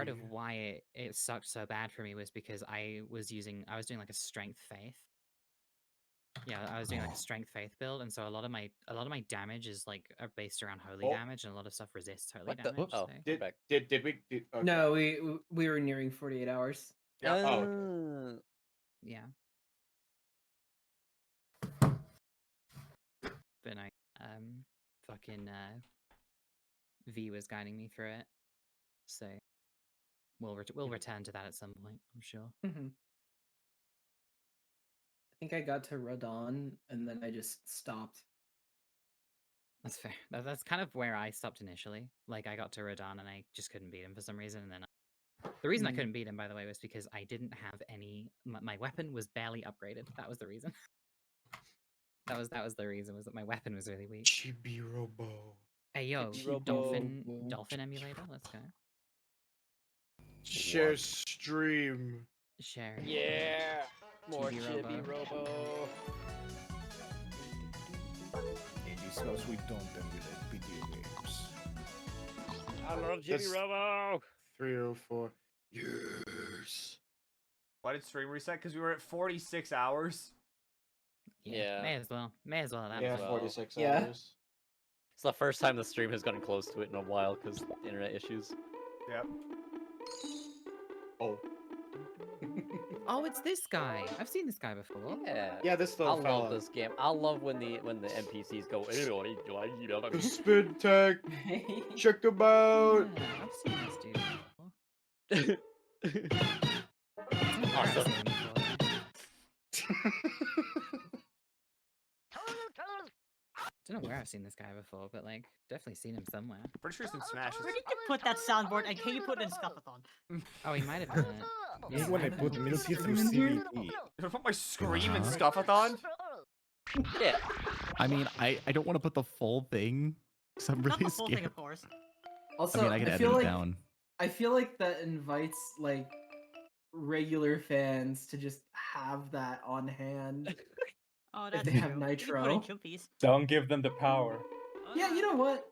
of why it sucked so bad for me was because I was doing like a strength faith. Yeah, I was doing like a strength faith build, and so a lot of my damage is like based around holy damage, and a lot of stuff resists holy damage. Oh, so. Did we? Okay. No, we were nearing 48 hours. Yeah. Okay. Yeah. But I fucking V was guiding me through it, so we'll return to that at some point, I'm sure. I think I got to Radon and then I just stopped. That's fair. That's kind of where I stopped initially. Like I got to Radon and I just couldn't beat him for some reason, and then the reason I couldn't beat him, by the way, was because I didn't have any. My weapon was barely upgraded. That was the reason. that was the reason, was that my weapon was really weak. Chibi-Robo. Hey yo, dolphin emulator. Let's go. Share stream. Share. Yeah. More Chibi-Robo. It is because we don't emulate video games. I love Chibi-Robo. 304. Yes. Why did stream reset? Because we were at 46 hours. Yeah. May as well. Yeah, well. 46 Yeah. hours. It's the first time the stream has gotten close to it in a while because internet issues. Yep. Oh. Oh, it's this guy. I've seen this guy before. Yeah. Yeah, this I little fella. love this game. I love when the NPCs go, "Anybody, do I need a The spin tech. Check him out. Yeah, I've seen this dude before. Awesome. I don't know where I've seen this guy before, but like definitely seen him somewhere. Pretty sure it's in Smash. Where did you put that soundboard, and can you put it in Scuffathon? Oh, he might have done it. This is when I put Milky through CVP. Did I put my scream in Scuffathon? Yeah. I mean, I don't want to put the full thing because I'm Not really the full scared. thing, of course. Also, I mean, I can edit feel it like down. I feel like that invites like regular fans to just have that on hand. Oh, If that's they true. have You can put nitro. in Chumpies. Don't give them the power. Yeah, you know what?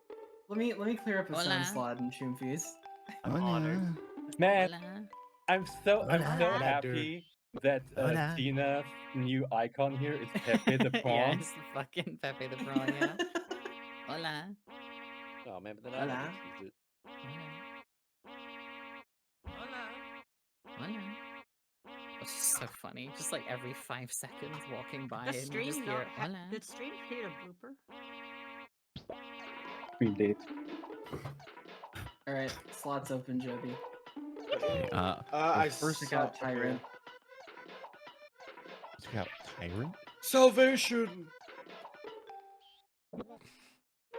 Let me clear up a sound Hola. slot in Choomfies. Oh, honored. no. Man, Hola. I'm so Hola. happy that Hola. Tina's new icon here is Pepe the Yeah, Prawn. it's the fucking Pepe the Prawn, yeah. Hola. Oh man, but then I Hola. haven't used it. Hola. It's just so funny. Just like every 5 seconds walking by The and you stream just not hear hola. Did stream create a blooper? We did. Alright, slots open, Joby. Okay, I first Check out Tyrant. check out Tyrant. Salvation.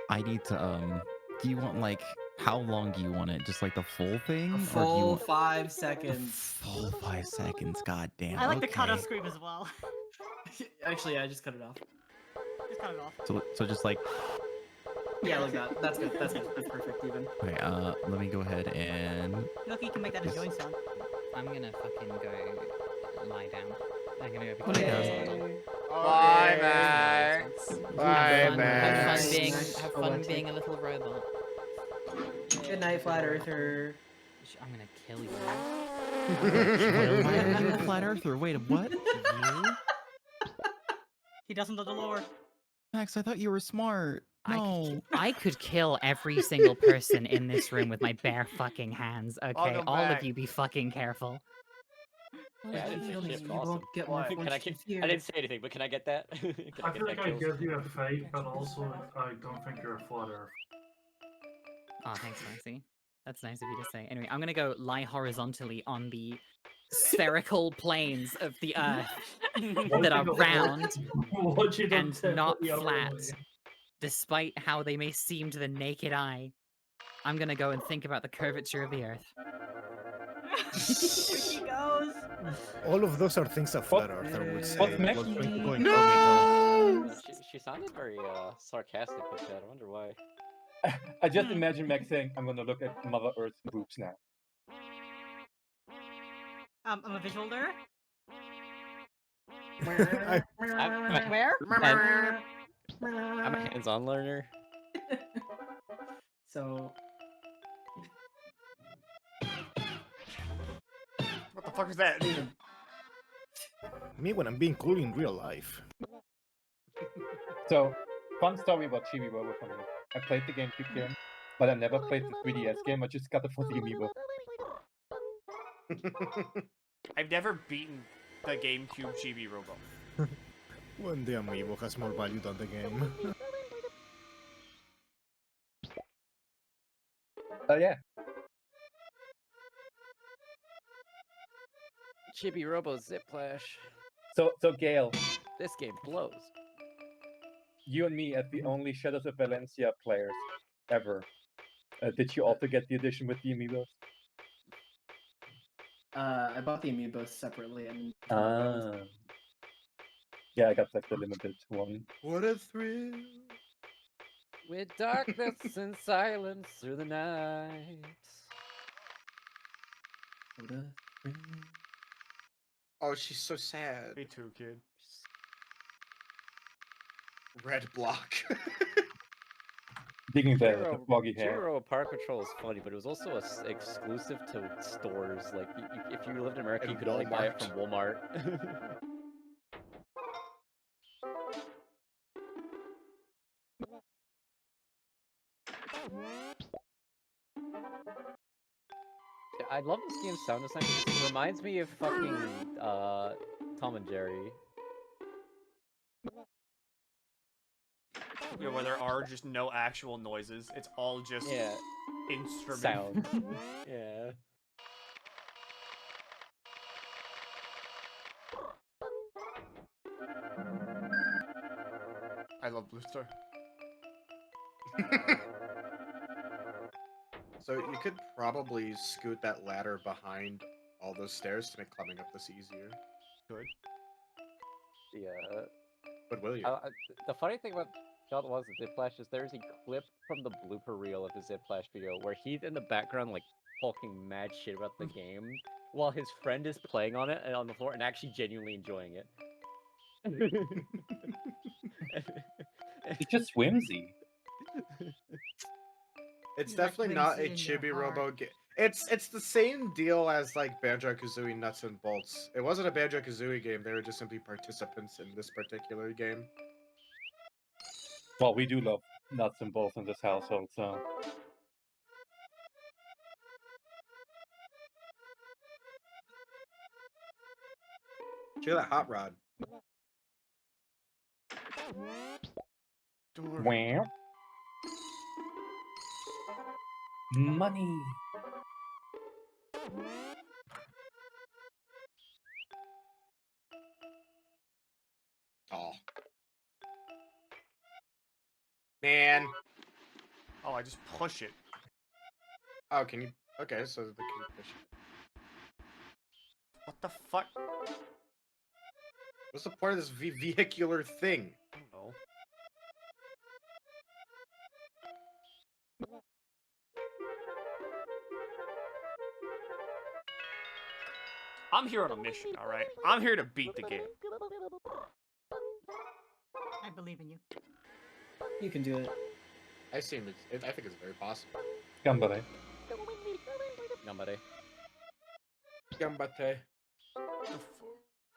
I need to do you want like how long do you want it? Just like the full thing? A or do you full want 5 a seconds. full 5 seconds? God damn. I like the cutoff okay. scream as well. Actually, yeah, I just cut it off. Just cut it off. So just like Yeah, like that. That's good. That's good. That's perfect even. okay, let me go ahead and Look, you can make that a joint sound. I'm gonna fucking go lie down. I'm gonna go Okay. horizontal. Bye, Max. Have Max. have fun being a little robot. Good night, Flat Earther. I'm gonna kill you. why are you a flat earther? Wait, what? You? He doesn't know the lore. Max, I thought you were smart. No. I could kill every single person in this room with my bare fucking hands. Okay, Welcome all back. of you be fucking careful. Yeah, I didn't say You shit. won't Awesome. get Why? more Can I fortune I didn't say anything, but can I get that? Can I get feel like that I kills? give you a fight, but also I don't think you're a flat earth. Oh, thanks, Maxie. That's nice of you to say. Anyway, I'm gonna go lie horizontally on the spherical planes of the Earth that are round What you done and to not the other flat, way. despite how they may seem to the naked eye. I'm gonna go and think about the curvature of the Earth. Here she goes. All of those are things a flat earther would say. What's Max What's doing? going No! She sounded very sarcastic with that. I wonder why. I just imagine Max saying, I'm gonna look at Mother Earth's boobs now. I'm a visual learner. Where? I'm a hands-on learner. So the fuck is that? Me when I'm being cool in real life. So, fun story about Chibi-Robo for me. I played the GameCube game, but I never played the 3DS game. I just got it for the Amiibo. I've never beaten the GameCube Chibi-Robo. When the amiibo has more value than the game. Oh yeah. Chibi-Robo Ziplash. So Gail, This game blows. you and me as the only Shadows of Valencia players ever. Did you also get the edition with the Amiibos? I bought the amiibos separately and Yeah, I got like the limited one. What a thrill. With darkness and silence through the night. Oh, she's so sad. Me too, kid. Red block. Digging the foggy hair. Chibi-Robo Park Patrol is funny, but it was also exclusive to stores. Like, if you lived in America, And you could only buy it Walmart. from Walmart. Yeah, I love this game's sound design because it reminds me of fucking Tom and Jerry. Yeah, where there are just no actual noises. It's all just instrument Sounds. Yeah. I love Blue Star. So you could probably scoot that ladder behind all those stairs to make climbing up this easier. Good. Yeah. But will you? The funny thing about Child was the Ziplash is there's a clip from the blooper reel of the Ziplash video where he's in the background like talking mad shit about the game while his friend is playing on it and on the floor and actually genuinely enjoying it. It's just whimsy. It's You like definitely not a whimsy in your Chibi-Robo heart. game. It's the same deal as like Banjo-Kazooie Nuts and Bolts. It wasn't a Banjo-Kazooie game. They were just simply participants in this particular game. Well, we do love nuts and bolts in this household, so. Check that hot rod. Wow. Money. Oh. Man. Oh, I just push it. Oh, can you? Okay, so the can you push it? What the fuck? What's the point of this vehicular thing? I don't know. I'm here on a mission, alright? I'm here to beat the game. I believe in you. You can do it. I think it's very possible. Gambare. Gambare. Gambate.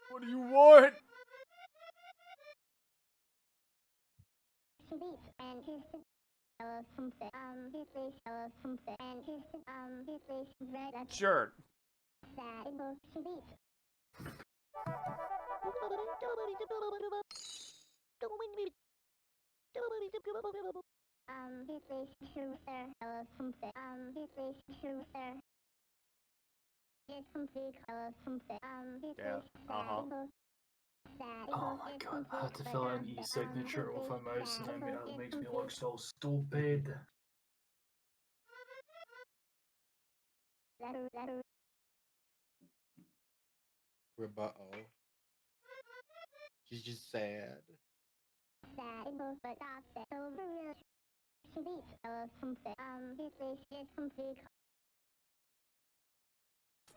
What do you want? Sure. Yeah. Uh-huh. Oh my god, I had to fill out an e-signature with a mouse and it makes me look so stupid. Rebuttal. She's just sad.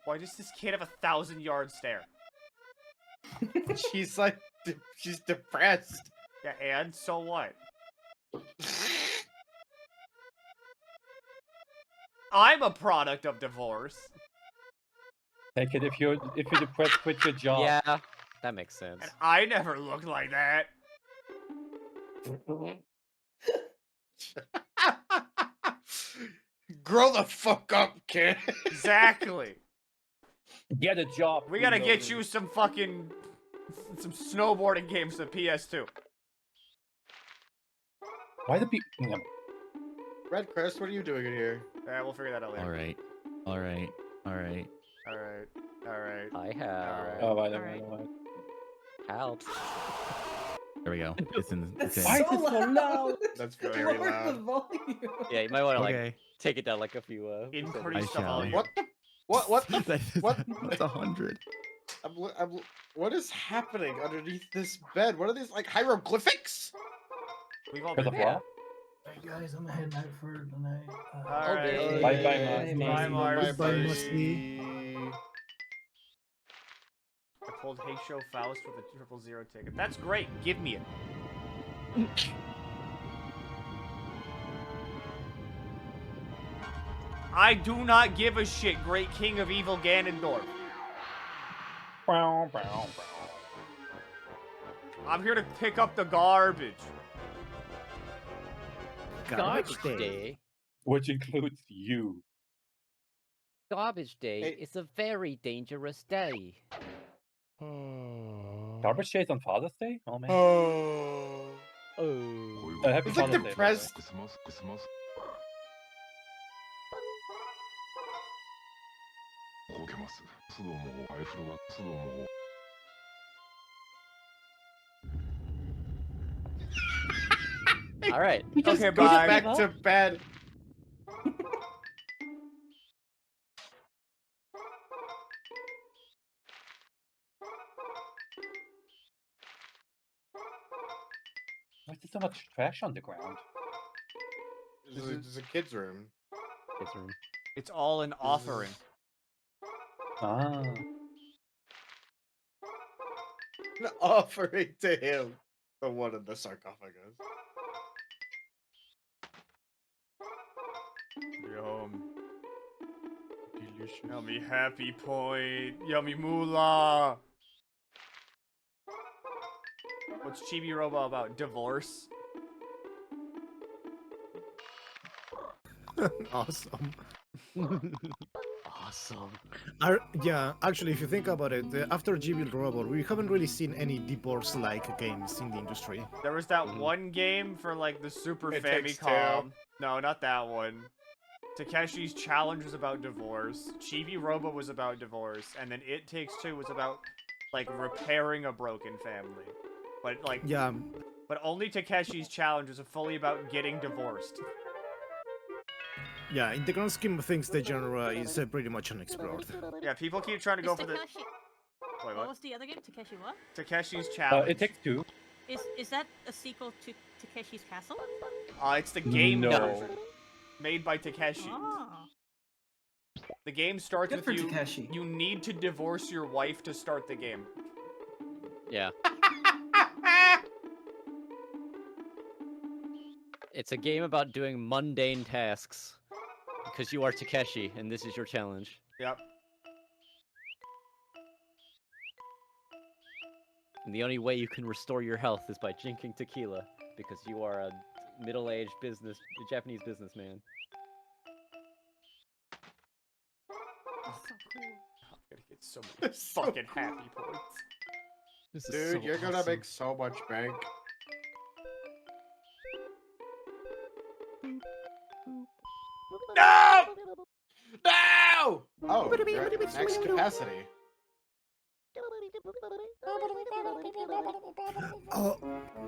Why does this kid have a 1,000-yard stare? She's like, she's depressed. Yeah, and so what? I'm a product of divorce. Take it if you depressed, quit your job. Yeah, that makes sense. And I never looked like that. Grow the fuck up, kid. Exactly. Get a job. We gotta get you some snowboarding games to PS2. Why the people? Red Crest, what are you doing in here? Yeah, we'll figure that out later. Alright. Alright. Alright. Alright. Alright. I have Oh, Alright. helps. There we go. It's in. It's in. Why is it so loud? That's very Lower loud. the volume. Yeah, you might want to like Okay. take it down like a few. Increase the shall. volume. What the? What the? What? That's 100. What is happening underneath this bed? What are these like hieroglyphics? We've all Because been of there. what? Hey guys, I'm heading out for the night. Alright. Bye-bye, Mars. Bye, Mars. Bye, Bye. I pulled Hey Show Faust with a 000 ticket. That's great. Give me it. I do not give a shit, Great King of Evil Ganondorf. I'm here to pick up the garbage. Garbage day. Which includes you. Garbage day Hey. is a very dangerous day. Garbage Day is on Father's Day? Oh man. Oh. Oh. Happy It's like Father's Day, by the way. depressed. All right. He just Okay, goes bye. back to bed. Why is there so much trash on the ground? This is a kid's room. Kids' room. It's all an offering. Ah. An offering to him. The one in the sarcophagus. Yum. Delicious. Yummy happy point. Yummy moolah. What's Chibi-Robo about? Divorce? Awesome. Awesome. Yeah, actually, if you think about it, after Chibi-Robo, we haven't really seen any divorce-like games in the industry. There was that one game for like the Super It Takes Famicom. No, not that one. Takeshi's Challenge was about divorce. Chibi-Robo was about divorce, and then It Takes Two was about like repairing a broken family. But like, Yeah, but only Takeshi's Challenge was fully about getting divorced. yeah. In the grand scheme of things, the genre is pretty much unexplored. Yeah, people keep trying to go Is for the. Takeshi- Wait, What what? was the other game? Takeshi what? Takeshi's Challenge. It Takes Two. Is that a sequel to Takeshi's Castle? It's the game No. version made by Takeshi. Oh. The game starts Good with for you. Takeshi. You need to divorce your wife to start the game. Yeah. It's a game about doing mundane tasks. Because you are Takeshi, and this is your challenge. Yep. And the only way you can restore your health is by drinking tequila. Because you are a middle-aged Japanese businessman. That's so cool. I'm gonna get so many So fucking cool. happy points. This is Dude, so you're gonna awesome. make so much bank. No! No! Oh, you're at max capacity. Oh,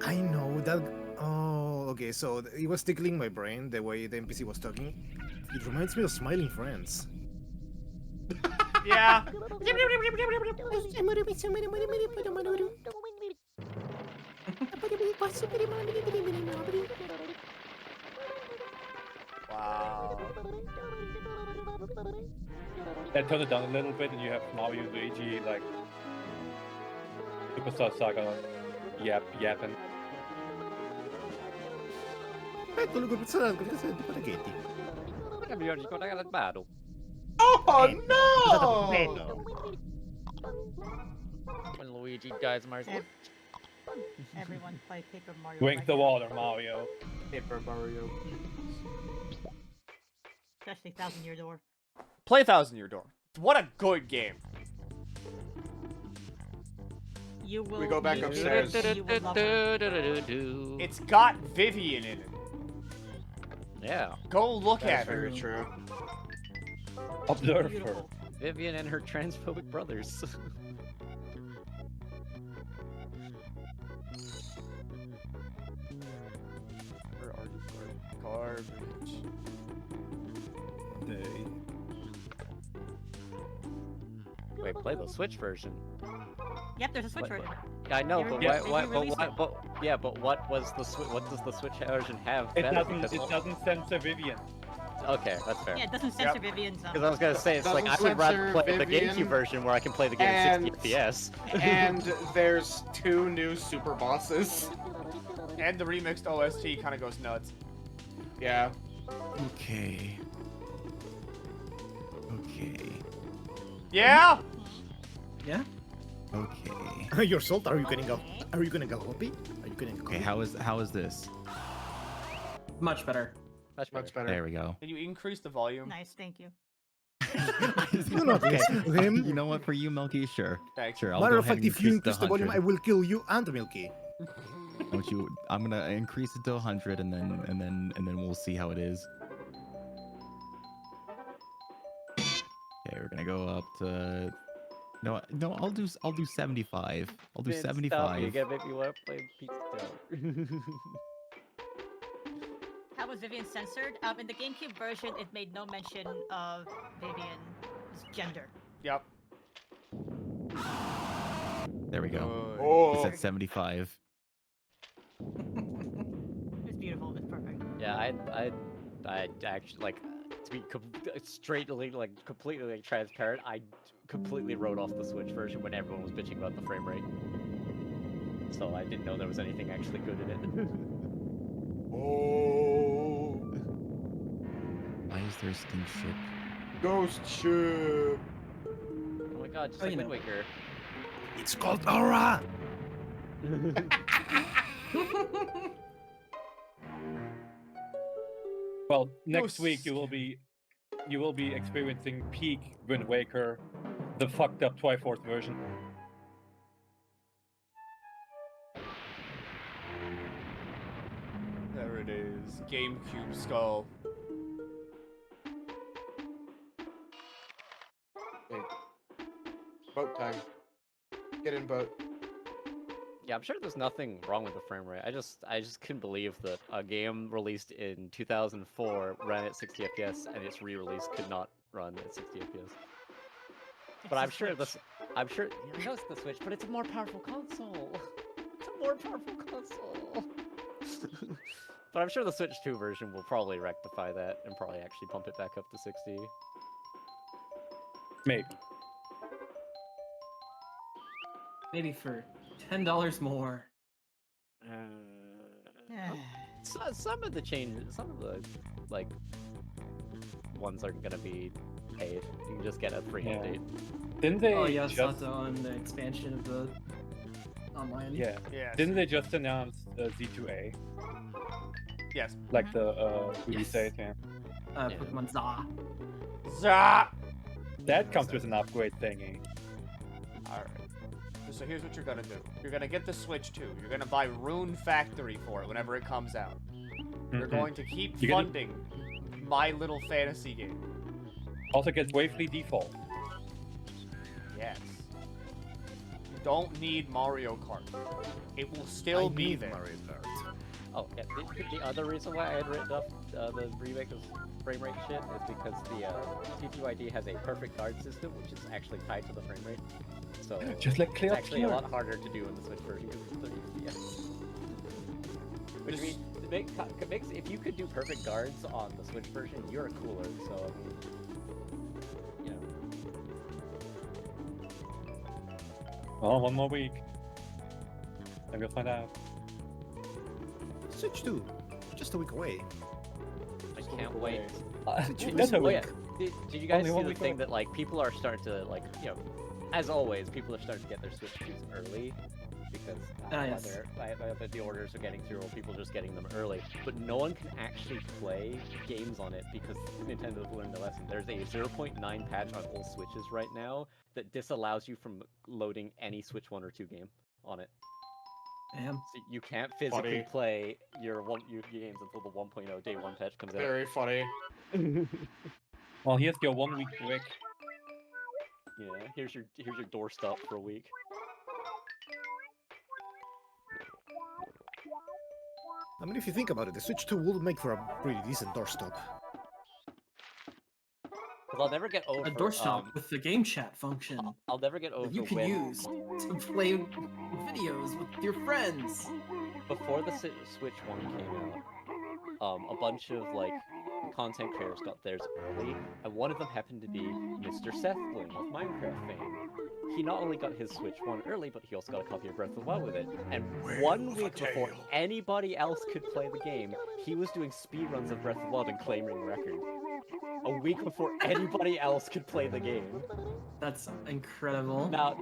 I know that. Oh, okay. So it was tickling my brain the way the NPC was talking. It reminds me of Smiling Friends. Yeah. Wow. Then turn it down a little bit, and you have Mario, Luigi, like Superstar Saga, yapping. Eccolo col personaggio, cosa di Patachetti. Oh no! Bello. Luigi dies Mario. Everyone play Paper Mario. Drink right the now. water, Mario. Paper Mario. Especially Thousand Year Door. Play 1000 Year Door. What a good game. You will. We go back you- upstairs. You will love her. It's got Vivian in it. Yeah, Go look That's at her. very true. Observe her. Beautiful. Vivian and her transphobic brothers. Where are you? Garbage. Wait, play the Switch version. Yep, there's a Switch What- version. Yeah, I know, They but re- what, they what, but re-released what, it. but what was the what does the Switch version have? It better? doesn't. Because- It doesn't censor Vivian. Okay, that's fair. Yeah, it doesn't censor Vivian's. Because I was gonna say, it's like I Doesn't would rather censor play the Vivian, GameCube version where I can play the game at 60 FPS. And there's 2 new super bosses. And the remixed OST kind of goes nuts. Yeah. Okay. Okay. Yeah? Yeah. Okay. Your salt? Are you getting a? Are you getting a copy? Are you getting a copy? Okay. How is this? Much better. Much better. There we go. Can you increase the volume? Nice, thank you. Do not listen to him. You know what? For you, Milky, sure. Thanks. Sure. I'll Matter go of ahead fact, and if you increase increase the volume, I 100. will kill you and Milky. Don't you? I'm gonna increase it to 100, and then we'll see how it is. Okay, we're gonna go up to. No, I'll do 75. I'll do Vince, stop, 75. you gotta make me want to play Pizza Tower. How was Vivian censored? In the GameCube version, it made no mention of Vivian's gender. Yep. There we go. Oh. It's at 75. It's beautiful. It's perfect. Yeah, I actually like to be straightly like completely like transparent. I completely wrote off the Switch version when everyone was bitching about the frame rate. So I didn't know there was anything actually good in it. Oh. Why is there a stink ship? Ghost ship. Oh my god, just Oh, like you Wind know. Waker. It's called Aura. Well, next No, week you will be experiencing peak Wind Waker, the fucked up Triforce version. There it is. GameCube skull. Hey. Boat time. Get in boat. Yeah, I'm sure there's nothing wrong with the frame rate. I just couldn't believe that a game released in 2004 ran at 60 FPS and its re-release could not run at 60 FPS. But I'm sure this. I'm sure. Yeah, I know it's the Switch, but it's a more powerful console. It's a more powerful console. But I'm sure the Switch 2 version will probably rectify that and probably actually pump it back up to 60. Maybe. Maybe for $10 more. Some of the changes, some of the like ones aren't gonna be paid. You can just get a free Yeah. update. Didn't they Oh yeah, just? Sato on the expansion of the online. Yeah. Yes. Didn't they just announce Z2A? Yes. Like the we Yes. say it, yeah. Yeah. Pokemon Za. Zah! That comes with an upgrade thingy. Alright. So here's what you're gonna do. You're gonna get the Switch 2. You're gonna buy Rune Factory for it whenever it comes out. You're Mhm. going to keep You're gonna- funding My Little Fantasy game. Also gets Wavely default. Yes. You don't need Mario Kart. It will still be there. Mario Kart. Oh, yeah. The other reason why I had written up the remake of frame rate shit is because the TTYD has a perfect guard system, which is actually tied to the frame rate. So Just like it's Clear actually a Obscure. lot harder to do in the Switch version because it's 30 FPS. Which Just- means it makes if you could do perfect guards on the Switch version, you're cooler. So I mean, you know. Well, one more week. And we'll find out. Switch 2. Just a week away. I can't wait. That's a Oh week. yeah, Did you guys Only see one the week thing away. that like people are starting to like as always people are starting to get their Switch 2s early because yes. the orders are getting through or people are just getting them early, but no one can actually play games on it because Nintendo's learned the lesson. There's a 0.9 patch on all Switches right now that disallows you from loading any Switch 1 or 2 game on it. Damn. So you can't physically Funny. play your games until the 1.0 day 1 patch comes out. Very funny. Well, here's your 1 week break. Yeah, here's your doorstop for a week. I mean, if you think about it, the Switch 2 would make for a pretty decent doorstop. Because I'll never get over A doorstop with the game chat function I'll never get over that you can when use to play videos with your friends. before the Switch 1 came out, a bunch of like content creators got theirs early, and one of them happened to be Mr. Seth Bling of Minecraft fame. He not only got his Switch 1 early, but he also got a copy of Breath of the Wild with it. And 1 week before anybody else could play the game, he was doing speedruns of Breath of the Wild and claiming record. A week before anybody else could play the game. That's incredible. Now,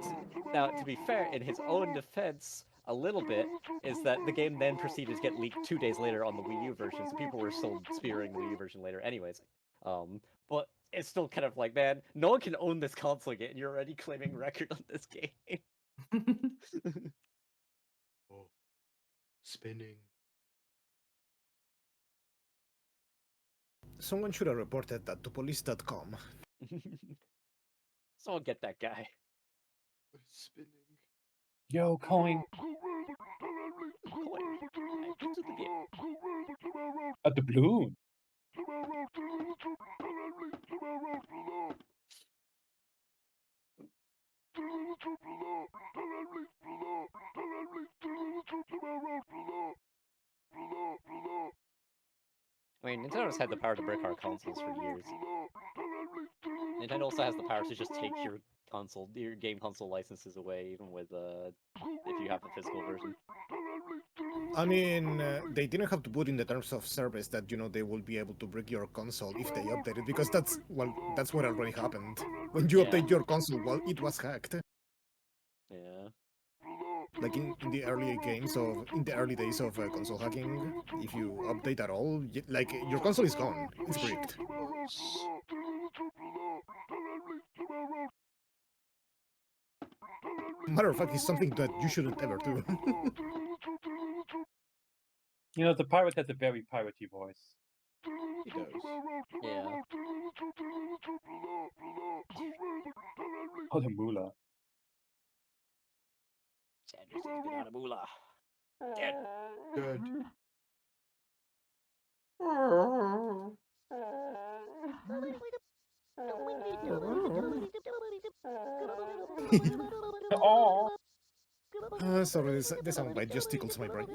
to be fair, in his own defense, a little bit, is that the game then proceeded to get leaked 2 days later on the Wii U version, so people were still spearing the Wii U version later anyways. But it's still kind of like, man, no one can own this console yet, and you're already claiming record on this game. Oh, spinning. Someone should have reported that to police.com. Someone get that guy. Spinning. Yo, coin. Get to the game. At the balloon. I mean, Nintendo's had the power to brick our consoles for years. Nintendo also has the power to just take your game console licenses away, even with if you have the physical version. I mean, they didn't have to put in the terms of service that, you know, they will be able to brick your console if they update it, because that's what already happened. When you update your console, well, it was hacked. Yeah. Like in the early days of console hacking, if you update at all, like your console is gone. It's bricked. Matter of fact, it's something that you shouldn't ever do. You know, the pirate has a very piratey voice. He does. Yeah. Oh, the moolah. Sanders has been on a moolah. Dead. Good. Oh. Sorry, the soundbite just tickles my brain.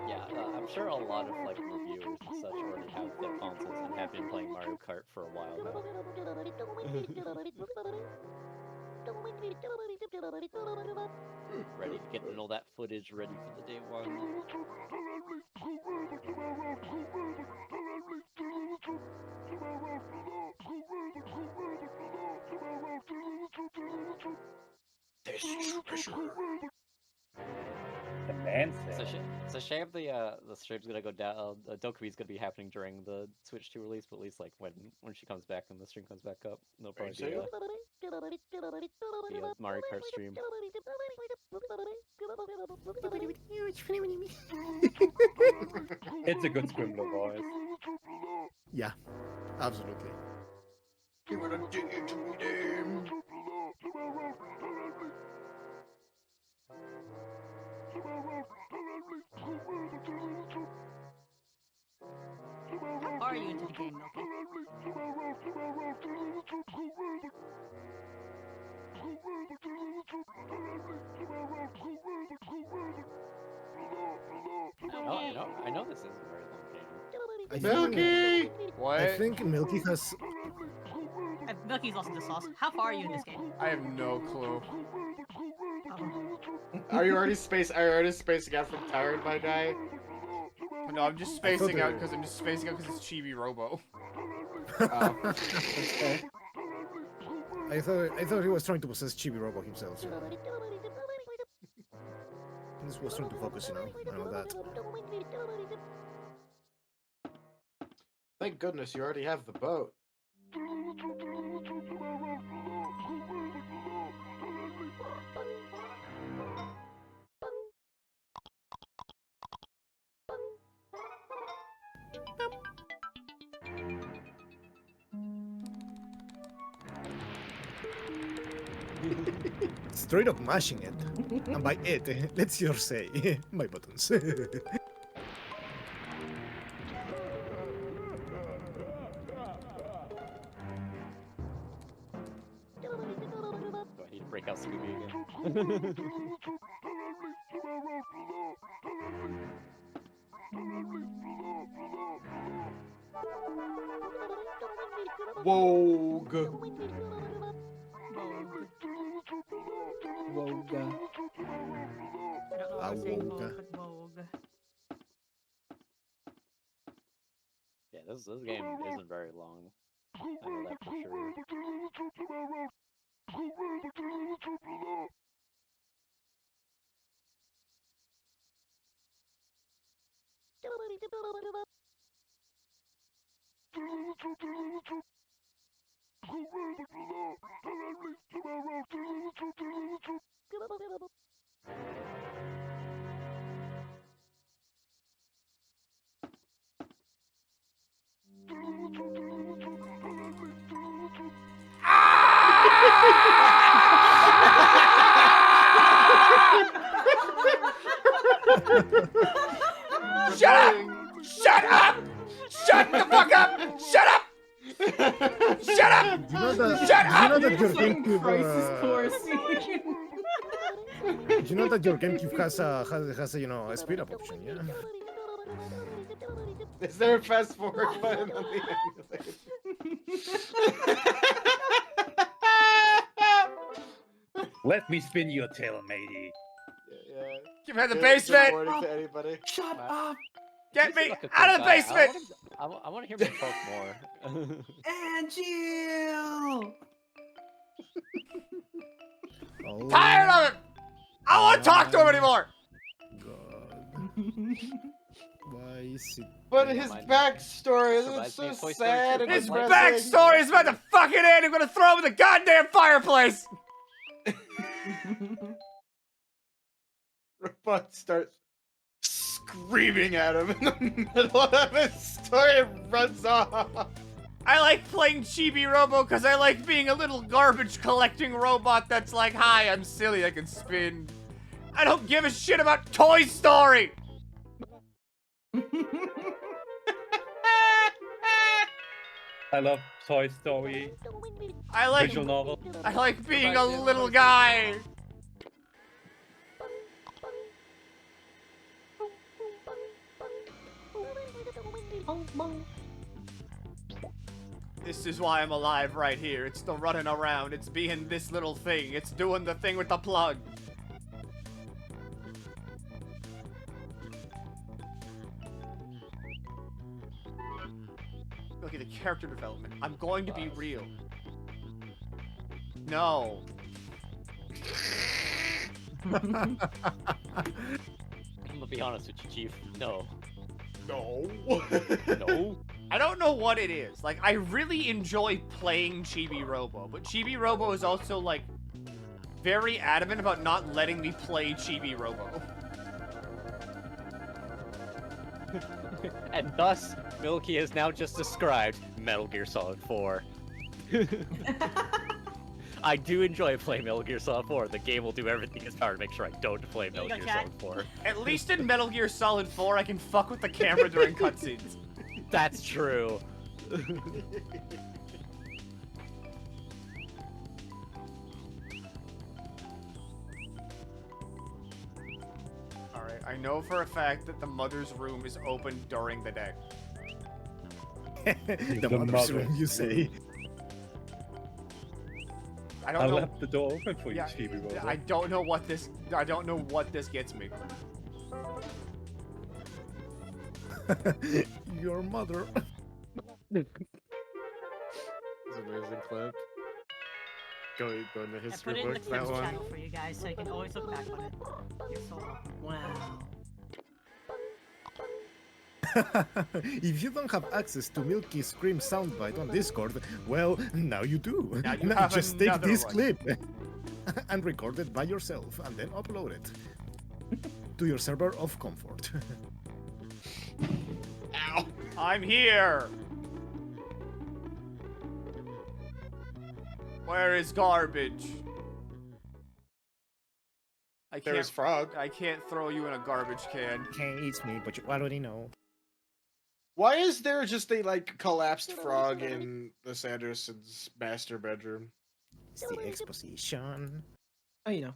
Yeah, I'm sure a lot of like reviewers and such already have their consoles and have been playing Mario Kart for a while now. Ready to get all that footage ready for the day one. This treasure. The man said. It's a shame the stream's gonna go down. Dokumi's gonna be happening during the Switch 2 release, but at least like when she comes back and the stream comes back up, there'll probably be a Mario Kart stream. It's a good Scribbler voice. Yeah, absolutely. You gotta dig into me name. How far are you into the game, Milky? I know this isn't a very long game. Milky! What? I think Milky has. Milky's lost in the sauce. How far are you in this game? I have no clue. Oh. Are you already spacing out from tired, my guy? No, I'm just spacing out because it's Chibi-Robo. Oh. Okay. I thought he was trying to possess Chibi-Robo himself. So. This was trying to focus, on all that. Thank goodness you already have the boat. Straight up mashing it. And by it, let's just say, my buttons. Do I need to break out Scooby again? Wogue. Woga. I don't know how to say Woga. Vogue, but Vogue. Yeah, this game isn't very long. I know that for sure. Shut up! Shut up! Shut the fuck up! Shut up! Shut up! You know that, Shut you know up! that your Fucking GameCube, crisis course. you know that your GameCube has a a speed up option, yeah. Is there a fast forward button on the emulator? Let me spin your tail, matey. Yeah. Give me the Good basement! morning to anybody. Shut up! Get me Like a out of cool the guy. basement! I want to hear him talk more. And Jill! Oh, Tired of it! I don't want to talk to him anymore! God. Why is it? But Yeah, his mine- backstory Reminds is me so of Toy Story sad 2. and His Like- depressing. backstory is about to fucking end! I'm gonna throw him in the goddamn fireplace! Robot starts screaming at him in the middle of his story and runs off. I like playing Chibi-Robo because I like being a little garbage collecting robot that's like, hi, I'm silly, I can spin. I don't give a shit about Toy Story! I love Toy Story, I like visual novel. I like being a little guy! This is why I'm alive right here. It's the running around. It's being this little thing. It's doing the thing with the plug. Look at the character development. I'm going to be real. No. I'm gonna be honest with you, Chief. No. No. No. I don't know what it is. Like, I really enjoy playing Chibi-Robo, but Chibi-Robo is also, like, very adamant about not letting me play Chibi-Robo. And thus, Milky has now just described Metal Gear Solid 4. I do enjoy playing Metal Gear Solid 4. The game will do everything in its power to make sure I don't play Metal go, Gear chat. Solid 4. At least in Metal Gear Solid 4, I can fuck with the camera during cutscenes. That's true. Alright, I know for a fact that the mother's room is open during the day. The mother's room, you say. I don't I know. left the door open for you, Yeah, Chibi-Robo. I don't know what this gets me. Your mother. It's an amazing clip. Go in the I history put it in the books, that clips one. channel for you guys, so you can always look back on it. You're so welcome. Wow. If you don't have access to Milky's Scream soundbite on Discord, well, now you do. Now you have just take another this one. clip and record it by yourself, and then upload it to your server of comfort. Ow! I'm here. Where is garbage? There's Frog. I can't throw you in a garbage can. Okay, it's me, but you already know. Why is there just a like collapsed frog in the Sandersons' master bedroom? It's the exposition. Oh, you know.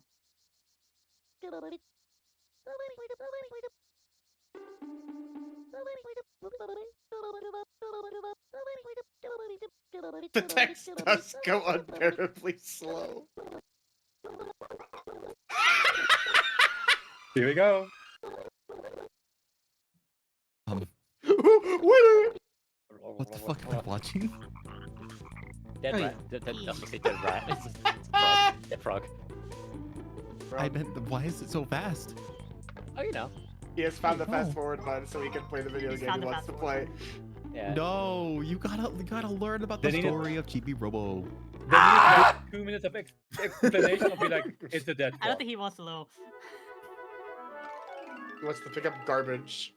The text does go unbearably slow. Here we go. What the fuck am I watching? Dead Oh, rat. yeah. I was gonna say dead rat. It's just frog. Dead frog. I meant, why is it so fast? Oh, you know. He has found the Oh. fast forward button so he can play the video He's game found he the wants to fast play. Yeah. No, you gotta learn about the They need it- story of Chibi-Robo. Then you need 2 minutes of explanation of be like, it's a dead I don't frog. think he wants to know. He wants to pick up garbage.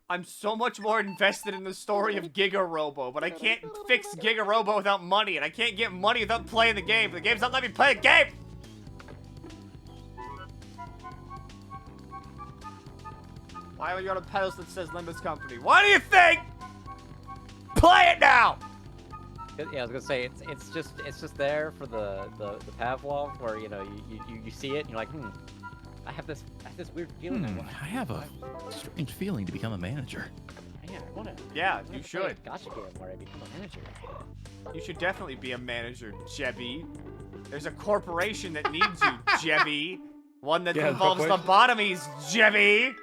I'm so much more invested in the story of Giga-Robo, but I can't fix Giga-Robo without money, and I can't get money without playing the game. The game's not letting me play the game! Why are you on a pedestal that says Limbus Company? What do you think? Play it now! Yeah, I was gonna say it's just there for the Pavlov where you know you see it and you're like, I have this weird feeling. I have a strange feeling to become a manager. Yeah, I wanna. Yeah, you should. Gotcha game where I become a manager. You should definitely be a manager, Jebby. There's a corporation that needs you, Jebby. One that Yeah, involves corporation. lobotomies, Jebby.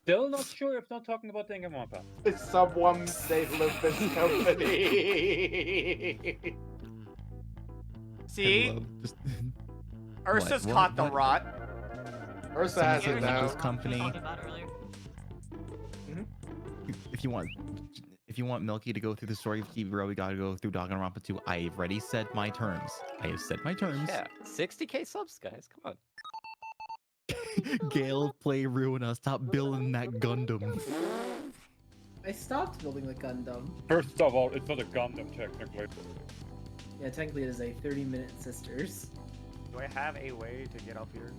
Still not sure if not talking about Danganronpa. Someone say Limbus Company. See? I love just- Ursa's What? caught the What? rot. Ursa Someone has said it Limbus now. We were Company. talking about it earlier. If you want Milky to go through the story of Chibi-Robo, we gotta go through Danganronpa 2. I've already said my terms. I have said my terms. Yeah, 60k subs, guys. Come on. Gale, play Ruina. Stop building that Gundam. I stopped building the Gundam. First of all, it's not a Gundam technically. Yeah, technically it is a 30-minute Sisters. Do I have a way to get up here?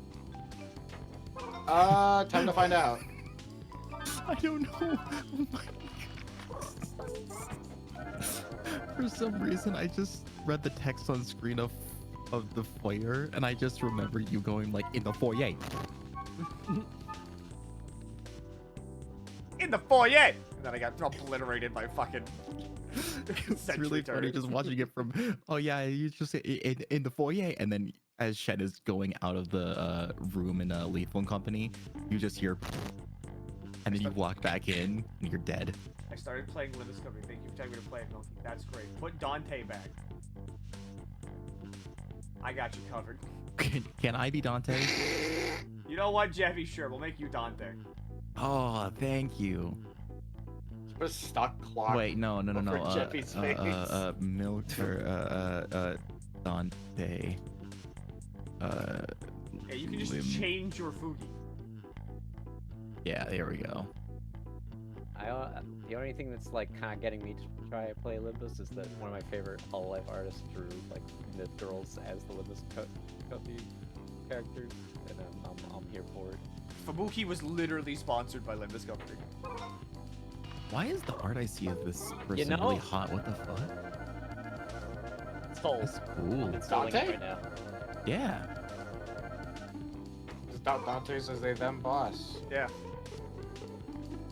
Time to find out. I don't know. Oh my God. For some reason, I just read the text on screen of the foyer, and I just remember you going like in the foyer. In the foyer! And then I got obliterated by fucking It's really funny just watching it from, oh yeah, you just say in the foyer, and then as Shen is going out of the room in Lethal Company, you just hear, and then you walk back in, and you're dead. I started playing Limbus Company. Thank you for telling me to play it, Milky. That's great. Put Dante back. I got you covered. Can I be Dante? You know what, Jeffy? Sure, we'll make you Dante. Oh, thank you. Put a stock clock. Wait, no. over Jeffy's face. Milk or Dante. Yeah, you can just Lim- change your Fugi. Yeah, there we go. The only thing that's like kind of getting me to try to play Limbus is that one of my favorite Hololive artists drew like the girls as the Limbus Company characters, and I'm here for it. Fubuki was literally sponsored by Limbus Company. Why is the art I see of this person You know- really hot? What the fuck? It's cold. That's cool. I'm installing it Dante? right now. Yeah. Dante says they them boss. Yeah.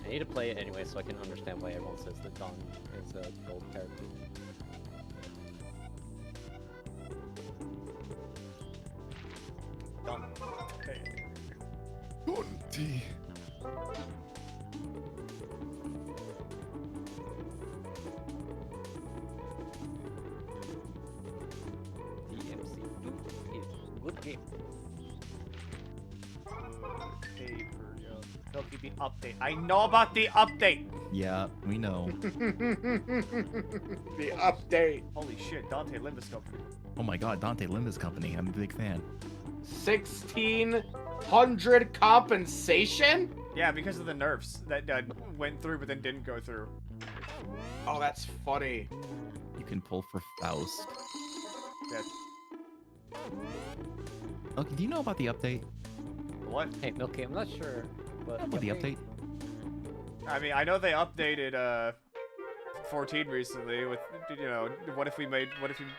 I need to play it anyway so I can understand why everyone says that Don is a gold character. Dante. Dante. DMC2 is good game. Paper, yo. Milky, the update. I know about the update! Yeah, we know. The update. Holy shit, Dante Limbus Company. Oh my god, Dante Limbus Company. I'm a big fan. 1600 compensation? Yeah, because of the nerfs that went through but then didn't go through. Oh, that's funny. You can pull for Faust. Yeah. Okay, do you know about the update? What? Hey, Milky, I'm not sure. But About the update? I mean, I know they updated 14 recently with, you know, what if we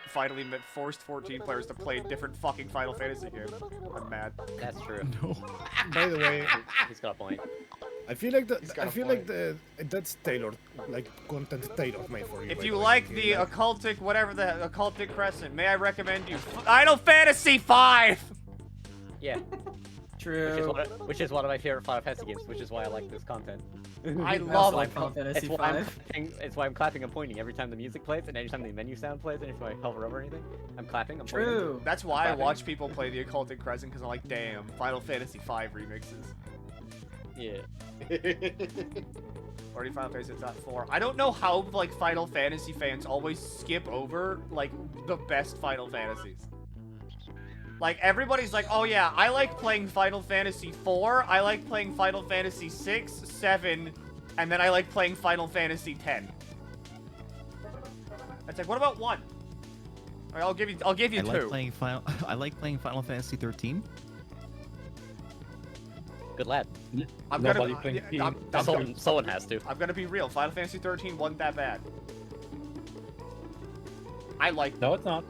finally forced 14 players to play different fucking Final Fantasy games? I'm mad. That's true. No. By the way, He's got a point. I feel like He's got a that's tailored, like content tailored made for you. If Oh, you like the occultic, whatever the occultic crescent, may I recommend you Final Fantasy V? Yeah. True. Which is one of my favorite Final Fantasy games, which is why I like this content. I That's love like it. Final Fantasy It's why I'm clapping and pointing every time the music plays, and anytime the menu sound plays, and if I hover over anything, I'm clapping, I'm pointing. True. That's why I Clapping. watch people play the occultic crescent, because I'm like, damn, Final Fantasy V remixes. Yeah. Already Final Fantasy IV. I don't know how, like, Final Fantasy fans always skip over, like, the best Final Fantasies. Like, everybody's like, oh yeah, I like playing Final Fantasy IV, I like playing Final Fantasy VI, 7, and then I like playing Final Fantasy X. It's like, what about 1? Alright, I'll give you 2. I like playing Final Fantasy 13. Good lad. I'm Nobody gonna, playing yeah, Someone has to. I'm gonna be real. Final Fantasy 13 wasn't that bad. I like. No, it's not.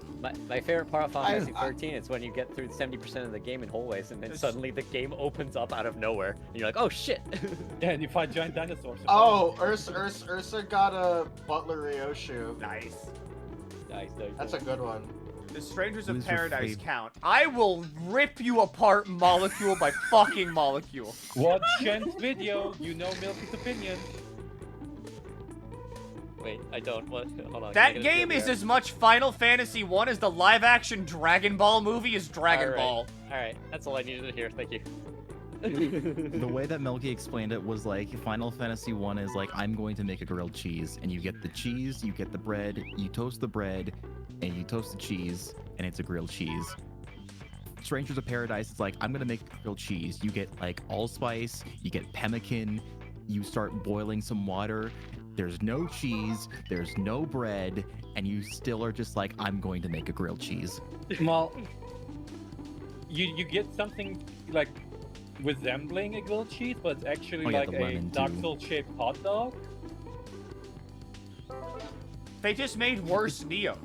My favorite part of Final Fantasy 13 is when you get through 70% of the game in hallways, and then suddenly the game opens up out of nowhere, and you're like, oh shit! Yeah, and you fight giant dinosaurs. Oh, Ursa got a Butler Ryoshu. Nice. Nice. That's a good one. The Strangers of Who's your Paradise fav- count. I will rip you apart molecule by fucking molecule. Watch Shen's video, you know Milky's opinion. Wait, I don't. What? Hold on. That game is as much Final Fantasy 1 as the live-action Dragon Ball movie is Dragon Ball. Alright, that's all I needed to hear. Thank you. The way that Milky explained it was like Final Fantasy 1 is like, I'm going to make a grilled cheese, and you get the cheese, you get the bread, you toast the bread, and you toast the cheese, and it's a grilled cheese. Strangers of Paradise is like, I'm gonna make grilled cheese. You get like allspice, you get pemmican, you start boiling some water, there's no cheese, there's no bread, and you still are just like, I'm going to make a grilled cheese. Well, you get something like resembling a grilled cheese, but it's actually like the a lemon, Dark too. Souls-shaped hot dog. They just made worse Neo,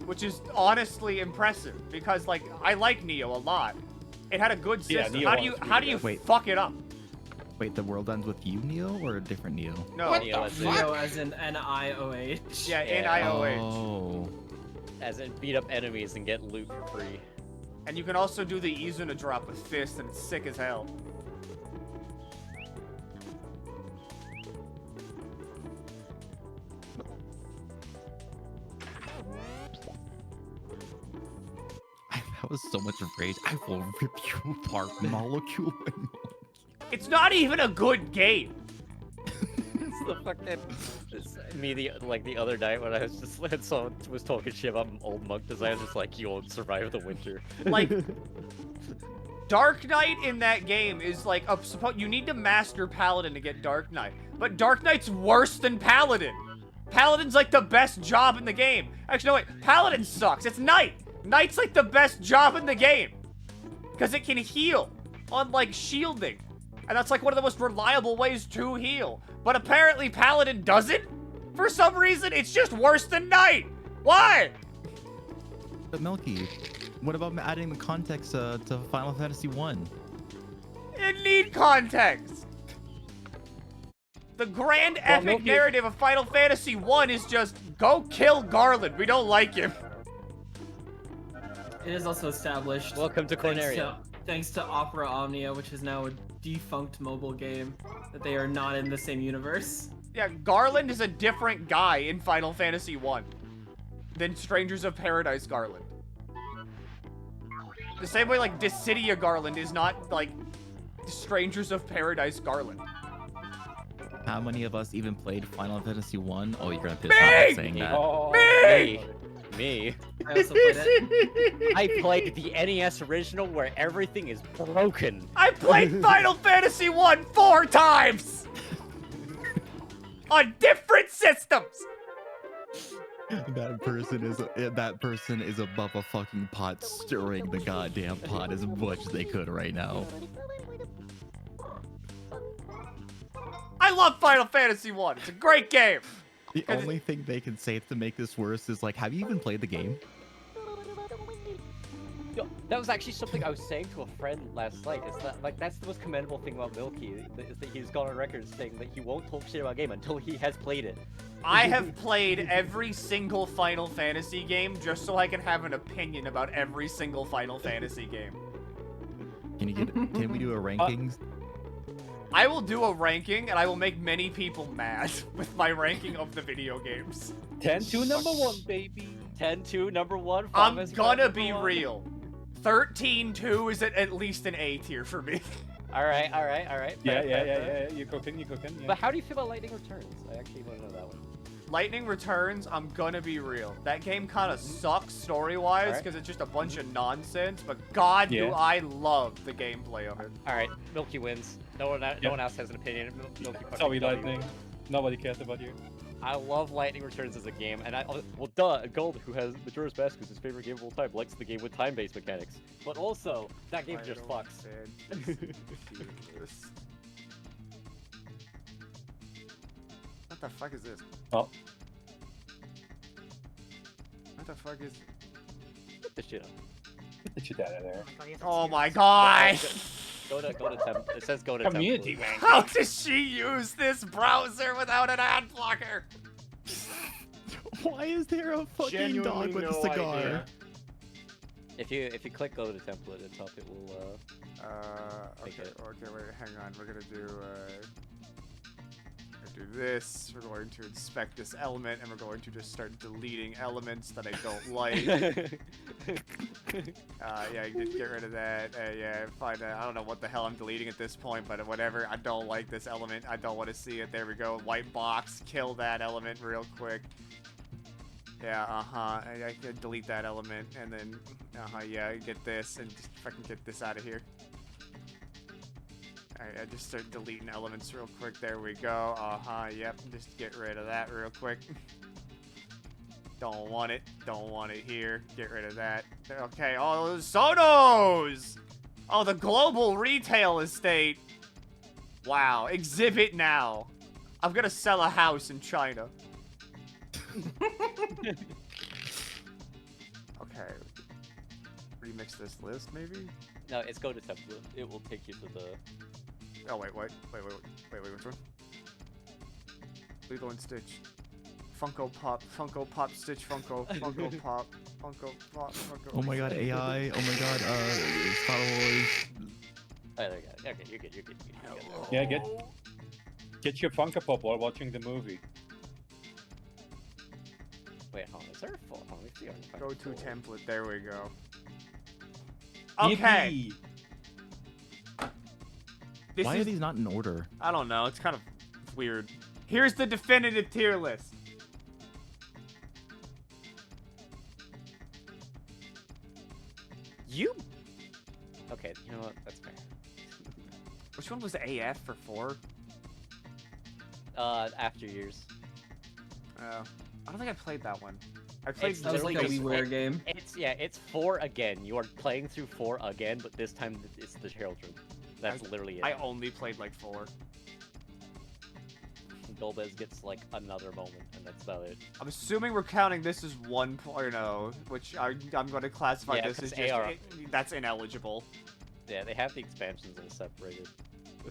which is honestly impressive because, like, I like Neo a lot. It had a good Yeah, system. Neo How do you Wait. fuck it up? Wait, the world ends with you, Neo, or a different Neo? No. What Neo the as in- fuck? Neo as in N-I-O-H. Yeah, in Yeah. IOH. Oh. As in beat up enemies and get loot for free. And you can also do the Izuna drop with fists, and it's sick as hell. That was so much rage. I will rip you apart, molecule by molecule. It's not even a good game. It's the fucking me the other night when I was just when someone was talking shit about old monk designs, just like you won't survive the winter. Like, Dark Knight in that game is like you need to master Paladin to get Dark Knight, but Dark Knight's worse than Paladin. Paladin's like the best job in the game. Actually, no wait, Paladin sucks. It's Knight. Knight's like the best job in the game because it can heal on like shielding, and that's like one of the most reliable ways to heal. But apparently Paladin doesn't. For some reason, it's just worse than Knight. Why? But Milky, what about adding the context to Final Fantasy 1? It need context. The grand epic Milky- narrative of Final Fantasy 1 is just go kill Garland. We don't like him. It is also established. Welcome to thanks Corneria. Thanks to Opera Omnia, which is now a defunct mobile game, that they are not in the same universe. Yeah, Garland is a different guy in Final Fantasy 1 than Strangers of Paradise Garland. The same way, like, Dissidia Garland is not, like, Strangers of Paradise Garland. How many of us even played Final Fantasy 1? Oh, you're gonna piss Me! me off saying that. Oh, Me! Me. I also played it. I played the NES original where everything is broken. I played Final Fantasy 1 4 times! On different systems! That person is above a fucking pot, stirring the goddamn pot as much as they could right now. I love Final Fantasy 1. It's a great game. The only thing they can say to make this worse is like, have you even played the game? Yo, that was actually something I was saying to a friend last night. Is that like that's the most commendable thing about Milky is that he's gone on record saying that he won't talk shit about a game until he has played it. I have played every single Final Fantasy game just so I can have an opinion about every single Final Fantasy game. Can we do a rankings? I will do a ranking, and I will make many people mad with my ranking of the video games. 10-2 number 1, baby. 10-2 number 1. I'm gonna be real. 13-2 is at least an A tier for me. All right. Yeah. You're cooking. Yeah. But how do you feel about Lightning Returns? I actually want to know that one. Lightning Returns, I'm gonna be real. That game kind of sucks story-wise because it's just a bunch of nonsense, but God, do I love the gameplay of it. All right, Milky wins. No one else has an opinion. Milky Sorry, Lightning. Nobody cares about you. I love Lightning Returns as a game, and Gold, who has Majora's Mask as his favorite game of all time, likes the game with time-based mechanics. But also, that game just fucks. What the fuck is this? Oh. What the fuck is... Get the shit up. Get the shit out of there. Oh my god! Go to temp. It says go to Community template. How does she use this browser without an ad blocker? Why is there a fucking dog with a cigar? Idea. If you click go to template at top, it will Okay, wait, hang on. We're gonna do this. We're going to inspect this element, and we're going to just start deleting elements that I don't like. Yeah, get rid of that. Yeah, fine. I don't know what the hell I'm deleting at this point, but whatever. I don't like this element. I don't want to see it. There we go. White box. Kill that element real quick. Yeah, I can delete that element, and then, yeah, get this, and just fucking get this out of here. Alright, I just start deleting elements real quick. There we go. Yep. Just get rid of that real quick. Don't want it. Don't want it here. Get rid of that. Okay, oh, Sonos! Oh, the global retail estate. Wow. Exhibit now. I'm gonna sell a house in China. Okay. Remix this list, maybe? No, it's go to template. It will take you to the... Oh, wait, which one? Lilo and Stitch. Funko Pop, Stitch Funko, Funko Pop, Funko Pop, Funko... Oh my god, AI, oh my god, Star Wars... Okay, you're good. Yeah, get your Funko Pop while watching the movie. Wait, hold on, is there a full? Let me see. Go to template, there we go. Okay. Yippee! Why are these not in order? I don't know, it's kind of weird. Here's the definitive tier list. Okay, you know what? That's fair. Which one was AF for 4? After Years. I don't think I played that one. I played That was like a WiiWare game. It's 4 again. You are playing through 4 again, but this time it's the children. That's literally it. I only played like 4. Golbez gets like another moment, and that's about it. I'm assuming we're counting this as 1.0, which I'm going to classify this as just that's ineligible. Yeah, they have the expansions all separated.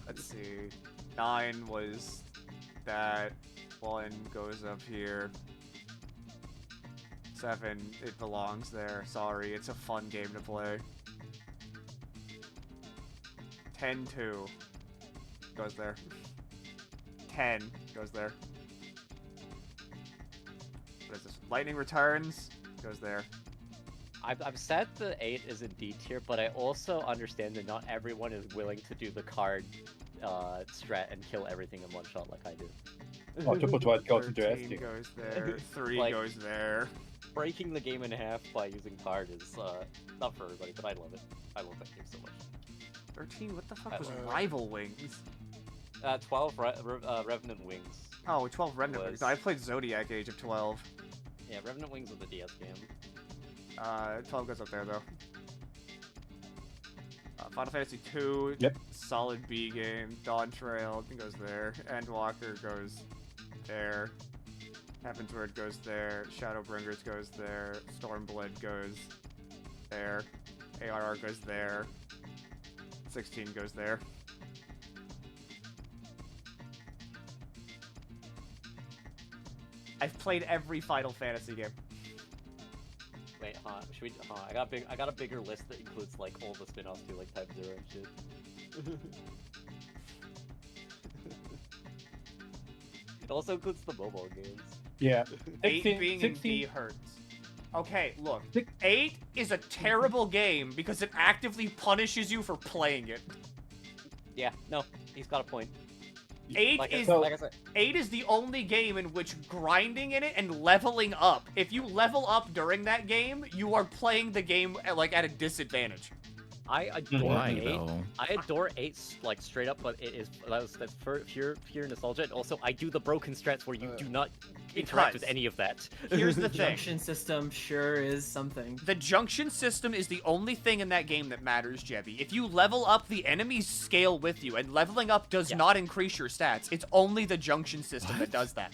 Let's see. 9 was that. 1 goes up here. 7, it belongs there. Sorry, it's a fun game to play. 10-2 goes there. 10 goes there. What is this? Lightning Returns goes there. I'm sad the 8 is in D tier, but I also understand that not everyone is willing to do the card strat and kill everything in one shot like I do. Or to put white coat into 13 SD. goes there. 3 Like- goes there. Breaking the game in half by using card is not for everybody, but I love it. I love that game so much. 13? What the fuck I was love it. Rival Wings? 12 Revenant Wings. Oh, 12 Remnant Wings. Was- No, I played Zodiac Age of 12. Yeah, Revenant Wings was the DS game. 12 goes up there, though. Final Fantasy 2, Yep. solid B game. Dawn Trail goes there. Endwalker goes there. Heaven's Word goes there. Shadowbringers goes there. Stormblood goes there. ARR goes there. 16 goes there. I've played every Final Fantasy game. Wait, should we? I got a bigger list that includes like all the spin-offs too, like Type 0 and shit. It also includes the mobile games. Yeah. 8 16 being in 16 D hurts. Okay, look. Six- 8 is a terrible game because it actively punishes you for playing it. Yeah, no, he's got a point. 8 Like I is said, like I said, 8 is the only game in which grinding in it and leveling up. If you level up during that game, you are playing the game at a disadvantage. I adore Why 8. though? I adore 8 like straight up, but it is that's pure nostalgia. And also, I do the broken strats where you do not interact with Because- any of that. Here's the thing. Junction system sure is something. The junction system is the only thing in that game that matters, Jebby. If you level up, the enemies scale with you, and leveling up does not increase your stats. It's only the junction system that does that.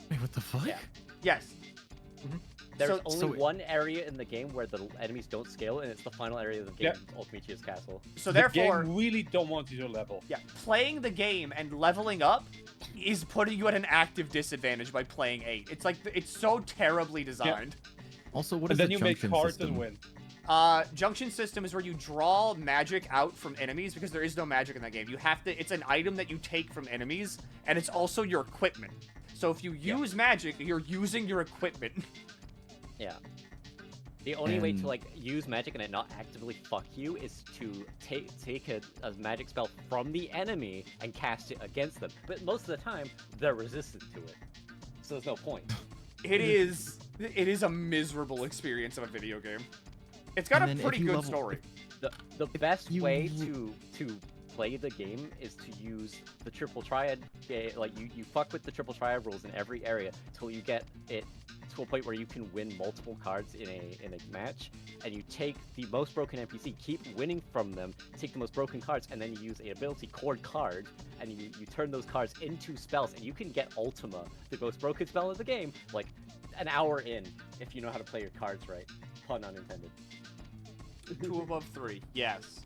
Wait, what the fuck? Yeah. Yes. There's So- only one area in the game where the enemies don't scale, and it's the final area of the game, Yeah. Ultimechia's Castle. So the therefore, game really don't want you to level. yeah, playing the game and leveling up is putting you at an active disadvantage by playing 8. It's like, it's so terribly designed. Also, what And is then the you make junction cards system? and win. Junction system is where you draw magic out from enemies because there is no magic in that game. You have to, it's an item that you take from enemies, and it's also your equipment. So if you use magic, you're using your equipment. Yeah. The only way to And- like use magic and it not actively fuck you is to take a magic spell from the enemy and cast it against them. But most of the time, they're resistant to it, so there's no point. It is a miserable experience of a video game. It's got And a then if pretty you good level- story. The best you way l- to play the game is to use the triple triad. Like you fuck with the triple triad rules in every area till you get it to a point where you can win multiple cards in a match, and you take the most broken NPC, keep winning from them, take the most broken cards, and then you use an ability cord card, and you turn those cards into spells, and you can get Ultima, the most broken spell of the game, like an hour in, if you know how to play your cards right. Pun unintended. 2 above 3, yes.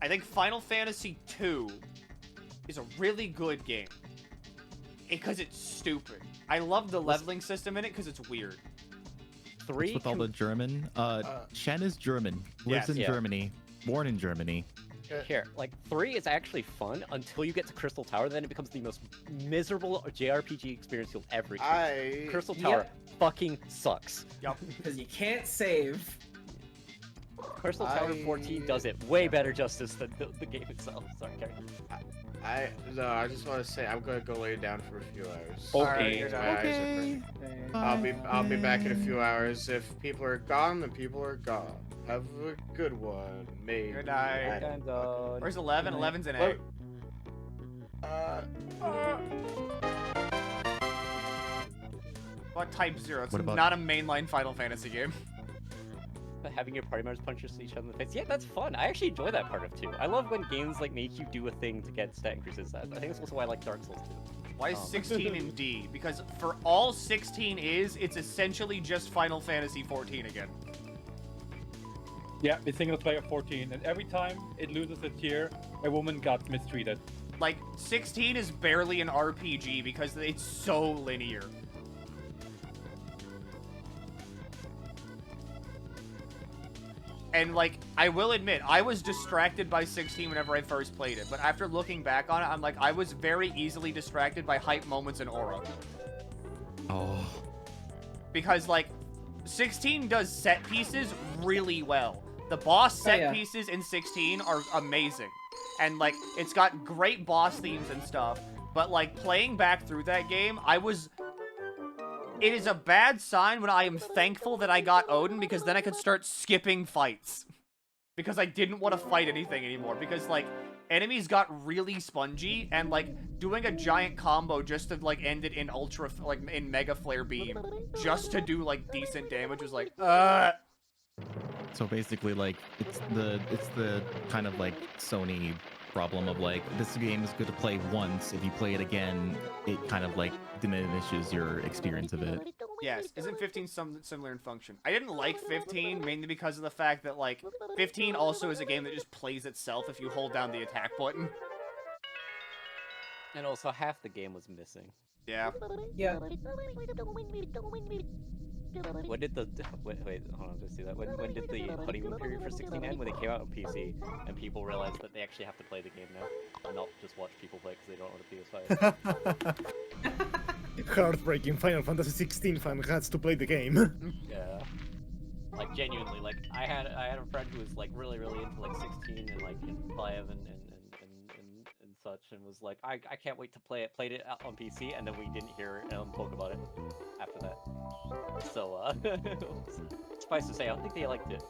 I think Final Fantasy 2 is a really good game. Because it's stupid. I love the leveling system in it because it's weird. 3 With all the German. Shen is German. Lives Yes. in Yeah. Germany. Born in Germany. Here, like 3 is actually fun until you get to Crystal Tower, then it becomes the most miserable JRPG experience you'll ever experience. Crystal Tower fucking sucks. Yup. Because you can't save. Crystal Tower 14 does it way better justice than the game itself. Sorry, Carrie. I just want to say I'm gonna go lay down for a few hours. Alright, you're My done. eyes are hurting. I'll be back in a few hours. If people are gone, then people are gone. Have a good one, maybe. Good night. And done. Where's 11? 11's an A. Wait. What Type 0? It's What about- not a mainline Final Fantasy game. Having your party members punch each other in the face. Yeah, that's fun. I actually enjoy that part of 2. I love when games like make you do a thing to get stat increases. I think that's also why I like Dark Souls 2. Why is 16 in D? Because for all 16 is, it's essentially just Final Fantasy 14 again. Yeah, it's single player 14, and every time it loses a tier, a woman got mistreated. Like, 16 is barely an RPG because it's so linear. And, like, I will admit, I was distracted by 16 whenever I first played it. But after looking back on it, I'm like, I was very easily distracted by hype moments in Aura. Oh. Because, like, 16 does set pieces really well. The boss set pieces in 16 are amazing. And, like, it's got great boss themes and stuff. But, like, playing back through that game, it is a bad sign when I am thankful that I got Odin, because then I could start skipping fights. Because I didn't want to fight anything anymore. Because, like, enemies got really spongy, and, like, doing a giant combo just to, like, end it in in Mega Flare Beam, just to do, like, decent damage was like, So basically, like, it's the kind of, like, Sony problem of, like, this game is good to play once. If you play it again, it kind of, like, diminishes your experience of it. Yes, isn't 15 similar in function? I didn't like 15, mainly because of the fact that, like, 15 also is a game that just plays itself if you hold down the attack button. And also, half the game was missing. Yeah. Yeah. When did the wait, hold on, let's see that. When did the honeymoon period for 16 end? When they came out on PC and people realized that they actually have to play the game now, and not just watch people play because they don't own a PS5. Heartbreaking. Final Fantasy 16 fan has to play the game. Yeah. Like genuinely, like I had a friend who was like really into like 16 and like in 5 and such, and was like, I can't wait to play it. Played it on PC, and then we didn't hear talk about it after that. So suffice to say, I don't think they liked it.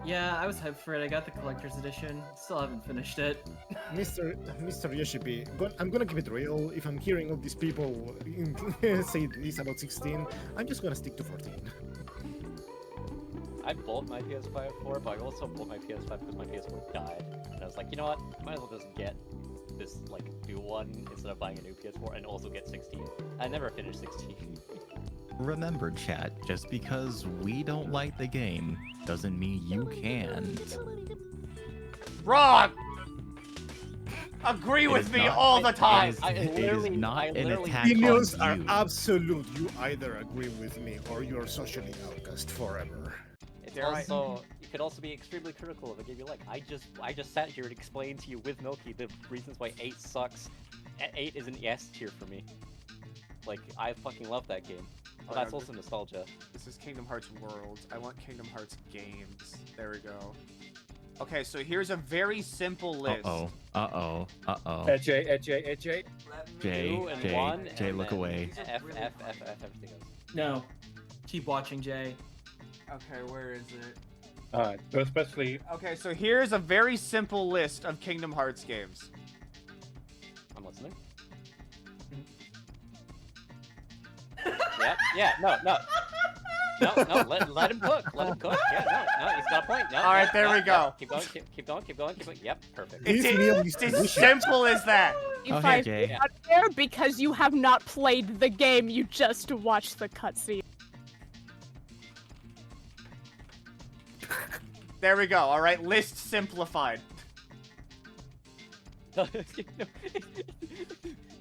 Yeah, I was hyped for it. I got the collector's edition. Still haven't finished it. Mr. Yoshipi, I'm gonna keep it real. If I'm hearing all these people say this about 16, I'm just gonna stick to 14. I bought my PS5 for it, but I also bought my PS5 because my PS4 died. And I was like, you know what? Might as well just get this, like, new one instead of buying a new PS4 and also get 16. I never finished 16. Remember, chat, just because we don't like the game doesn't mean you can't. Wrong! Agree with me all the time! It is not an attack Opinions on are you. absolute. You either agree with me or you're socially outcast forever. It's also, you could also be extremely critical of a game you like. I just sat here and explained to you with Milky the reasons why 8 sucks. 8 is an S tier for me. Like, I fucking love that game. But that's also nostalgia. This is Kingdom Hearts Worlds. I want Kingdom Hearts games. There we go. Okay, so here's a very simple list. Uh-oh. Jay, Jay, look away. F, everything else. No. Keep watching, Jay. Okay, where is it? Especially... Okay, so here's a very simple list of Kingdom Hearts games. I'm listening. Yeah, no, let him cook. Yeah, no, he's got a point. No, all right, there we go. Keep going. Yep, perfect. It's as simple as that. You guys got there because you have not played the game, you just watched the cutscene. There we go, alright, list simplified.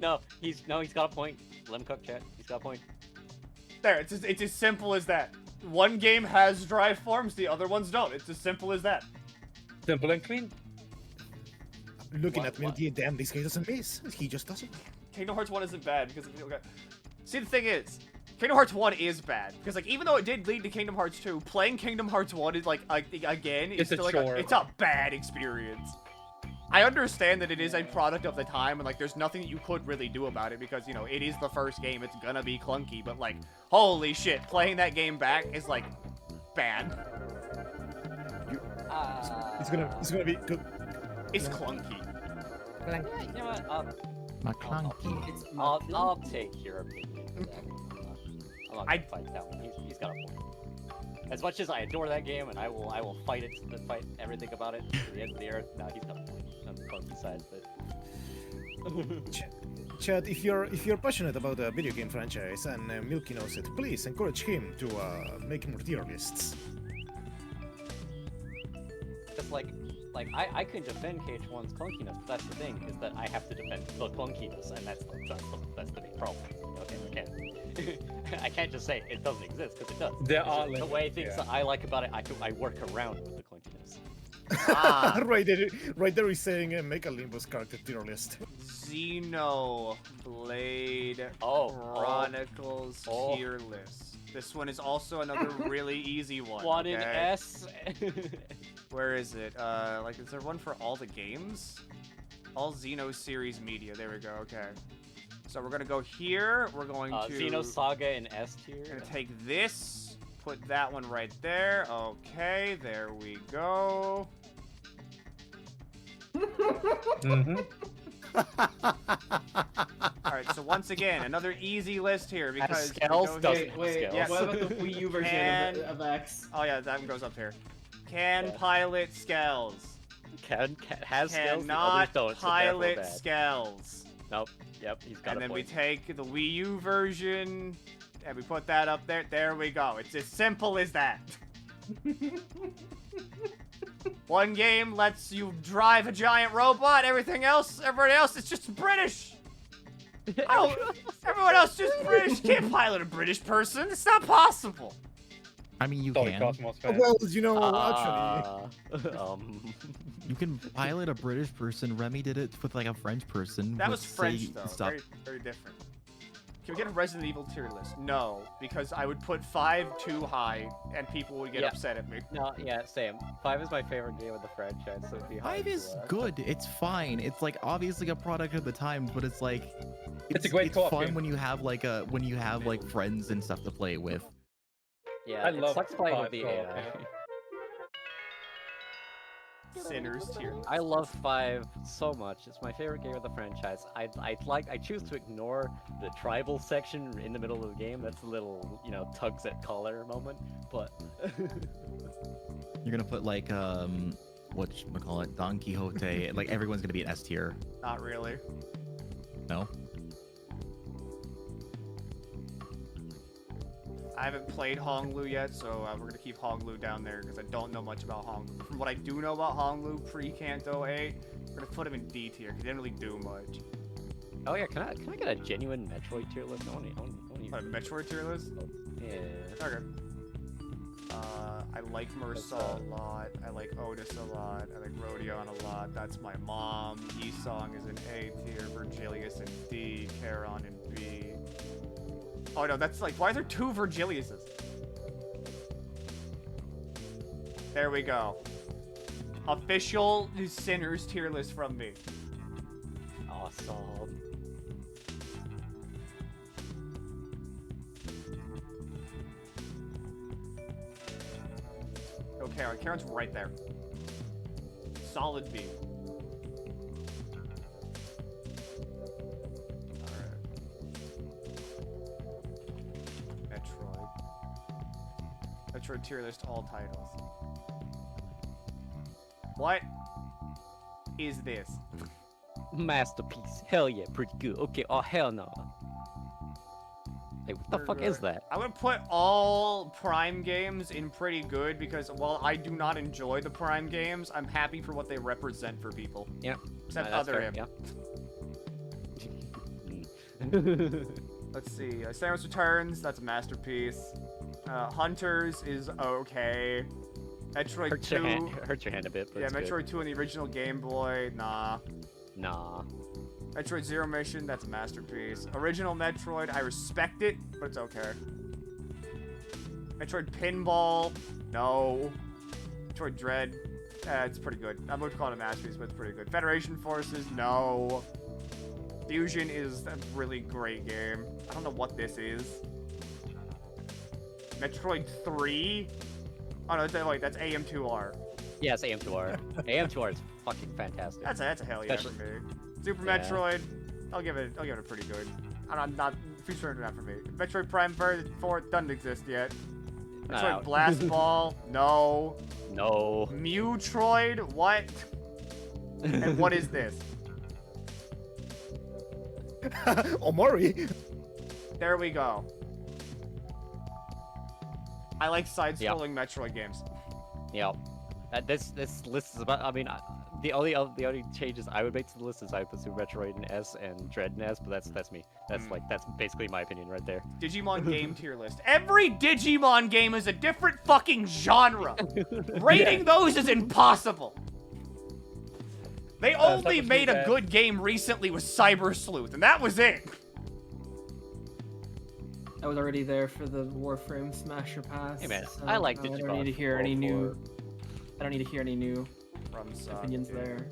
No, he's got a point. Let him cook, chat. He's got a point. There, it's as simple as that. One game has drive forms, the other ones don't. It's as simple as that. Simple and clean. Looking at Milky, damn, this guy doesn't miss. He just doesn't. Kingdom Hearts 1 isn't bad because of... Okay. See, the thing is, Kingdom Hearts 1 is bad. Because, like, even though it did lead to Kingdom Hearts 2, playing Kingdom Hearts 1 is, like again, it's still, like, it's a bad experience. I understand that it is a product of the time, and, like, there's nothing that you could really do about it because, you know, it is the first game. It's gonna be clunky, but, like, holy shit, playing that game back is, like, bad. It's gonna be good. It's clunky. You know what? McClunky. I'll take your opinion. I'm not gonna fight that one. He's got a point. As much as I adore that game, and I will fight it, fight everything about it to the end of the earth. No, he's got a point on the clunky side, but. Chad, if you're passionate about a video game franchise and Milky knows it, please encourage him to make more tier lists. Just like I can defend KH1's clunkiness, but that's the thing, is that I have to defend the clunkiness, and that's the big problem. Okay, I can't just say it doesn't exist, because it does. There are the way things that I like about it, I work around with the clunkiness. Ah. right there is saying make a Limbus character tier list. Xenoblade Chronicles tier list. This one is also another really easy one. One in okay? S. Where is it? Like, is there one for all the games? All Xeno series media. There we go. Okay. So we're gonna go here. We're going to Xenosaga in S tier. Gonna take this. Put that one right there. Okay. There we go. All right. So once again, another easy list here because Scales doesn't. Wait, Yes. what about the Wii U version of X? Oh yeah, that one goes up here. Can pilot Scales. Has Scales. Cannot The others don't, pilot so Scales. Nope. Yep. He's got And a then we point. take the Wii U version and we put that up there. There we go. It's as simple as that. One game lets you drive a giant robot. Everybody else, it's just British. Everyone else just British. Can't pilot a British person. It's not possible. I mean, you Sorry, can. Cosmos fan. Well, you know, actually. You can pilot a British person. Remy did it with like a French person. That with, was French, say, though. Stuff. Very, very different. Can we get a Resident Evil tier list? No, because I would put 5 too high, and people would get upset at me. No, yeah, same. 5 is my favorite game of the franchise, so it'd be high 5 is to, good. It's fine. It's like obviously a product of the times, but it's like It's a great co-op fun game. when you have like friends and stuff to play with. Yeah, I it love sucks playing with 5 the co-op, AI. yeah. Sinners tier list. I love 5 so much. It's my favorite game of the franchise. I choose to ignore the tribal section in the middle of the game. That's a little, tugs at collar moment. But You're gonna put like whatchamacallit, Don Quixote. Like everyone's gonna be an S tier. Not really. No. I haven't played Honglu yet, so we're gonna keep Honglu down there because I don't know much about Honglu. From what I do know about Honglu pre-Canto 8, we're gonna put him in D tier because he didn't really do much. oh yeah, can I get a genuine Metroid tier list? I want A Metroid tier list? Yeah. Okay. I like Mursal a lot. I like Otis a lot. I like Rodion a lot. That's my mom. Esong is in A tier. Virgilius in D. Charon in B. Oh no, that's like, why are there 2 Virgiliuses? There we go. Official Sinners tier list from me. Awesome. Okay, Charon's right there. Solid B. Metroid tier list all titles. What is this? Masterpiece. Hell yeah, pretty good. Okay, oh hell no. Hey, what the fuck is that? I would put all Prime games in pretty good because while I do not enjoy the Prime games, I'm happy for what they represent for people. Yeah. Except that's other fair, him. Yeah. Let's see. Samus Returns, that's a masterpiece. Hunters is okay. Metroid 2. Hurt your hand a bit, but yeah, it's Metroid good. 2 on the original Game Boy, nah. Nah. Metroid Zero Mission, that's a masterpiece. Original Metroid, I respect it, but it's okay. Metroid Pinball, no. Metroid Dread, it's pretty good. I'm going to call it a masterpiece, but it's pretty good. Federation Forces, no. Fusion is a really great game. I don't know what this is. Metroid 3? Oh no, wait, that's AM2R. Yeah, it's AM2R. AM2R is fucking fantastic. That's a hell yeah for me. Super Metroid, I'll give it a pretty good. I'm not Future not for me. Metroid Prime 4 doesn't exist yet. Metroid Blast Ball, no. No. Mewtroid, what? And what is this? Omori. There we go. I like side-scrolling Metroid games. Yep. This list is about. I mean, The only changes I would make to the list is I would put Super Metroid in S and Dread in S, but that's me. That's that's basically my opinion right there. Digimon game tier list. Every Digimon game is a different fucking genre. Rating those is impossible. They only made a good game recently with Cyber Sleuth, and that was it. I was already there for the Warframe Smasher Pass. Hey man, so I like I Digimon. don't need to hear any new. I don't need to hear any new FromSoft opinions games. there.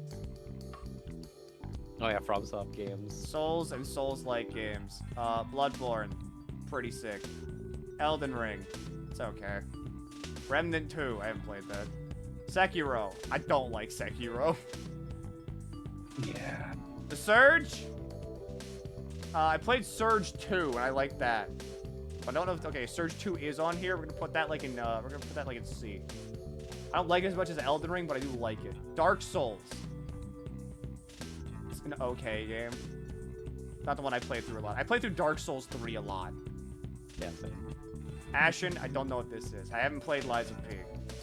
Oh yeah, FromSoft games. Souls and Souls-like games. Bloodborne, pretty sick. Elden Ring, it's okay. Remnant 2, I haven't played that. Sekiro, I don't like Sekiro. Yeah. The Surge? I played Surge 2, and I like that. But I don't know if, okay, Surge 2 is on here. We're gonna put that like in, C. I don't like it as much as Elden Ring, but I do like it. Dark Souls. It's an okay game. Not the one I played through a lot. I played through Dark Souls 3 a lot. Yeah, same. Ashen, I don't know what this is. I haven't played Lies of P.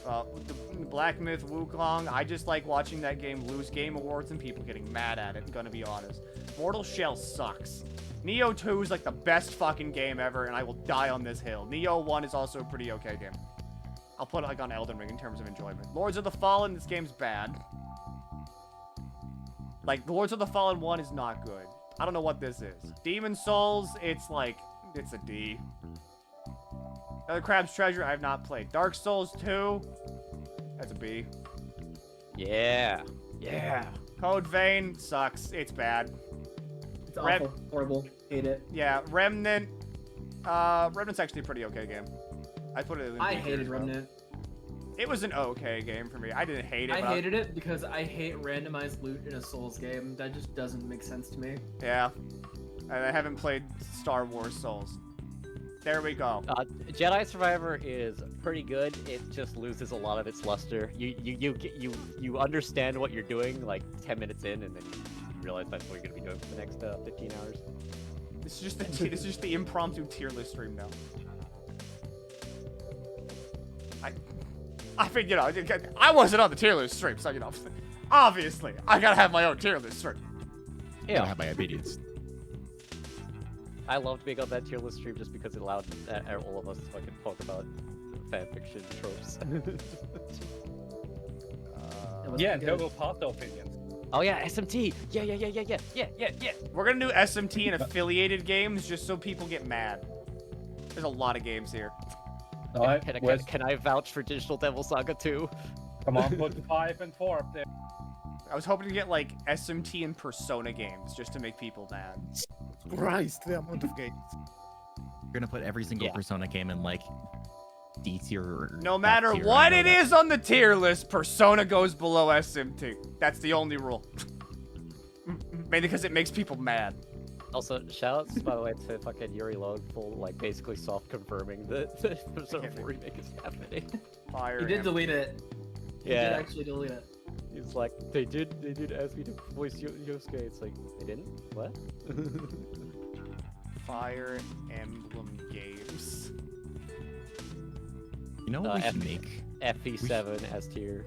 The Black Myth Wukong, I just like watching that game lose game awards and people getting mad at it, I'm gonna be honest. Mortal Shell sucks. Neo 2 is like the best fucking game ever, and I will die on this hill. Neo 1 is also a pretty okay game. I'll put it like on Elden Ring in terms of enjoyment. Lords of the Fallen, this game's bad. Like, Lords of the Fallen 1 is not good. I don't know what this is. Demon Souls, it's like, it's a D. Another Crab's Treasure, I have not played. Dark Souls 2, that's a B. Yeah. Yeah. Code Vein sucks. It's bad. It's awful, horrible, hate it. Yeah, Remnant. Remnant's actually a pretty okay game. I put it in I B tier hated as well. Remnant. It was an okay game for me. I didn't hate it. I but hated it because I hate randomized loot in a Souls game. That just doesn't make sense to me. Yeah. I haven't played Star Wars Souls. There we go. Jedi Survivor is pretty good. It just loses a lot of its luster. You understand what you're doing like 10 minutes in, and then you realize that's what you're gonna be doing for the next 15 hours. This is just the impromptu tier list stream now. I think, you know, I wasn't on the tier list stream, so, you know, obviously, I gotta have my own tier list stream. Yeah. I have my opinions. I loved being on that tier list stream just because it allowed all of us to fucking talk about fanfiction tropes. Yeah, go past the opinions. Oh yeah, SMT. Yeah. We're gonna do SMT and affiliated games just so people get mad. There's a lot of games here. Alright, can I vouch for Digital Devil Saga 2? Come on, put 5 and 4 up there. I was hoping to get like SMT and Persona games just to make people mad. Christ, the amount of games. You're gonna put every single Persona game in like D tier or No matter F tier, what it is on the tier list, Persona goes below SMT. That's the only rule. Mainly because it makes people mad. Also, shoutouts, by the way, to fucking Yuri Logue for like basically soft confirming that the Persona 4 remake is happening. Fire He did delete it. He did Yeah. actually delete it. He's like, they did ask me to voice Yosuke. It's like, they didn't? What? Fire Emblem games. You know what we should make? FP7 S tier.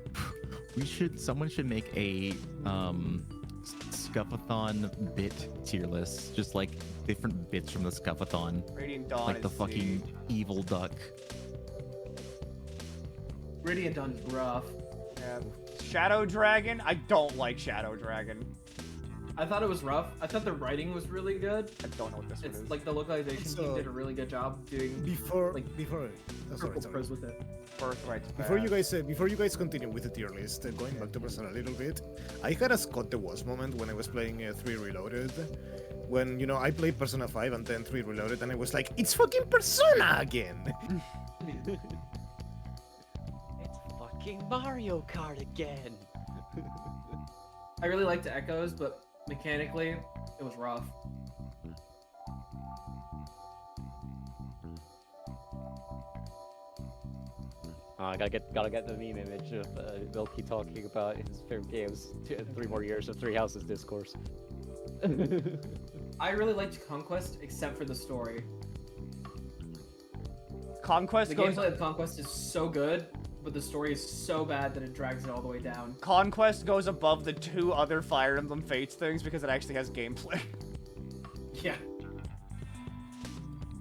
Someone should make a Scuffathon bit tier list, just like different bits from the Scuffathon, Radiant Dawn like the is fucking evil duck. Radiant Dawn is rough. Yeah. Shadow Dragon? I don't like Shadow Dragon. I thought it was rough. I thought the writing was really good. I don't know what this one It's is. like the localization team did a really good job doing Before purple prose with it. Birthright's Before bad. you guys continue with the tier list, going back to Persona a little bit, I had a Scott the Wasp moment when I was playing 3 Reloaded. When, you know, I played Persona 5 and then 3 Reloaded, and I was like, it's fucking Persona again! It's fucking Mario Kart again! I really liked the echoes, but mechanically, it was rough. I gotta get the meme image of Milky talking about his favorite games. 3 more years of 3 Houses discourse. I really liked Conquest, except for the story. Conquest The goes... gameplay of Conquest is so good, but the story is so bad that it drags it all the way down. Conquest goes above the 2 other Fire Emblem Fates things because it actually has gameplay. Yeah.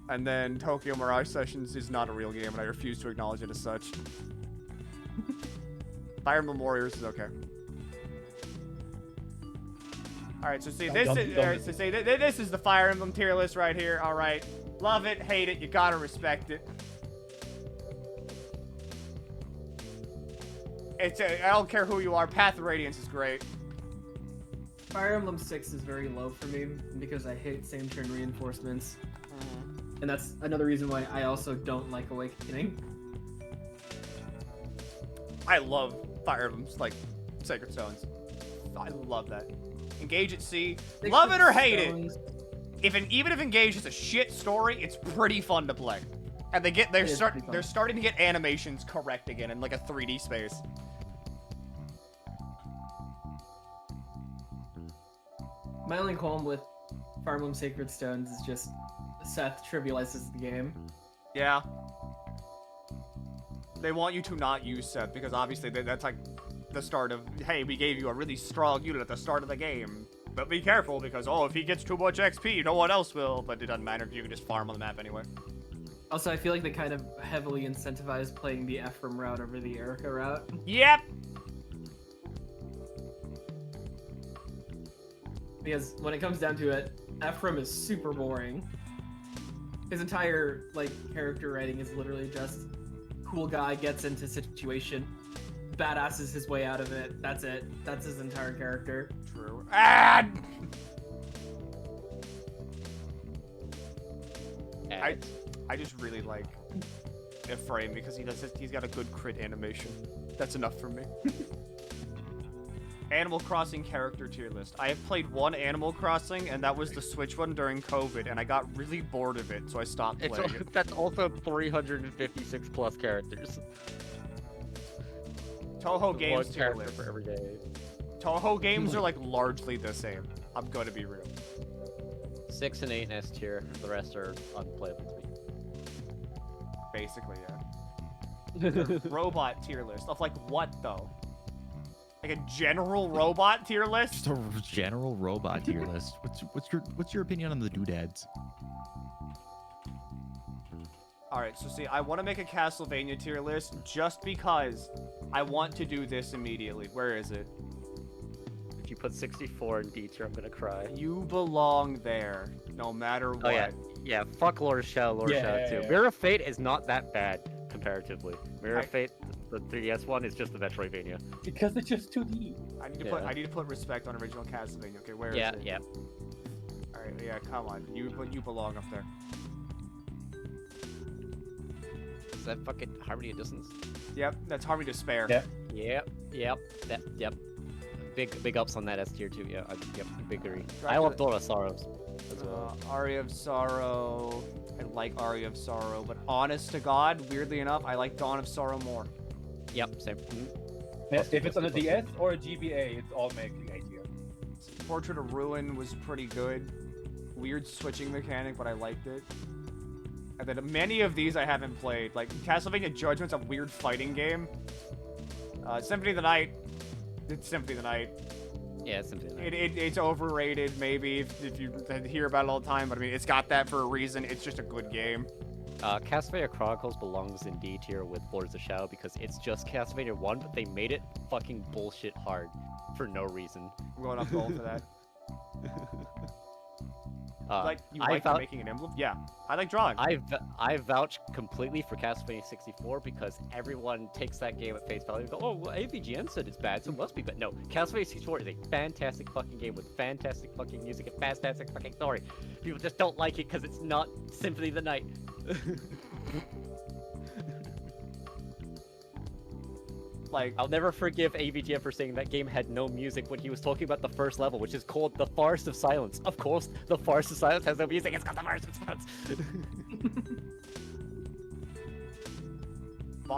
And then Tokyo Mirage Sessions is not a real game, and I refuse to acknowledge it as such. Fire Emblem Warriors is okay. Alright, so see, this is the Fire Emblem tier list right here. Alright. Love it, hate it, you gotta respect it. I don't care who you are, Path of Radiance is great. Fire Emblem 6 is very low for me because I hate same turn reinforcements. And that's another reason why I also don't like Awakening. I love Fire Emblems, like Sacred Stones. I love that. Engage at Sea. Love it or hate it. Even if Engage is a shit story, it's pretty fun to play. And they're starting to get animations correct again in like a 3D space. My only qualm with Fire Emblem Sacred Stones is just Seth trivializes the game. Yeah. They want you to not use Seth because obviously that's like the start of, hey, we gave you a really strong unit at the start of the game. But be careful because, oh, if he gets too much XP, no one else will. But it doesn't matter, you can just farm on the map anyway. Also, I feel like they kind of heavily incentivize playing the Ephraim route over the Erica route. Yep! Because when it comes down to it, Ephraim is super boring. His entire, like, character writing is literally just cool guy gets into situation, badasses his way out of it, that's it. That's his entire character. True. I just really like Ephraim because he's got a good crit animation. That's enough for me. Animal Crossing character tier list. I have played one Animal Crossing, and that was the Switch one during COVID, and I got really bored of it, so I stopped playing it. That's also 356 plus characters. Toho Games tier character list. for every day. Toho games are like largely the same. I'm gonna be real. 6 and 8 in S tier. The rest are unplayable to me. Basically, yeah. Robot tier list of like what though? Like a general robot tier list? Just a general robot tier list. What's your opinion on the doodads? Alright, so see, I want to make a Castlevania tier list just because I want to do this immediately. Where is it? If you put 64 in D tier, I'm gonna cry. You belong there, no matter what. Oh yeah, yeah. Fuck Lord of Shadow, too. Mirror of Fate is not that bad comparatively. Mirror of Fate, the 3DS one, is just the Metroidvania. Because it's just 2D. I need to put respect on original Castlevania. Okay, where is it? Yeah. All right, yeah. Come on, you belong up there. Is that fucking Harmony of Distance? Yep, that's Harmony Despair. Yep. Big ups on that S tier too. Yeah, yep, big agree. I love Dawn of Sorrows as well. Aria of Sorrow. I like Aria of Sorrow, but honest to God, weirdly enough, I like Dawn of Sorrow more. Yep, same. Yeah, if it's on a DS or a GBA, it's all making A tier. Portrait of Ruin was pretty good. Weird switching mechanic, but I liked it. And then many of these I haven't played. Like, Castlevania Judgment's a weird fighting game. Symphony of the Night. It's Symphony of the Night. Yeah, it's Symphony of the Night. It's overrated, maybe, if you hear about it all the time. But, I mean, it's got that for a reason. It's just a good game. Castlevania Chronicles belongs in D tier with Lords of Shadow because it's just Castlevania 1, but they made it fucking bullshit hard for no reason. I'm going off gold for that. You like making an emblem? Yeah, I like drawing. I vouch completely for Castlevania 64 because everyone takes that game at face value and go, oh, well, AVGN said it's bad, so it must be bad. No, Castlevania 64 is a fantastic fucking game with fantastic fucking music and fantastic fucking story. People just don't like it because it's not Symphony of the Night. Like, I'll never forgive AVGN for saying that game had no music when he was talking about the first level, which is called The Forest of Silence. Of course, The Forest of Silence has no music. It's called The Forest of Silence.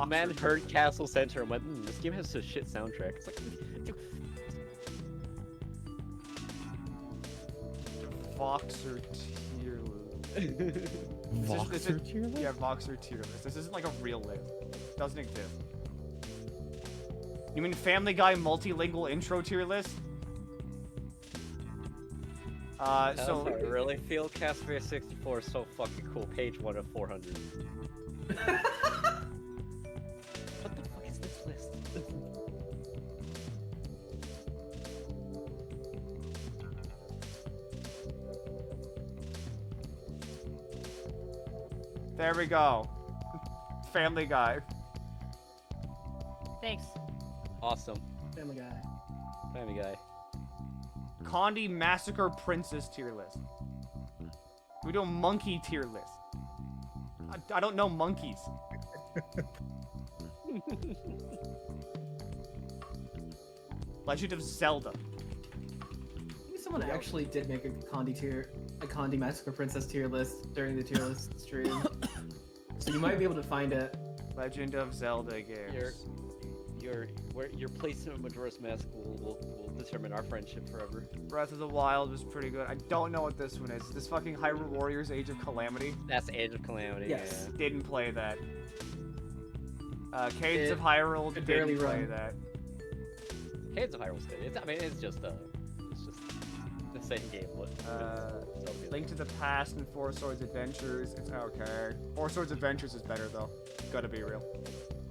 Man heard Castle Center and went, this game has a shit soundtrack. It's like, Voxer tier list. Voxer tier list? Yeah, Voxer tier list. This isn't like a real list. It doesn't exist. You mean Family Guy multilingual intro tier list? That's So how I really feel. Castlevania 64 is so fucking cool. Page 1 of 400. What the fuck is this list? there we go. Family Guy. Thanks. Awesome. Family Guy. Family Guy. Condi Massacre Princess tier list. We do a monkey tier list. I don't know monkeys. Legend of Zelda. I think someone actually did make a Condi Massacre Princess tier list during the tier list stream. So you might be able to find it. Legend of Zelda games. Your placement of Majora's Mask will determine our friendship forever. Breath of the Wild was pretty good. I don't know what this one is. This fucking Hyrule Warriors Age of Calamity? That's Age of Calamity. Yes. Yeah. Didn't play that. Cadence of Hyrule didn't play that. Cadence of Hyrule's good. It's just the same game. Link to the Past and Four Swords Adventures. It's okay. Four Swords Adventures is better though. Gotta be real.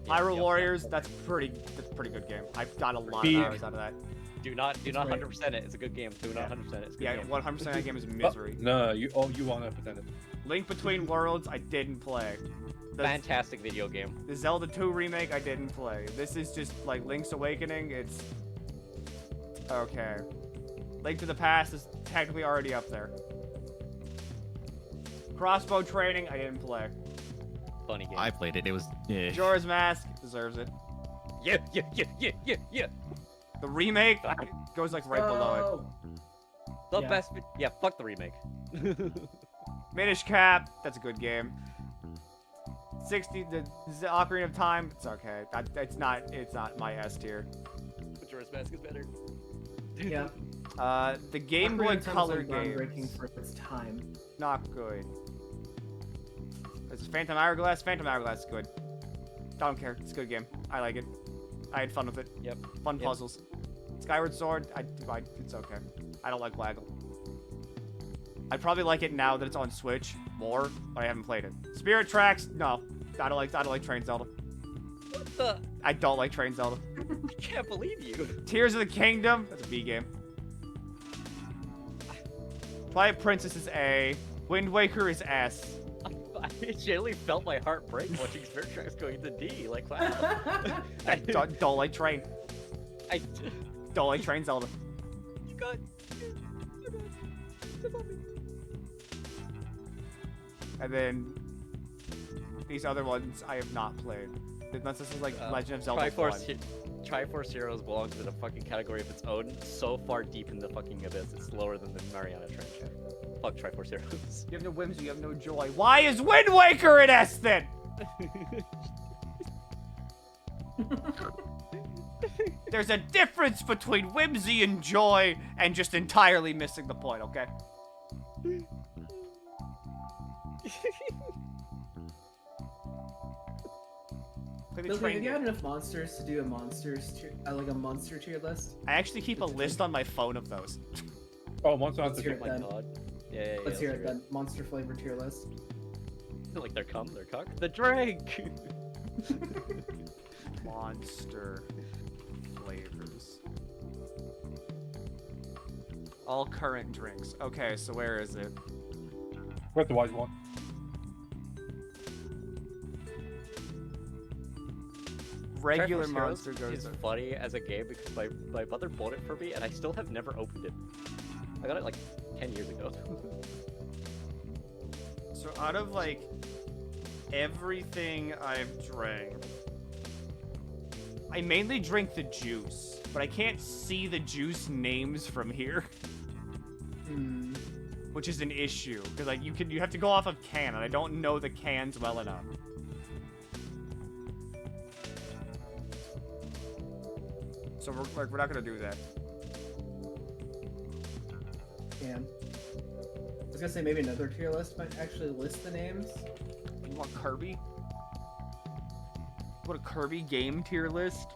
Hyrule Warriors, that's pretty good game. I've got a lot of hours out of that. Do not 100% it. It's a good game. Do not 100% it. It's a good game. 100% that game is misery. No, you 100% it. Link Between Worlds, I didn't play. Fantastic video game. The Zelda 2 remake, I didn't play. This is just like Link's Awakening. It's okay. Link to the Past is technically already up there. Crossbow Training, I didn't play. Funny game. I played it. It was Majora's Mask deserves it. Yeah. The remake goes like right below it. The best. Yeah, fuck the remake. Minish Cap, that's a good game. 60, the Ocarina of Time, it's okay. It's not my S tier. Majora's Mask is better. Yeah. The Game Boy Color games. Groundbreaking for its time. Not good. It's Phantom Hourglass. Phantom Hourglass is good. Don't care. It's a good game. I like it. I had fun with it. Yep. Fun puzzles. Skyward Sword, it's okay. I don't like Waggle. I'd probably like it now that it's on Switch more, but I haven't played it. Spirit Tracks, no. I don't like Train Zelda. What the? I don't like Train Zelda. I can't believe you. Tears of the Kingdom, that's a B game. Twilight Princess is A. Wind Waker is S. I genuinely felt my heart break watching Spirit Tracks going to D. Like, wow. I don't like Train. I don't like Train Zelda. You got... And then these other ones I have not played. Unless this is like Legend of Zelda 1. Triforce Heroes belongs in a fucking category of its own, so far deep in the fucking abyss, it's lower than the Mariana Trench. Fuck Triforce Heroes. You have no whimsy, you have no joy. Why is Wind Waker an S then? There's a difference between whimsy and joy and just entirely missing the point, okay? Milky, have you had enough monsters to do a monsters tier, like a monster tier list? I actually keep a list on my phone of those. Oh, Monster Let's hear it then. Yeah, Let's hear it then. Monster flavor tier list. Like their cum, their cock, the drink. Monster flavors. All current drinks. Okay, so where is it? Where's the white one? Regular Triforce monster Heroes goes is funny as a game because my mother bought it for me and I still have never opened it. I got it like 10 years ago. So out of like everything I've drank, I mainly drink the juice, but I can't see the juice names from here. Which is an issue, because like you have to go off of can, and I don't know the cans well enough. So we're not gonna do that. Yeah. I was gonna say maybe another tier list might actually list the names. You want Kirby? What a Kirby game tier list?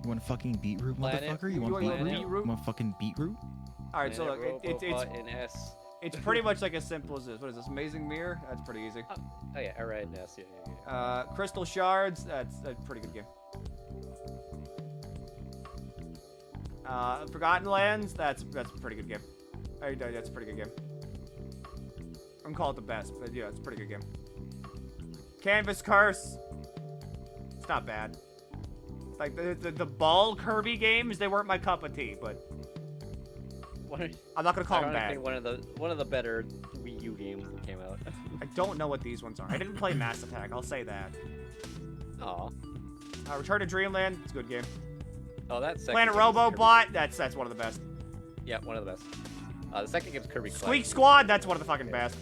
You want fucking beetroot, Planet- motherfucker? You want beetroot? You want fucking beetroot? All right, so look, Robobot in S. it's pretty much like as simple as this. What is this? Amazing mirror? That's pretty easy. Oh yeah, alright, S. Yeah. Crystal shards. That's a pretty good game. Forgotten Lands. That's a pretty good game. That's a pretty good game. I don't call it the best, but yeah, it's a pretty good game. Canvas Curse. It's not bad. Like the ball Kirby games, they weren't my cup of tea, but I'm not gonna call them bad. One of the better Wii U games that came out. I don't know what these ones are. I didn't play Mass Attack. I'll say that. Aw. Return to Dreamland. It's a good game. Oh, that's Planet Robobot. That's one of the best. Yeah, one of the best. The second game's Kirby Squeak Squad. That's one of the fucking best.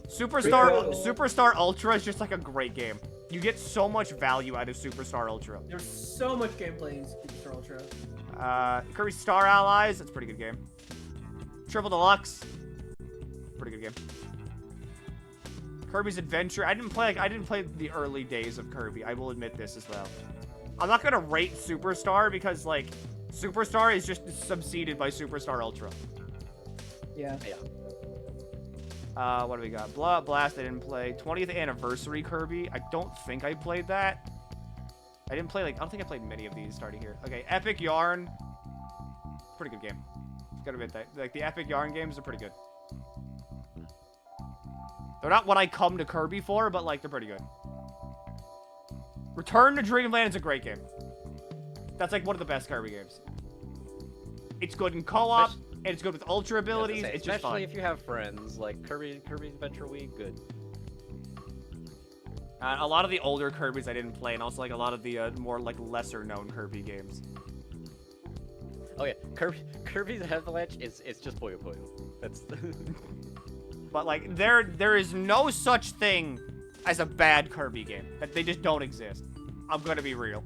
Superstar Ultra is just like a great game. You get so much value out of Superstar Ultra. There's so much gameplay in Superstar Ultra. Kirby Star Allies. That's a pretty good game. Triple Deluxe. Pretty good game. Kirby's Adventure. I didn't play the early days of Kirby. I will admit this as well. I'm not gonna rate Superstar because like Superstar is just subseeded by Superstar Ultra. Yeah. What do we got? Blast, I didn't play. 20th Anniversary Kirby. I don't think I played that. I didn't play, I don't think I played many of these starting here. Okay, Epic Yarn. Pretty good game. Gotta admit that. Like, the Epic Yarn games are pretty good. They're not what I come to Kirby for, but, like, they're pretty good. Return to Dreamland is a great game. That's, like, one of the best Kirby games. It's good in co-op. And it's good with Ultra abilities. It's just fun. Especially if you have friends, like Kirby's Adventure Wii, good. A lot of the older Kirbys I didn't play, and also like a lot of the more like lesser-known Kirby games. Oh yeah, Kirby's Avalanche is just Puyo Puyo. That's. But like there is no such thing as a bad Kirby game. That they just don't exist. I'm gonna be real.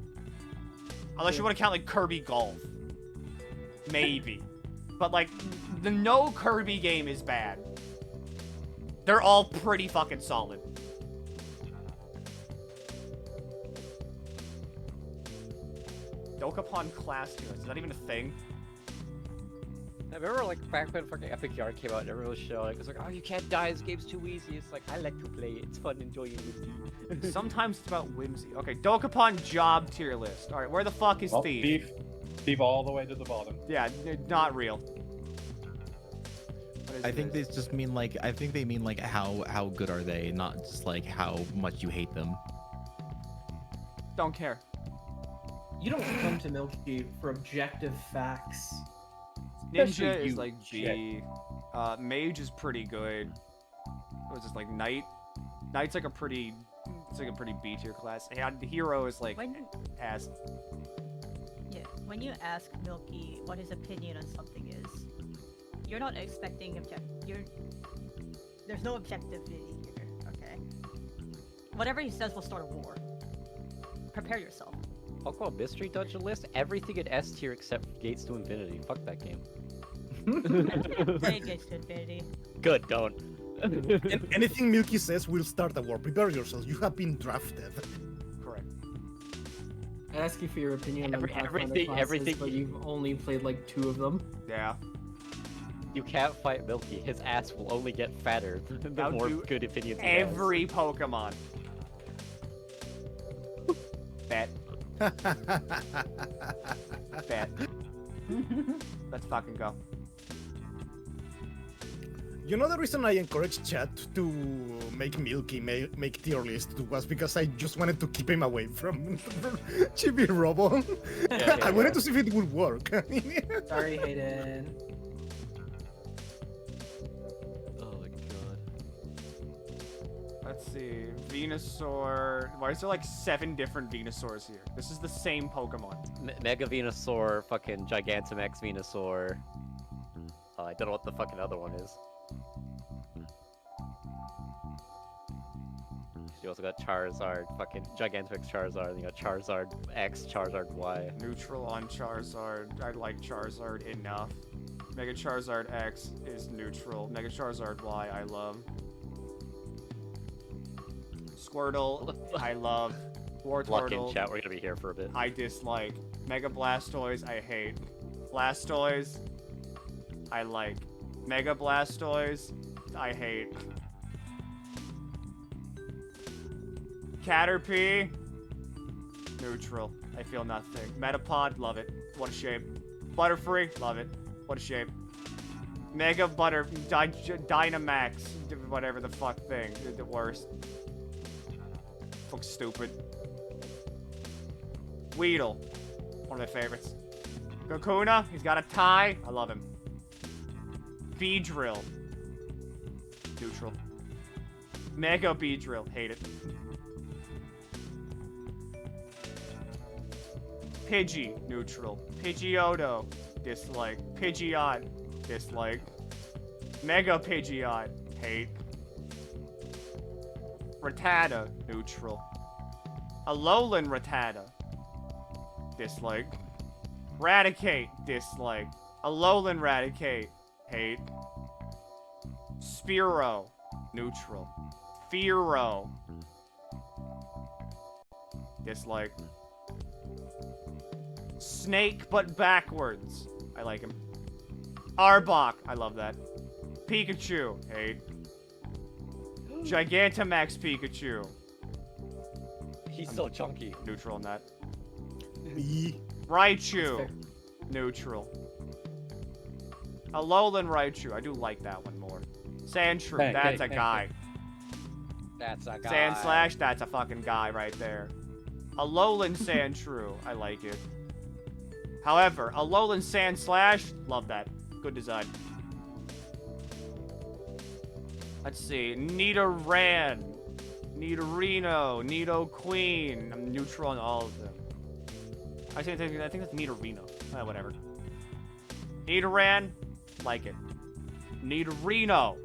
Unless you want to count like Kirby Golf, maybe. But, like, no Kirby game is bad. They're all pretty fucking solid. Dokapon Class 2. Is that even a thing? I remember, like, back when fucking Epic Yarn came out and everyone was showing, it's like, oh, you can't die, this game's too easy. It's like, I like to play it. It's fun enjoying it. Sometimes it's about whimsy. Okay, Dokapon Job tier list. Alright, where the fuck is Thief? Thief all the way to the bottom. Yeah, not real. I think they just mean like they mean like how good are they, not just like how much you hate them. Don't care. You don't come to Milky for objective facts. Ninja is like G. Mage is pretty good. What is this, like Knight? Knight's like a pretty B tier class. And Hero is like ass. Yeah, when you ask Milky what his opinion on something is, you're not expecting there's no objectivity here, okay? Whatever he says will start a war. Prepare yourself. I'll call Mystery Dungeon list everything in S tier except Gates to Infinity. Fuck that game. Play Gates to Infinity. Good, don't. Anything Milky says will start a war. Prepare yourself. You have been drafted. Correct. I ask you for your opinion on Pathfinder classes, but you've only played like 2 of them. Yeah. You can't fight Milky. His ass will only get fatter the more good opinions he has. Every Pokemon. Bet. Bet. Let's fucking go. You know the reason I encouraged chat to make Milky make tier list was because I just wanted to keep him away from Chibi-Robo. I wanted to see if it would work. Sorry, Hayden. Let's see. Venusaur. Why is there like 7 different Venusaurs here? This is the same Pokemon. Mega Venusaur, fucking Gigantamax Venusaur. I don't know what the fucking other one is. You also got Charizard, fucking Gigantamax Charizard, and you got Charizard X, Charizard Y. Neutral on Charizard. I like Charizard enough. Mega Charizard X is neutral. Mega Charizard Y I love. Squirtle, I love. War Luck in Turtle, chat, we're gonna be here for a bit. I dislike. Mega Blastoise, I hate. Blastoise, I like. Mega Blastoise, I hate. Caterpie, neutral. I feel nothing. Metapod, love it. What a shape. Butterfree, love it. What a shape. Mega Butter, Dynamax, whatever the fuck thing. The worst. Fuck stupid. Weedle, one of my favorites. Kakuna, he's got a tie. I love him. Beedrill, neutral. Mega Beedrill, hate it. Pidgey, neutral. Pidgeotto, dislike. Pidgeot, dislike. Mega Pidgeot, hate. Rattata, neutral. Alolan Rattata, dislike. Raticate, dislike. Alolan Raticate, hate. Spearow, neutral. Fearow, dislike. Snake, but backwards. I like him. Arbok, I love that. Pikachu, hate. Gigantamax Pikachu. He's so chunky. Neutral on that. E. Raichu, neutral. Alolan Raichu, I do like that one more. Sandshrew, that's a guy. That's a guy. Sandslash, that's a fucking guy right there. Alolan Sandshrew, I like it. However, Alolan Sandslash, love that. Good design. Let's see, Nidoran, Nidorino, Nidoqueen. I'm neutral on all of them. I think that's Nidorino. Whatever. Nidoran, like it. Nidorino,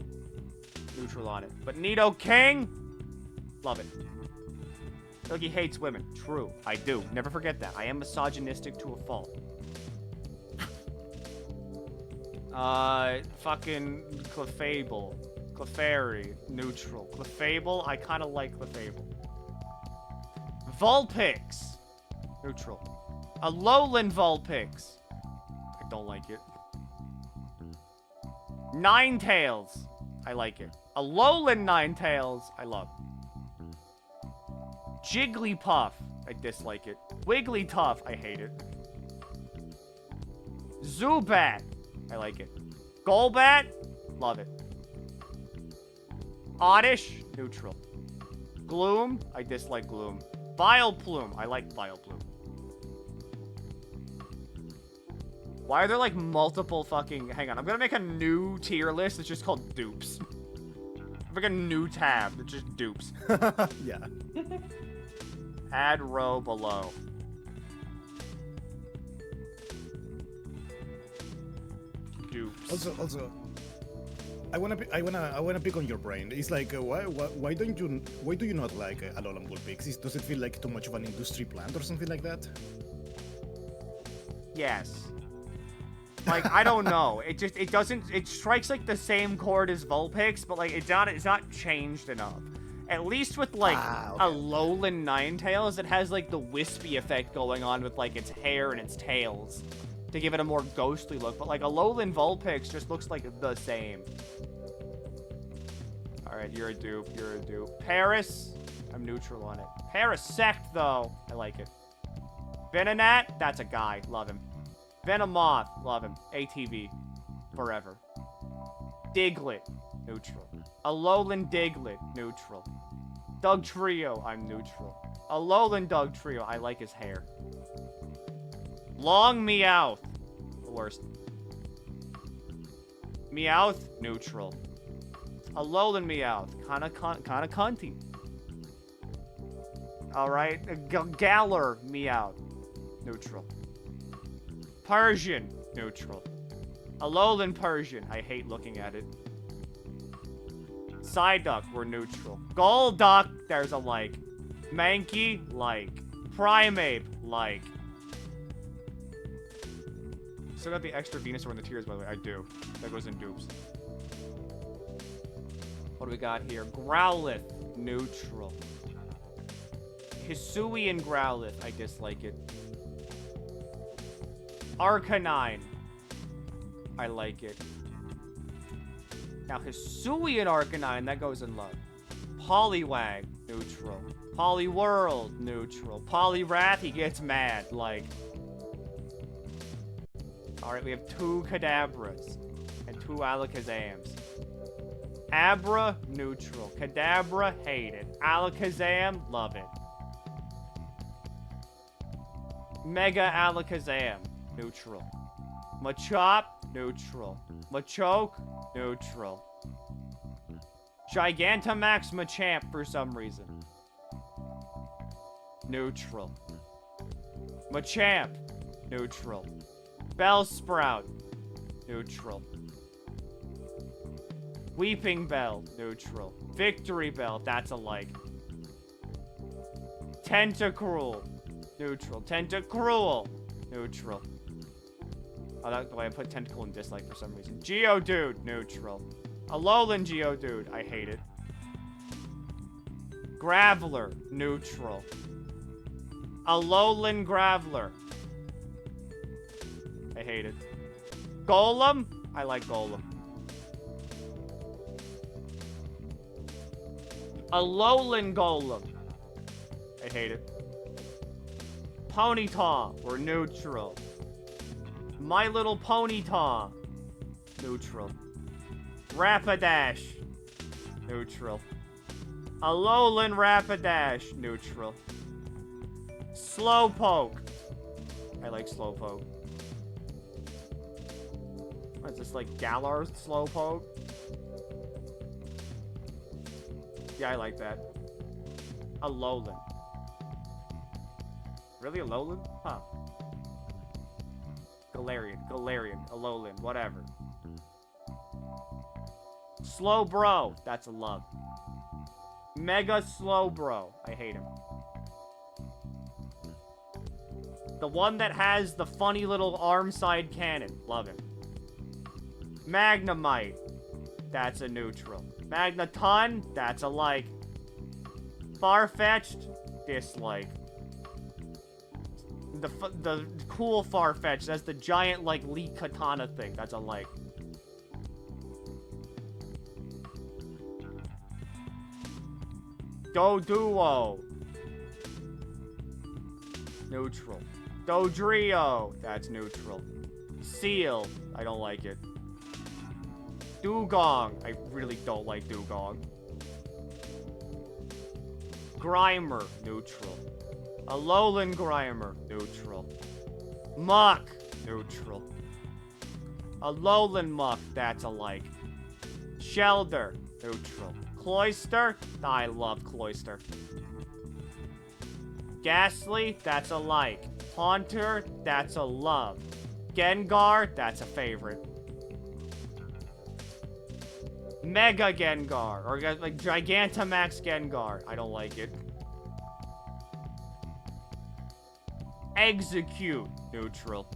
neutral on it. But Nidoking, love it. Like he hates women. True, I do. Never forget that. I am misogynistic to a fault. Fucking Clefable. Clefairy, neutral. Clefable, I kind of like Clefable. Vulpix, neutral. Alolan Vulpix, I don't like it. Ninetales, I like it. Alolan Ninetales, I love. Jigglypuff, I dislike it. Wigglytuff, I hate it. Zubat, I like it. Golbat, love it. Oddish, neutral. Gloom, I dislike Gloom. Vileplume, I like Vileplume. Why are there like multiple fucking... Hang on, I'm gonna make a new tier list that's just called dupes. Make a new tab that's just dupes. Yeah. Add row below. Dupes. Also, I wanna pick on your brain. It's like why do you not like Alolan Vulpix? Does it feel like too much of an industry plant or something like that? Yes. Like, I don't know. It strikes like the same chord as Vulpix, but like it's not changed enough. At least with like Alolan Ninetales, it has like the wispy effect going on with like its hair and its tails to give it a more ghostly look. But like Alolan Vulpix just looks like the same. Alright, you're a dupe, you're a dupe. Paris, I'm neutral on it. Parasect though, I like it. Venonat, that's a guy, love him. Venomoth, love him. ATV, forever. Diglett, neutral. Alolan Diglett, neutral. Dugtrio, I'm neutral. Alolan Dugtrio, I like his hair. Long Meowth, the worst. Meowth, neutral. Alolan Meowth, kinda cunty. Alright, Galar Meowth, neutral. Persian, neutral. Alolan Persian, I hate looking at it. Psyduck, we're neutral. Golduck, there's a like. Mankey, like. Primeape, like. Still got the extra Venusaur in the tiers, by the way. I do. That goes in dupes. What do we got here? Growlithe, neutral. Hisuian Growlithe, I dislike it. Arcanine. I like it. Now, Hisuian Arcanine, that goes in love. Poliwag, neutral. Poliwhirl, neutral. Poliwrath, he gets mad, like. Alright, we have 2 Kadabras and 2 Alakazams. Abra, neutral. Kadabra, hate it. Alakazam, love it. Mega Alakazam, neutral. Machop, neutral. Machoke, neutral. Gigantamax Machamp for some reason. Neutral. Machamp, neutral. Bellsprout, neutral. Weeping Bell, neutral. Victory Bell, that's a like. Tentacruel, neutral. Tentacruel, neutral. Oh, that's the way I put Tentacle in dislike for some reason. Geodude, neutral. Alolan Geodude, I hate it. Graveler, neutral. Alolan Graveler. I hate it. Golem, I like Golem. Alolan Golem. I hate it. Ponyta, we're neutral. My Little Ponyta, neutral. Rapidash, neutral. Alolan Rapidash, neutral. Slowpoke. I like Slowpoke. What is this, like Galar Slowpoke? Yeah, I like that. Alolan. Really, Alolan? Huh. Galarian, Alolan, whatever. Slowbro, that's a love. Mega Slowbro, I hate him. The one that has the funny little arm side cannon, love him. Magnemite, that's a neutral. Magneton, that's a like. Farfetch'd, dislike. The cool Farfetch'd, that's the giant, like, Lee Katana thing, that's a like. Doduo, neutral. Dodrio, that's neutral. Seal, I don't like it. Dugong, I really don't like Dugong. Grimer, neutral. Alolan Grimer, neutral. Muck, neutral. Alolan Muck, that's a like. Shelder, neutral. Cloyster, I love Cloyster. Ghastly, that's a like. Haunter, that's a love. Gengar, that's a favorite. Mega Gengar, or like Gigantamax Gengar, I don't like it. Execute, neutral.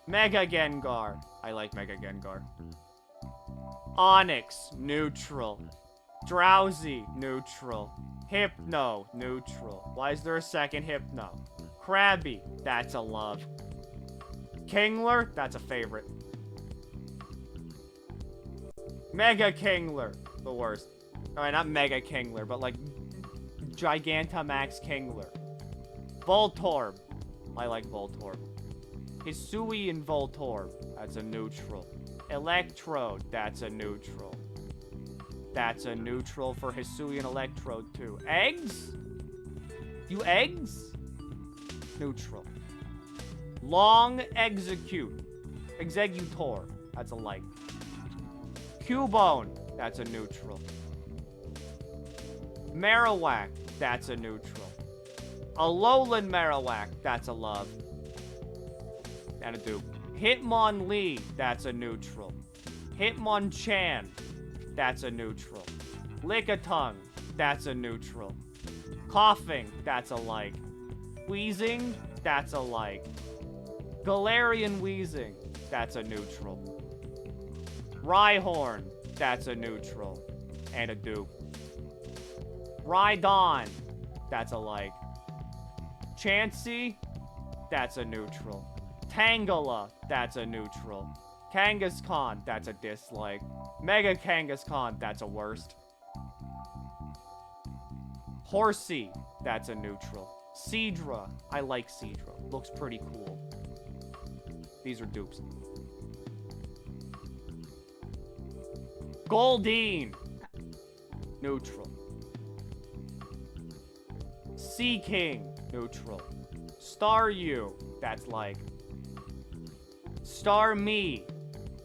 Mega Gengar, I like Mega Gengar. Onyx, neutral. Drowsy, neutral. Hypno, neutral. Why is there a second Hypno? Krabby, that's a love. Kingler, that's a favorite. Mega Kingler, the worst. Alright, not Mega Kingler, but like Gigantamax Kingler. Voltorb, I like Voltorb. Hisuian Voltorb, that's a neutral. Electrode, that's a neutral. That's a neutral for Hisuian Electrode too. Eggs? You eggs? Neutral. Long Execute. Executor, that's a like. Cubone, that's a neutral. Marowak, that's a neutral. Alolan Marowak, that's a love. And a dupe. Hitmonlee, that's a neutral. Hitmonchan, that's a neutral. Lickitung, that's a neutral. Coughing, that's a like. Wheezing, that's a like. Galarian Wheezing, that's a neutral. Rhyhorn, that's a neutral. And a dupe. Rhydon, that's a like. Chansey, that's a neutral. Tangela, that's a neutral. Kangaskhan, that's a dislike. Mega Kangaskhan, that's a worst. Horsey, that's a neutral. Seadra, I like Seadra. Looks pretty cool. These are dupes. Goldeen, neutral. Sea King, neutral. Star You, that's like. Star Me,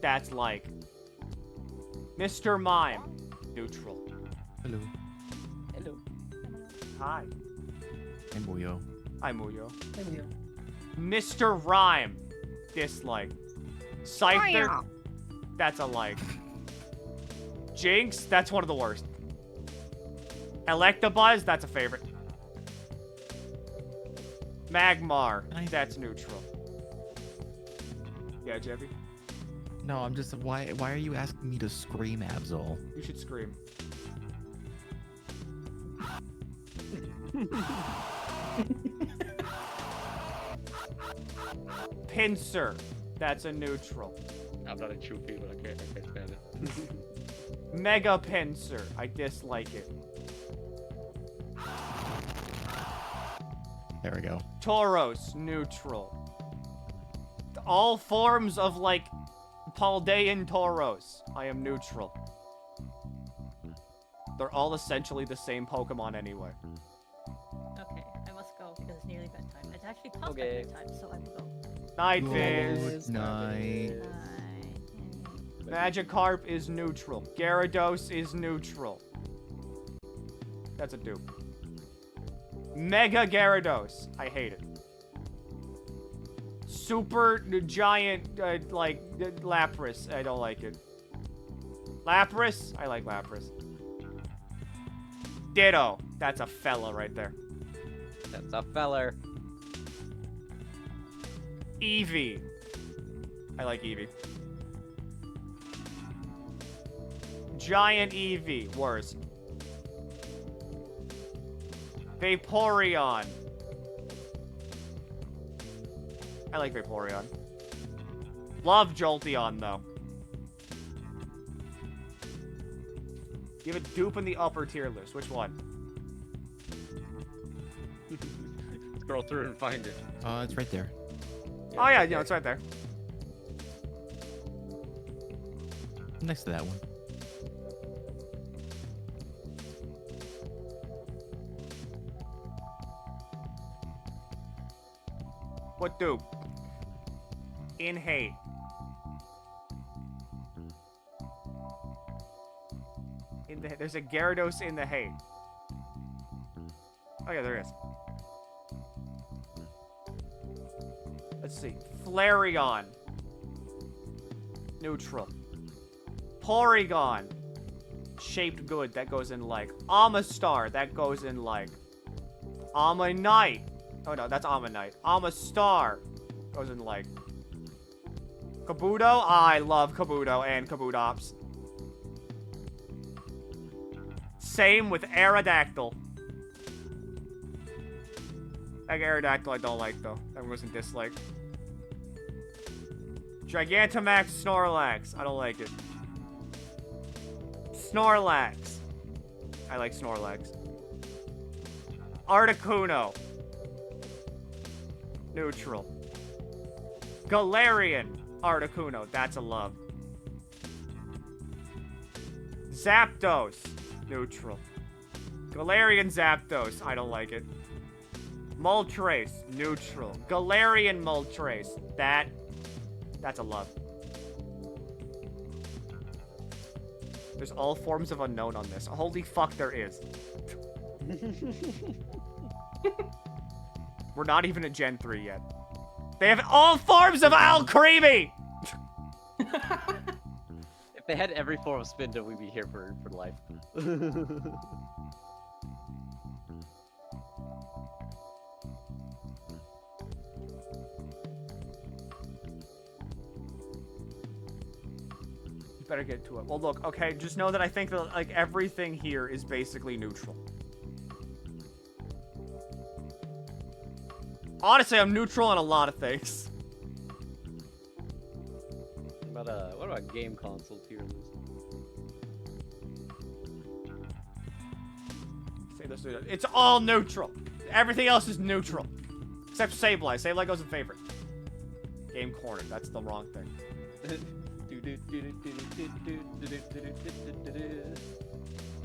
that's like. Mr. Mime, neutral. Hello. Hello. Hi. I'm Muyo. Hi, Muyo. Mr. Rhyme, dislike. Scyther, that's a like. Jinx, that's one of the worst. Electabuzz, that's a favorite. Magmar, that's neutral. Yeah, Jebby? No, I'm just. Why are you asking me to scream, Absol? You should scream. Pinsir, that's a neutral. I'm not a Choopy, but I can't stand it. Mega Pinsir, I dislike it. There we go. Tauros, neutral. All forms of, like, Paldean Tauros, I am neutral. They're all essentially the same Pokemon anyway. Okay, I must go because it's nearly bedtime. It's actually past Okay. my bedtime, so I will go. Night Good Viz. night. Magikarp is neutral. Gyarados is neutral. That's a dupe. Mega Gyarados. I hate it. Super giant, like, Lapras. I don't like it. Lapras? I like Lapras. Ditto. That's a fella right there. That's a feller. Eevee. I like Eevee. Giant Eevee. Worst. Vaporeon. I like Vaporeon. Love Jolteon, though. You have a dupe in the upper tier list. Which one? Scroll through and find it. It's right there. Oh, yeah, it's right there. Next to that one. What dupe? In hate. There's a Gyarados in the hate. Oh yeah, there is. Let's see. Flareon. Neutral. Porygon. Shaped good. That goes in like. Amistar. That goes in like. Ammonite. Oh no, that's Ammonite. Amistar. Goes in like. Kabuto? I love Kabuto and Kabutops. Same with Aerodactyl. That Aerodactyl I don't like though. That wasn't dislike. Gigantamax Snorlax. I don't like it. Snorlax. I like Snorlax. Articuno. Neutral. Galarian Articuno. That's a love. Zapdos. Neutral. Galarian Zapdos. I don't like it. Moltres. Neutral. Galarian Moltres. That's a love. There's all forms of unknown on this. Holy fuck, there is. We're not even at Gen 3 yet. They have all forms of Alcremie! If they had every form of Spinda, we'd be here for life. Better get to it. Well, look, okay, just know that I think that, like, everything here is basically neutral. Honestly, I'm neutral on a lot of things. What about game console tier list? It's all neutral. Everything else is neutral. Except Sableye. Sableye goes in favorite. Game corner. That's the wrong thing.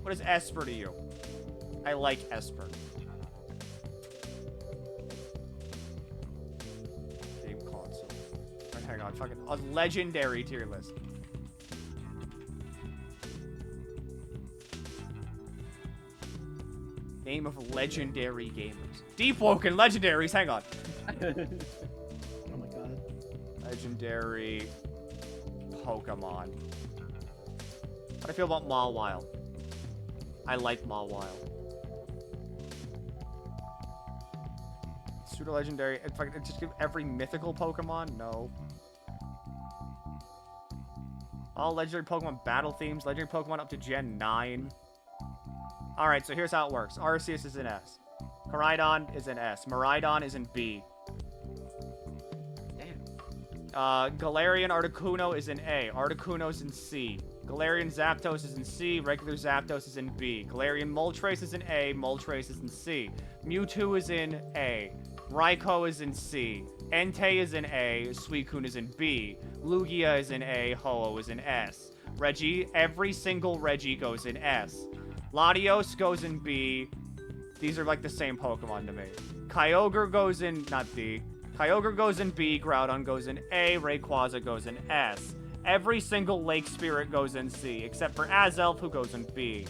What is Esper to you? I like Esper. Game console. Right, hang on. Fucking a legendary tier list. Name of legendary gamers. Deep Woken legendaries. Hang on. Oh my god. Legendary Pokemon. How do I feel about Mawile? I like Mawile. Pseudo legendary. If I could just give every mythical Pokemon, no. All legendary Pokemon battle themes. Legendary Pokemon up to Gen 9. Alright, so here's how it works. Arceus is an S. Koraidon is an S. Miraidon is in B. Damn. Galarian Articuno is in A. Articuno's in C. Galarian Zapdos is in C. Regular Zapdos is in B. Galarian Moltres is in A. Moltres is in C. Mewtwo is in A. Raikou is in C. Entei is in A. Suicune is in B. Lugia is in A. Ho-Oh is in S. Reggie, every single Reggie goes in S. Latios goes in B. These are like the same Pokemon to me. Kyogre goes in, not D. Kyogre goes in B. Groudon goes in A. Rayquaza goes in S. Every single Lake Spirit goes in C, except for Azelf, who goes in B.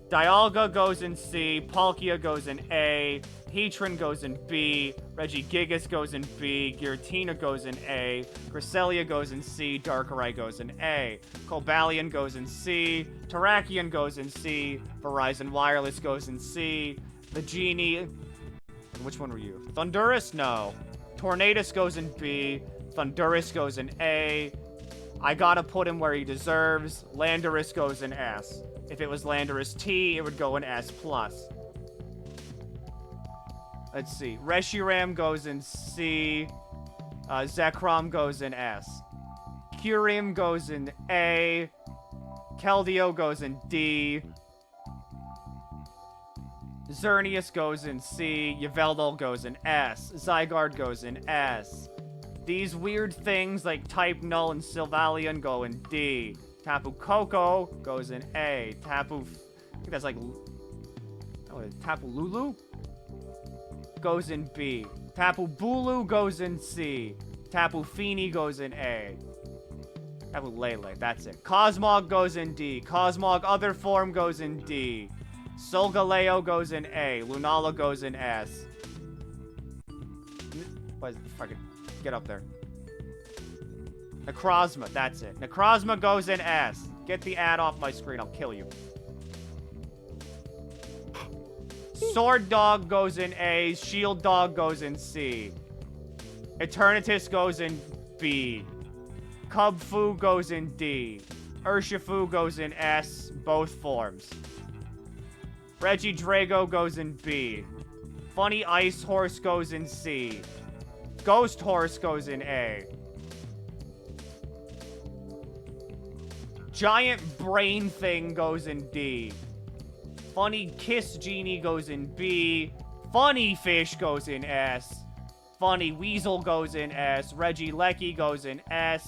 Dialga goes in C. Palkia goes in A. Heatran goes in B. Regigigas goes in B. Giratina goes in A. Cresselia goes in C. Darkrai goes in A. Cobalion goes in C. Terrakion goes in C. Verizon Wireless goes in C. The Genie... Which one were you? Thundurus? No. Tornadus goes in B. Thundurus goes in A. I gotta put him where he deserves. Landorus goes in S. If it was Landorus T, it would go in S+. Let's see. Reshiram goes in C. Zekrom goes in S. Kyurem goes in A. Keldeo goes in D. Xerneas goes in C. Yveltal goes in S. Zygarde goes in S. These weird things like Type Null and Sylvalion go in D. Tapu Koko goes in A. Tapu... I think that's like... Oh, Tapu Lulu? Goes in B. Tapu Bulu goes in C. Tapu Fini goes in A. Tapu Lele, that's it. Cosmog goes in D. Cosmog Other Form goes in D. Solgaleo goes in A. Lunala goes in S. What is it? Fucking get up there. Necrozma, that's it. Necrozma goes in S. Get the ad off my screen, I'll kill you. Sword Dog goes in A. Shield Dog goes in C. Eternatus goes in B. Cubfu goes in D. Urshifu goes in S. Both forms. Regidrago goes in B. Funny Ice Horse goes in C. Ghost Horse goes in A. Giant Brain Thing goes in D. Funny Kiss Genie goes in B. Funny Fish goes in S. Funny Weasel goes in S. Regieleki goes in S.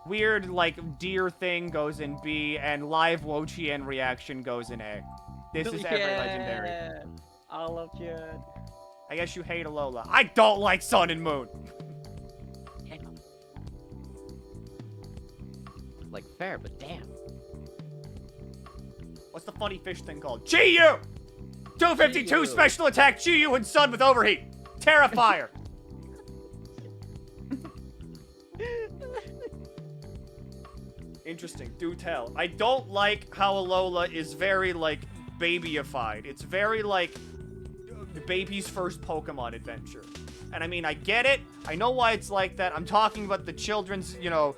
Weird, like, deer thing goes in B. And Live Wochien Reaction goes in A. This is every legendary. I love Jen. I guess you hate Alola. I don't like Sun and Moon. Damn. Like, fair, but damn. What's the funny fish thing called? GU! 252 special attack GU and Sun with overheat. Terrifier. Interesting. Do tell. I don't like how Alola is very, like, babyified. It's very, like, the baby's first Pokemon adventure. And I mean, I get it. I know why it's like that. I'm talking about the children's, you know,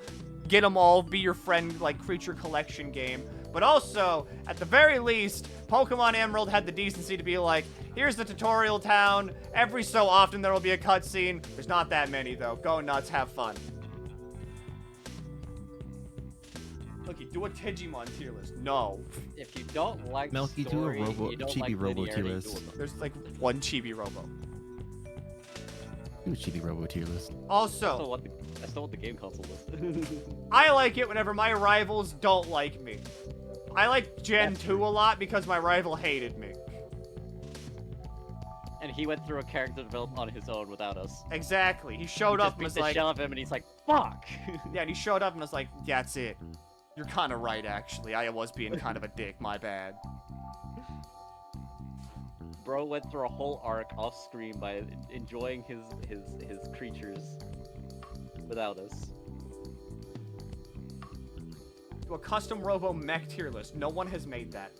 get 'em all, be your friend, like, creature collection game. But also, at the very least, Pokemon Emerald had the decency to be like, here's the tutorial town. Every so often there will be a cutscene. There's not that many, though. Go nuts, have fun. Milky, do a Digimon tier list. No. If you don't like Milky, do a story, Robo- you don't Chibi-Robo like tier linearity, list. do it. There's like one Chibi-Robo. Do a Chibi-Robo tier list. That's still Also, what the game console is. I like it whenever my rivals don't like me. I like Gen That's 2 a lot because my rival hated me. And he went through a character development on his own without us. Exactly. He showed He up just and beat was the like, shell of him, and he's like, "Fuck." yeah, and he showed up and was like, that's it. You're kind of right, actually. I was being kind of a dick. My bad. Bro went through a whole arc off screen by enjoying his creatures without us. Do a custom Robo mech tier list. No one has made that.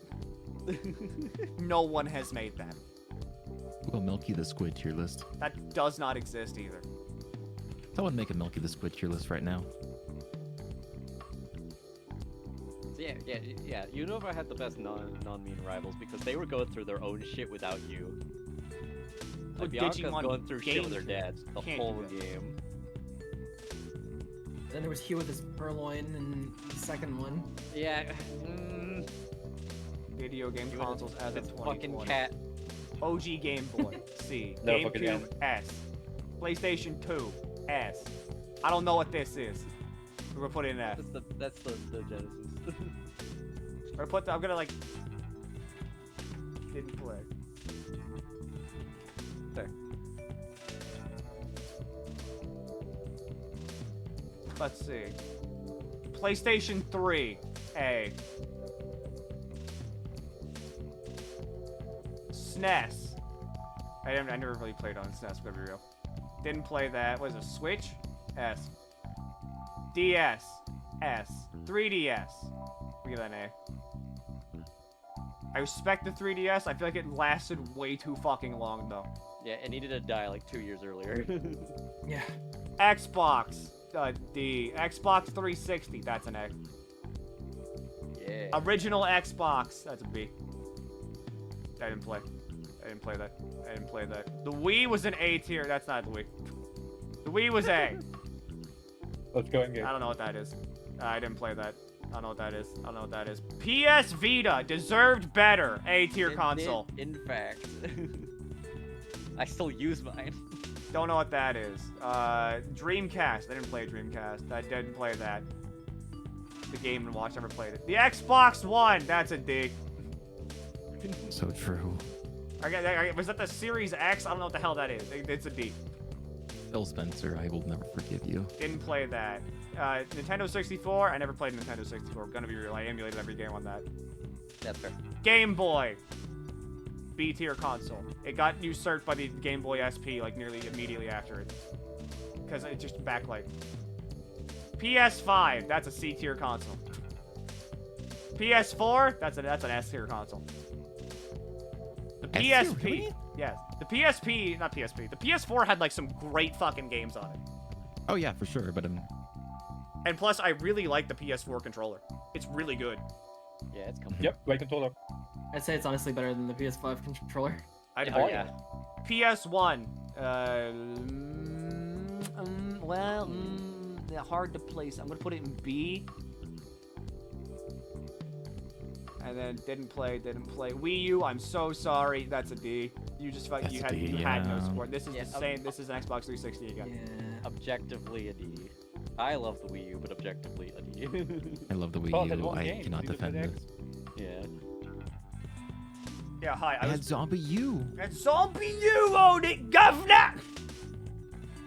No one has made that. Do a Milkythesquid tier list. That does not exist either. Someone make a Milkythesquid tier list right now. So yeah. You never had the best non-mean rivals because they were going through their own shit without you. Like Bianca's Digimon going through shit with her game dad the can't whole do that. game. Then there was Hugh with his purloin and the second one. Yeah. Video game You consoles as of This 2020. fucking cat. OG Game Boy, C. No fucking GameCube, end. S. PlayStation 2, S. I don't know what this is. We're gonna put it in F. That's the Genesis. I'm gonna like... Didn't play. There. Let's see. PlayStation 3, A. SNES. I never really played on SNES, to be real. Didn't play that. What is it? Switch? S. DS. S. 3DS. We give that an A. I respect the 3DS. I feel like it lasted way too fucking long, though. Yeah, it needed to die like 2 years earlier. Yeah. Xbox. D. Xbox 360. That's an A. Yeah. Original Xbox. That's a B. I didn't play. I didn't play that. I didn't play that. The Wii was an A tier. That's not the Wii. The Wii was A. Let's go and I get. don't know what that is. I didn't play that. I don't know what that is. I don't know what that is. PS Vita deserved better. A tier console. In fact. I still use mine. Don't know what that is. Dreamcast. I didn't play Dreamcast. I didn't play that. The Game & Watch never played it. The Xbox One. That's a D. So true. Was that the Series X? I don't know what the hell that is. It's a D. Phil Spencer, I will never forgive you. Didn't play that. Nintendo 64. I never played Nintendo 64. Gonna be real. I emulated every game on that. That's fair. Game Boy. B tier console. It got usurped by the Game Boy SP like nearly immediately after it. Because it just backlight. PS5. That's a C tier console. PS4. That's an S tier console. The S tier, PSP. really? Yes. The PSP. Not PSP. The PS4 had like some great fucking games on it. Oh yeah, for sure, but And plus, I really like the PS4 controller. It's really good. Yeah, it's coming. Yep, right controller. I'd say it's honestly better than the PS5 controller. Oh yeah. PS1. Hard to place. I'm gonna put it in B. And then didn't play. Wii U. I'm so sorry. That's a D. You just felt That's you a had D, you had no yeah. support. This is Yeah, the same. This is an Xbox 360 again. Yeah. Objectively a D. I love the Wii U, but objectively a D. I love the Wii Oh, that U. one I game, cannot you just defend did this. Yeah. Yeah. Hi. I had Zombie U. And Zombie U owned it, governor.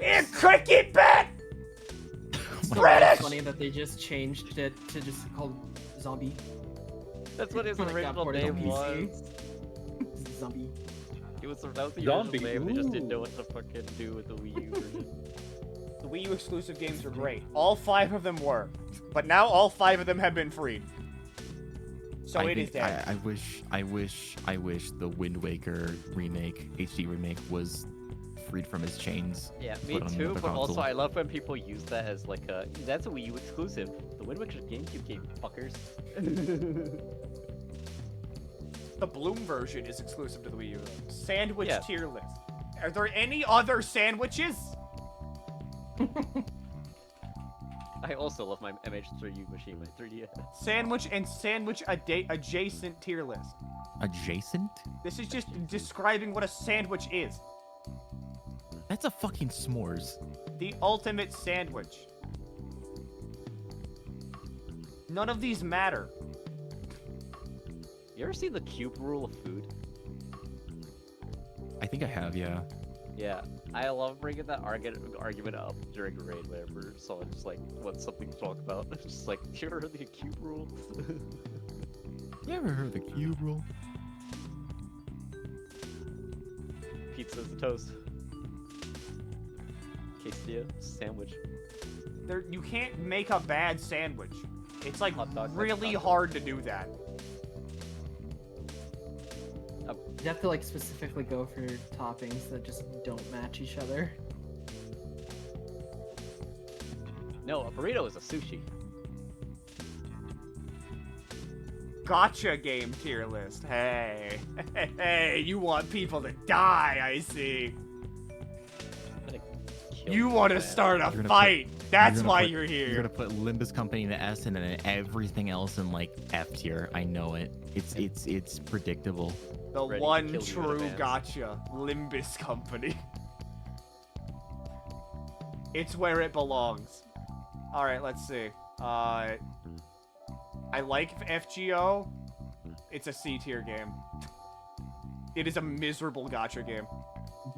In cricket bat. It's British! funny that they just changed it to just called Zombie. That's what his When it got original ported to name PC. was. Zombie. That was the Zombie, original name. They just didn't ooh. know what to fucking do with the Wii U version. The Wii U exclusive games were great. All 5 of them were, but now all 5 of them have been freed. So it is dead. I wish the Wind Waker remake, HD remake, was freed from his chains. Yeah, and me put on too, another but also console. I love when people use that as like a, that's a Wii U exclusive. The Wind Waker's GameCube game, fuckers. The Bloom version is exclusive to the Wii U. Sandwich Yeah. tier list. Are there any other sandwiches? I also love my MH3U machine, my 3DS. Sandwich and sandwich adjacent tier list. Adjacent? This is just describing what a sandwich is. That's a fucking s'mores. The ultimate sandwich. None of these matter. You ever seen the cube rule of food? I think I have, yeah. Yeah, I love bringing that argument up during a raid whenever someone just like wants something to talk about. It's just like, you ever heard the cube rule? You ever heard the cube rule? Pizza is a toast. Quesadilla, sandwich. You can't make a bad sandwich. It's like Hot dog, really hot dog. hard to do that. You have to like specifically go for toppings that just don't match each other. No, a burrito is a sushi. Gotcha game tier list. Hey, hey, you want people to die, I see. You want to start a fight. That's why you're here. You're gonna put Limbus Company in the S and then everything else in like F tier. I know it. It's predictable. The one true gotcha, Limbus Company. It's where it belongs. All right, let's see. I like FGO. It's a C tier game. It is a miserable gotcha game.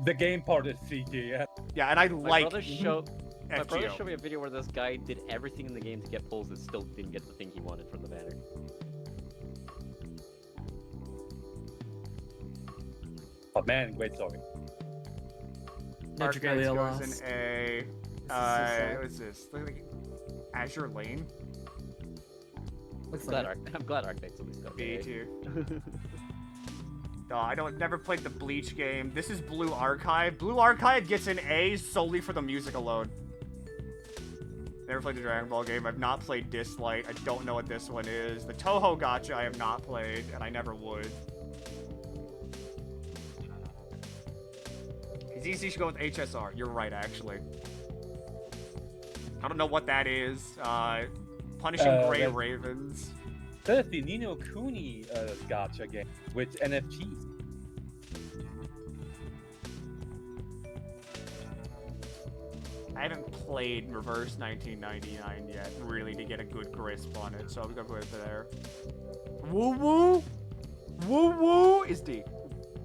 The game part is C tier, yeah. Yeah, and I My like brother showed FGO. me a video where this guy did everything in the game to get pulls and still didn't get the thing he wanted from the banner. Oh man, great story. Dark Galia Knights goes lost. in A. What is this? Look like Azure Lane? Looks I'm like glad Arctics at least got B the A. tier. No, I never played the Bleach game. This is Blue Archive. Blue Archive gets an A solely for the music alone. Never played the Dragon Ball game. I've not played Dislight. I don't know what this one is. The Toho Gacha I have not played, and I never would. ZC should go with HSR. You're right, actually. I don't know what that is. Punishing Grey Ravens. That is the Nino Kuni gacha game with NFTs. I haven't played Reverse 1999 yet, really, to get a good grasp on it, so I'm gonna go with there. Woo woo! Woo woo is D.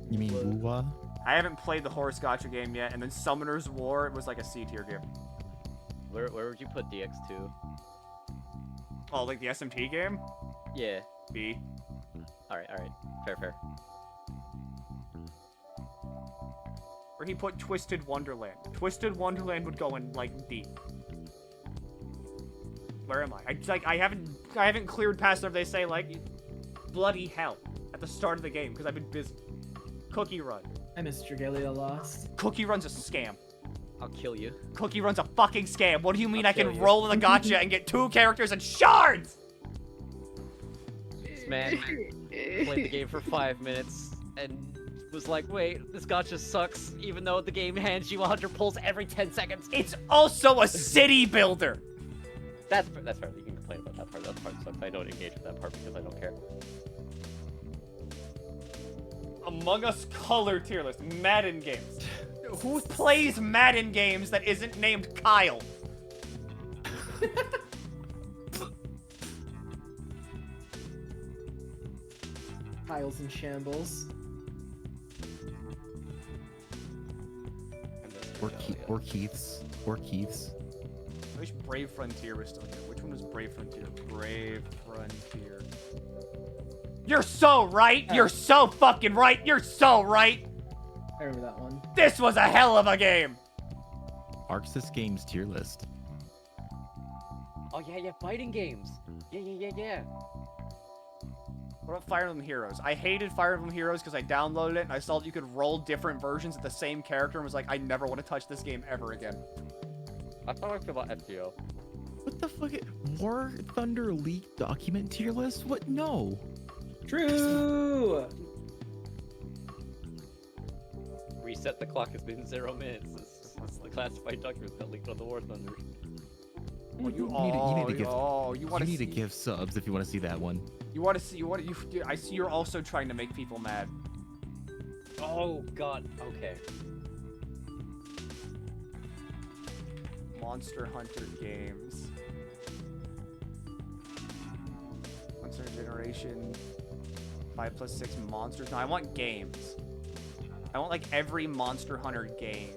You mean Woo-Wah? I haven't played the Horse Gacha game yet, and then Summoner's War, it was like a C tier game. Where would you put DX2? Oh, like the SMT game? Yeah. B. Alright. Fair. Where he put Twisted Wonderland. Twisted Wonderland would go in like D. Where am I? I haven't cleared past where they say like bloody hell at the start of the game because I've been busy. Cookie Run. I missed Galia lost. Cookie Run's a scam. I'll kill you. Cookie Run's a fucking scam. What do you mean I'll I can kill you. roll in the gacha and get 2 characters and shards? This man played the game for 5 minutes and was like, wait, this gacha sucks, even though the game hands you 100 pulls every 10 seconds. It's also a city builder. That's fair. You can complain about that part. That part sucks. I don't engage with that part because I don't care. Among Us color tier list. Madden games. Who plays Madden games that isn't named Kyle? Kyle's in shambles. Or Keith's. I wish Brave Frontier was still here. Which one was Brave Frontier? Brave Frontier. You're so right! You're so fucking right! You're so right! I remember that one. This was a hell of a game! Arxis Games tier list. Oh yeah, fighting games. Yeah. What about Fire Emblem Heroes? I hated Fire Emblem Heroes because I downloaded it and I saw that you could roll different versions of the same character and was like, I never want to touch this game ever again. I thought I feel about FGO. What the fuck? War Thunder League document tier list? What? No. True! Reset the clock has been 0 minutes. This is the classified document that leaked on the War Thunder. Oh, you need to give subs if you want to see that one. You want to see I see you're also trying to make people mad. Oh god. Okay. Monster Hunter games. Monster Generation 5+6 monsters. No, I want games. I want like every Monster Hunter game.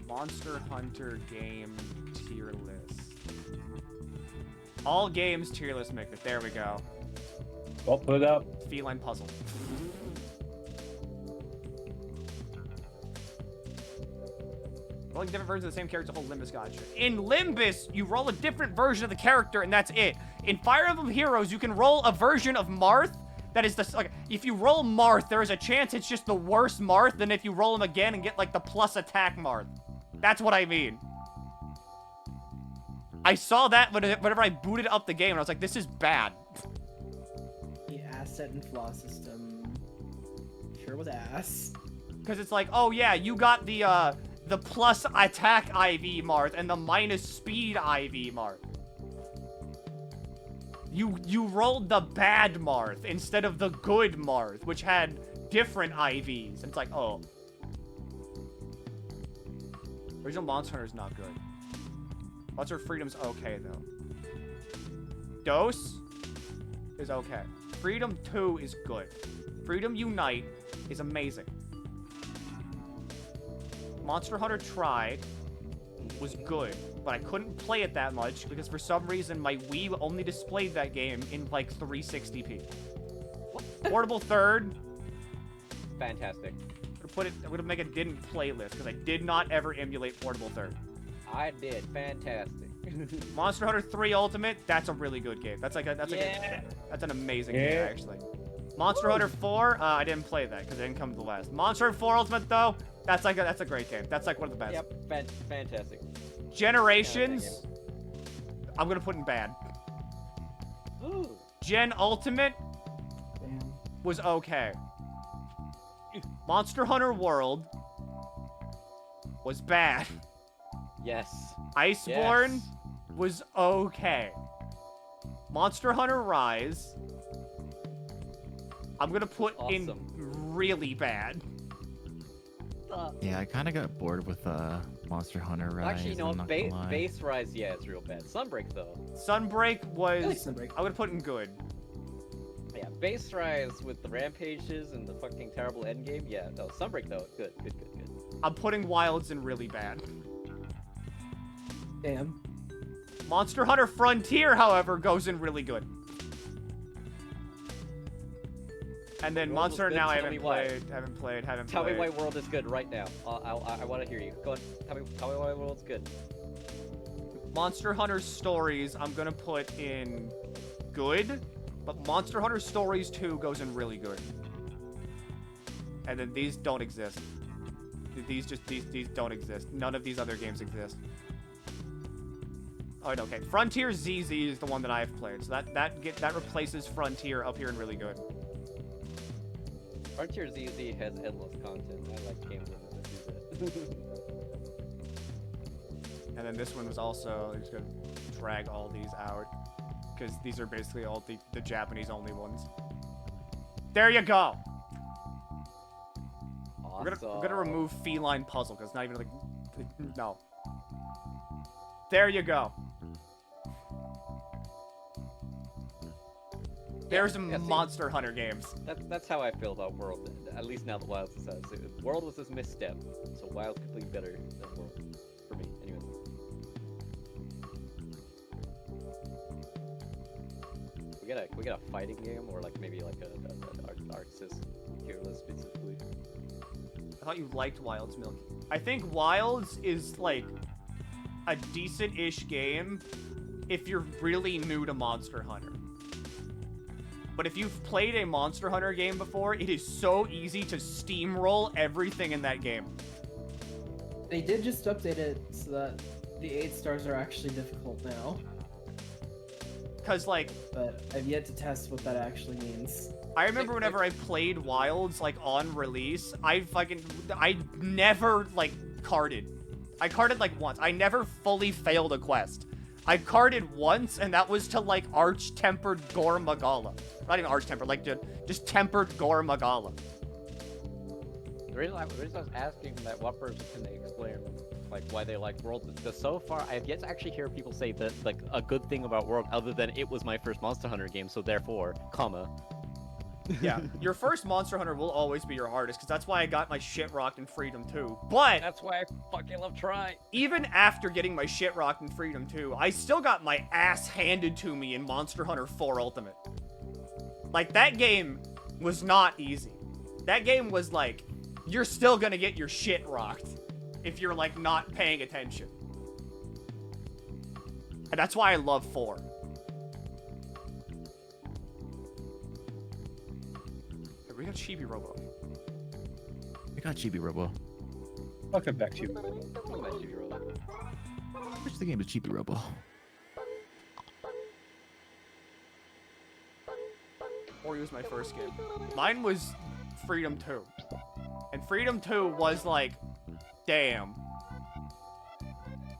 Monster Hunter game tier list. All games tier list make it. There we go. I'll put it up. Feline puzzle. Rolling different versions of the same character, whole Limbus gotcha. In Limbus, you roll a different version of the character, and that's it. In Fire Emblem Heroes, you can roll a version of Marth that is the like. If you roll Marth, there is a chance it's just the worst Marth than if you roll him again and get like the plus attack Marth. That's what I mean. I saw that whenever I booted up the game, and I was like, this is bad. The asset and flaw system sure was ass. Because it's like, oh yeah, you got the plus attack IV Marth and the minus speed IV Marth. You rolled the bad Marth instead of the good Marth, which had different IVs. And it's like, oh. Original Monster Hunter is not good. Monster Freedom's okay, though. Dose is okay. Freedom 2 is good. Freedom Unite is amazing. Monster Hunter Tried was good, but I couldn't play it that much because for some reason my Wii only displayed that game in like 360p. Portable Third. Fantastic. I would have made a didn't playlist because I did not ever emulate Portable Third. I did. Fantastic. Monster Hunter 3 Ultimate, that's a really good game. That's an amazing game actually. Monster Hunter 4, I didn't play that because it didn't come to the last. Monster Hunter 4 Ultimate though, that's a great game. That's like one of the best. Yep, fantastic. Generations, I'm gonna put in bad. Ooh. Gen Ultimate was okay. Monster Hunter World was bad. Yes. Iceborne was okay. Monster Hunter Rise, I'm gonna put in really bad. Yeah, I kind of got bored with Monster Hunter Rise. Actually, no, Base Rise, yeah, it's real bad. Sunbreak, though. Sunbreak was... I like Sunbreak. I would put in good. Yeah, Base Rise with the rampages and the fucking terrible endgame, yeah. No, Sunbreak, though, good. I'm putting Wilds in really bad. Damn. Monster Hunter Frontier, however, goes in really good. And then Monster Hunter now I haven't played. Tell me why World is good right now. I want to hear you. Go on. Tell me why World's good. Monster Hunter Stories, I'm gonna put in good, but Monster Hunter Stories 2 goes in really good. And then these don't exist. These don't exist. None of these other games exist. Oh, okay. Frontier ZZ is the one that I've played, so that replaces Frontier up here in really good. Frontier ZZ has endless content. I like games that do that. And then this one was also, I'm just gonna drag all these out, because these are basically all the Japanese only ones. There you go! Awesome. We're gonna remove Feline Puzzle, because it's not even like, no. There you go. There's Monster Hunter games. That's how I feel about World, at least now that Wilds is out. World was this misstep, so Wilds could be better than World. For me, anyways. We get a fighting game, or like maybe like an Arxis tier list specifically. I thought you liked Wilds, Milky. I think Wilds is like a decent-ish game if you're really new to Monster Hunter. But if you've played a Monster Hunter game before, it is so easy to steamroll everything in that game. They did just update it so that the 8 stars are actually difficult now. Cause like... But I've yet to test what that actually means. I remember whenever I played Wilds, like, on release, I never, like, carded. I carded, like, once. I never fully failed a quest. I carded once, and that was to, like, Arch-Tempered Gore Magala. Not even Arch-Tempered, like, just Tempered Gore Magala. The reason I was asking that what person can they explain, like, why they like World, because so far, I have yet to actually hear people say that, like, a good thing about World, other than it was my first Monster Hunter game, so therefore, comma. Yeah, your first Monster Hunter will always be your hardest, because that's why I got my shit rocked in Freedom 2. But that's why I fucking love Try. Even after getting my shit rocked in Freedom 2, I still got my ass handed to me in Monster Hunter 4 Ultimate. Like, that game was not easy. That game was like, you're still gonna get your shit rocked if you're, like, not paying attention. And that's why I love 4. We got Chibi-Robo. We got Chibi-Robo. Welcome back to Chibi-Robo. Which the game is Chibi-Robo? Or was my first game. Mine was Freedom 2. And Freedom 2 was like, damn.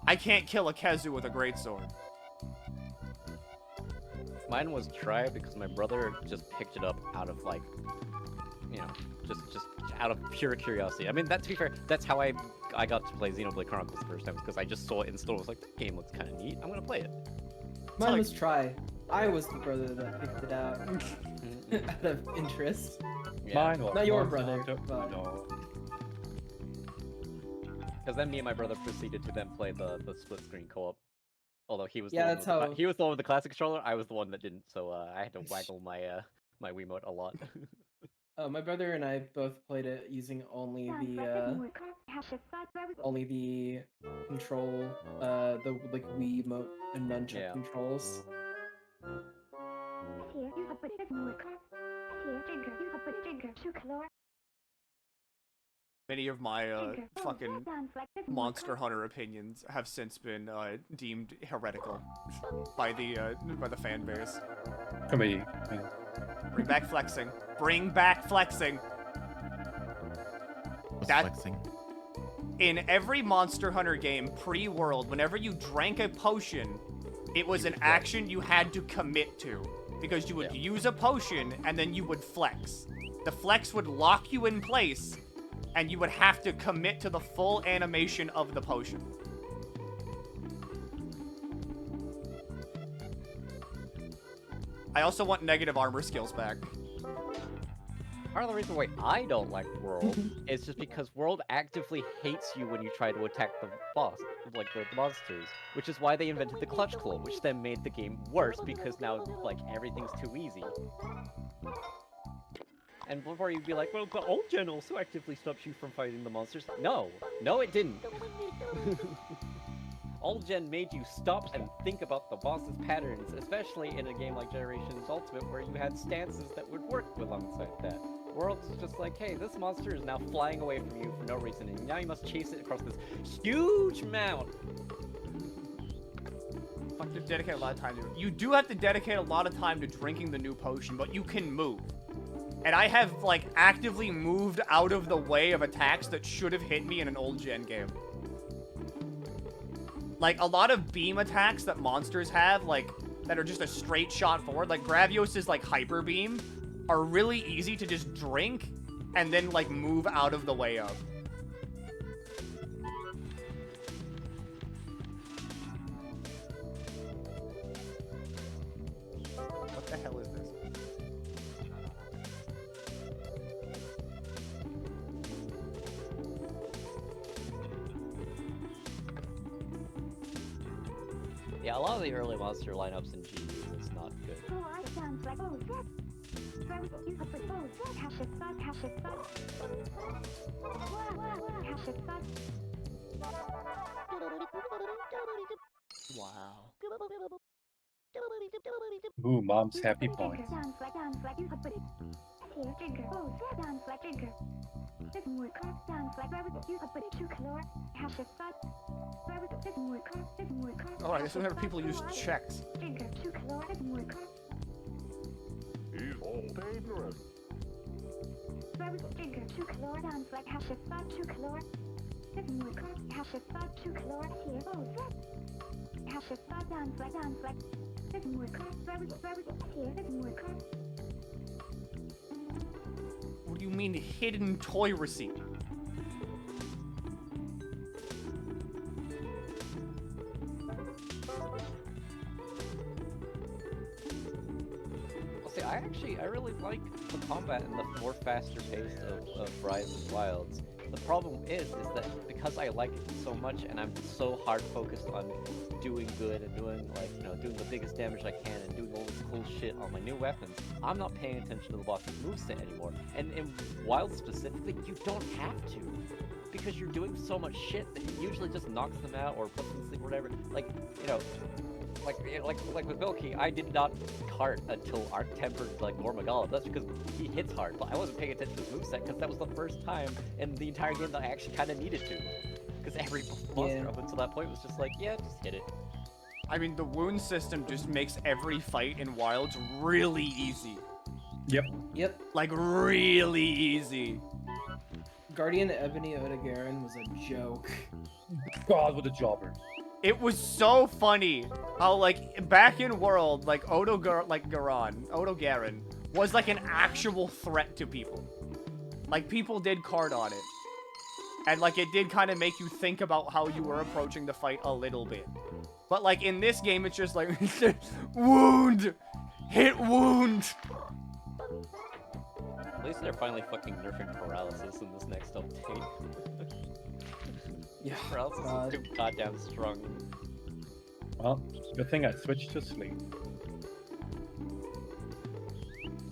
I can't kill a Kezu with a greatsword. Mine was Try because my brother just picked it up out of, like, you know, just out of pure curiosity. I mean, to be fair, that's how I got to play Xenoblade Chronicles the first time, because I just saw it installed. I was like, that game looks kind of neat. I'm gonna play it. Mine was Try. I was the brother that picked it out out of interest. Yeah. Mine was not your Monster brother. Hunter. But... No. Because then me and my brother proceeded to then play the split screen co-op. Although he was Yeah, the that's one how... he was the one with the classic controller, I was the one that didn't, so I had to waggle my my Wiimote a lot. my brother and I both played it using only the control, the like Wiimote and nunchuck controls. Many of my fucking Monster Hunter opinions have since been deemed heretical by the fan base. Come here. Bring back flexing. Bring back flexing. Flexing. In every Monster Hunter game pre-World, whenever you drank a potion, it was an action you had to commit to. Because you would use a potion, and then you would flex. The flex would lock you in place, and you would have to commit to the full animation of the potion. I also want negative armor skills back. Part of the reason why I don't like World is just because World actively hates you when you try to attack the boss, like the monsters, which is why they invented the Clutch Claw, which then made the game worse because now, like, everything's too easy. And before you'd be like, well, but Old Gen also actively stops you from fighting the monsters. No, it didn't. Old Gen made you stop and think about the boss's patterns, especially in a game like Generations Ultimate, where you had stances that would work alongside that. World is just like, hey, this monster is now flying away from you for no reason, and now you must chase it across this huge mound. Fuck, you dedicate a lot of time to it. You do have to dedicate a lot of time to drinking the new potion, but you can move. And I have, like, actively moved out of the way of attacks that should have hit me in an Old Gen game. Like, a lot of beam attacks that monsters have, like, that are just a straight shot forward, like Gravios' like hyper beam, are really easy to just drink and then, like, move out of the way of. What the hell is this? Yeah, a lot of the early monster lineups in GBs is not good. Wow. Ooh, mom's happy points. Oh, I guess whenever people use checks. dangerous. What do you mean hidden toy receipt? Well, see, I really like the combat and the more faster pace of Rise of Wilds. The problem is that because I like it so much and I'm so hard focused on doing good and doing doing the biggest damage I can and doing all this cool shit on my new weapons, I'm not paying attention to the boss's moveset anymore. And in Wild specifically, you don't have to. Because you're doing so much shit that it usually just knocks them out or puts them to sleep or whatever. Like with Milky, I did not cart until Arc Tempered Gormagala. That's because he hits hard, but I wasn't paying attention to his moveset because that was the first time in the entire game that I actually kind of needed to. Because every monster up until that point was just like, yeah, just hit it. I mean, the wound system just makes every fight in Wilds really easy. Yep. Like, really easy. Guardian Ebony Oda-Garen was a joke. God, what a jobber. It was so funny how, like, back in World, like, Odo-Garen was, like, an actual threat to people. Like, people did card on it. And, like, it did kind of make you think about how you were approaching the fight a little bit. But, like, in this game, it's just like, wound! Hit wound! At least they're finally fucking nerfing paralysis in this next update. Yeah. Paralysis is too goddamn strong. Well, good thing I switched to sleep.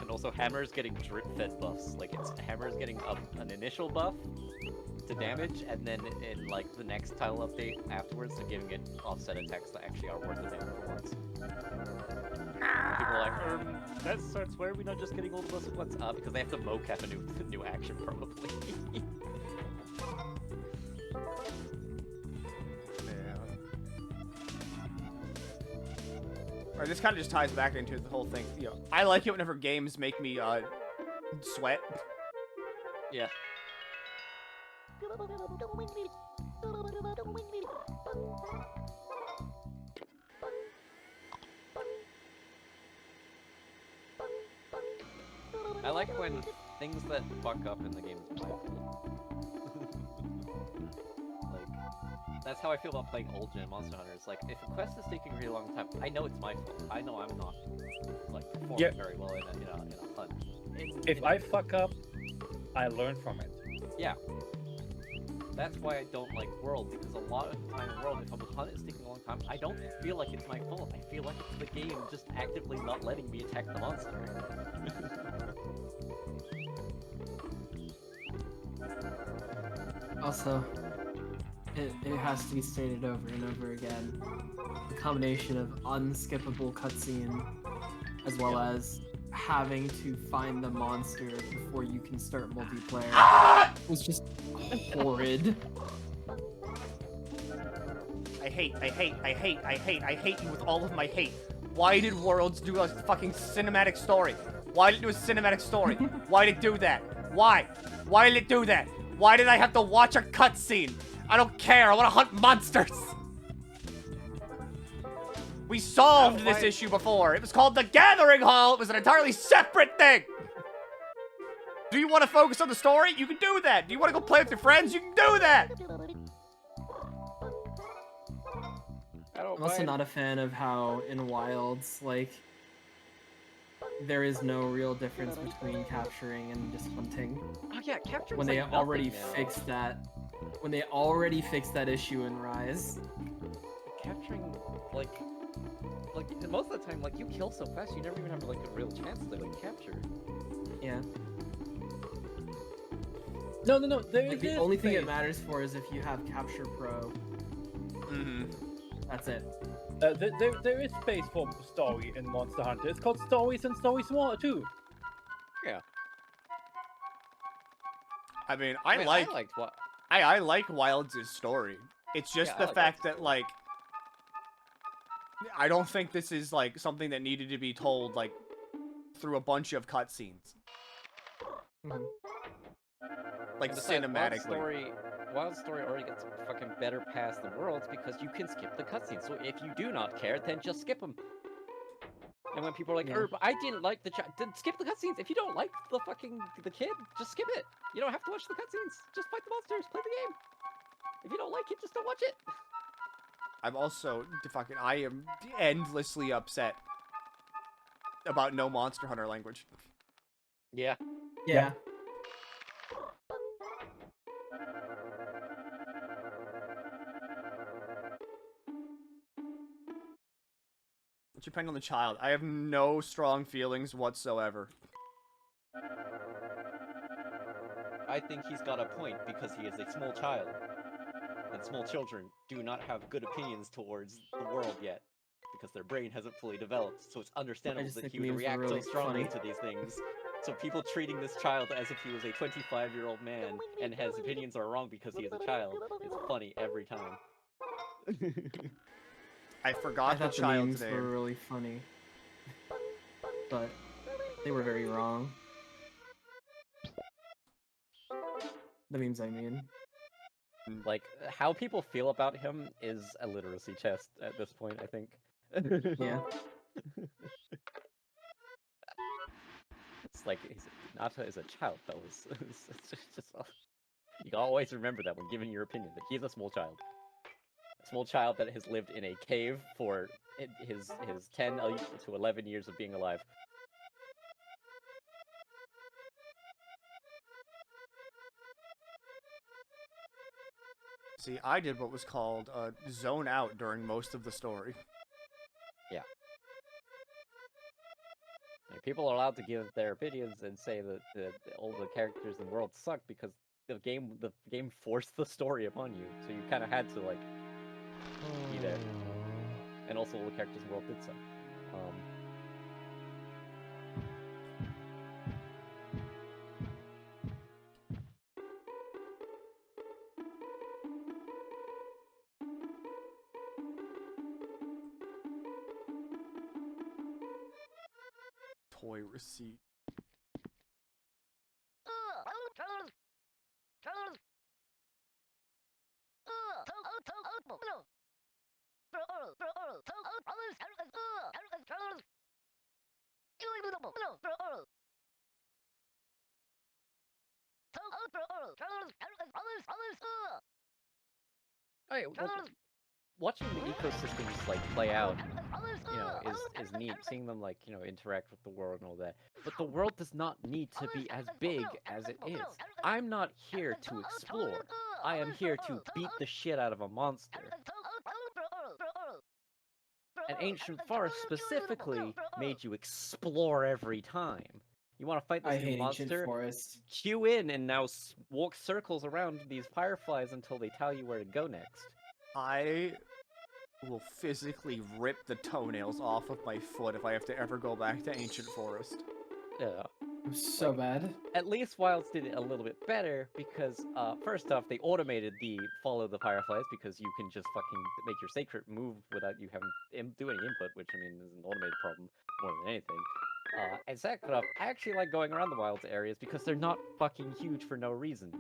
And also, Hammer's getting drip-fed buffs. Like, Hammer's getting an initial buff to damage, and then in, like, the next tile update afterwards, they're giving it offset attacks that actually are worth the damage for once. People are like, that starts where are we not just getting all the buffs at once? Because they have to mocap a new action, probably. Alright, this kind of just ties back into the whole thing. You know, I like it whenever games make me, sweat. Yeah. I like when things that fuck up in the game is my fault. Like, that's how I feel about playing old gen Monster Hunter. It's like, if a quest is taking a really long time, I know it's my fault. I know I'm not, like, performing very well in a hunt. If I fuck up, I learn from it. Yeah. That's why I don't like World, because a lot of the time in World, if a hunt is taking a long time, I don't feel like it's my fault. I feel like it's the game just actively not letting me attack the monster. Also, it has to be stated over and over again. The combination of unskippable cutscene, as well as having to find the monster before you can start multiplayer was just horrid. I hate you with all of my hate. Why did Worlds do a fucking cinematic story? Why did it do a cinematic story? Why did it do that? Why? Why did it do that? Why did I have to watch a cutscene? I don't care, I wanna hunt monsters! We solved this issue before. It was called the Gathering Hall. It was an entirely separate thing. Do you want to focus on the story? You can do that. Do you want to go play with your friends? You can do that. I'm also not a fan of how in Wilds, like, there is no real difference between capturing and just hunting. Oh yeah, capturing. When they already fixed that. When they already fixed that issue in Rise. Capturing, like most of the time, like, you kill so fast, you never even have like a real chance to like capture. Yeah. No. Like, the only thing it matters for is if you have Capture Pro. Mm-hmm. That's it. There is space for story in Monster Hunter. It's called Stories and Stories More too. Yeah. I mean, I liked what I like Wilds' story. It's just the fact that, like, I don't think this is, like, something that needed to be told, like, through a bunch of cutscenes. Mhm. Like Besides, cinematically. Wild Story already gets fucking better past the worlds because you can skip the cutscenes. So if you do not care, then just skip them. And when people are like, Yeah. but I didn't like the then skip the cutscenes. If you don't like the kid, just skip it. You don't have to watch the cutscenes. Just fight the monsters, play the game. If you don't like it, just don't watch it. I'm also I am endlessly upset about no Monster Hunter language. Yeah. Yeah. Depending on the child, I have no strong feelings whatsoever. I think he's got a point because he is a small child. And small children do not have good opinions towards the world yet. Because their brain hasn't fully developed. So it's understandable that he would react so strongly to these things. So people treating this child as if he was a 25-year-old man and his opinions are wrong because he is a child is funny every time. I forgot the the child's memes name. were really funny. But they were very wrong. The memes, I mean. Like, how people feel about him is a literacy test at this point, I think. Yeah. It's like, Nata is a child, fellas. It's just, you always remember that when giving your opinion, that he's a small child. A small child that has lived in a cave for his 10 to 11 years of being alive. See, I did what was called zone out during most of the story. Yeah. Like, people are allowed to give their opinions and say that all the characters in the world suck because the game forced the story upon you, so you kind of had to like be there. And also, all the characters in the world did so. Toy receipt. Alright, well, watching the ecosystems like play out, you know, is neat. Seeing them like, you know, interact with the world and all that. But the world does not need to be as big as it is. I'm not here to explore. I am here to beat the shit out of a monster. And Ancient Forest specifically made you explore every time. You want to fight this new monster? Queue in and now walk circles around these fireflies until they tell you where to go next. I will physically rip the toenails off of my foot if I have to ever go back to Ancient Forest. Yeah. So bad. At least Wilds did it a little bit better because, first off, they automated the follow the fireflies because you can just fucking make your sacred move without you having to do any input, which, I mean, is an automated problem more than anything. And second off, I actually like going around the Wilds areas because they're not fucking huge for no reason.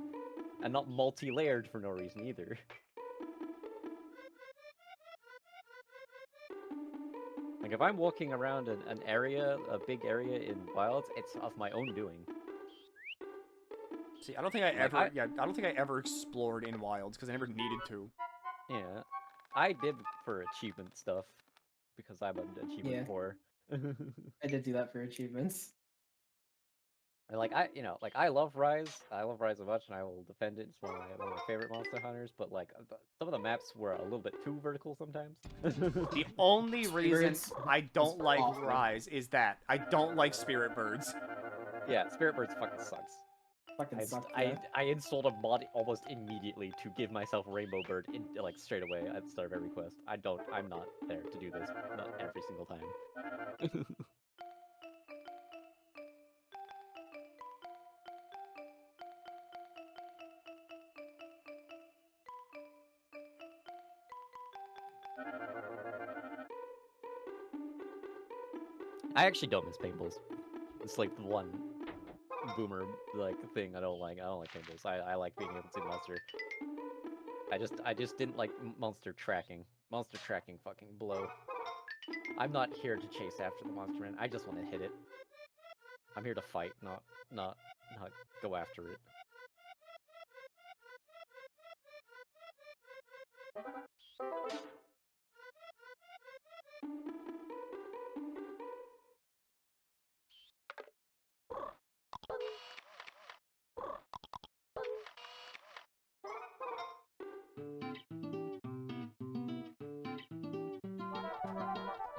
And not multi-layered for no reason either. Like, if I'm walking around an area, a big area in Wilds, it's of my own doing. See, I don't think I don't think I ever explored in Wilds because I never needed to. Yeah, I did for achievement stuff because I'm an achievement poor. I did do that for achievements. I love Rise. I love Rise so much, and I will defend it. It's one of my favorite Monster Hunters. But like, some of the maps were a little bit too vertical sometimes. The only reason I don't like Rise is that I don't like Spirit Birds. Yeah, Spirit Birds fucking sucks. I installed a mod almost immediately to give myself Rainbow Bird like straight away at the start of every quest. I'm not there to do this, not every single time. I actually don't miss paintballs. It's like the one boomer like thing I don't like. I don't like tables. I like being able to see the monster. I just didn't like monster tracking. Monster tracking fucking blow. I'm not here to chase after the monster, man. I just want to hit it. I'm here to fight, not go after it.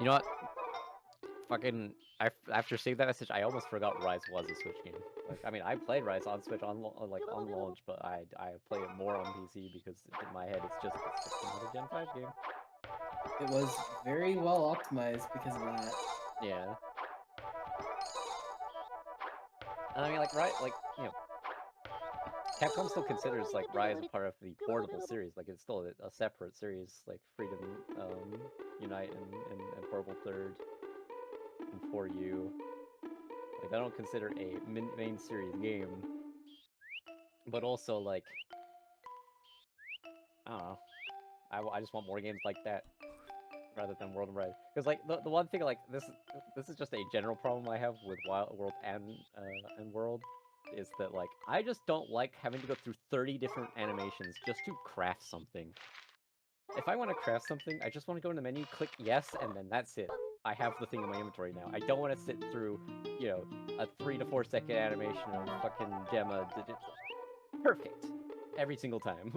You know what? Fucking, after seeing that message, I almost forgot Rise was a Switch game. Like, I mean, I played Rise on Switch on launch, but I played it more on PC because in my head it's just another Gen 5 game. It was very well optimized because of that. Yeah. And I mean, like, you know, Capcom still considers like Rise a part of the portable series. Like, it's still a separate series, like Freedom, Unite, and Portable Third, and For You. Like, I don't consider a main series game, but also like, I don't know. I just want more games like that rather than World of Rise. Because like the one thing, like, this is just a general problem I have with Wild World and World, is that like I just don't like having to go through 30 different animations just to craft something. If I want to craft something, I just want to go in the menu, click yes, and then that's it. I have the thing in my inventory now. I don't want to sit through, you know, a 3 to 4 second animation of fucking Gemma. Perfect. Every single time.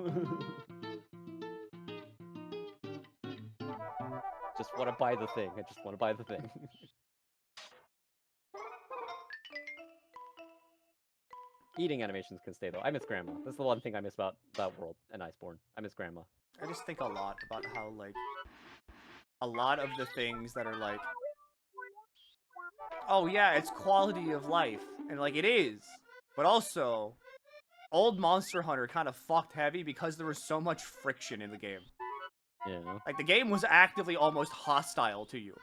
Just want to buy the thing. I just want to buy the thing. Eating animations can stay though. I miss Grandma. That's the one thing I miss about World and Iceborne. I miss Grandma. I just think a lot about how, like, a lot of the things that are like, oh yeah, it's quality of life, and like it is, but also, old Monster Hunter kind of fucked heavy because there was so much friction in the game. Yeah. Like, the game was actively almost hostile to you.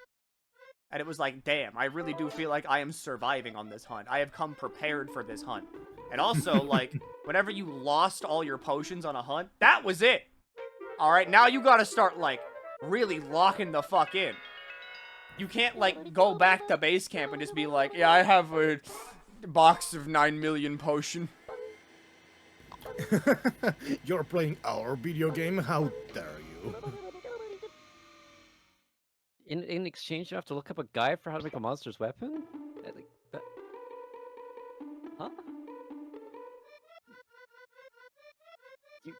And it was like, damn, I really do feel like I am surviving on this hunt. I have come prepared for this hunt. And also, like, whenever you lost all your potions on a hunt, that was it! Alright, now you gotta start, like, really locking the fuck in. You can't, like, go back to base camp and just be like, yeah, I have a box of 9 million potion. You're playing our video game? How dare you? In exchange, you have to look up a guide for how to make a monster's weapon? Huh?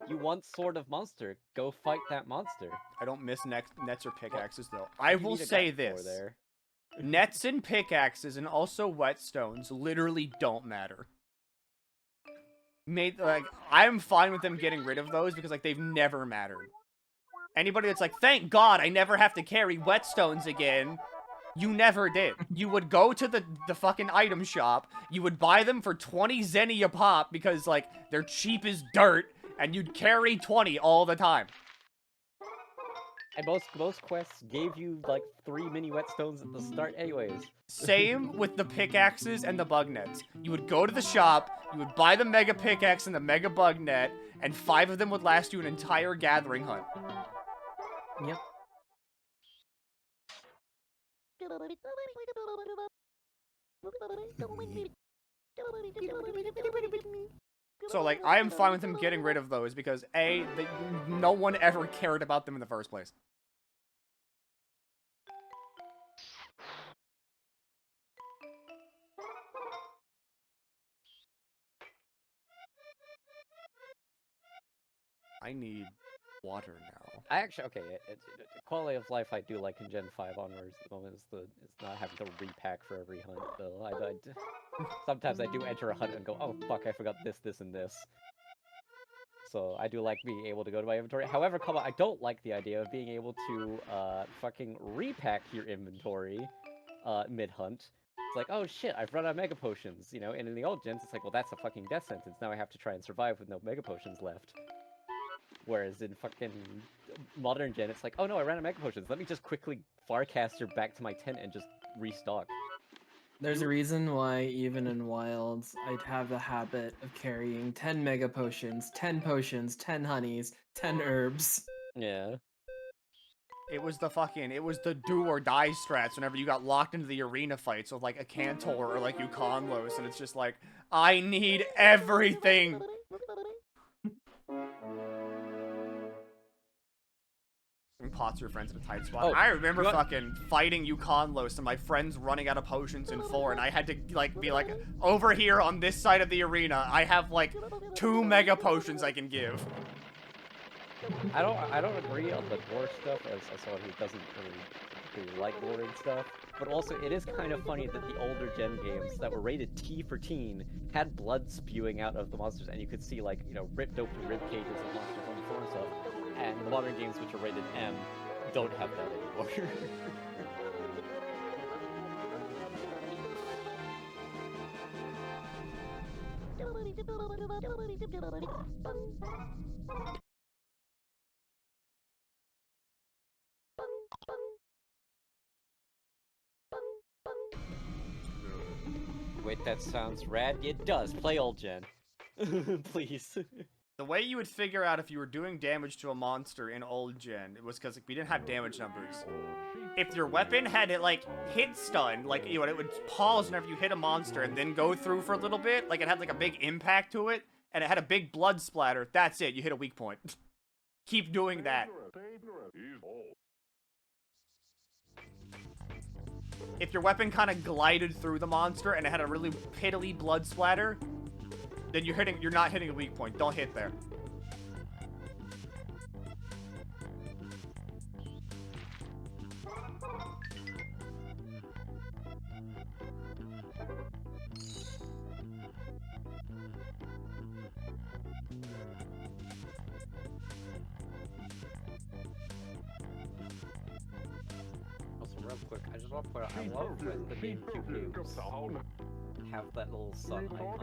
You want Sword of Monster. Go fight that monster. I don't miss nets or pickaxes, though. I will say this. There. Nets and pickaxes, and also whetstones, literally don't matter. Like, I'm fine with them getting rid of those because, like, they've never mattered. Anybody that's like, thank God I never have to carry whetstones again, you never did. You would go to the fucking item shop, you would buy them for 20 zenny a pop because, like, they're cheap as dirt, and you'd carry 20 all the time. And most quests gave you, like, 3 mini whetstones at the start anyways. Same with the pickaxes and the bug nets. You would go to the shop, you would buy the mega pickaxe and the mega bug net, and 5 of them would last you an entire gathering hunt. Yep. So, like, I am fine with them getting rid of those because, A, no one ever cared about them in the first place. I need water now. I actually, okay, quality of life I do like in Gen 5 onwards. At the moment is not having to repack for every hunt, though. Sometimes I do enter a hunt and go, oh fuck, I forgot this, this, and this. So I do like being able to go to my inventory. However, I don't like the idea of being able to fucking repack your inventory mid-hunt. It's like, oh shit, I've run out of Mega Potions, you know? And in the old gens, it's like, well, that's a fucking death sentence. Now I have to try and survive with no Mega Potions left. Whereas in fucking modern gen, it's like, oh no, I ran out of Mega Potions. Let me just quickly Farcaster back to my tent and just restock. There's a reason why even in Wilds, I'd have the habit of carrying 10 Mega Potions, 10 Potions, 10 Honeys, 10 Herbs. Yeah. It was the do or die strats whenever you got locked into the arena fights with like a Canto or like Uconlos, and it's just like, I need everything! And pots your friends in a tight spot. Oh, I remember fucking fighting Uconlos and my friends running out of potions in 4, and I had to like be like, over here on this side of the arena, I have like 2 Mega Potions I can give. I don't agree on the gore stuff as someone who doesn't really like gore and stuff. But also, it is kind of funny that the older gen games that were rated T for teen had blood spewing out of the monsters, and you could see like, you know, ripped open rib cages of monsters on the floor and stuff. And the modern games, which are rated M, don't have that anymore. Wait, that sounds rad. It does. Play old gen. Please. The way you would figure out if you were doing damage to a monster in old gen, it was because we didn't have damage numbers. If your weapon had it like hit stun, like, you know, it would pause whenever you hit a monster and then go through for a little bit, like it had like a big impact to it, and it had a big blood splatter, that's it, you hit a weak point. Keep doing that. If your weapon kind of glided through the monster and it had a really piddly blood splatter, then you're not hitting a weak point. Don't hit there. Also, real quick, I just want to point out, I love when the GameCube games have that little sun icon.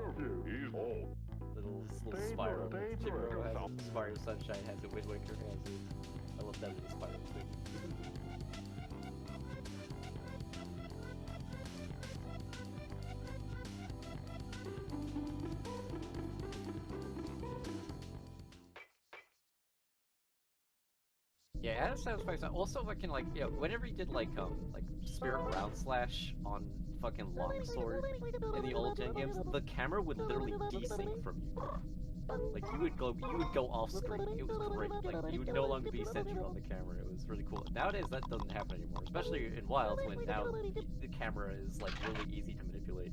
Little spiral. Chibi-Robo has it, Spiral Sunshine has it, Wind Waker has it. I love that little spiral thing. Yeah, that sounds fun. Also, fucking like, you know, whenever you did like Spirit Round Slash on fucking Longsword in the old gen games, the camera would literally desync from you. Like you would go off screen. It was great. Like you would no longer be centered on the camera. It was really cool. Nowadays that doesn't happen anymore, especially in Wilds when now the camera is like really easy to manipulate.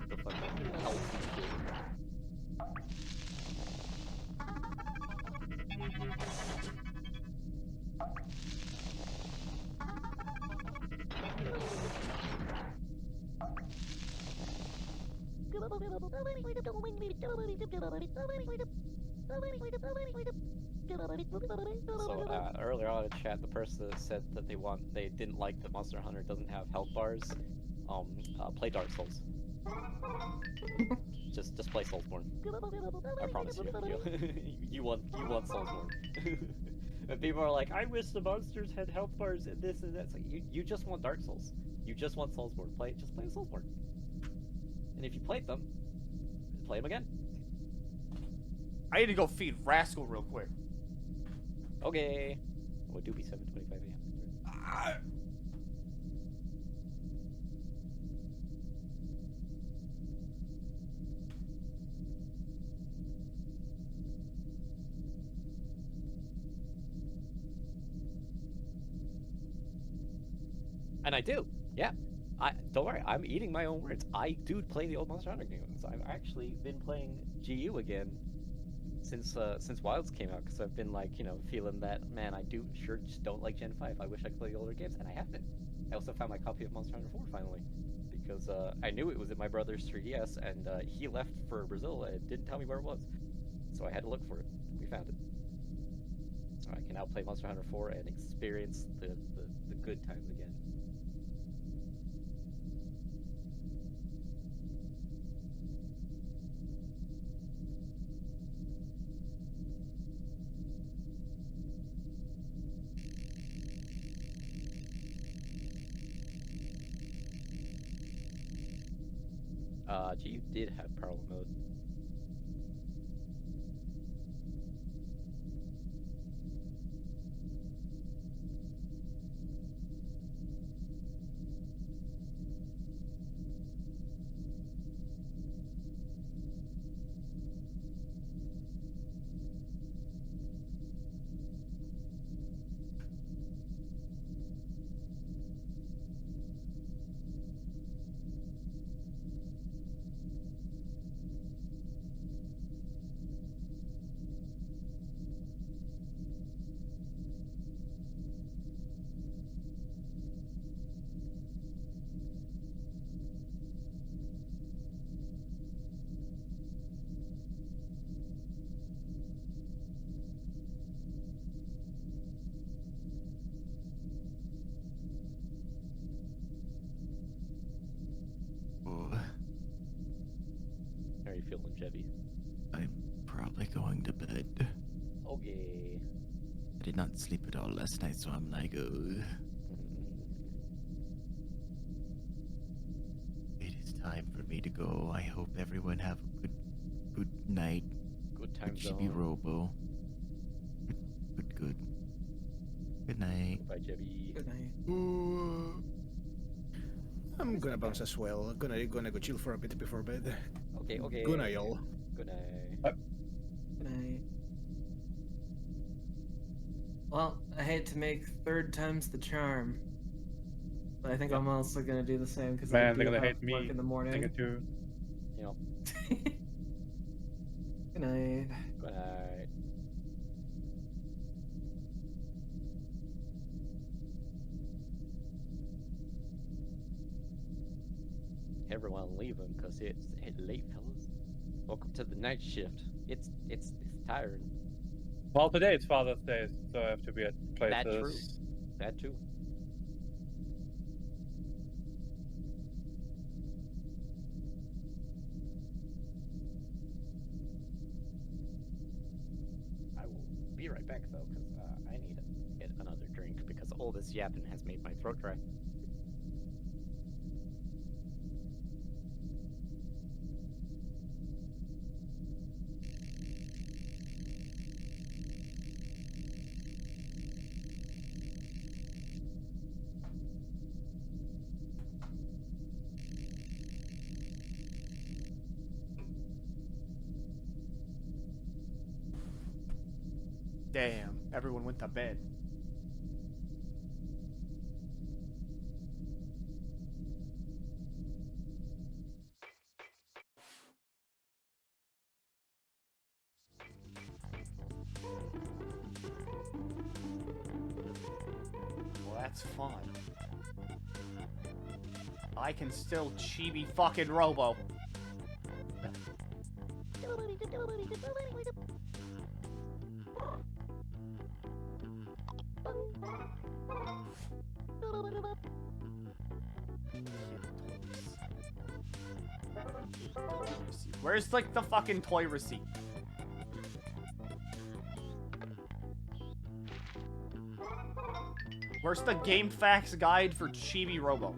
The fucking health and shit. So earlier on in chat, the person that said that they didn't like that Monster Hunter doesn't have health bars, play Dark Souls. just play Soulsborne. I promise you. You want Soulsborne. And people are like, I wish the monsters had health bars and this and that. It's like you just want Dark Souls. You just want Soulsborne. Just play Soulsborne. And if you played them, play them again. I need to go feed Rascal real quick. Okay. Oh, it do be 7:25 a.m. And I do. Yeah. Don't worry, I'm eating my own words. I do play the old Monster Hunter games. I've actually been playing GU again since Wilds came out, because I've been like, you know, feeling that, man, I just don't like Gen 5. I wish I could play the older games, and I have been. I also found my copy of Monster Hunter 4 finally, because I knew it was in my brother's 3DS, and he left for Brazil and didn't tell me where it was. So I had to look for it. We found it. So I can now play Monster Hunter 4 and experience the good times again. G did have parallel mode. Oh, How are you feeling, Jebby? I'm probably going to bed. Okay. I did not sleep at all last night, so I'm like, it is time for me to go. I hope everyone have a good night. Good time zone. Chibi-Robo. Good. Good night. Goodbye, Jebby. Good night. I'm gonna bounce as well. Gonna go chill for a bit before bed. Okay. Good night, y'all. Good night. Good night. Well, I hate to make third time's the charm, but I think I'm also gonna do the same because I Man, do they're gonna have hate me. work in the morning. Think it too. Yep. Good night. Good night. Everyone leaving because it's late, fellas. Welcome to the night shift. It's tiring. Well, today it's Father's Day, so I have to be at places. That true. That too. I will be right back though, because I need to get another drink because all this yapping has made my throat dry. Damn, everyone went to bed. Well, that's fun. I can still chibi fucking robo. Where's like the fucking toy receipt? Where's the game facts guide for Chibi-Robo?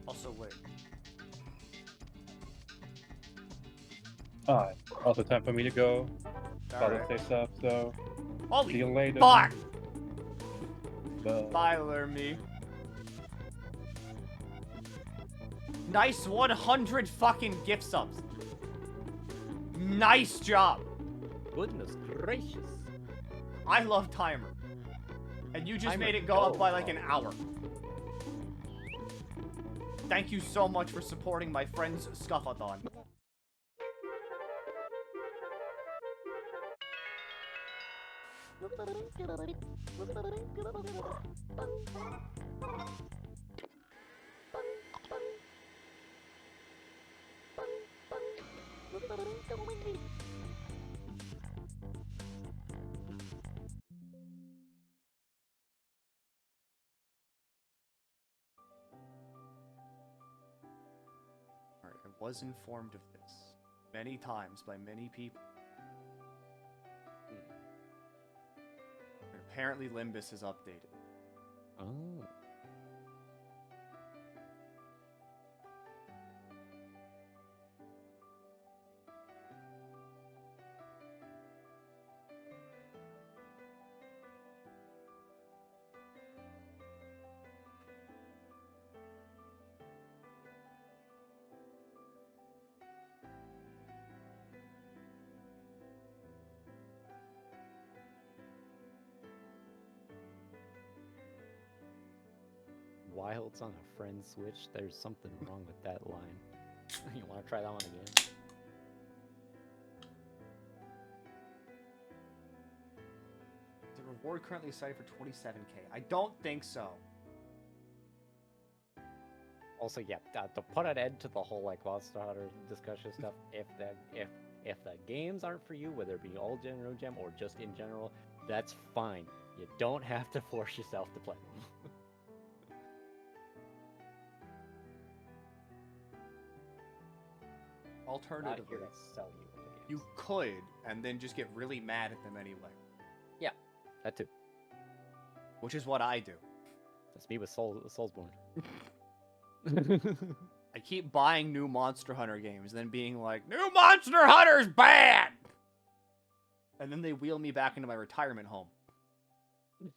Also, wait. Alright, also time for me to go. Father's Alright. Day stuff, so Holy see you later. fuck! Bye. Bye, Lermy. Nice 100 fucking gift subs. Nice job. Goodness gracious. I love timer. And you just Timer, made it go up go. by like an hour. Thank you so much for supporting my friend's Scuffathon. was informed of this many times by many people. And apparently Limbus is updated. Oh. While it's on a friend switch, there's something wrong with that line. You want to try that one again? The reward currently cited for 27k. I don't think so. Also, yeah, to put an end to the whole like Monster Hunter discussion stuff, if the games aren't for you, whether it be all general gem or just in general, that's fine. You don't have to force yourself to play them. Alternatively, Not here to sell you the games. you could, and then just get really mad at them anyway. Yeah, that too. Which is what I do. That's me with Soulsborne. I keep buying new Monster Hunter games, then being like, "New Monster Hunter's bad!" And then they wheel me back into my retirement home.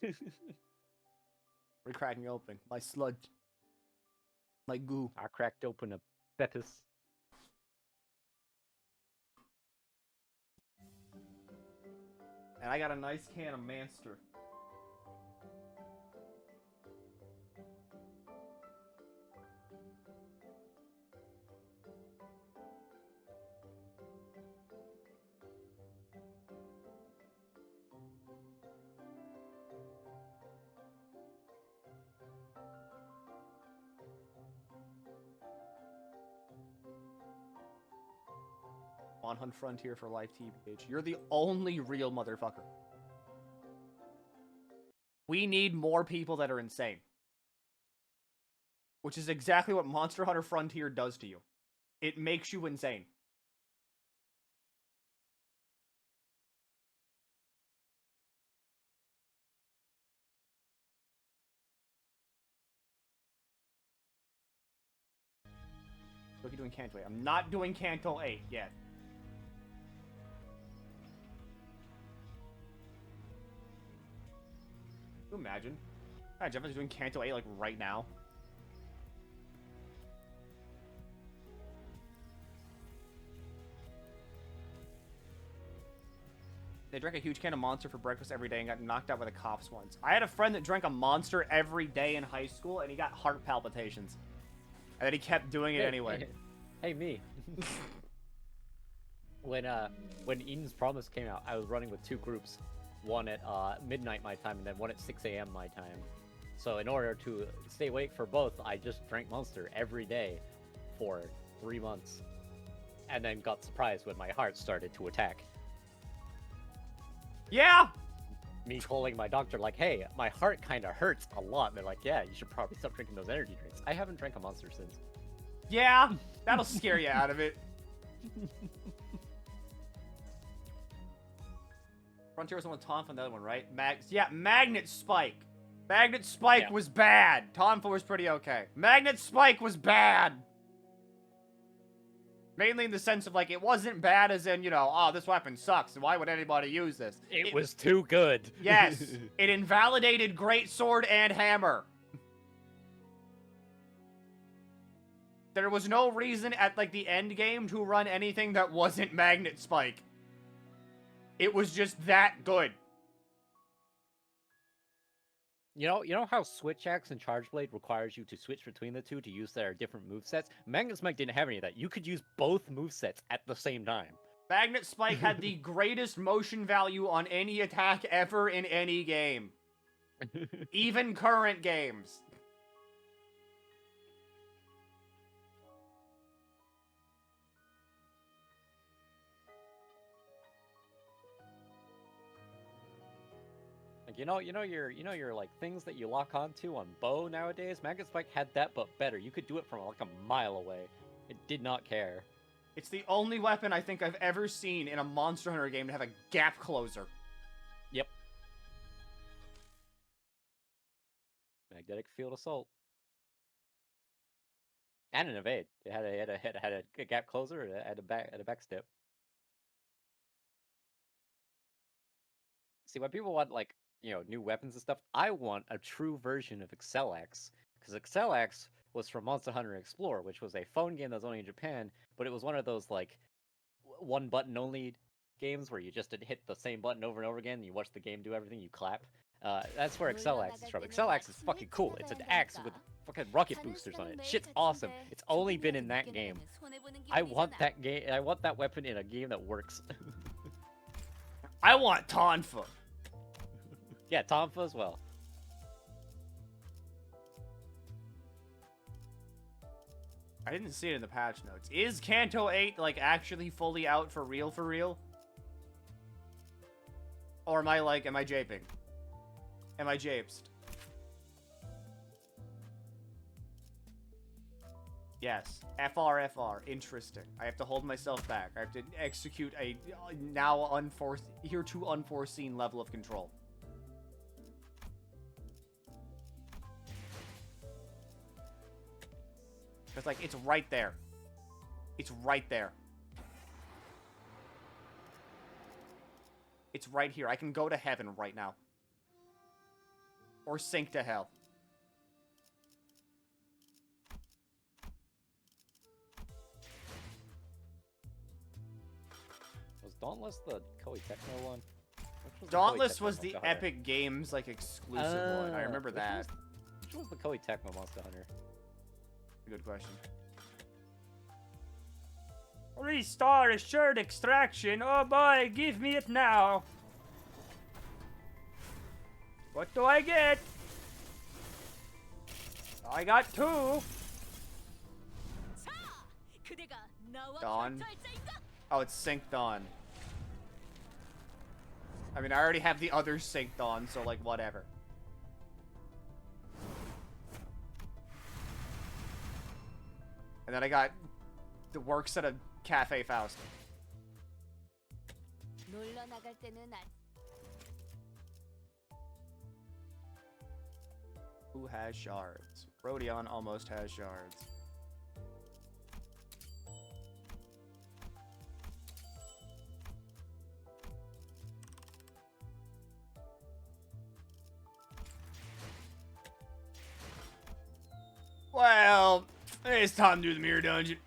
We're cracking open. My sludge. My goo. I cracked open a Betis. And I got a nice can of Manster. On Hunt Frontier for Life TBH. You're the only real motherfucker. We need more people that are insane. Which is exactly what Monster Hunter Frontier does to you. It makes you insane. Look at doing Canto 8. I'm not doing Canto 8 yet. Can you imagine? Jeff is doing Canto 8 like right now. They drank a huge can of Monster for breakfast every day and got knocked out by the cops once. I had a friend that drank a Monster every day in high school and he got heart palpitations. And then he kept doing it anyway. Hey, me. When Eden's Promise came out, I was running with two groups. One at midnight my time, and then one at 6 a.m. my time. So in order to stay awake for both, I just drank Monster every day for 3 months. And then got surprised when my heart started to attack. Yeah! Me calling my doctor like, hey, my heart kind of hurts a lot. And they're like, yeah, you should probably stop drinking those energy drinks. I haven't drank a Monster since. Yeah! That'll scare you out of it. Frontier was the one with Tonfa on the other one, right? Magnet Spike. Magnet Spike was bad. Tonfa was pretty okay. Magnet Spike was bad. Mainly in the sense of, like, it wasn't bad as in, you know, oh, this weapon sucks. Why would anybody use this? It was too good. Yes. It invalidated Great Sword and Hammer. There was no reason at, like, the end game to run anything that wasn't Magnet Spike. It was just that good. You know how Switch Axe and Charge Blade requires you to switch between the two to use their different movesets? Magnet Spike didn't have any of that. You could use both movesets at the same time. Magnet Spike had the greatest motion value on any attack ever in any game. Even current games. You know your like things that you lock onto on bow nowadays. Magnet Spike had that, but better. You could do it from like a mile away. It did not care. It's the only weapon I think I've ever seen in a Monster Hunter game to have a gap closer. Yep. Magnetic field assault. And an evade. It had a gap closer. It had a back step. See, when people want like new weapons and stuff, I want a true version of Excellax, because Excellax was from Monster Hunter Explorer, which was a phone game that was only in Japan, but it was one of those like one button only games where you just hit the same button over and over again, and you watch the game do everything, you clap. That's where Excellax is from. Excellax is fucking cool. It's an axe with fucking rocket boosters on it. Shit's awesome. It's only been in that game. I want that game. I want that weapon in a game that works. I want Tonfa. Yeah, Tonfa as well. I didn't see it in the patch notes. Is Canto 8 like actually fully out for real for real? Or am I japing? Am I japed? Yes. FR. Interesting. I have to hold myself back. I have to execute a hereto unforeseen level of control. Because, like, it's right there. It's right there. It's right here. I can go to heaven right now. Or sink to hell. Was Dauntless the Koei Tecmo one? Dauntless was the Epic Games, like, exclusive one. I remember that. Which was the Koei Tecmo Monster Hunter? Good question. Restore assured extraction. Oh boy, give me it now. What do I get? I got 2. Dawn. Oh, it's synced on. I mean, I already have the other synced on, so like whatever. And then I got the works at a Cafe Faust. Who has shards? Rodion almost has shards. Well, it's time to do the mirror dungeon.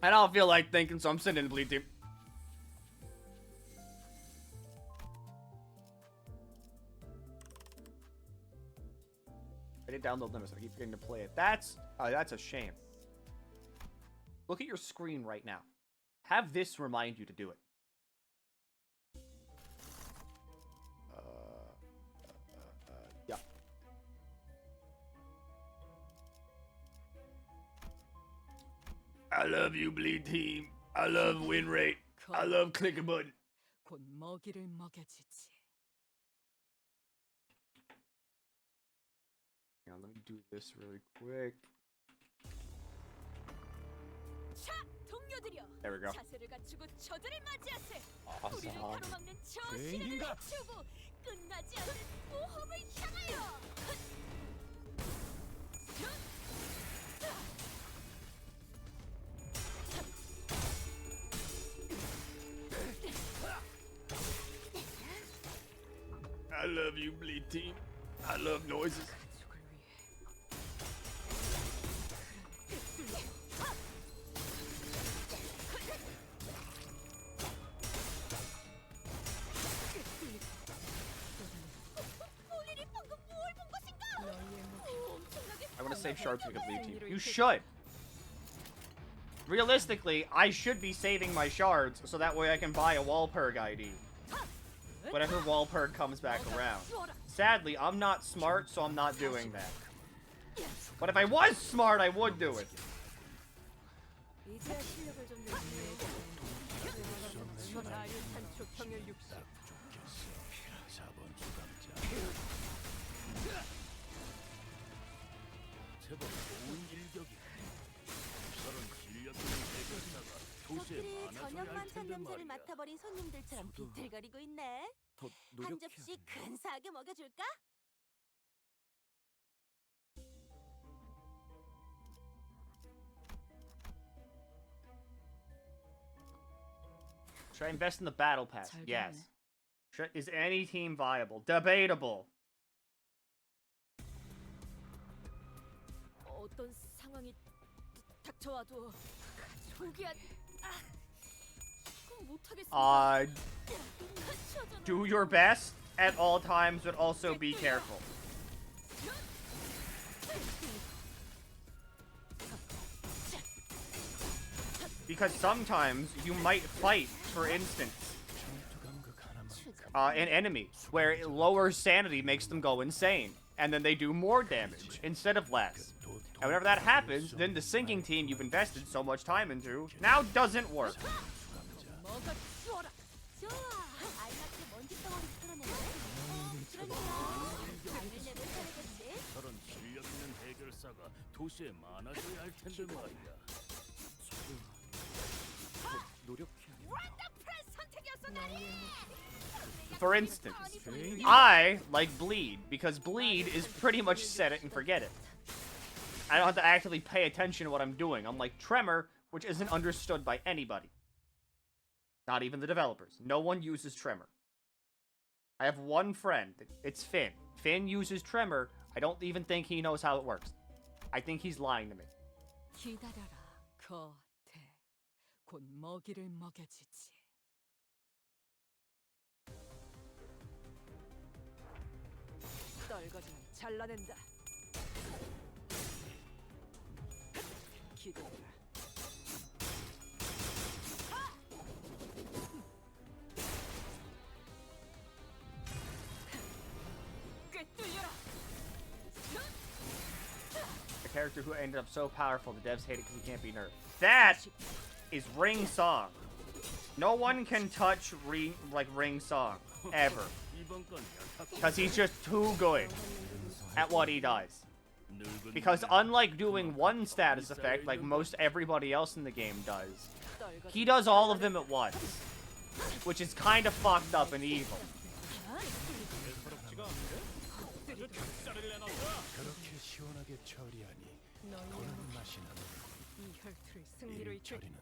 I don't feel like thinking, so I'm sending the bleed team. I did download Limbus, I keep forgetting to play it. That's a shame. Look at your screen right now. Have this remind you to do it. Yeah. I love you, bleed team. I love win rate. I love click a button. Hang on, let me do this really quick. There we go. Awesome. I love you, bleed team. I love noises. I want to save shards for the bleed team. You should. Realistically, I should be saving my shards so that way I can buy a Walpurg ID. Whenever Walpurg comes back around. Sadly, I'm not smart, so I'm not doing that. But if I was smart, I would do it. 저들이 저녁만 찬 냄새를 맡아버린 손님들처럼 비틀거리고 있네. 한 접시 근사하게 먹여줄까? Should I invest in the battle pass? 잘 Yes. 됐네. Is any team viable? Debatable. 어떤 상황이 닥쳐와도 포기한. 못하겠습니다. Do your best at all times, but also be careful. Because sometimes you might fight, for instance, an enemy where lower sanity makes them go insane, and then they do more damage instead of less. And whenever that happens, then the sinking team you've invested so much time into now doesn't work. For instance, I like Bleed, because Bleed is pretty much set it and forget it. I don't have to actively pay attention to what I'm doing, unlike Tremor, which isn't understood by anybody. Not even the developers. No one uses Tremor. I have one friend. It's Finn. Finn uses Tremor. I don't even think he knows how it works. I think he's lying to me. 기다려라, 거태. 곧 먹이를 먹여주지. 떨거지는 잘라낸다. 기다려라. The character who ended up so powerful, the devs hate it because he can't be nerfed. That is Ring Song. No one can touch Ring Song, ever. Because he's just too good at what he does. Because unlike doing one status effect like most everybody else in the game does, he does all of them at once. Which is kind of fucked up and evil.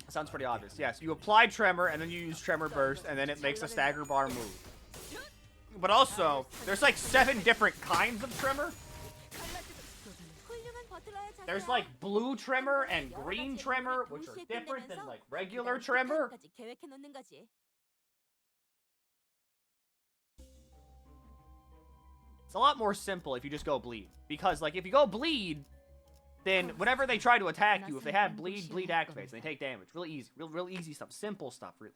Sounds pretty obvious. Yes, you apply Tremor, and then you use Tremor Burst, and then it makes a stagger bar move. But also, there's like 7 different kinds of Tremor. There's like blue Tremor and green Tremor, which are different than like regular Tremor. It's a lot more simple if you just go Bleed. Because, like, if you go Bleed, then whenever they try to attack you, if they have Bleed, Bleed activates. They take damage. Really easy. Real easy stuff. Simple stuff, really.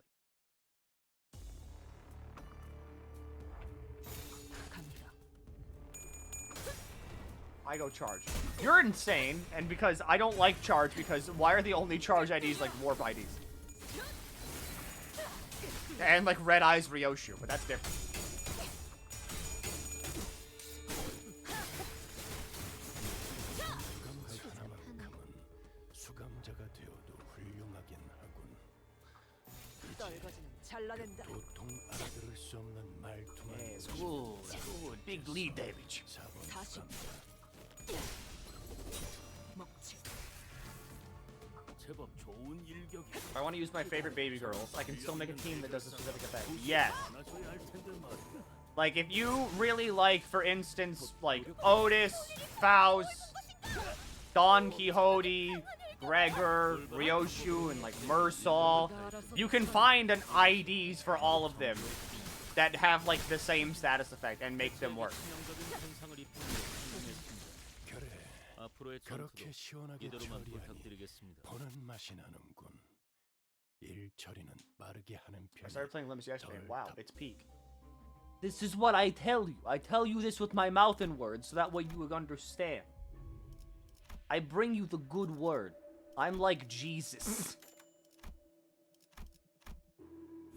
I go Charge. You're insane, and because I don't like Charge, because why are the only Charge IDs like Warp IDs? And like Red Eyes Ryoshu, but that's different. Yes, good. Big bleed damage. If I want to use my favorite baby girls, I can still make a team that does a specific effect. Yes. Like, if you really like, for instance, like, Otis, Faust, Don Quixote, Gregor, Ryoshu, and, like, Mersal, you can find an IDs for all of them that have, like, the same status effect and make them work. I started playing Limbus yesterday, and wow, it's peak. This is what I tell you. I tell you this with my mouth and words, so that way you would understand. I bring you the good word. I'm like Jesus.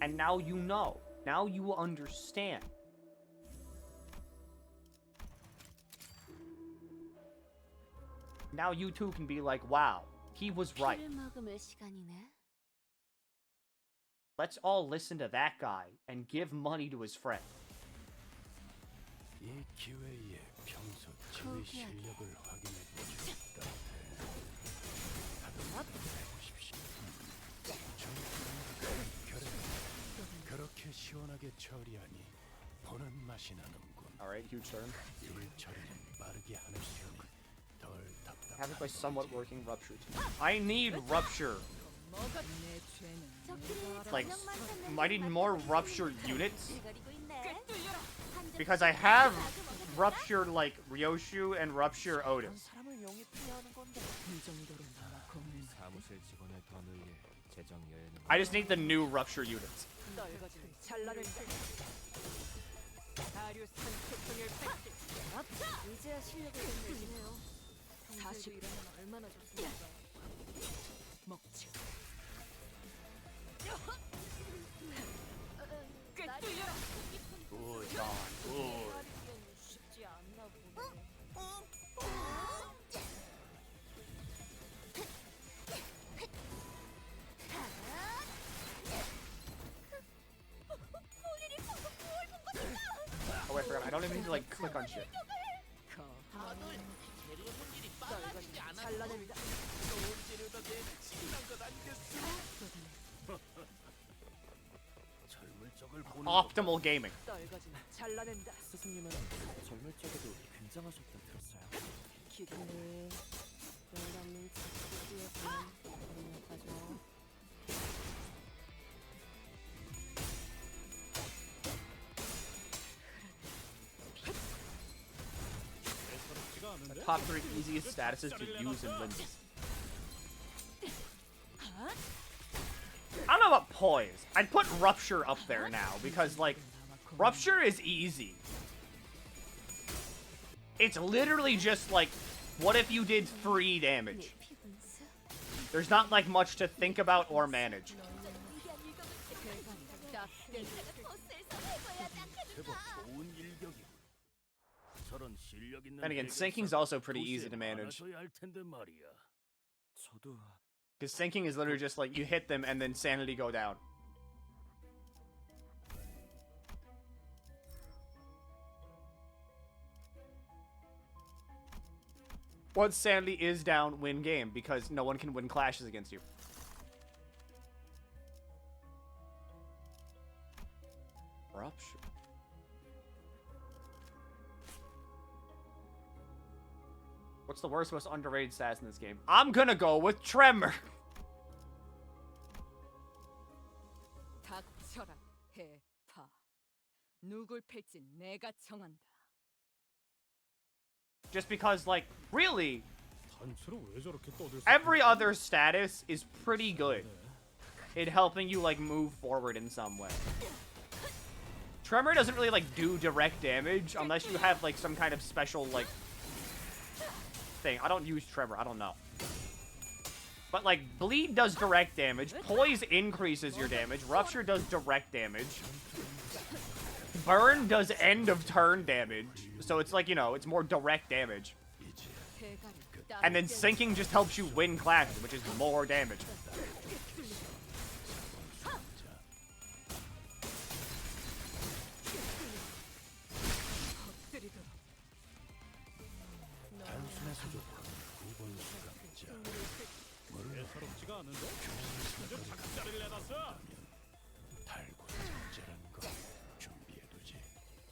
And now you know. Now you will understand. Now you too can be like, wow, he was right. Let's all listen to that guy and give money to his friend. Alright, huge turn. Have it by somewhat working rupture. I need rupture. Like, I need more rupture units. Because I have rupture like Ryoshu and rupture Otis. I just need the new rupture units. Good God, good. Oh wait, I forgot. I don't even need to like click on shit. Optimal gaming. The top 3 easiest statuses to use in Limbus. I don't know about poise. I'd put rupture up there now because, like, rupture is easy. It's literally just like, what if you did 3 damage? There's not like much to think about or manage. And again, sinking's also pretty easy to manage. Because sinking is literally just like, you hit them and then sanity go down. Once sanity is down, win game, because no one can win clashes against you. Rupture. What's the worst, most underrated stats in this game? I'm gonna go with Tremor. Just because, like, really, every other status is pretty good in helping you, like, move forward in some way. Tremor doesn't really, like, do direct damage unless you have, like, some kind of special, like, thing. I don't use Tremor, I don't know. But, like, Bleed does direct damage, Poise increases your damage, Rupture does direct damage, Burn does end of turn damage, so it's like, you know, it's more direct damage. And then Sinking just helps you win clashes, which is more damage.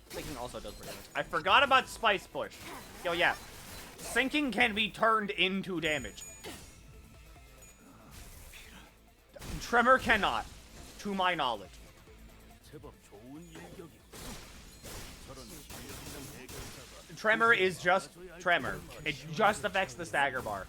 Sinking also does pretty damage. I forgot about Spice Push. Yo, yeah. Sinking can be turned into damage. Tremor cannot, to my knowledge. Tremor is just Tremor. It just affects the stagger bar.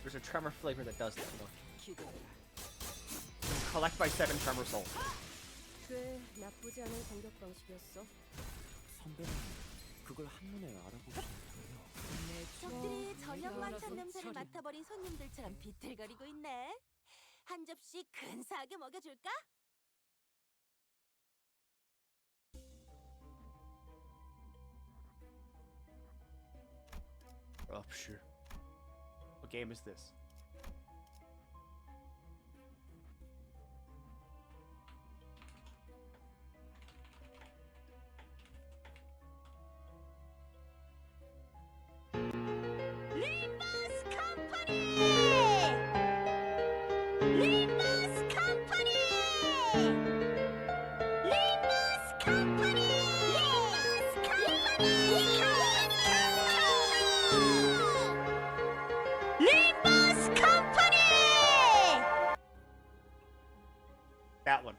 There's a tremor flavor that does that. Collect by 7 tremor souls. 꽤 나쁘지 않은 공격 방식이었어. 선배는 그걸 한눈에 알아보셨군요. 적들이 저녁 만찬 냄새를 맡아버린 손님들처럼 비틀거리고 있네. 한 접시 근사하게 먹여줄까? Oh, sure. What game is this? Limbus Company! Limbus Company! Limbus Company! Limbus Company! Limbus Company! That one.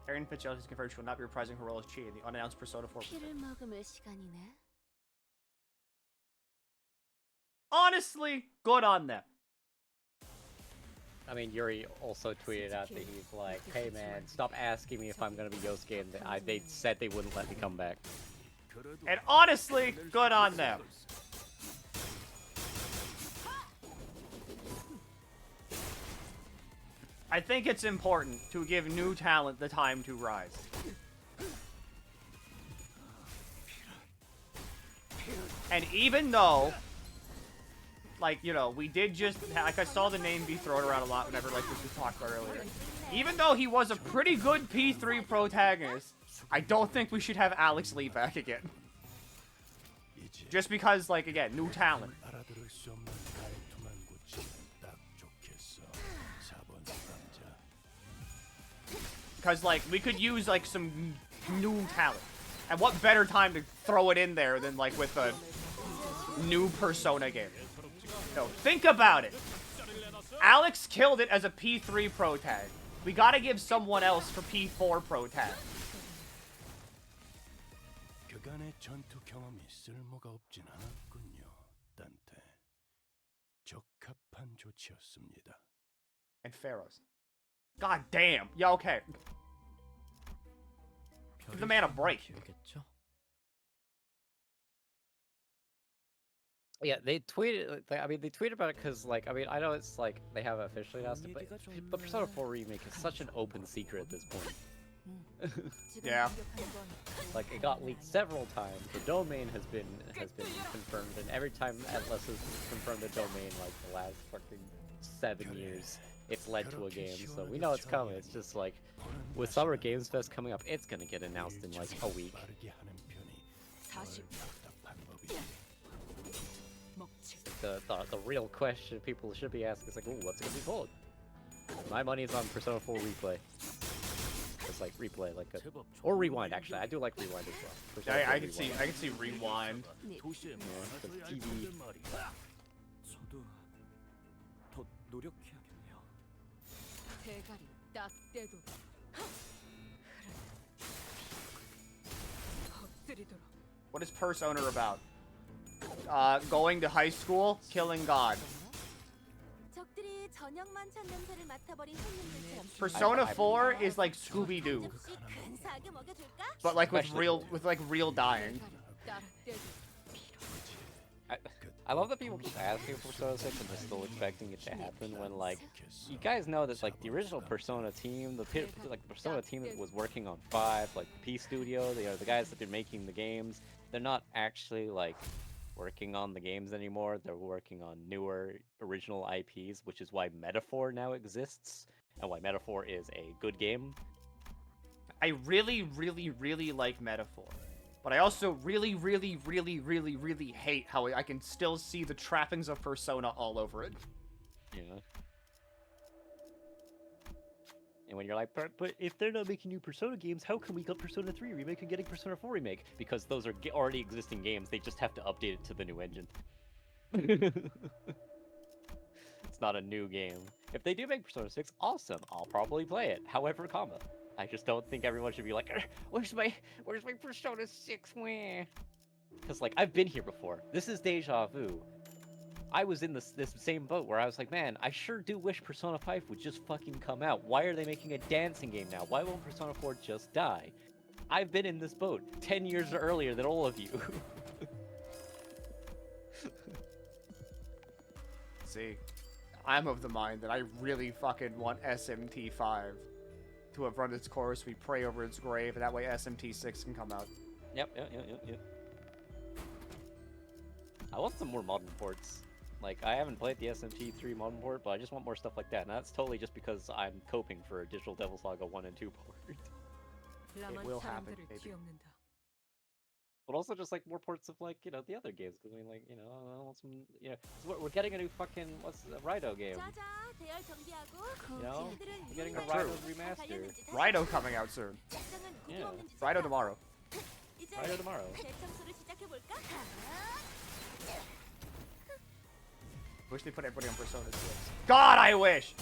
Erin Fitzgerald has confirmed she will not be reprising her role as Chi in the unannounced Persona 4. 피를 머금을 시간이네. Honestly, good on them. I mean, Yuri also tweeted out that he's like, "Hey man, stop asking me if I'm gonna be Yosuke," and they said they wouldn't let me come back. And honestly, good on them. I think it's important to give new talent the time to rise. And even though, like, you know, we did just, like, I saw the name be thrown around a lot whenever, like, this was talked about earlier. Even though he was a pretty good P3 protagonist, I don't think we should have Alex Lee back again. Just because, like, again, new talent. Because, like, we could use, like, some new talent. And what better time to throw it in there than, like, with a new Persona game? No, think about it. Alex killed it as a P3 pro tag. We gotta give someone else for P4 pro tag. 그간의 전투 경험이 쓸모가 없진 않았군요, 단테. 적합한 조치였습니다. And Pharaohs. God damn. Yeah, okay. Give the man a break. Yeah, they tweeted. I mean, they tweeted about it because, like, I mean, I know it's like they haven't officially announced it, but Persona 4 Remake is such an open secret at this point. Yeah. Like, it got leaked several times. The domain has been confirmed, and every time Atlas has confirmed a domain, like the last fucking 7 years, it's led to a game. So we know it's coming. It's just like with Summer Games Fest coming up, it's gonna get announced in like a week. The real question people should be asking is like, ooh, what's it gonna be called? My money is on Persona 4 Replay. It's like replay, like a, or rewind. Actually, I do like rewind as well. Persona I can see rewind. Yeah, the TV. 저도 더 노력해야겠네요. 대가리 딱 떼도 엎드리도록. What is Persona about? Going to high school, killing God. 적들이 저녁 만찬 냄새를 맡아버린 손님들처럼 Persona 4 is like Scooby-Doo, 근사하게 먹여줄까? but like with real dying. I love that people keep asking for Persona 6 and they're still expecting it to happen when, like, you guys know that, like, the original Persona team, the Persona team that was working on 5, like, P Studio, they are the guys that have been making the games, they're not actually, like, working on the games anymore. They're working on newer original IPs, which is why Metaphor now exists, and why Metaphor is a good game. I really, really, really like Metaphor. But I also really, really, really, really, really hate how I can still see the trappings of Persona all over it. Yeah. And when you're like, but if they're not making new Persona games, how can we get Persona 3 Remake and getting Persona 4 Remake? Because those are already existing games, they just have to update it to the new engine. It's not a new game. If they do make Persona 6, awesome, I'll probably play it. However, I just don't think everyone should be like, where's my Persona 6? Because like I've been here before. This is deja vu. I was in this same boat where I was like, man, I sure do wish Persona 5 would just fucking come out. Why are they making a dancing game now? Why won't Persona 4 just die? I've been in this boat 10 years earlier than all of you. See, I'm of the mind that I really fucking want SMT5 to have run its course. We pray over its grave, and that way SMT6 can come out. Yep. I want some more modern ports. Like, I haven't played the SMT3 modern port, but I just want more stuff like that. And that's totally just because I'm coping for a Digital Devil Saga 1 and 2 port. It will happen, maybe. But also just, like, more ports of, like, you know, the other games. Because, I mean, like, you know, I want some, you know... We're getting a new fucking, what's the Raito game? You know? We're getting a Raito remaster. Raito coming out soon. Yeah. Raito tomorrow. Raito tomorrow. Wish they put everybody on Persona 6. God, I wish!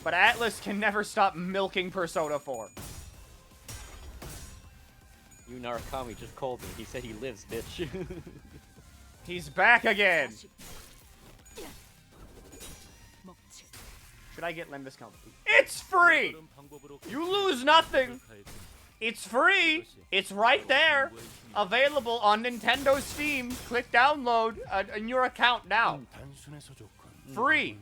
But Atlas can never stop milking Persona 4. You Narukami just called me. He said he lives, bitch. He's back again! Should I get Limbus Company? It's free! You lose nothing! It's free! It's right there! Available on Nintendo Steam. Click download in your account now. Free!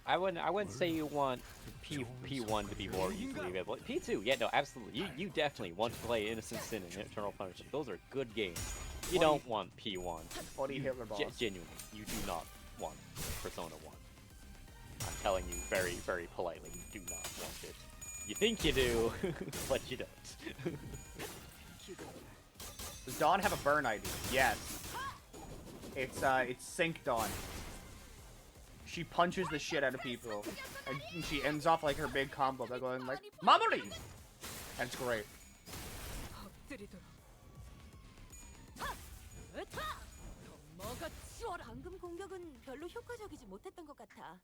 I wouldn't say you want P1 to be more easily available. P2, yeah, no, absolutely. You definitely want to play Innocent Sin and Eternal Punishment. Those are good games. You don't want P1. Buddy Hitler boss. Genuinely, you do not want Persona 1. I'm telling you very, very politely, you do not want it. You think you do, but you don't. Does Dawn have a burn ID? Yes. It's Sync Dawn. She punches the shit out of people, and she ends off like her big combo by going like Mamori. That's great. 방금 공격은 별로 효과적이지 못했던 것 같아.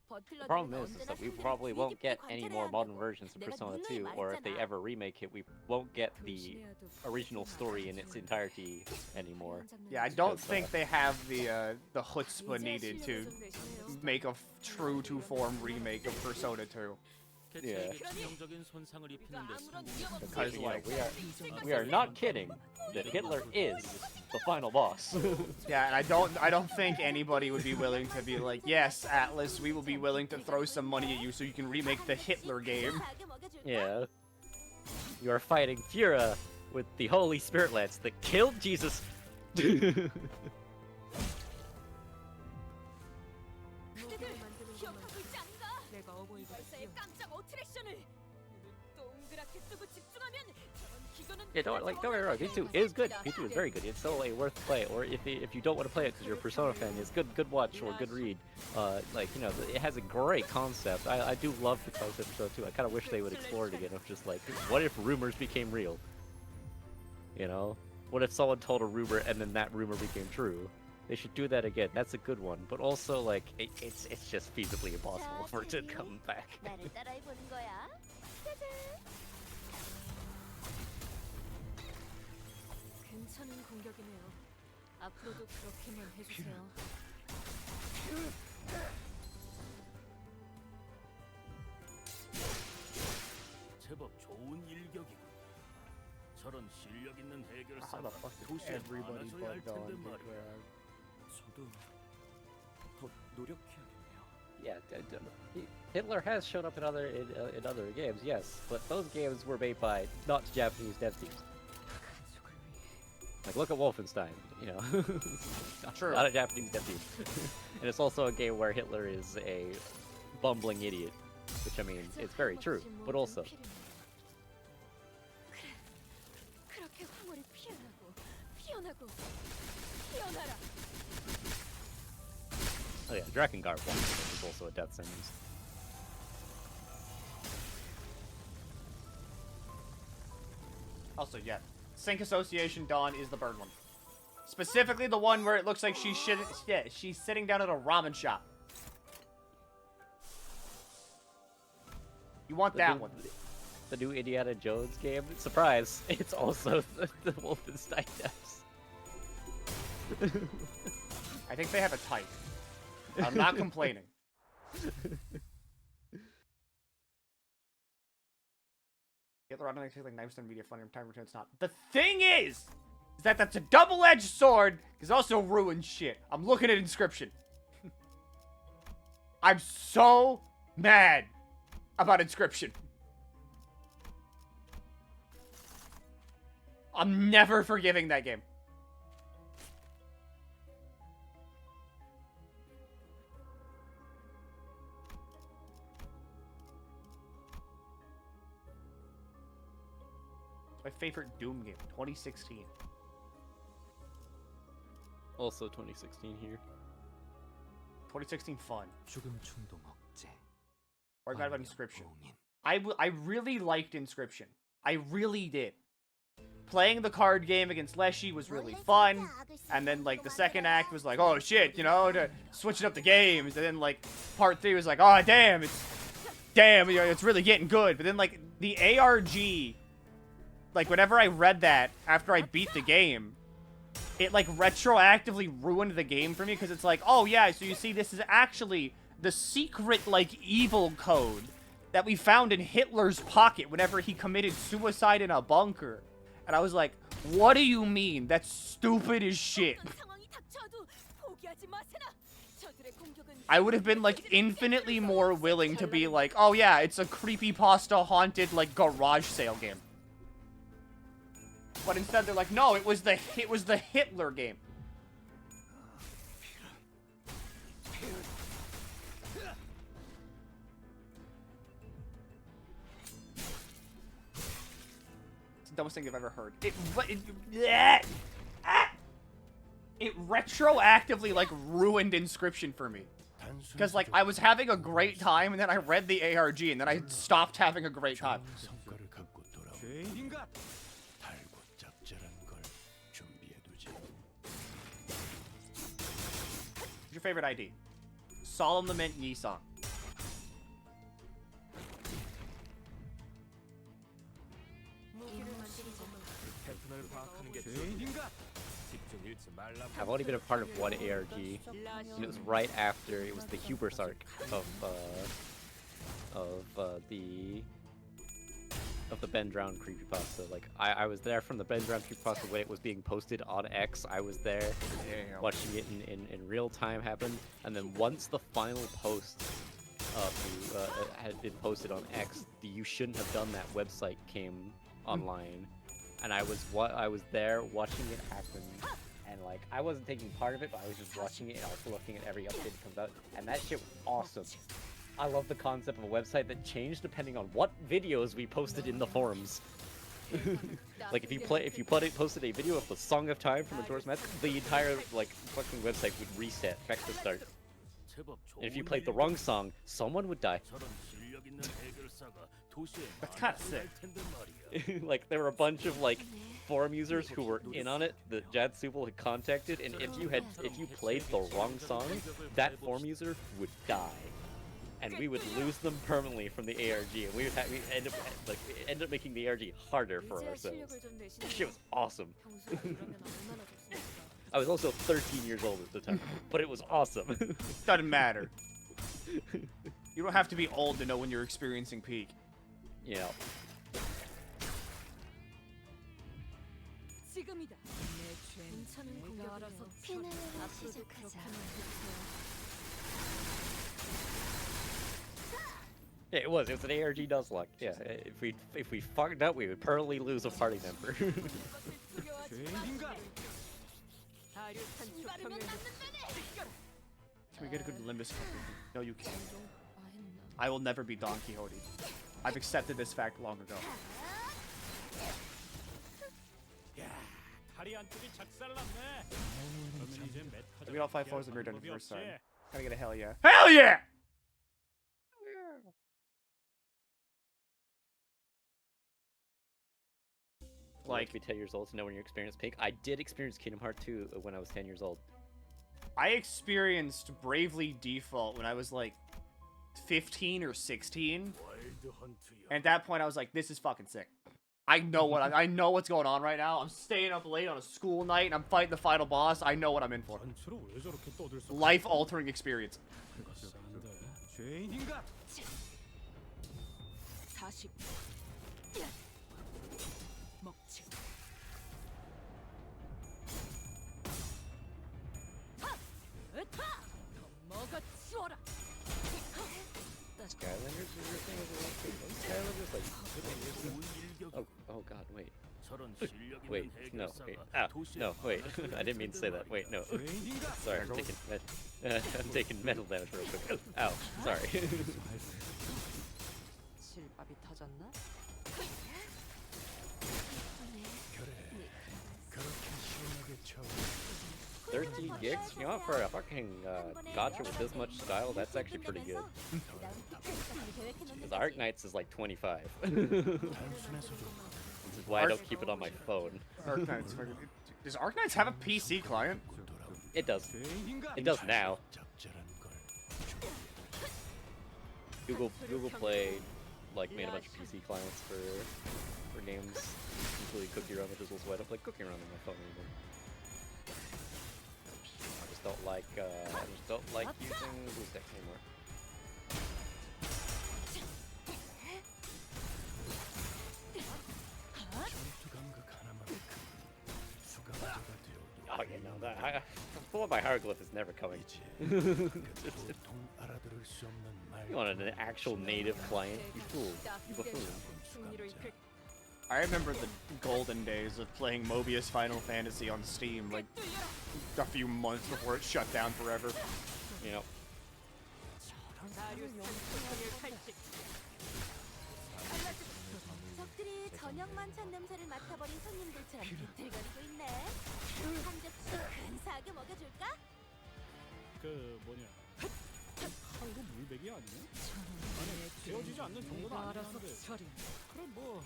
The problem is that we probably won't get any more modern versions of Persona 2, or if they ever remake it, we won't get the original story in its entirety anymore. Yeah, I don't think they have the chutzpah needed to make a true to-form remake of Persona 2. Yeah. Because, like, we are not kidding that Hitler is the final boss. Yeah, and I don't think anybody would be willing to be like, yes, Atlas, we will be willing to throw some money at you so you can remake the Hitler game. Yeah. You are fighting Fura with the Holy Spirit Lance that killed Jesus. Yeah, don't get me wrong. P2 is good. P2 is very good. It's still a worth play. Or if you don't want to play it because you're a Persona fan, it's good watch or good read. Like, you know, it has a great concept. I do love the concept of Persona 2. I kind of wish they would explore it again. Of just like, what if rumors became real? You know, what if someone told a rumor and then that rumor became true? They should do that again. That's a good one. But also, like, it's just feasibly impossible for it to come back. 괜찮은 공격이네요. 앞으로도 그렇게만 해주세요. 제법 좋은 일격이군. 저런 실력 있는 해결사 How the fuck did 도시에 everybody 많아져야 할 but Dawn 텐데 get 말이야. grabbed? 저도 더 노력해야겠네요. Yeah, Hitler has shown up in other games, yes, but those games were made by not Japanese dev teams. Like, look at Wolfenstein, you know. True. Not a Japanese dev team. And it's also a game where Hitler is a bumbling idiot, which, I mean, it's very true, but also. 그렇게 황홀히 피어나고 피어나라. Oh yeah, Drakengard 1 is also a death sentence. Also, yeah, Sync Association Dawn is the bird one. Specifically the one where it looks like she's sitting down at a ramen shop. You want The that new- one. The new Indiana Jones game. Surprise! It's also the Wolfenstein devs. I think they have a type. I'm not complaining. The other automatic tastes like knives and media funny from time to time. It's not. The thing is that that's a double-edged sword. Because also ruins shit. I'm looking at Inscription. I'm so mad about Inscription. I'm never forgiving that game. My favorite Doom game, 2016. Also 2016 here. 2016 fun. 죽음 충동 억제. Or I got about Inscription. I really liked Inscription. I really did. Playing the card game against Leshy was really fun. And then, like, the second act was like, oh shit, you know, to switching up the games. And then, like, part 3 was like, oh damn, it's really getting good. But then, like, the ARG, like, whenever I read that after I beat the game, it, like, retroactively ruined the game for me. Because it's like, oh yeah, so you see, this is actually the secret, like, evil code that we found in Hitler's pocket whenever he committed suicide in a bunker. And I was like, what do you mean? That's stupid as shit. I would have been, like, infinitely more willing to be like, oh yeah, it's a creepypasta haunted, like, garage sale game. But instead they're like, no, it was the Hitler game. Dumbest thing I've ever heard. It retroactively, like, ruined Inscription for me. Because, like, I was having a great time, and then I read the ARG, and then I stopped having a great time. What's your favorite ID? Solemn Lament Yisong. I've only been a part of one ARG, and it was right after it was the Hubris arc of the Ben Drown creepypasta. Like I was there from the Ben Drown creepypasta when it was being posted on X. I was there watching it in real time happen, and then once the final post had been posted on X, the You Shouldn't Have Done That website came online, and I was there watching it happen. And, like, I wasn't taking part of it, but I was just watching it and also looking at every update that comes out. And that shit was awesome. I love the concept of a website that changed depending on what videos we posted in the forums. Like, if you posted a video of the Song of Time from Majora's Mask, the entire, like, fucking website would reset back to start. And if you played the wrong song, someone would die. That's kind of sick. Like, there were a bunch of, like, forum users who were in on it that Jadsubal had contacted, and if you played the wrong song, that forum user would die, and we would lose them permanently from the ARG, and we end up making the ARG harder for ourselves. That shit was awesome. I was also 13 years old at the time, but it was awesome. Doesn't matter. You don't have to be old to know when you're experiencing peak. Yeah. Yeah, it was an ARG Nuzlocke. Yeah, if we fucked up, we would permanently lose a party member. Can we get a good Limbus Company? No, you can't. I will never be Don Quixote. I've accepted this fact long ago. I beat all 5 floors of the dungeon first time. Gotta get a hell yeah. Hell yeah! Like, be 10 years old to know when you experience peak. I did experience Kingdom Hearts 2 when I was 10 years old. I experienced Bravely Default when I was like 15 or 16. And at that point, I was like, this is fucking sick. I know what I know what's going on right now. I'm staying up late on a school night and I'm fighting the final boss. I know what I'm in for. Life-altering experience. Skylanders is your thing as well? Skylanders, like, oh god, wait. Wait, no, wait. Ah, no, wait. I didn't mean to say that. Wait, no. Sorry, I'm taking metal damage real quick. Ow, sorry. 실밥이 터졌나? 13 gigs? You know, for a fucking gacha with this much style, that's actually pretty good. Because Arknights is like 25. This is why I don't keep it on my phone. Arknights. Does Arknights have a PC client? It does. It does now. Google Play like made a bunch of PC clients for games, including Cookie Run, which is also why I don't play Cookie Run on my phone anymore. I just don't like using BlueStacks anymore. Oh yeah, no, that Full of my hieroglyph is never coming. You want an actual native client? You fool. You buffoon. I remember the golden days of playing Mobius Final Fantasy on Steam, like a few months before it shut down forever. You know. 적들이 저녁 만찬 냄새를 맡아버린 손님들처럼 비틀거리고 있네. 한 접시 근사하게 먹여줄까? 그 뭐냐? 이거 물백이 아니야? 아니 되어지지 않는 정도는 아니었는데. 그럼 뭐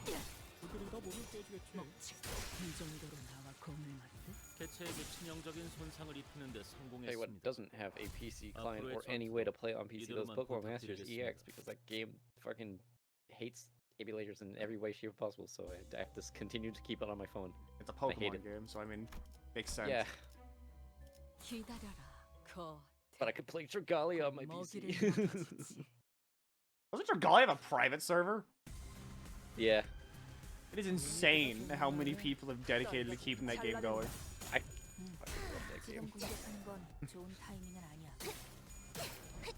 그들이 다 몸을 깨지겠지. 이 정도로 나와 공유한데? 개체에게 치명적인 손상을 입히는 데 Hey, what 성공했습니다. doesn't have a PC client or any way to play on PC? Those Pokemon Masters EX, because that game fucking hates emulators in every way, shape, possible. So I have to continue to keep it on my phone. It's a Pokemon game, so I mean, makes sense. Yeah. 기다려라. But I could play Dragalia on my PC. Doesn't Dragalia have a private server? Yeah. It is insane how many people have dedicated to keeping that game going. I fucking love that game.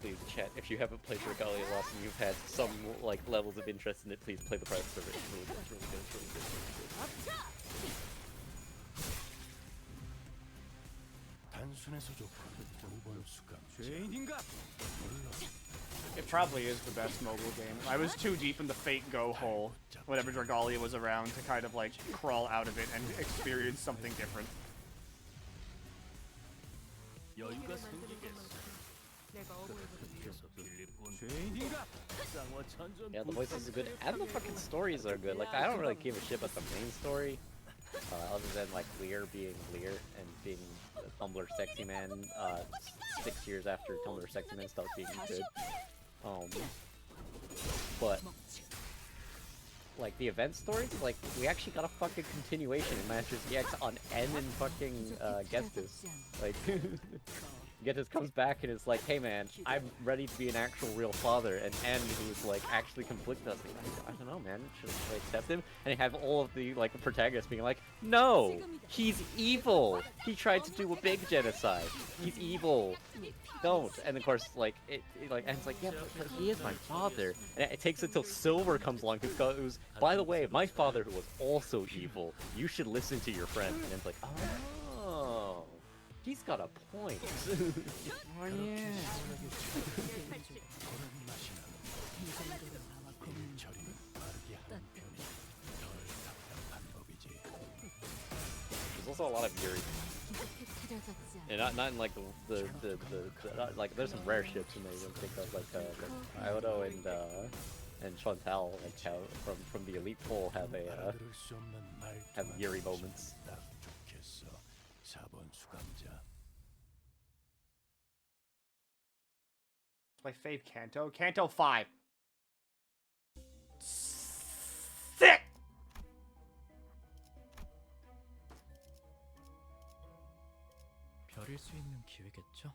Please, chat, if you haven't played Dragalia Lost and you've had some like levels of interest in it, please play the private server. It's really good. It's really good. It's really good. It's really good. It probably is the best mobile game. I was too deep in the Fate Go hole whenever Dragalia was around to kind of like crawl out of it and experience something different. 여유가 생기겠어. Yeah, the voices are good, and the fucking stories are good. Like, I don't really give a shit about the main story, other than like Lear being Lear and being a Tumblr sexy man. 6 years after Tumblr sexy man stopped being good. But like the event stories, like we actually got a fucking continuation in Masters EX on N and fucking Gestus. Like Gestus comes back and is like, hey man, I'm ready to be an actual real father, and N, who's like actually conflicted us, like, I don't know man, should I accept him? And you have all of the like protagonists being like, no, he's evil, he tried to do a big genocide, he's evil, don't. And of course like it like N's like, yeah, but he is my father. And it takes until Silver comes along, who's by the way, my father was also evil, you should listen to your friend. And it's like, oh, he's got a point. Oh yeah. There's also a lot of Yuri. And not in like the like there's some rare ships in there you can think of, like Iodo and Chantal, like how from the Elite Four have Yuri moments. My fave Canto? Canto 5. Sick! 별일 수 있는 기회겠죠?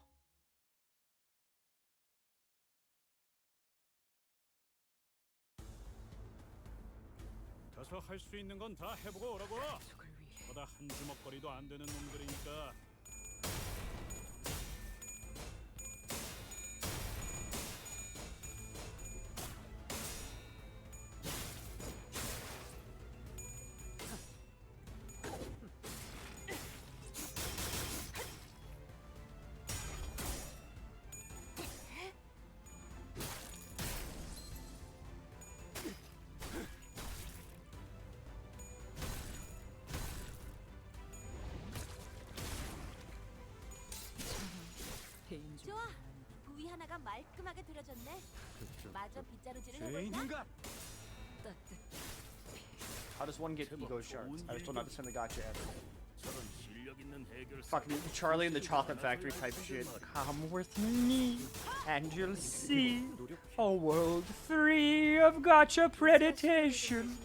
가서 할 수 있는 건 다 해보고 오라고. 보다 한 주먹거리도 안 되는 놈들이니까. 좋아. 부위 하나가 말끔하게 들어졌네. 마저 빗자루 지르는 해볼까? How does one get ego shards? I still not understand the gotcha ever. Fucking Charlie and the Chocolate Factory type shit. Come with me, and you'll see a world free of gotcha predation.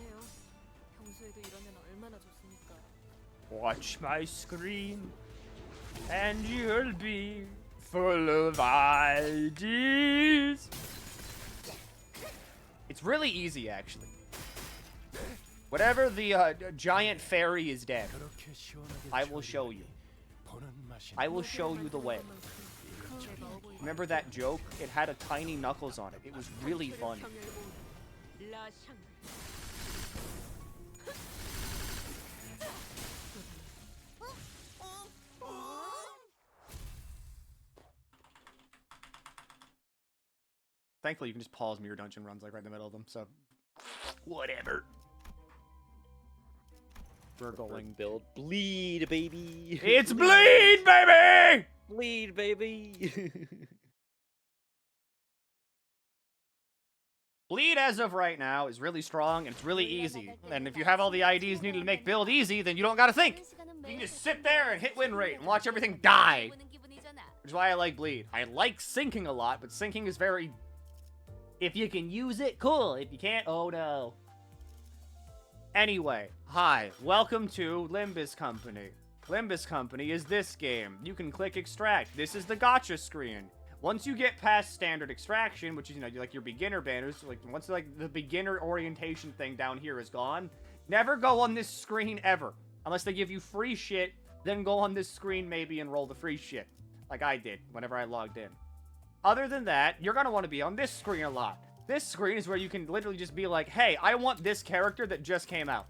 Watch my screen, and you'll be full of ideas. It's really easy, actually. Whatever the giant fairy is dead, I will show you. I will show you the way. Remember that joke? It had a tiny Knuckles on it. It was really funny. Thankfully, you can just pause Mirror Dungeon runs like right in the middle of them, so whatever. We're going build bleed, baby. It's bleed, baby! Bleed, baby. Bleed as of right now is really strong and it's really easy. And if you have all the IDs needed to make build easy, then you don't gotta think. You can just sit there and hit win rate and watch everything die. Which is why I like bleed. I like sinking a lot, but sinking is very... If you can use it, cool. If you can't, oh no. Anyway, hi, welcome to Limbus Company. Limbus Company is this game. You can click extract. This is the gotcha screen. Once you get past standard extraction, which is, you know, like your beginner banners, like once like the beginner orientation thing down here is gone, never go on this screen ever. Unless they give you free shit, then go on this screen maybe and roll the free shit. Like I did whenever I logged in. Other than that, you're gonna want to be on this screen a lot. This screen is where you can literally just be like, hey, I want this character that just came out.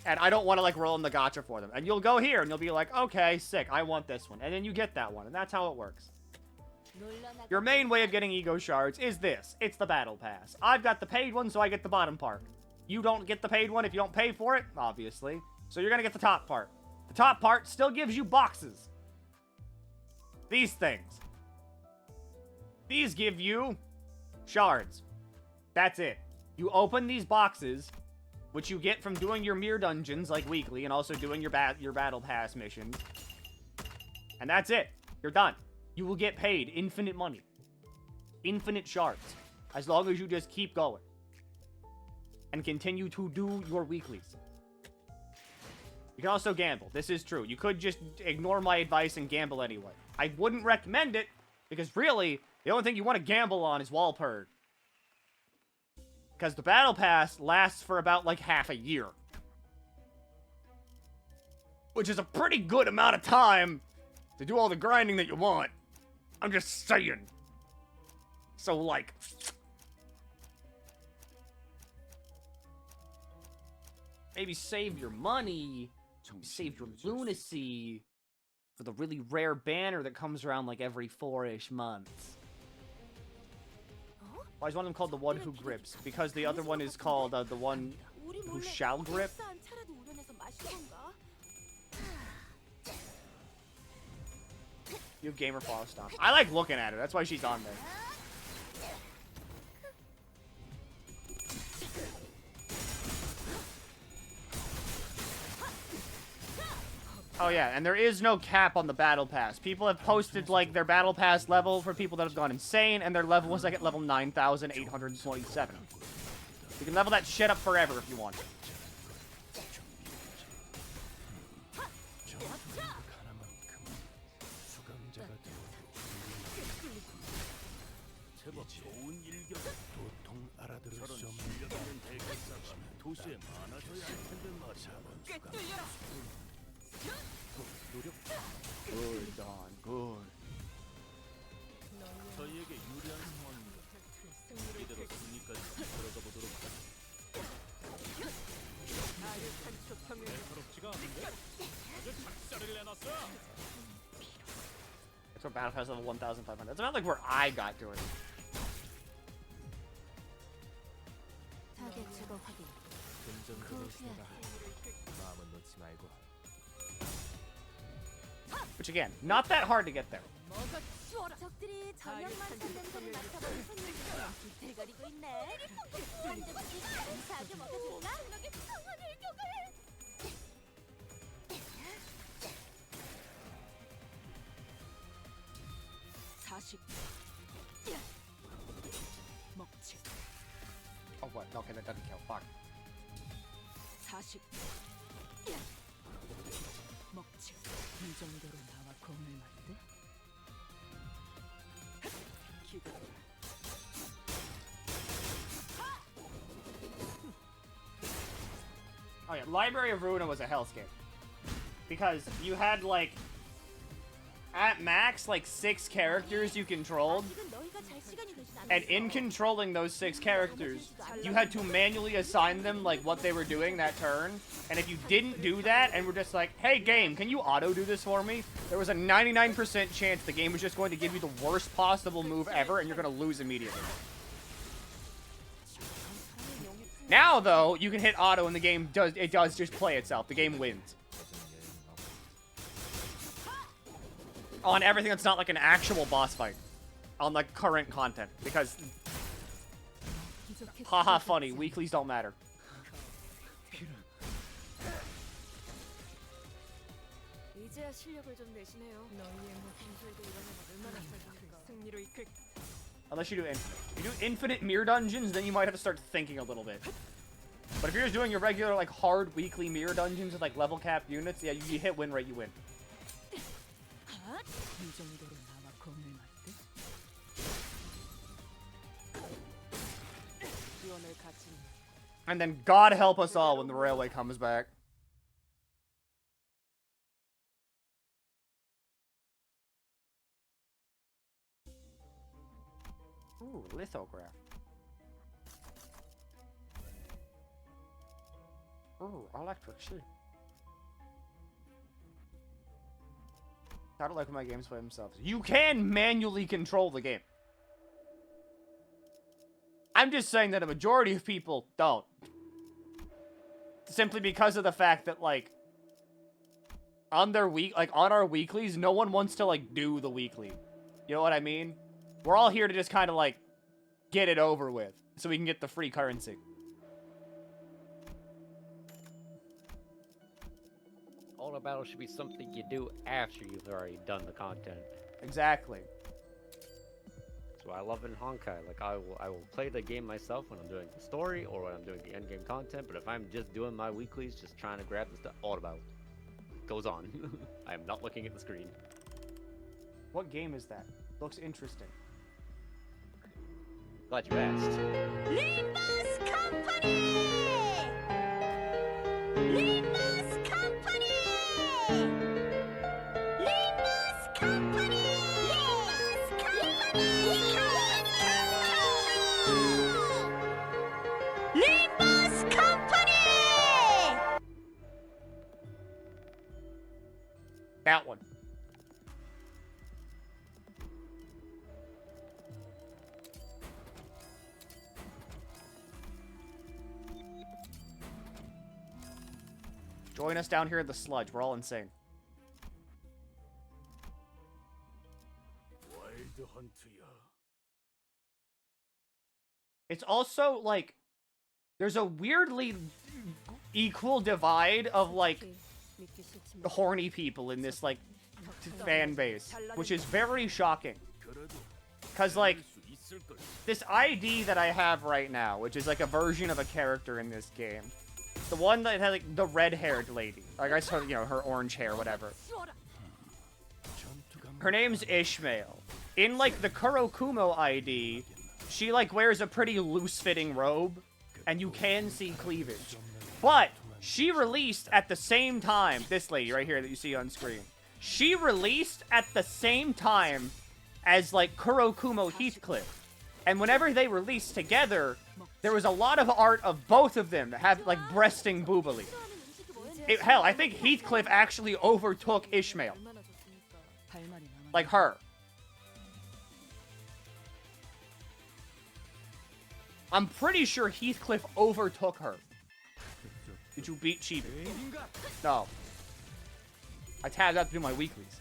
And I don't want to, like, roll in the gotcha for them. And you'll go here, and you'll be like, okay, sick, I want this one. And then you get that one, and that's how it works. Your main way of getting ego shards is this. It's the battle pass. I've got the paid one, so I get the bottom part. You don't get the paid one if you don't pay for it, obviously. So you're gonna get the top part. The top part still gives you boxes. These things. These give you shards. That's it. You open these boxes, which you get from doing your mirror dungeons, like weekly, and also doing your battle pass missions. And that's it. You're done. You will get paid infinite money. Infinite shards. As long as you just keep going. And continue to do your weeklies. You can also gamble. This is true. You could just ignore my advice and gamble anyway. I wouldn't recommend it, because really, the only thing you want to gamble on is Walpurg. Because the battle pass lasts for about, like, half a year. Which is a pretty good amount of time to do all the grinding that you want. I'm just saying. So, like... maybe save your money. Save your lunacy. For the really rare banner that comes around, like, every 4-ish months. Why is one of them called the one who grips? Because the other one is called the one who shall grip. You have gamer follow stomp. I like looking at her. That's why she's on there. Oh yeah, and there is no cap on the battle pass. People have posted like their battle pass level for people that have gone insane, and their level was like at level 9,827. You can level that shit up forever if you want. Good, Don, good. 저희에게 유리한 상황입니다. 이대로 승리까지 들어가 보도록 하죠. 예사롭지가 않은데? 아주 작사를 내놨어. It's our battle pass level 1,500. It's not like where I got to it. 타겟 제거 확인. 마음은 놓지 말고. Which again, not that hard to get there. 적들이 저녁만 산 냄새를 맡아버린 손님들처럼 비틀거리고 있네. 한 접시 감사하게 먹어줄까? 상황을 교과해. 먹지. Oh what? Okay, that doesn't kill. Fuck. 40. 먹지. 이 정도로 나와 공을 맞대? 기다려. Oh yeah, Library of Ruina was a hellscape. Because you had like, at max, like 6 characters you controlled. And in controlling those 6 characters, you had to manually assign them like what they were doing that turn. And if you didn't do that and were just like, hey game, can you auto do this for me? There was a 99% chance the game was just going to give you the worst possible move ever and you're going to lose immediately. Now though, you can hit auto and the game does just play itself. The game wins. On everything that's not like an actual boss fight. On the current content. Because haha funny, weeklies don't matter. 이제야 실력을 좀 내시네요. 너희의 목숨들도 이러면 얼마나 승리로 이끌. Unless you do infinite. If you do infinite mirror dungeons, then you might have to start thinking a little bit. But if you're just doing your regular, like, hard weekly mirror dungeons with, like, level cap units, yeah, you hit win rate, you win. 이 정도로 나와 공을 맞대? 지원을 갖지. And then God help us all when the railway comes back. Ooh, lithograph. Ooh, electric sheep. I don't like when my games play themselves. You can manually control the game. I'm just saying that a majority of people don't. Simply because of the fact that, like, on their on our weeklies, no one wants to, like, do the weekly. You know what I mean? We're all here to just kind of, like, get it over with, so we can get the free currency. All the battle should be something you do after you've already done the content. Exactly. That's what I love in Honkai. Like, I will play the game myself when I'm doing the story or when I'm doing the endgame content, but if I'm just doing my weeklies, just trying to grab the stuff, all about goes on. I am not looking at the screen. What game is that? Looks interesting. Glad you asked. Limbus Company! Limbus Company! Limbus Company! Limbus Company! Limbus Company! That one. Join us down here in the sludge. We're all insane. It's also, like, there's a weirdly equal divide of, like, horny people in this, like, fan base, which is very shocking. Because, like, this ID that I have right now, which is, like, a version of a character in this game, the one that had, like, the red-haired lady, like, I saw, you know, her orange hair, whatever. Her name's Ishmael. In, like, the Kurokumo ID, she, like, wears a pretty loose-fitting robe, and you can see cleavage. But she released at the same time, this lady right here that you see on screen, she released at the same time as, like, Kurokumo Heathcliff. And whenever they released together, there was a lot of art of both of them that have, like, breasting boobily. Hell, I think Heathcliff actually overtook Ishmael. Like her. I'm pretty sure Heathcliff overtook her. Did you beat Chibi? No. I tabbed out to do my weeklies.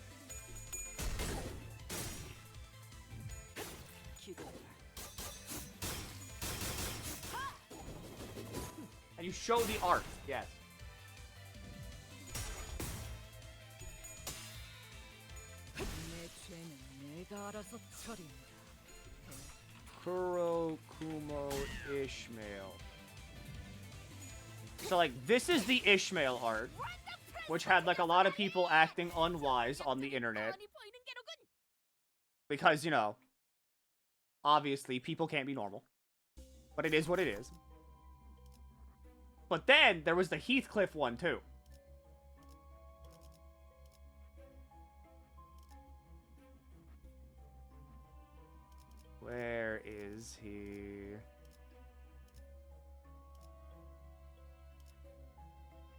And you show the art, yes. Kurokumo Ishmael. So, like, this is the Ishmael art, which had, like, a lot of people acting unwise on the internet. Because, you know, obviously, people can't be normal. But it is what it is. But then, there was the Heathcliff one, too. Where is he?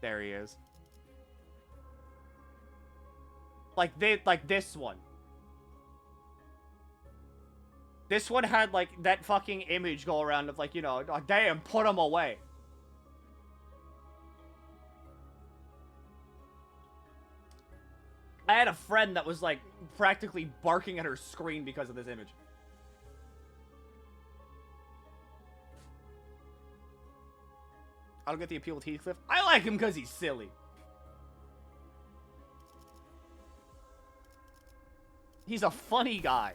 There he is. Like this one. This one had, like, that fucking image go around of, like, you know, oh, damn, put him away. I had a friend that was, like, practically barking at her screen because of this image. I don't get the appeal with Heathcliff. I like him because he's silly. He's a funny guy.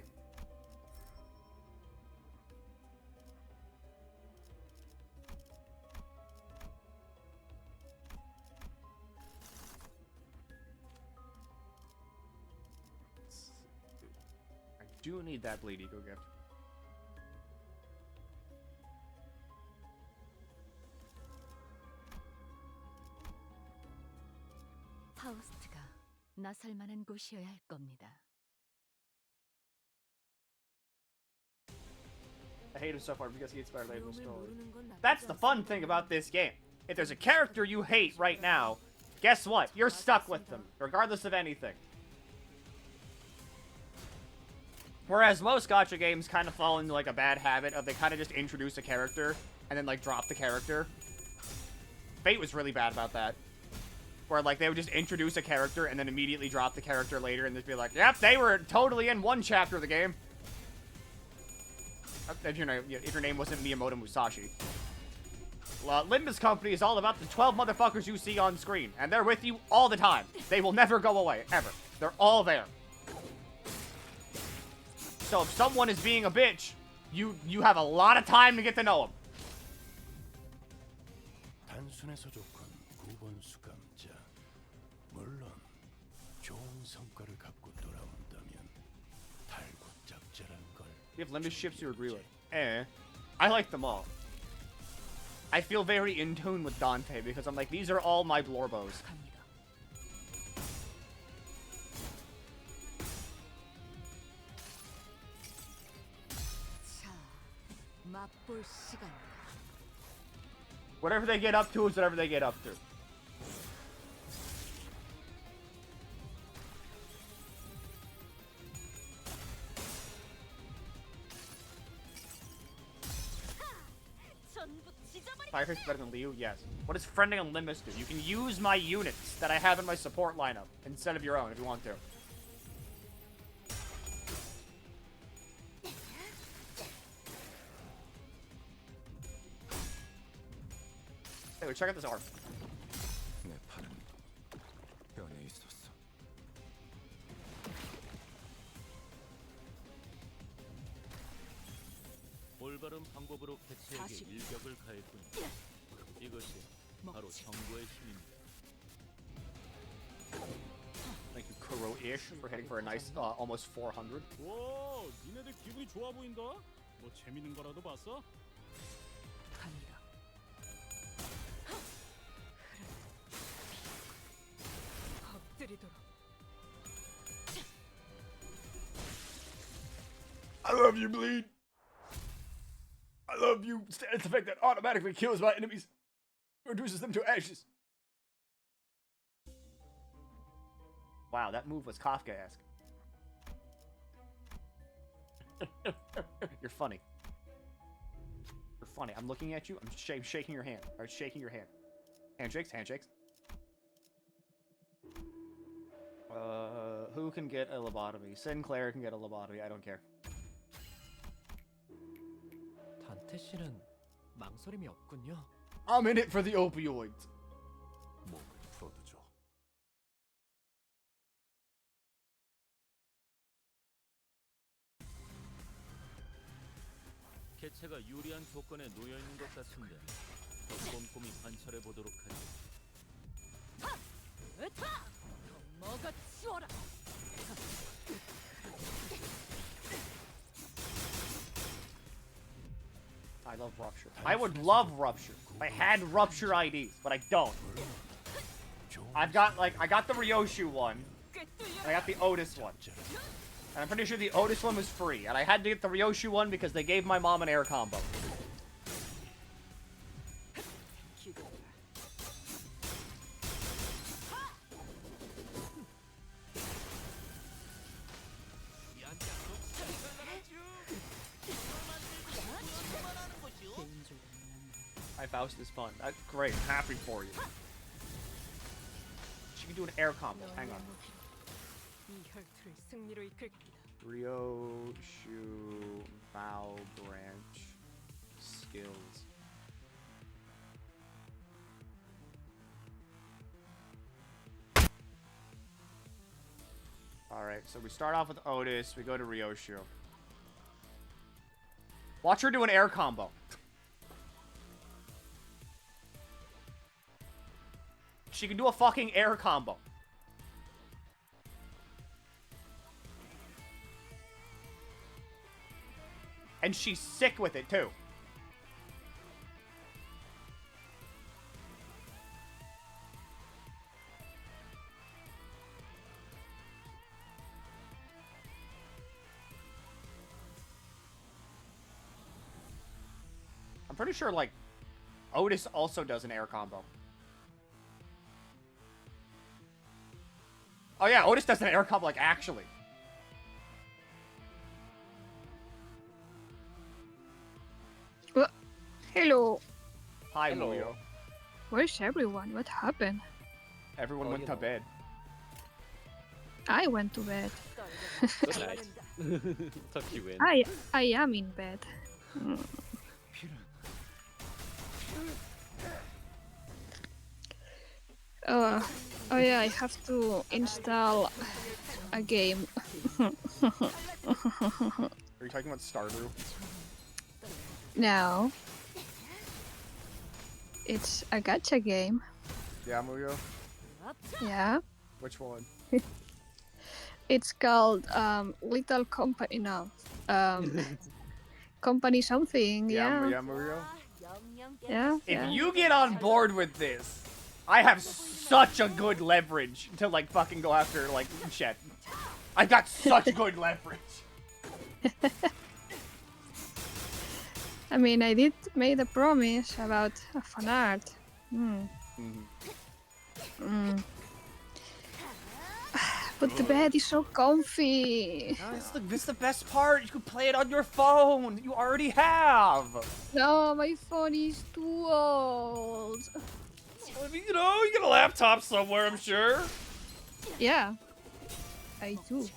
I do need that Bleed Eco gift. 파우스트가 나설 만한 곳이어야 할 겁니다. I hate him so far because he inspired later in the story. That's the fun thing about this game. If there's a character you hate right now, guess what? You're stuck with them, regardless of anything. Whereas most gacha games kind of fall into, like, a bad habit of they kind of just introduce a character and then, like, drop the character. Fate was really bad about that. Where, like, they would just introduce a character and then immediately drop the character later and just be like, yep, they were totally in one chapter of the game. If your name wasn't Miyamoto Musashi. Limbus Company is all about the 12 motherfuckers you see on screen. And they're with you all the time. They will never go away, ever. They're all there. So if someone is being a bitch, you have a lot of time to get to know them. You have Limbus ships you agree with. I like them all. I feel very in tune with Dante because I'm like, these are all my Blorbos. Whatever they get up to is whatever they get up to. Fireface is better than Liu? Yes. What does friending on Limbus do? You can use my units that I have in my support lineup instead of your own if you want to. Hey, check out this arm. 올바른 방법으로 개체에게 일격을 가했군. 이것이 바로 정보의 힘입니다. Thank you, Kuro-ish, for hitting for a nice, almost 400. 와, 니네들 기분이 좋아 보인다. 뭐 재밌는 거라도 봤어? 갑니다. 엎드리도록. I love you, Bleed. I love you. It's effect that automatically kills my enemies, reduces them to ashes. Wow, that move was Kafka-esque. You're funny. You're funny. I'm looking at you. I'm shaking your hand. All right, shaking your hand. Handshakes, handshakes. Who can get a lobotomy? Sinclair can get a lobotomy. I don't care. 단테 씨는 망설임이 없군요. I'm in it for the opioids. 목을 풀어두죠. 개체가 유리한 조건에 놓여 있는 것 같은데 더 꼼꼼히 관찰해 보도록 하죠. 으타! 더 먹어 치워라. I love Rupture. I would love Rupture if I had Rupture IDs, but I don't. I got the Ryoshu one, and I got the Otis one. And I'm pretty sure the Otis one was free, and I had to get the Ryoshu one because they gave my mom an air combo. My Faust is fun. That's great. I'm happy for you. She can do an air combo. Hang on. 이 혈투를 승리로 이끌겠다. Ryoshu Bow Branch skills. Alright, so we start off with Otis, we go to Ryoshu. Watch her do an air combo. She can do a fucking air combo. And she's sick with it, too. I'm pretty sure, like, Otis also does an air combo. Oh yeah, Otis does an air combo, like, actually. Hello. Hi, Muyo. Where's everyone? What happened? Everyone went to bed. I went to bed. Good night. Tuck you in. I am in bed. Oh yeah, I have to install a game. Are you talking about Stardew? No. It's a gacha game. Yeah, Muyo? Yeah. Which one? It's called Little Company. No. Company something. Yeah. Yeah, Muyo? Yeah. If you get on board with this, I have such a good leverage to, like, fucking go after, like, Shen. I got such good leverage. I mean, I did make a promise about a fan art. But the bed is so comfy. No, this is the best part. You can play it on your phone. You already have. No, my phone is too old. I mean, you know, you get a laptop somewhere, I'm sure. Yeah, I do.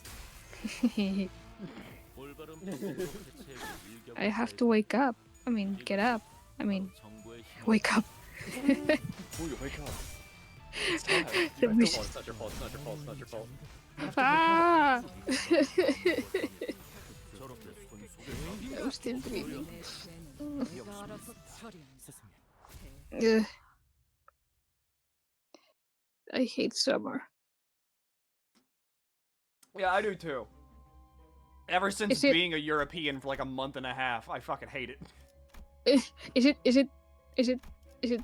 I have to wake up. I mean, get up. I mean, wake up. Oh, you wake up. It's time. It's not your fault. It's not your fault. It's not your fault. Ah! I'm still dreaming. Ugh. I hate summer. Yeah, I do too. Ever since Is it- being a European for like a month and a half, I fucking hate it. Is it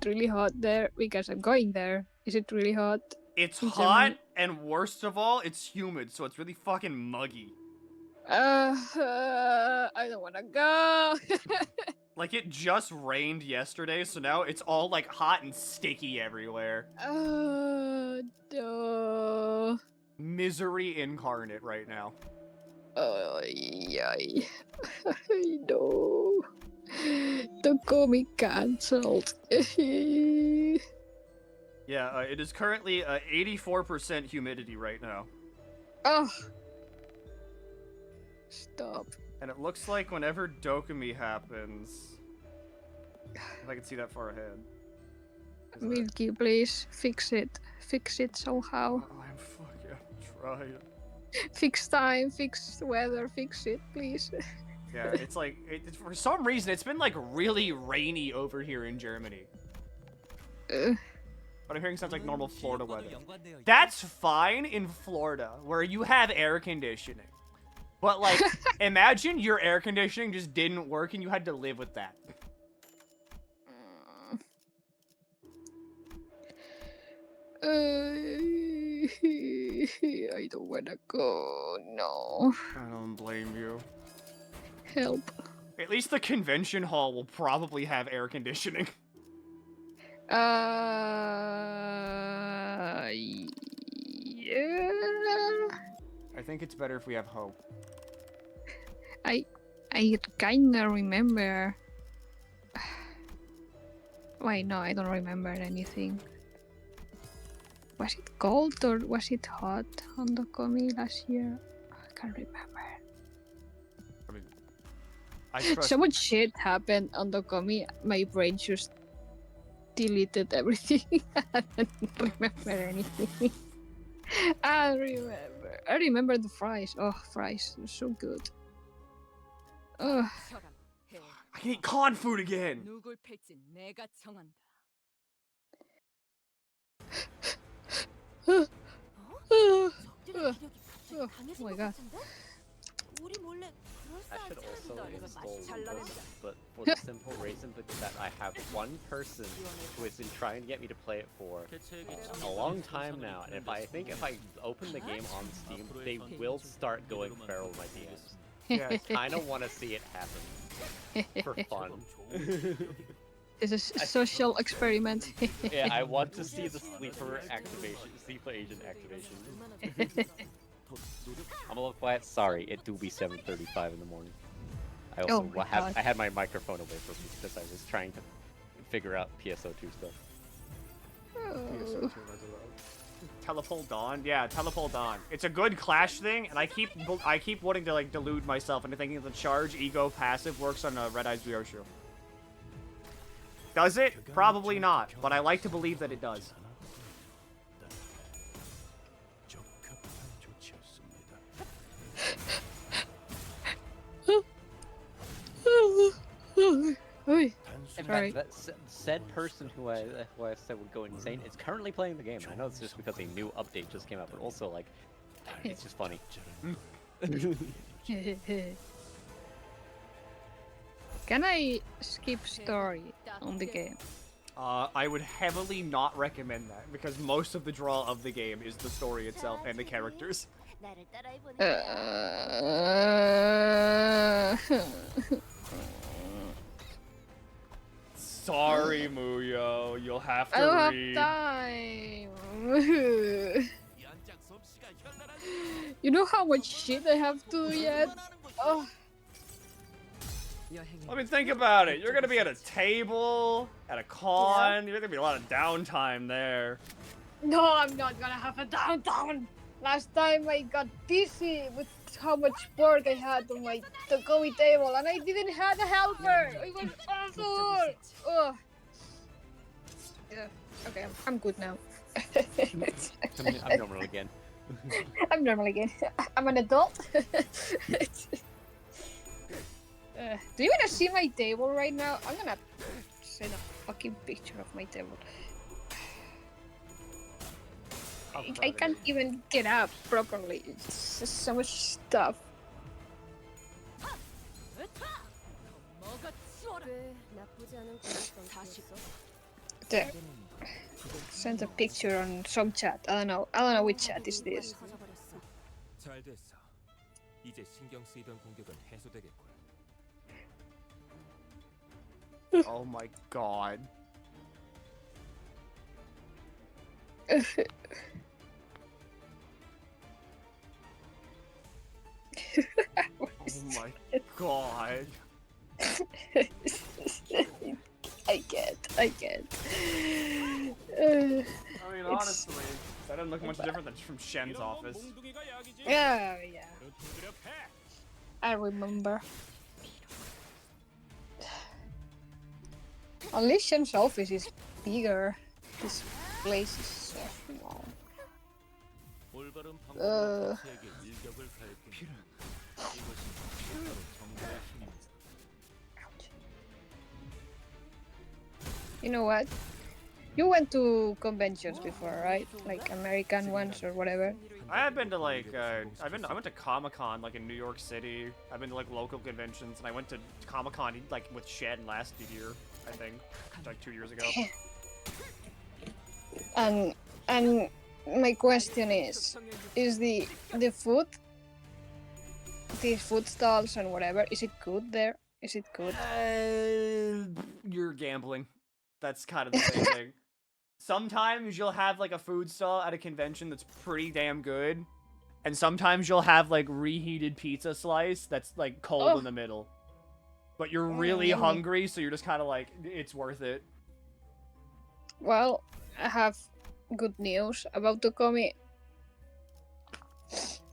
really hot there? Because I'm going there. Is it really hot? It's in hot, Germany? and worst of all, it's humid, so it's really fucking muggy. I don't wanna go. Like, it just rained yesterday, so now it's all, like, hot and sticky everywhere. No. Misery incarnate right now. Oh, yay. I know. The comic cancelled. Yeah, it is currently 84% humidity right now. Oh. Stop. And it looks like whenever Dokumi happens... If I can see that far ahead. Milky, please fix it. Fix it somehow. Oh, I'm fucking trying. Fix time, fix weather, fix it, please. Yeah, it's like, for some reason, it's been like really rainy over here in Germany. But I'm hearing sounds like normal Florida weather. That's fine in Florida, where you have air conditioning. But like, imagine your air conditioning just didn't work and you had to live with that. I don't wanna go. No. I don't blame you. Help. At least the convention hall will probably have air conditioning. Yeah. I think it's better if we have hope. I kinda remember. Wait, no, I don't remember anything. Was it cold or was it hot on the Komi last year? I can't remember. I mean, I trust... So much shit happened on the Komi, my brain just deleted everything. I don't remember anything. I remember the fries. Oh, fries, they're so good. Ugh. I can eat corn food again! Oh my god. I should also install Limbus, but for the simple reason that I have one person who has been trying to get me to play it for a long time now, and if I open the game on Steam, they will start going feral with my DMs. Yeah. I kind of want to see it happen for fun. It's a social experiment. Yeah, I want to see the sleeper agent activation. I'm a little quiet. Sorry, it do be 7:35 in the morning. I also I had my microphone away from me because I was trying to figure out PSO2 stuff. Oh. Telepole Dawn? Yeah, Telepole Dawn. It's a good Clash thing, and I keep wanting to like delude myself into thinking the charge ego passive works on Red Eyes Ryoshu. Does it? Probably not, but I like to believe that it does. In fact, that said person who I said would go insane is currently playing the game. I know it's just because a new update just came out, but also like, it's just funny. Can I skip story on the game? I would heavily not recommend that, because most of the draw of the game is the story itself and the characters. Sorry, Muyo, you'll have to read. I don't have time. You know how much shit I have to do yet? Oh. I mean, think about it. You're gonna be at a table, at a con. There's gonna be a lot of downtime there. No, I'm not gonna have a downtime. Last time I got dizzy with how much work I had on my Tokomi table, and I didn't have a helper. It was awful. Oh. Yeah. Okay, I'm good now. I'm normal again. I'm normal again. I'm an adult. Do you wanna see my table right now? I'm gonna send a fucking picture of my table. I can't even get up properly. It's just so much stuff. There. Send a picture on some chat. I don't know which chat is this. 잘 됐어. 이제 신경 쓰이던 공격은 해소되겠군. Oh my god. Oh my god. I can't. I mean, honestly, that doesn't look much different than from Shen's office. Yeah. I remember. At least Shen's office is bigger. This place is so small. You know what? You went to conventions before, right? Like American ones or whatever. I have been to like I went to Comic-Con like in New York City. I've been to like local conventions, and I went to Comic-Con like with Shen last year, I think, like 2 years ago. And my question is the food, the food stalls and whatever, is it good there? Is it good? You're gambling. That's kind of the same thing. Sometimes you'll have like a food stall at a convention that's pretty damn good, and sometimes you'll have like reheated pizza slice that's like cold in the middle. But you're really hungry, so you're just kind of like, it's worth it. Well, I have good news about Tokomi.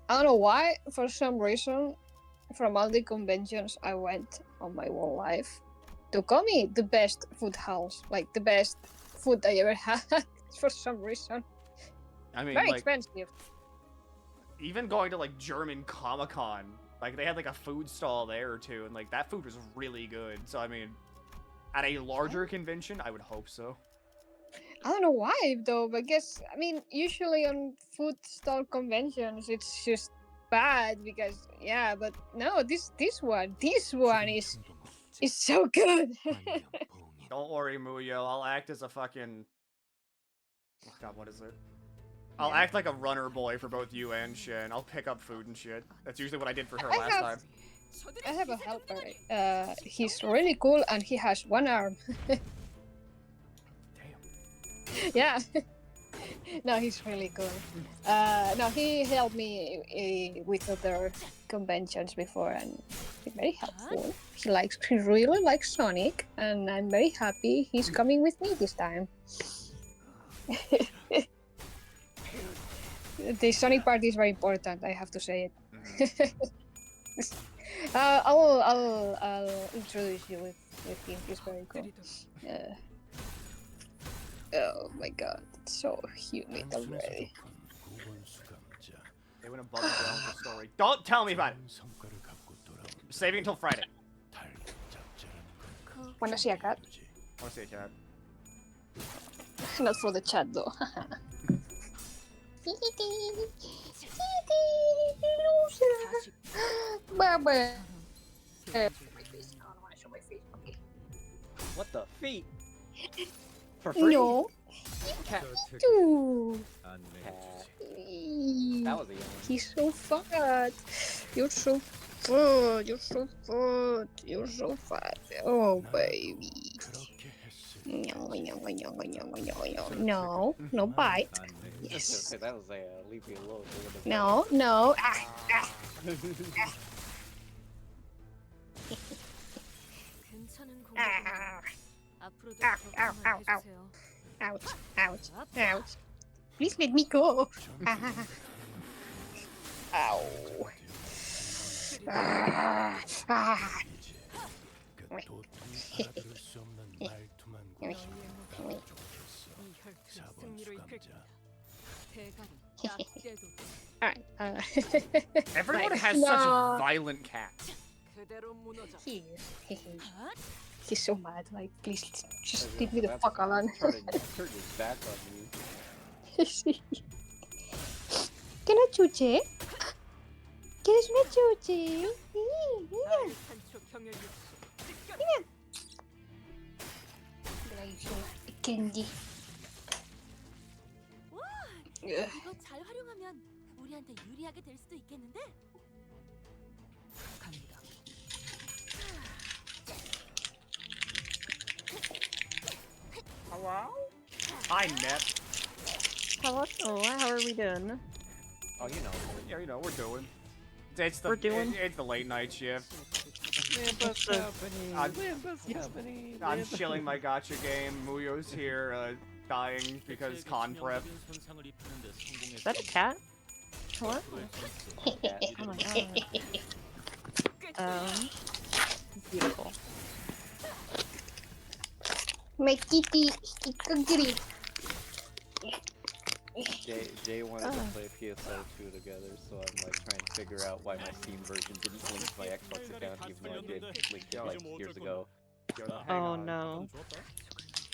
I don't know why, for some reason, from all the conventions I went on my whole life, Tokomi, the best food house, like the best food I ever had, for some reason. I mean, very like, expensive. Even going to like German Comic-Con, like they had like a food stall there or two, and like that food was really good. So I mean, at a larger convention, I would hope so. I don't know why though, but I mean, usually on food stall conventions, it's just bad because yeah, but no, this one is so good. Don't worry, Muyo. I'll act as a fucking... Oh god, what is it? I'll act like a runner boy for both you and Shen. I'll pick up food and shit. That's usually what I did for her last time. I have a helper. He's really cool and he has one arm. Damn. Yeah. No, he's really cool. No, he helped me with other conventions before and he's very helpful. He really likes Sonic, and I'm very happy he's coming with me this time. The Sonic part is very important, I have to say it. I'll introduce you with him. He's very cool. Oh my god, it's so humid already. They went above and beyond the story. Don't tell me about it! Saving until Friday. Wanna see a cat? Wanna see a cat? Not for the chat though. Baba. What the feet? For free? No. Cat. That was a young one. He's so fat. You're so fat. You're so fat. You're so fat. Oh, baby. No, no bite. Yes. That was a leave me alone. No, no. Ah, ah. Ow, ow, ow, ow. Ouch, ouch, ouch. Please let me go. Ah. Ow. Ah. Ah. Alright. Everyone has such violent cats. He is. He's so mad. Like, please, just leave me the fuck alone. Turning his back on you. Can I chuche? Can I chuche? 캔디. 와, 이거 잘 활용하면 우리한테 유리하게 될 수도 있겠는데? 갑니다. Hello? Hi, Nep. Hello, how are we doing? Oh, you know. Yeah, you know, we're doing. It's the, We're doing? It's the late night shift. Limbus Company. Limbus Company. I'm chilling my gacha game. Muyo's here, dying because con prep. Is that a cat? Hello? Oh my god. Beautiful. My kitty is hungry. Jay wanted to play PSO2 together, so I'm like trying to figure out why my Steam version didn't link to my Xbox account, even though I did link it like years ago. Oh no.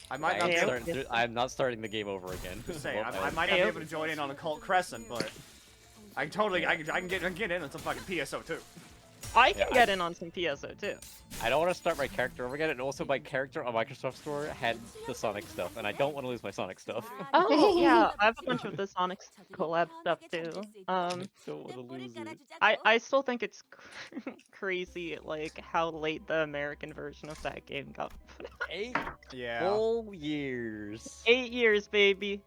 I'm not starting the game over again. Just saying, I might not be able to join in on Occult Crescent, but I can get in on some fucking PSO2. I can get in on some PSO too. I don't want to start my character over again, and also my character on Microsoft Store had the Sonic stuff, and I don't want to lose my Sonic stuff. Oh yeah, I have a bunch of the Sonic collab stuff too. Don't want to lose it. I still think it's crazy like how late the American version of that game got put out. 8 whole years. 8 years, baby.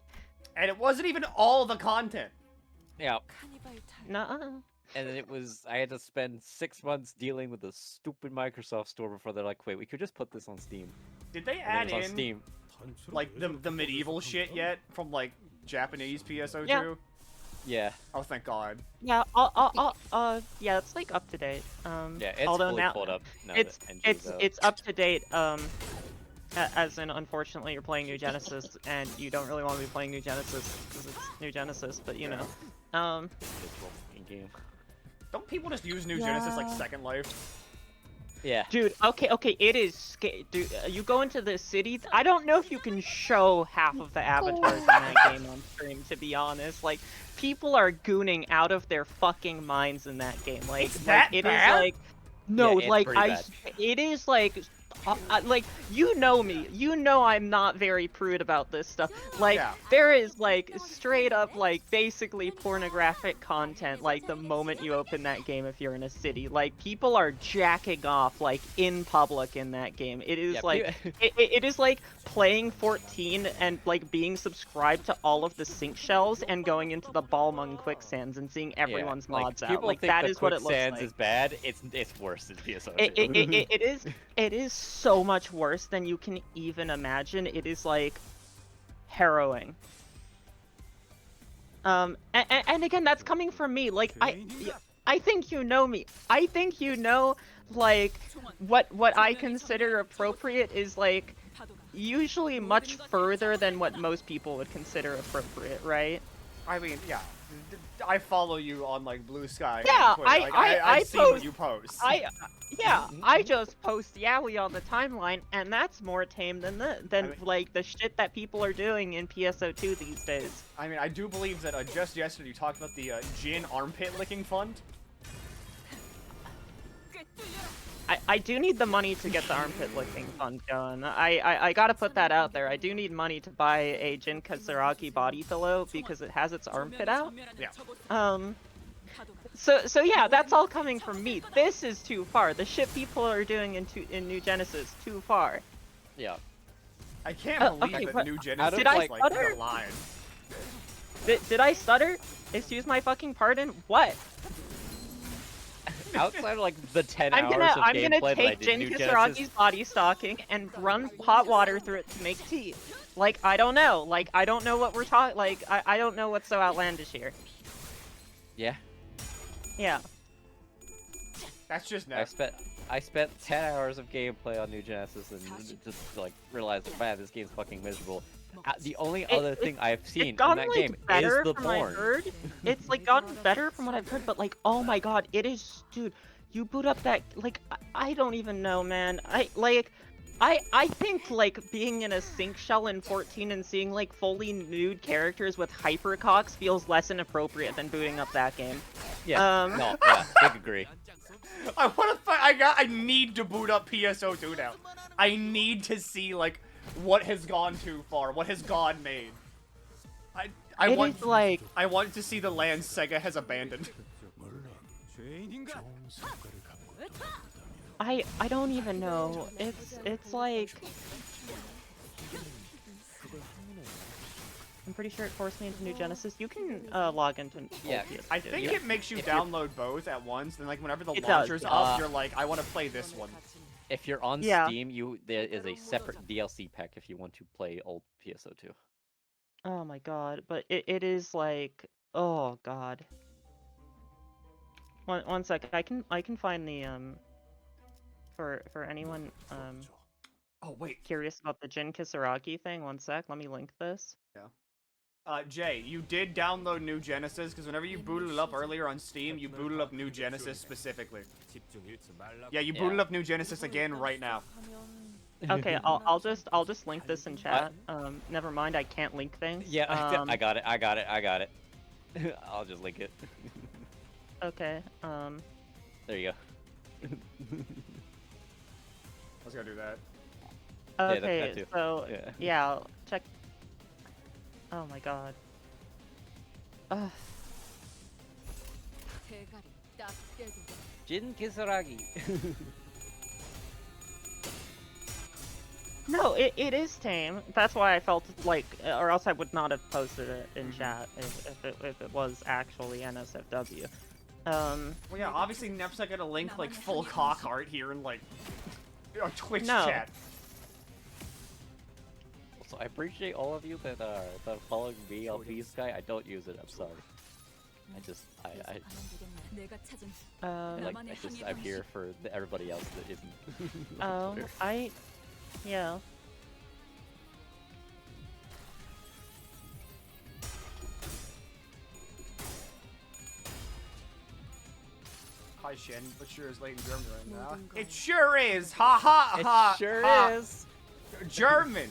And it wasn't even all the content. Yeah. Nuh-uh. And then I had to spend 6 months dealing with the stupid Microsoft Store before they're like, wait, we could just put this on Steam. Did they add in like the medieval shit yet from like Japanese PSO2? Yeah. Yeah. Oh, thank God. Yeah, yeah, it's like up to date. Yeah, it's although fully now pulled up now it's that NG's out. it's up to date. As in, unfortunately, you're playing New Genesis, and you don't really want to be playing New Genesis because it's New Genesis. But you know, game. Don't people just use New Genesis like Second Life? Yeah. Dude, okay, it is dude, you go into the city, I don't know if you can show half of the avatars in that game on stream, to be honest. Like, people are gooning out of their fucking minds in that game. Like, it's that it bad? is like, no, yeah, like, bad. it is like, like, you know me, you know I'm not very prude about this stuff. Like, there is, like, straight up, like, basically pornographic content, like, the moment you open that game if you're in a city. Like, people are jacking off, like, in public in that game. It is, like, it is, like, playing 14 and, like, being subscribed to all of the sink shells and going into the Balmung quicksands and seeing everyone's mods out. Like, that is what it looks like. Is bad. It's worse than PSO2. It is so much worse than you can even imagine. It is like harrowing. And again, that's coming from me. Like, I think you know me. I think you know, like, what I consider appropriate is, like, usually much further than what most people would consider appropriate, right? I mean, yeah. I follow you on, like, Blue Sky. Yeah, I see what you post. I just post yaoi on the timeline, and that's more tame than like the shit that people are doing in PSO2 these days. I mean, I do believe that just yesterday you talked about the Jin armpit licking fund. I do need the money to get the armpit licking fund going. I gotta put that out there. I do need money to buy a Jin Katsuragi body pillow because it has its armpit out. Yeah. So yeah, that's all coming from me. This is too far. The shit people are doing in New Genesis, too far. Yeah. I can't believe that New Genesis did I is like stutter? the line. Did I stutter? Excuse my fucking pardon? What? Outside of like the 10 I'm hours gonna of gameplay that I take did Jin New Kisaragi's Genesis, body stocking and run hot water through it to make tea. Like, I don't know. Like, I don't know what we're talking. Like, I don't know what's so outlandish here. Yeah. Yeah. That's just nuts. I spent 10 hours of gameplay on New Genesis and just like realized, man, this game's fucking miserable. The only other thing I've seen in that like, game is better the from what I've porn. heard. It's like gotten better from what I've heard, but like, oh my god, it is, dude. you boot up that, like, I don't even know, man. I think, like, being in a sync shell in 14 and seeing, like, fully nude characters with hypercocks feels less inappropriate than booting up that game. Yeah, no, yeah, big agree. I need to boot up PSO2 now. I need to see, like, what has gone too far, what has God made. I want to see the lands Sega has abandoned. I don't even know. It's like, I'm pretty sure it forced me into New Genesis. You can log into Yeah, I think it makes you download both at once, then like whenever the launcher's up, you're like, I want to play this one. If you're on Steam, there is a separate DLC pack if you want to play old PSO2. Oh my god, but it is like, oh god. One sec, I can find the for anyone oh wait, curious about the Jin Kisaragi thing. One sec, let me link this. Yeah. Jay, you did download New Genesis because whenever you booted it up earlier on Steam, you booted up New Genesis specifically. Yeah, you booted up New Genesis again right now. Okay, I'll just link this in chat. Never mind, I can't link things. Yeah, I got it. I'll just link it. Okay. There you go. I was gonna do that. Okay, that so yeah, check. Oh my god. Ugh. Jin Kisaragi. No, it is tame. That's why I felt like, or else I would not have posted it in chat if it was actually NSFW. Well, yeah, obviously Nep's not gonna link like full cock art here in like a Twitch chat. So I appreciate all of you that are following me on B-Sky. I don't use it. I'm sorry. I'm here for everybody else that isn't. Yeah. Hi Shen, it sure is late in Germany right now. It sure is! Ha ha ha! It sure is! German!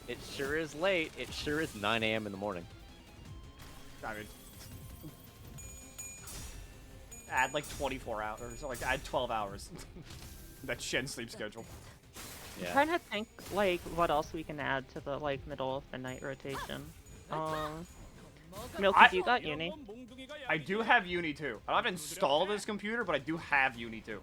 It sure is late. It sure is 9 AM in the morning. I mean, add like 24 hours, or like add 12 hours. That's Shen's sleep schedule. I'm trying to think like what else we can add to the like middle of the night rotation. Milky, do you got Uni? I do have Uni too. I don't have installed this computer, but I do have Uni too.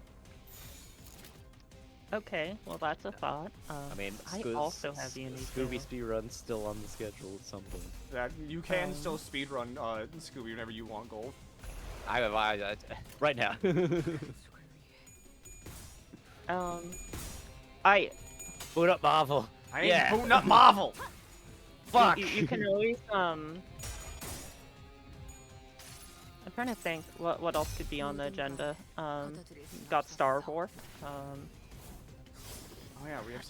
Okay, well that's a thought. I mean, I also have Uni Scooby speedrun's still on the schedule at some point. That you can still speedrun Scooby whenever you want gold. I right now. I boot up Marvel. I ain't booting up Marvel. Fuck. You can always I'm trying to think what else could be on the agenda. Got Star Wars. Oh yeah, we have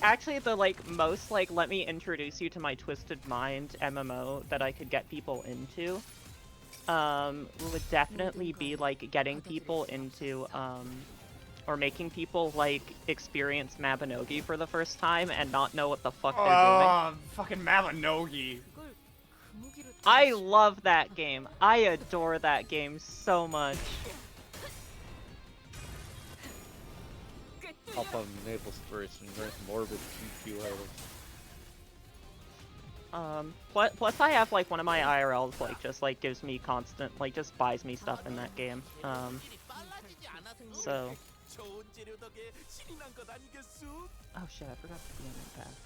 actually the like most like let me introduce you to my Twisted Mind MMO that I could get people into would definitely be like getting people into or making people like experience Mabinogi for the first time and not know what the fuck they're doing. Oh, fucking Mabinogi. I love that game. I adore that game so much. Up on Maple Spirits and Grand Morbid PQ items. Plus I have like one of my IRLs like just like gives me constant like just buys me stuff in that game. So. Oh shit, I forgot to be on that path.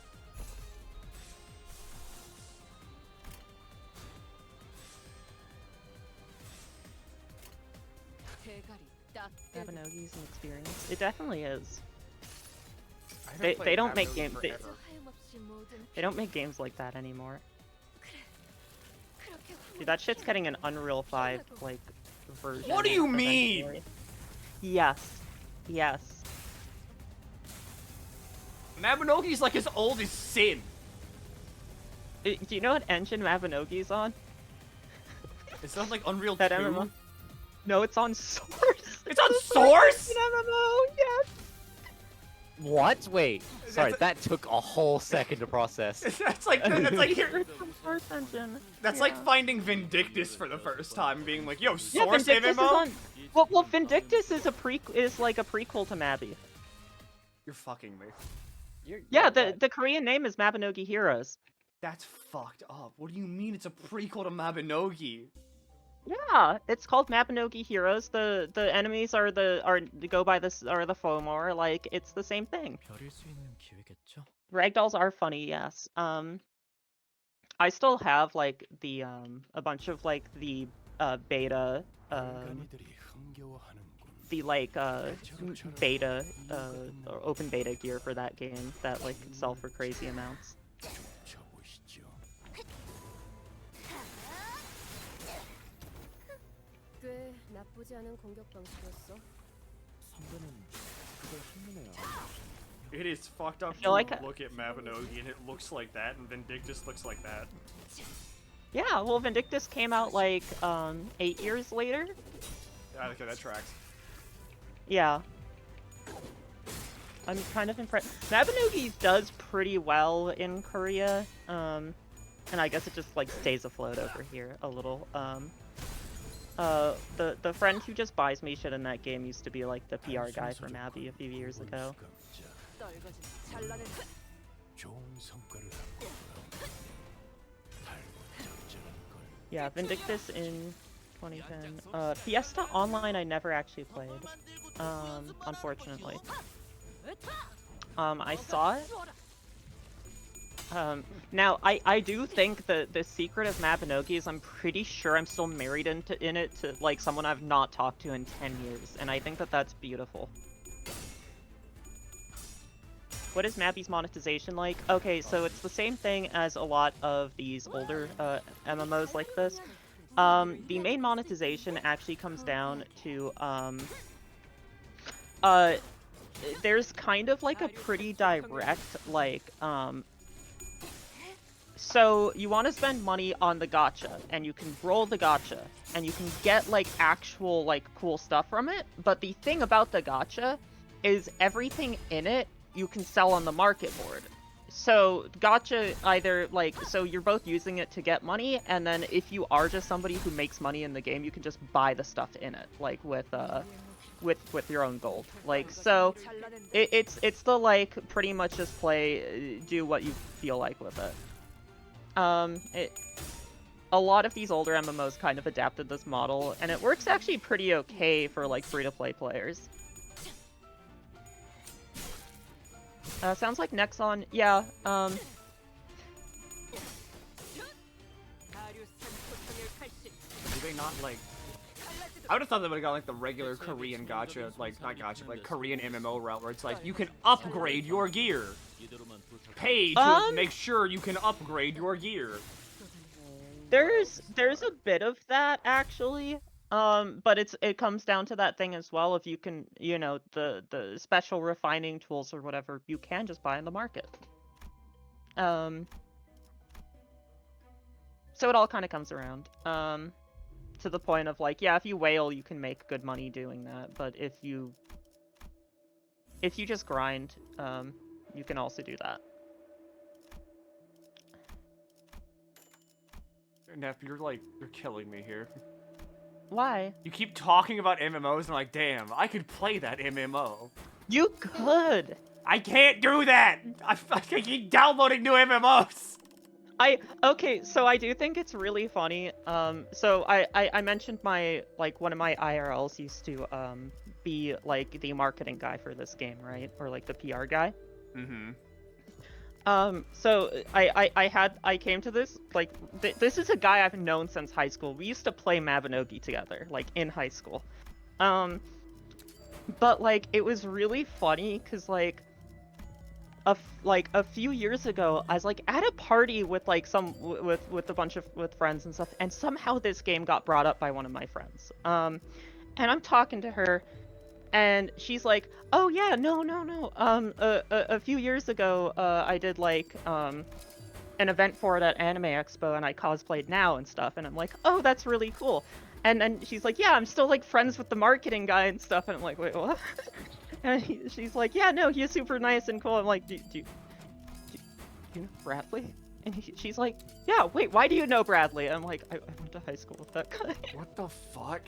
Mabinogi's an experience. It definitely is. They don't make games. They don't make games like that anymore. Dude, that shit's getting an Unreal 5 like version. What do you mean? Eventually. Yes. Yes. Mabinogi's like as old as Sin. Do you know what engine Mabinogi's on? It sounds like Unreal 2. That MMO? No, it's on Source. It's on Source? MMO, yes. What? Wait. Sorry, that took a whole second to process. That's like here. It's on Source Engine. That's Yeah. like finding Vindictus for the first time, being like, "Yo, Yeah, Source Vindictus is MMO." on. Well, Vindictus is like a prequel to Mabby. You're fucking me. Yeah, the Korean name is Mabinogi Heroes. That's fucked up. What do you mean it's a prequel to Mabinogi? Yeah, it's called Mabinogi Heroes. The enemies are the Fomor. Like it's the same thing. 별일 수 있는 기회겠죠? Ragdolls are funny, yes. I still have like the a bunch of like the beta the like beta or open beta gear for that game that like could sell for crazy amounts. 꽤 나쁘지 않은 공격 방식이었어. It is fucked up feel to like look at Mabinogi and it looks like that, and Vindictus looks like that. Yeah, well, Vindictus came out like 8 years later. Yeah, okay, that tracks. Yeah. I'm kind of impressed. Mabinogi does pretty well in Korea, and I guess it just like stays afloat over here a little. The friend who just buys me shit in that game used to be like the PR guy for Mabby a few years ago. Yeah, Vindictus in 2010. Fiesta Online I never actually played, unfortunately. I saw it. Now, I do think that the secret of Mabinogi is I'm pretty sure I'm still married in it to like someone I've not talked to in 10 years, and I think that that's beautiful. What is Mabby's monetization like? Okay, so it's the same thing as a lot of these older MMOs like this. The main monetization actually comes down to there's kind of like a pretty direct like so you want to spend money on the gacha, and you can roll the gacha, and you can get like actual like cool stuff from it, but the thing about the gacha is everything in it you can sell on the market board. So gacha either like, so you're both using it to get money, and then if you are just somebody who makes money in the game, you can just buy the stuff in it, like with your own gold. Like, so it's the like pretty much just play, do what you feel like with it. A lot of these older MMOs kind of adapted this model, and it works actually pretty okay for like free-to-play players. Sounds like Nexon, yeah, Do they not like... I would have thought they would have got like the regular Korean gacha, like not gacha, like Korean MMO route where it's like you can upgrade your gear. Pay to make sure you can upgrade your gear. There's a bit of that actually, but it comes down to that thing as well. If you can, you know, the special refining tools or whatever, you can just buy in the market. So it all kind of comes around. To the point of like, yeah, if you whale, you can make good money doing that, but if you just grind, you can also do that. Nep, you're killing me here. Why? You keep talking about MMOs and I'm like, damn, I could play that MMO. You could! I can't do that! I keep downloading new MMOs! Okay, so I do think it's really funny. So I mentioned one of my IRLs used to be like the marketing guy for this game, right? Or like the PR guy. Mm-hmm. So I came to this, like, this is a guy I've known since high school. We used to play Mabinogi together, like, in high school. But, like, it was really funny, because, like, a few years ago, I was, like, at a party with, like, with a bunch of, friends and stuff, and somehow this game got brought up by one of my friends. And I'm talking to her, and she's like, oh yeah, no. A few years ago, I did like an event for it at Anime Expo, and I cosplayed now and stuff. And I'm like, oh, that's really cool. And then she's like, yeah, I'm still like friends with the marketing guy and stuff. And I'm like, wait, what? And she's like, yeah, no, he's super nice and cool. I'm like, do you know Bradley? And she's like, yeah, wait, why do you know Bradley? I'm like, I went to high school with that guy. What the fuck?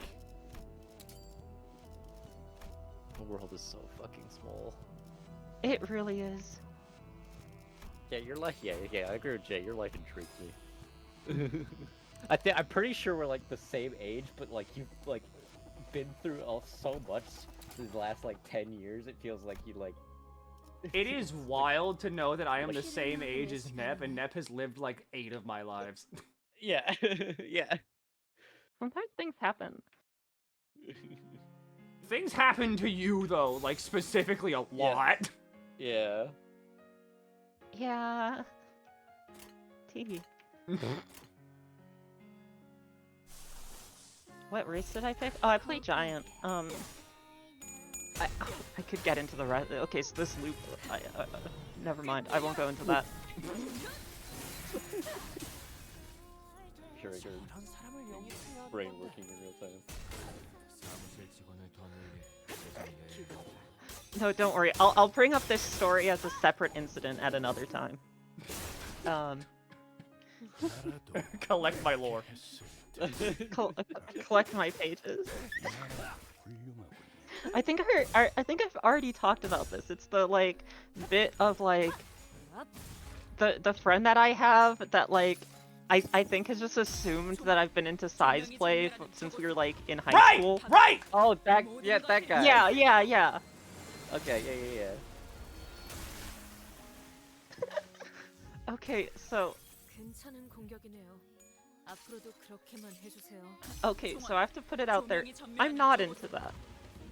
The world is so fucking small. It really is. Yeah, your life. Yeah, I agree with Jay. Your life intrigues me. I'm pretty sure we're like the same age, but like you've like been through so much in the last like 10 years. It feels like you like. It is wild to know that I am the same age as Nep, and Nep has lived like 8 of my lives. Yeah, yeah. Sometimes things happen. Things happen to you though, like specifically a lot. Yeah. Yeah. T. What race did I pick? Oh, I played Giant. I could get into the rest. Okay, so this loop. Never mind. I won't go into that. Sure, your brain working in real time. No, don't worry. I'll bring up this story as a separate incident at another time. Collect my lore. Collect my pages. I think I've already talked about this. It's the like bit of like the friend that I have that like I think has just assumed that I've been into size play since we were like in high school. Right. Oh, that guy. Yeah. Okay, yeah. Okay, so. Okay, so I have to put it out there. I'm not into that.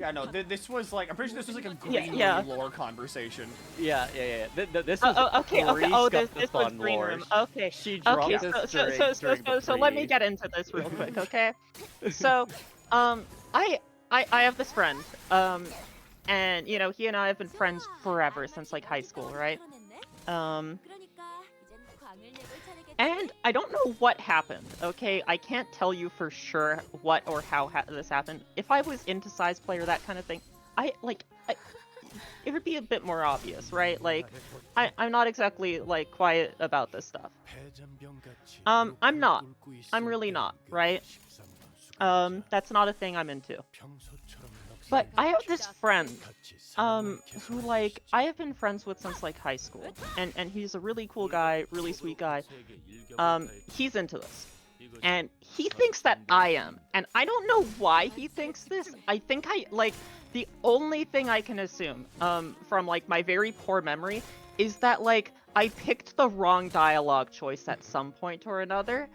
Yeah, no, this was like, I'm pretty sure this was like a green yeah. room lore conversation. Yeah. This was okay. Oh, this was green room. Okay. She dropped this so let me get into this real quick, okay? So, I have this friend, and you know, he and I have been friends forever since like high school, right? And I don't know what happened, okay? I can't tell you for sure what or how this happened. If I was into size play or that kind of thing, it would be a bit more obvious, right? Like, I'm not exactly, like, quiet about this stuff. I'm not. I'm really not, right? That's not a thing I'm into. But I have this friend, who, like, I have been friends with since, like, high school. And he's a really cool guy, really sweet guy. He's into this. And he thinks that I am. And I don't know why he thinks this. I think the only thing I can assume, from, like, my very poor memory, is that, like, I picked the wrong dialogue choice at some point or another,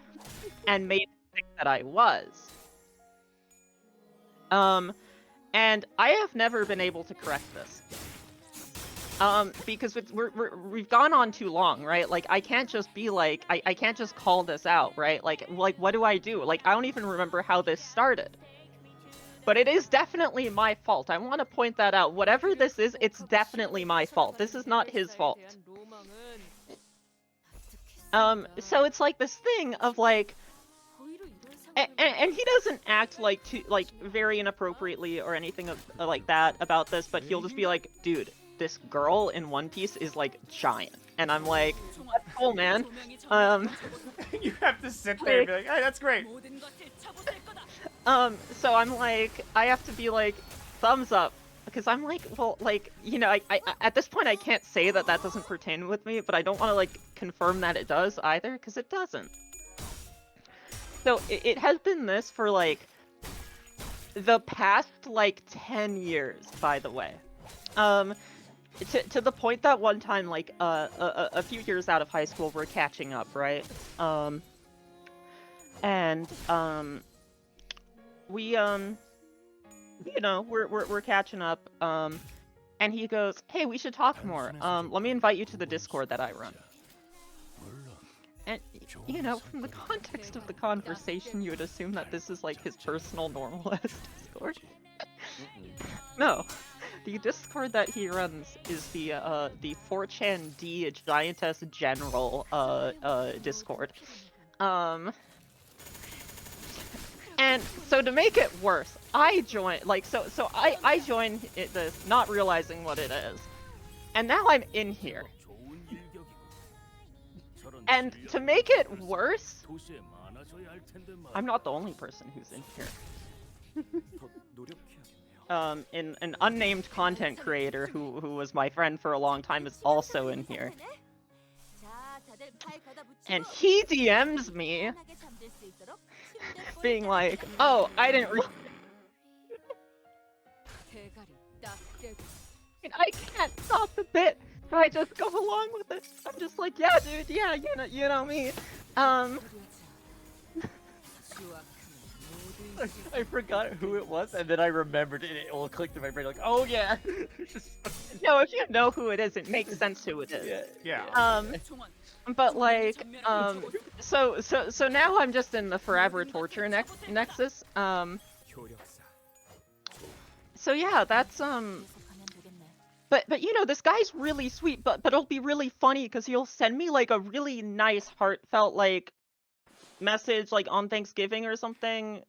and made him think that I was. And I have never been able to correct this. Because we've gone on too long, right? Like, I can't just be like, I can't just call this out, right? Like, what do I do? Like, I don't even remember how this started. But it is definitely my fault. I want to point that out. Whatever this is, it's definitely my fault. This is not his fault. So it's like this thing of like, and he doesn't act like very inappropriately or anything like that about this, but he'll just be like, dude, this girl in One Piece is like giant. And I'm like, that's cool, man. You have to sit there and be like, hey, that's great. So I'm like, I have to be like, thumbs up. Because I'm like, well, like, you know, I at this point I can't say that doesn't pertain with me, but I don't want to like confirm that it does either, because it doesn't. So it has been this for like the past like 10 years, by the way. To the point that one time, like a few years out of high school, we're catching up, right? We you know, we're catching up. And he goes, "Hey, we should talk more. Let me invite you to the Discord that I run." And, you know, from the context of the conversation, you would assume that this is, like, his personal normalized Discord. No. The Discord that he runs is the 4chan-D Giantess General, Discord. And And so to make it worse, I joined, like, so I joined this not realizing what it is. And now I'm in here. And to make it worse, I'm not the only person who's in here. An unnamed content creator who was my friend for a long time is also in here. And he DMs me, being like, oh, I didn't I can't stop the bit. I just go along with it. I'm just like, yeah, dude, yeah, you know me. I forgot who it was, and then I remembered it, and it all clicked in my brain, like, oh yeah! No, if you know who it is, it makes sense who it is. Yeah. But like, so now I'm just in the forever torture nexus. So yeah, that's But you know, this guy's really sweet, but it'll be really funny because he'll send me like a really nice, heartfelt like message like on Thanksgiving or something.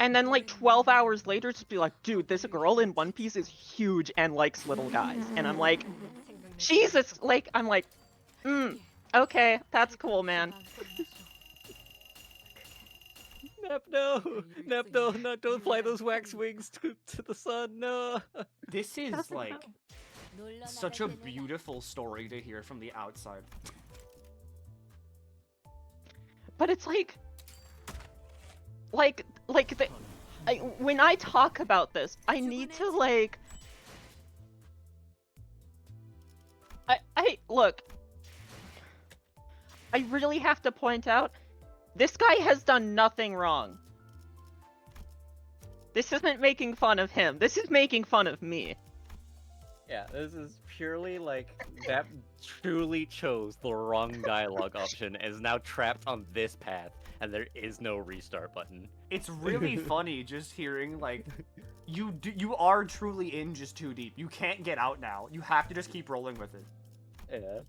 And then like 12 hours later just be like, dude, this girl in One Piece is huge and likes little guys. And I'm like, Jesus, like, I'm like, okay, that's cool, man. No, don't fly those wax wings to the sun, no. This is like such a beautiful story to hear from the outside. But it's like when I talk about this, I need to like, look, I really have to point out, this guy has done nothing wrong. This isn't making fun of him. This is making fun of me. Yeah, this is purely like, that truly chose the wrong dialogue option and is now trapped on this path, and there is no restart button. It's really funny just hearing, like, you are truly in just too deep. You can't get out now. You have to just keep rolling with it. Yeah.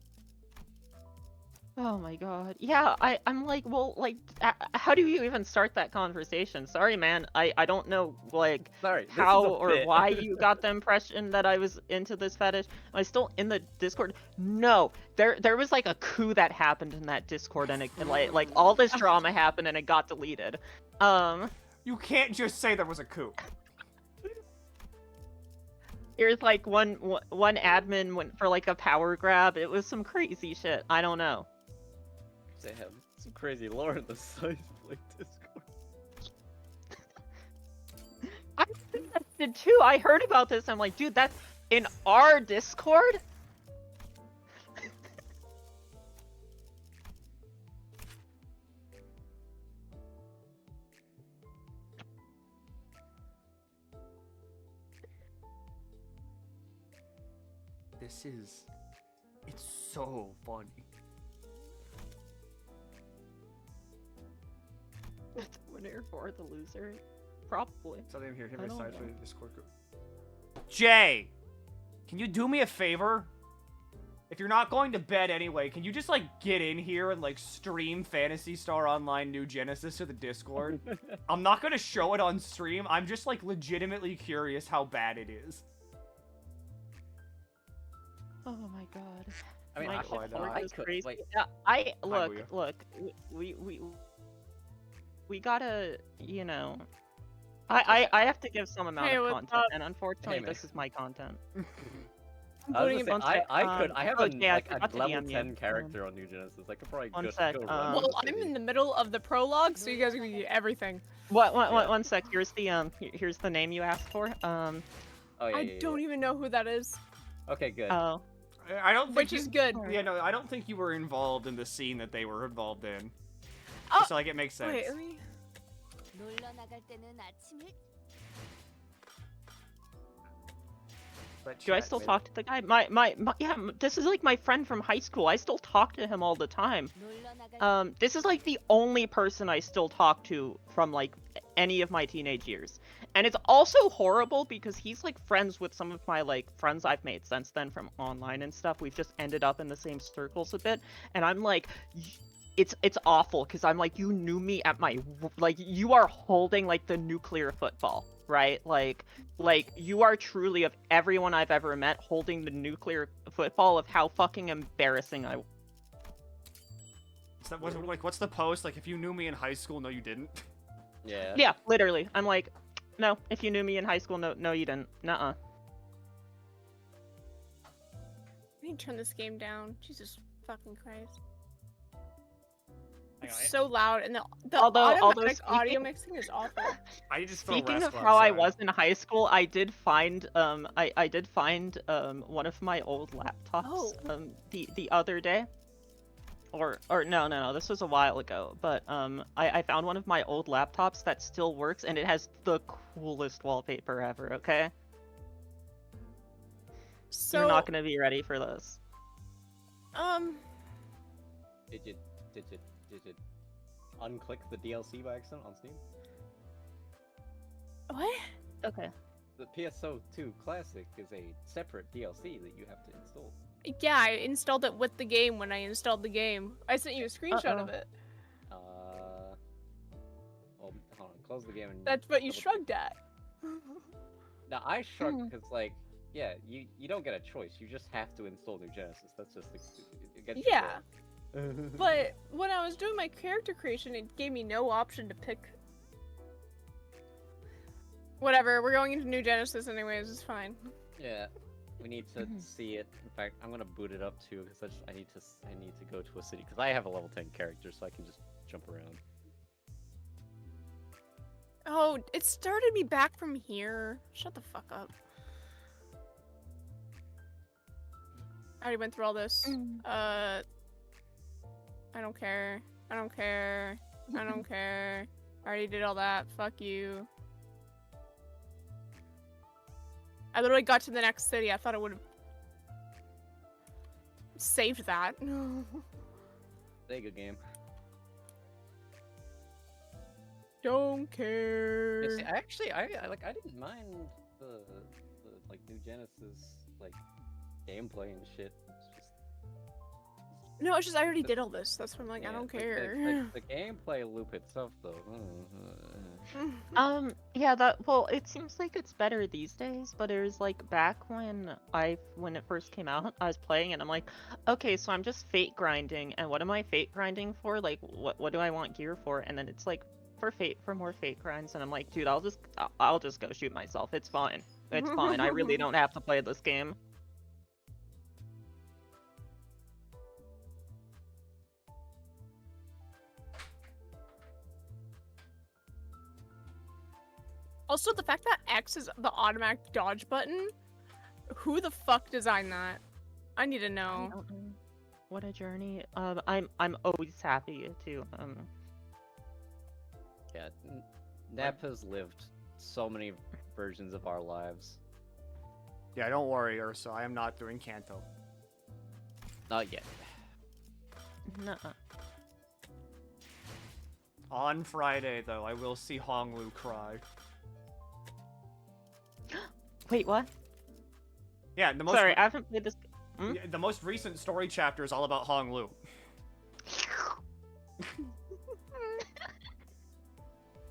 Oh my god. Yeah, I'm like, well, like, how do you even start that conversation? Sorry, man. I don't know, like, how or why you got the impression that I was into this fetish. Am I still in the Discord? No. There was, like, a coup that happened in that Discord, and it, like, all this drama happened, and it got deleted. You can't just say there was a coup. Here's, like, one admin went for, like, a power grab. It was some crazy shit. I don't know. They have some crazy lore in the site like Discord. I did too. I heard about this. I'm like, dude, that's in our Discord? It's so funny. That's a winner for the loser. Probably. Something here. I don't Aside know. from the Discord group. Jay, can you do me a favor? If you're not going to bed anyway, can you just like get in here and like stream Phantasy Star Online New Genesis to the Discord? I'm not gonna show it on stream. I'm just like legitimately curious how bad it is. Oh my god. I mean, My I Discord is could, crazy. like- Yeah, Booyah. look, we gotta, you know, I have to give some amount Hey, of what's content, up? and unfortunately, Hey, this is my content. I was gonna say, I have oh, a, yeah, I like, forgot a to level DM you. 10 character on New Genesis. I could probably One just sec, go run. Well, I'm in the middle of the prologue, so you guys are gonna get everything. One sec. Here's the name you asked for. Oh, yeah, I don't even know who that is. Okay, good. Oh. I don't think Which is good. Yeah, no, I don't think you were involved in the scene that they were involved in. Oh, So like it makes sense. Wait, let me... 놀러 나갈 때는 아침을 Do I still talk to the guy? Yeah, this is like my friend from high school. I still talk to him all the time. This is like the only person I still talk to from like any of my teenage years. And it's also horrible because he's like friends with some of my like friends I've made since then from online and stuff. We've just ended up in the same circles a bit. And I'm like, it's awful because I'm like, you knew me at my like, you are holding like the nuclear football, right? Like you are truly, of everyone I've ever met, holding the nuclear football of how fucking embarrassing I. What's the post? Like, if you knew me in high school, no, you didn't. Yeah. Yeah, literally. I'm like, no. If you knew me in high school, no, you didn't. Nuh-uh. I need to turn this game down. Jesus fucking Christ. Hang on, It's so loud, and the Although automatic speaking- audio mixing is awful. I just throw Speaking of Rascal how I outside. was in high school, I did find I did find one of my old laptops the other day. Or no, this was a while ago, but I found one of my old laptops that still works, and it has the coolest wallpaper ever, okay? So You're not gonna be ready for this. Did you unclick the DLC by accident on Steam? What? Okay. The PSO2 Classic is a separate DLC that you have to install. Yeah, I installed it with the game when I installed the game. I sent you a screenshot of it. Well, hold on, close the game and... That's what you shrugged at. Now, I shrugged because, like, yeah, you don't get a choice. You just have to install New Genesis. That's just against your Yeah. But when I was doing my character creation, it gave me no option to pick. Whatever, we're going into New Genesis anyways, it's fine. Yeah, we need to see it. In fact, I'm gonna boot it up too because I need to go to a city because I have a level 10 character, so I can just jump around. Oh, it started me back from here. Shut the fuck up. I already went through all this. I don't care. I don't care. I don't care. I already did all that. Fuck you. I literally got to the next city. I thought it would have saved that. Sega game. Don't care. Yeah, see, I didn't mind the like New Genesis like gameplay and shit. It's just No, it's just I already did all this. That's why I'm like, I don't care. The gameplay loop itself, though. Yeah, well, it seems like it's better these days, but it was like back when it first came out, I was playing and I'm like, okay, so I'm just fate grinding, and what am I fate grinding for? Like, what do I want gear for? And then it's like for more fate grinds, and I'm like, dude, I'll just go shoot myself. It's fine. It's fine. I really don't have to play this game. Also, the fact that X is the automatic dodge button, who the fuck designed that? I need to know. I don't know. What a journey. I'm always happy to Yeah, Nap has lived so many versions of our lives. Yeah, don't worry, Ursa. I am not doing Canto. Not yet. Nuh-uh. On Friday, though, I will see Honglu cry. Wait, what? Yeah, the most. Sorry, I haven't played this. Yeah, the most recent story chapter is all about Honglu.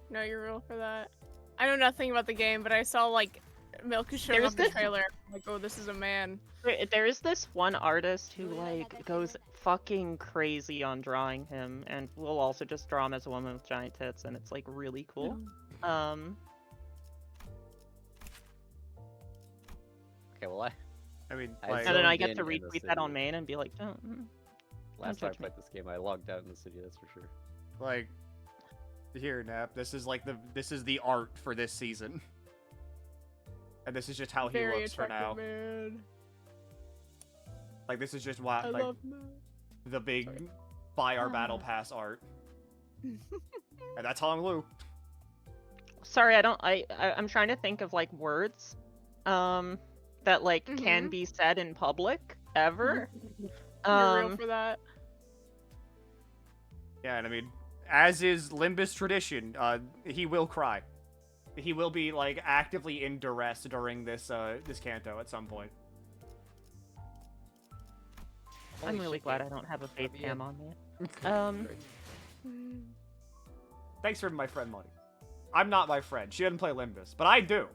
No, you're real for that. I know nothing about the game, but I saw like Milky showing up in the trailer. I'm like, oh, this is a man. There is this one artist who like goes fucking crazy on drawing him, and will also just draw him as a woman with giant tits, and it's like really cool. Okay, well, I mean, and then I get to retweet that on main and be like, don't. Last time I played this game, I logged out in the city. That's for sure. Like, here, Nap. This is like this is the art for this season, and this is just how he looks for now. Man. Like, this is just what I like love man. the big buy our battle pass art, and that's Honglu. Sorry, I'm trying to think of like words, that like can be said in public ever. You're real for that. Yeah, and I mean, as is Limbus tradition, he will cry. He will be like actively in duress during this this Canto at some point. I'm really glad I don't have a fate cam on me. Thanks for my friend money. I'm not my friend. She doesn't play Limbus, but I do.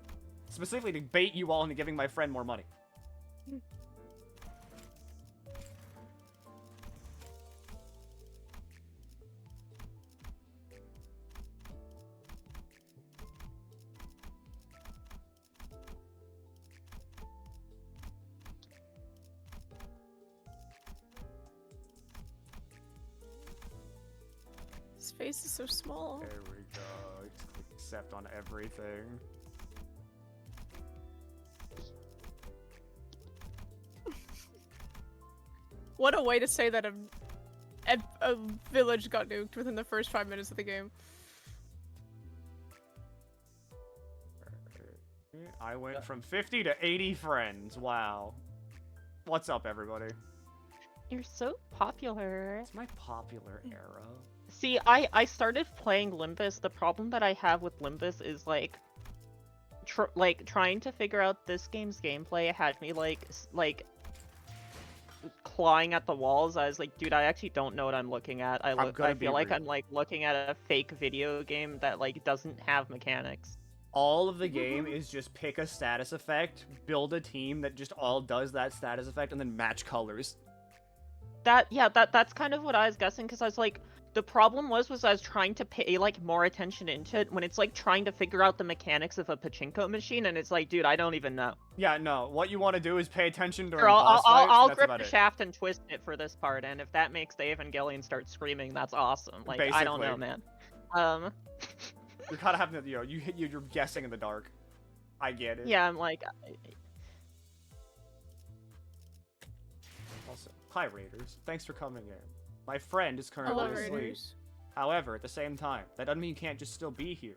Specifically to bait you all into giving my friend more money. His face is so small. There we go. Just click accept on everything. What a way to say that a village got nuked within the first 5 minutes of the game. I went from 50 to 80 friends. Wow. What's up, everybody? You're so popular. It's my popular era. See, I started playing Limbus. The problem that I have with Limbus is like trying to figure out this game's gameplay had me like clawing at the walls. I was like, dude, I actually don't know what I'm looking at. I feel like I'm like looking at a fake video game that like doesn't have mechanics. All of the game is just pick a status effect, build a team that just all does that status effect, and then match colors. That's kind of what I was guessing, because I was like, the problem was I was trying to pay like more attention into it when it's like trying to figure out the mechanics of a pachinko machine, and it's like, dude, I don't even know. Yeah, no. What you want to do is pay attention during Sure, boss fights. I'll That's grip about the it. shaft and twist it for this part, and if that makes the Evangelion start screaming, that's awesome. Like, I don't know, Basically. man. You're kind of having to, you're guessing in the dark. I get it. Yeah, I'm like. Also, hi Raiders. Thanks for coming in. My friend is currently Hello, asleep. Raiders. However, at the same time, that doesn't mean you can't just still be here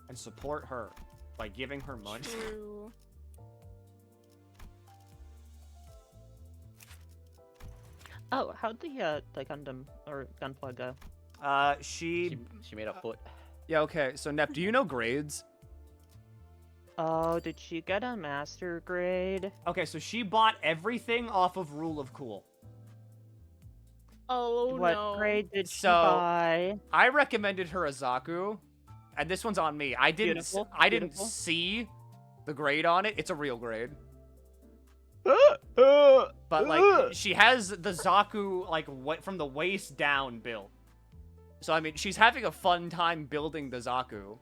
and support her by giving her money. True. Oh, how'd the Gundam or Gunpla go? She made a foot. Yeah, okay. So Nep, do you know grades? Oh, did she get a master grade? Okay, so she bought everything off of Rule of Cool. Oh What no. grade did she So buy? I recommended her a Zaku, and this one's on me. I didn't Beautiful. see the grade on it. It's a real grade. But like she has the Zaku like from the waist down built. So I mean, she's having a fun time building the Zaku,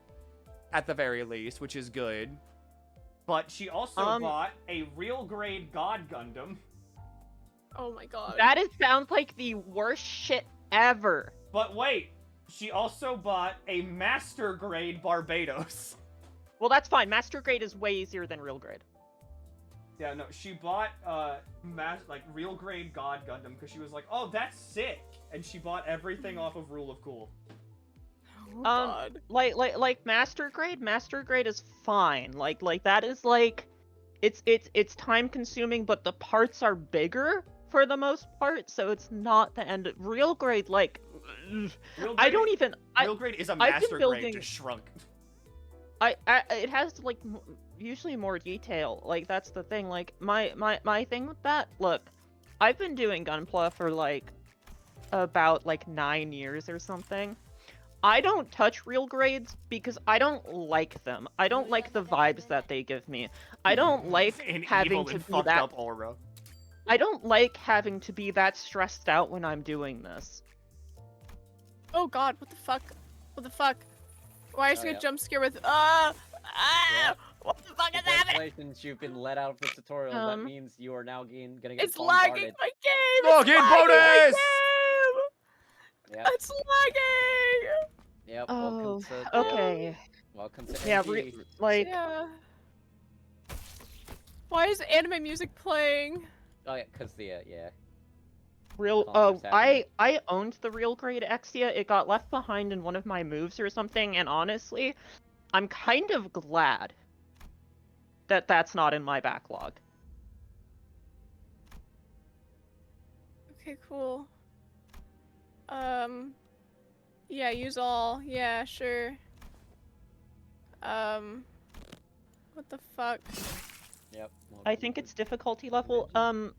at the very least, which is good. But she also bought a real grade God Gundam. Oh my god. Sounds like the worst shit ever. But wait, she also bought a master grade Barbados. Well, that's fine. Master grade is way easier than real grade. Yeah, no, she bought like real grade God Gundam because she was like, oh, that's sick, and she bought everything off of Rule of Cool. Oh god. Like master grade is fine. Like that is like, it's time consuming, but the parts are bigger for the most part, so it's not the end. Real grade, like, I don't even. Real grade is a master grade just shrunk. It has like usually more detail. Like that's the thing. Like my thing with that. Look, I've been doing Gunpla for like about like 9 years or something. I don't touch real grades because I don't like them. I don't like the vibes that they give me. I don't like having to be that up aura. I don't like having to be that stressed out when I'm doing this. Oh god, what the fuck? What the fuck? Why is Oh, she yeah. get jump scare with what the fuck is happening? Congratulations, you've been let out of the tutorial. That means you are now gonna get It's bombarded. lagging my game! Oh, It's get lagging my bonus! game! Yep. It's lagging! Yep. Oh, Welcome to okay. Welcome to Yeah, NG. like Yeah. Why is anime music playing? Oh yeah, cause the yeah. Real Concerts happening. I owned the real grade Exia. It got left behind in one of my moves or something, and honestly, I'm kind of glad that that's not in my backlog. Okay, cool. Yeah, use all. Yeah, sure. What the fuck? Yep. I think it's difficulty level.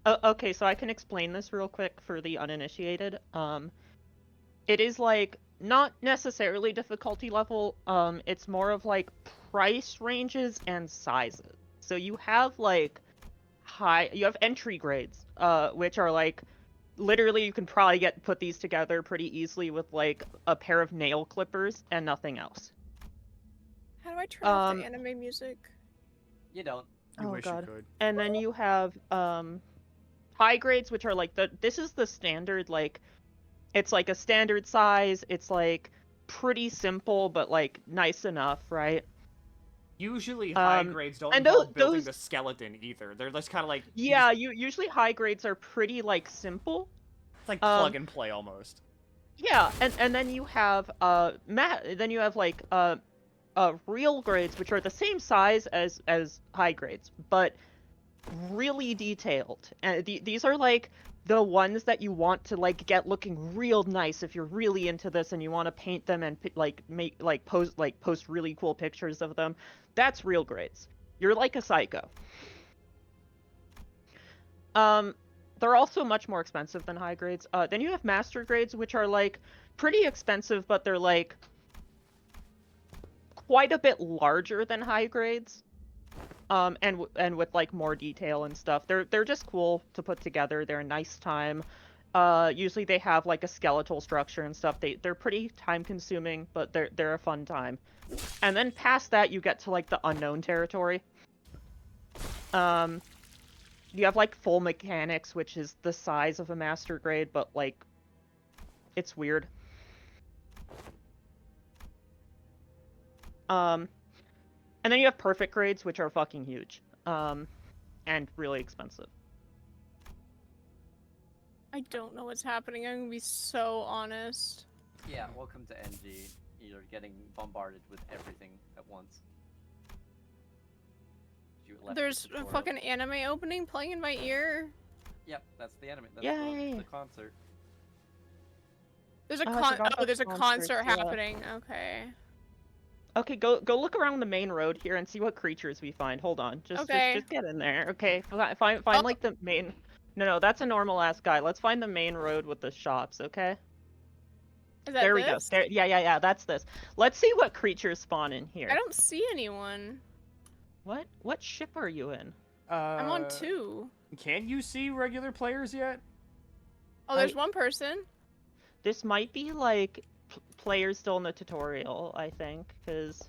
Okay, so I can explain this real quick for the uninitiated. it is like not necessarily difficulty level. It's more of like price ranges and sizes. So you have like you have entry grades, which are like literally you can probably put these together pretty easily with like a pair of nail clippers and nothing else. How do I turn off the anime music? You don't. You oh wish god. you could. And then you have high grades, which are like this is the standard, like it's like a standard size. It's like pretty simple but like nice enough, right? Usually high grades don't and involve building those the skeleton either. They're just kind of like yeah, usually high grades are pretty like simple. It's like plug and play almost. Yeah, and then you have then you have like real grades, which are the same size as high grades, but really detailed. And these are like the ones that you want to like get looking real nice if you're really into this and you want to paint them and like post really cool pictures of them. That's real grades. You're like a psycho. They're also much more expensive than high grades. Then you have master grades, which are like pretty expensive, but they're like quite a bit larger than high grades. And with like more detail and stuff. They're just cool to put together. They're a nice time. Usually they have like a skeletal structure and stuff. They're pretty time consuming, but they're a fun time. And then past that you get to like the unknown territory. You have like full mechanics, which is the size of a master grade, but like it's weird. And then you have perfect grades, which are fucking huge, and really expensive. I don't know what's happening. I'm gonna be so honest. Yeah, welcome to NG. You're getting bombarded with everything at once. There's a fucking anime opening playing in my ear. Yep, that's the anime. That's Yay. the concert. There's a there's a concert happening. Okay. Okay, go look around the main road here and see what creatures we find. Hold on, just get in there. Okay, find like the main. No, that's a normal ass guy. Let's find the main road with the shops. Okay. Is that there we go. There, yeah. That's this. Let's see what creatures spawn in here. I don't see anyone. What ship are you in? I'm on 2. Can you see regular players yet? Oh, there's one person. This might be like players still in the tutorial, I think, because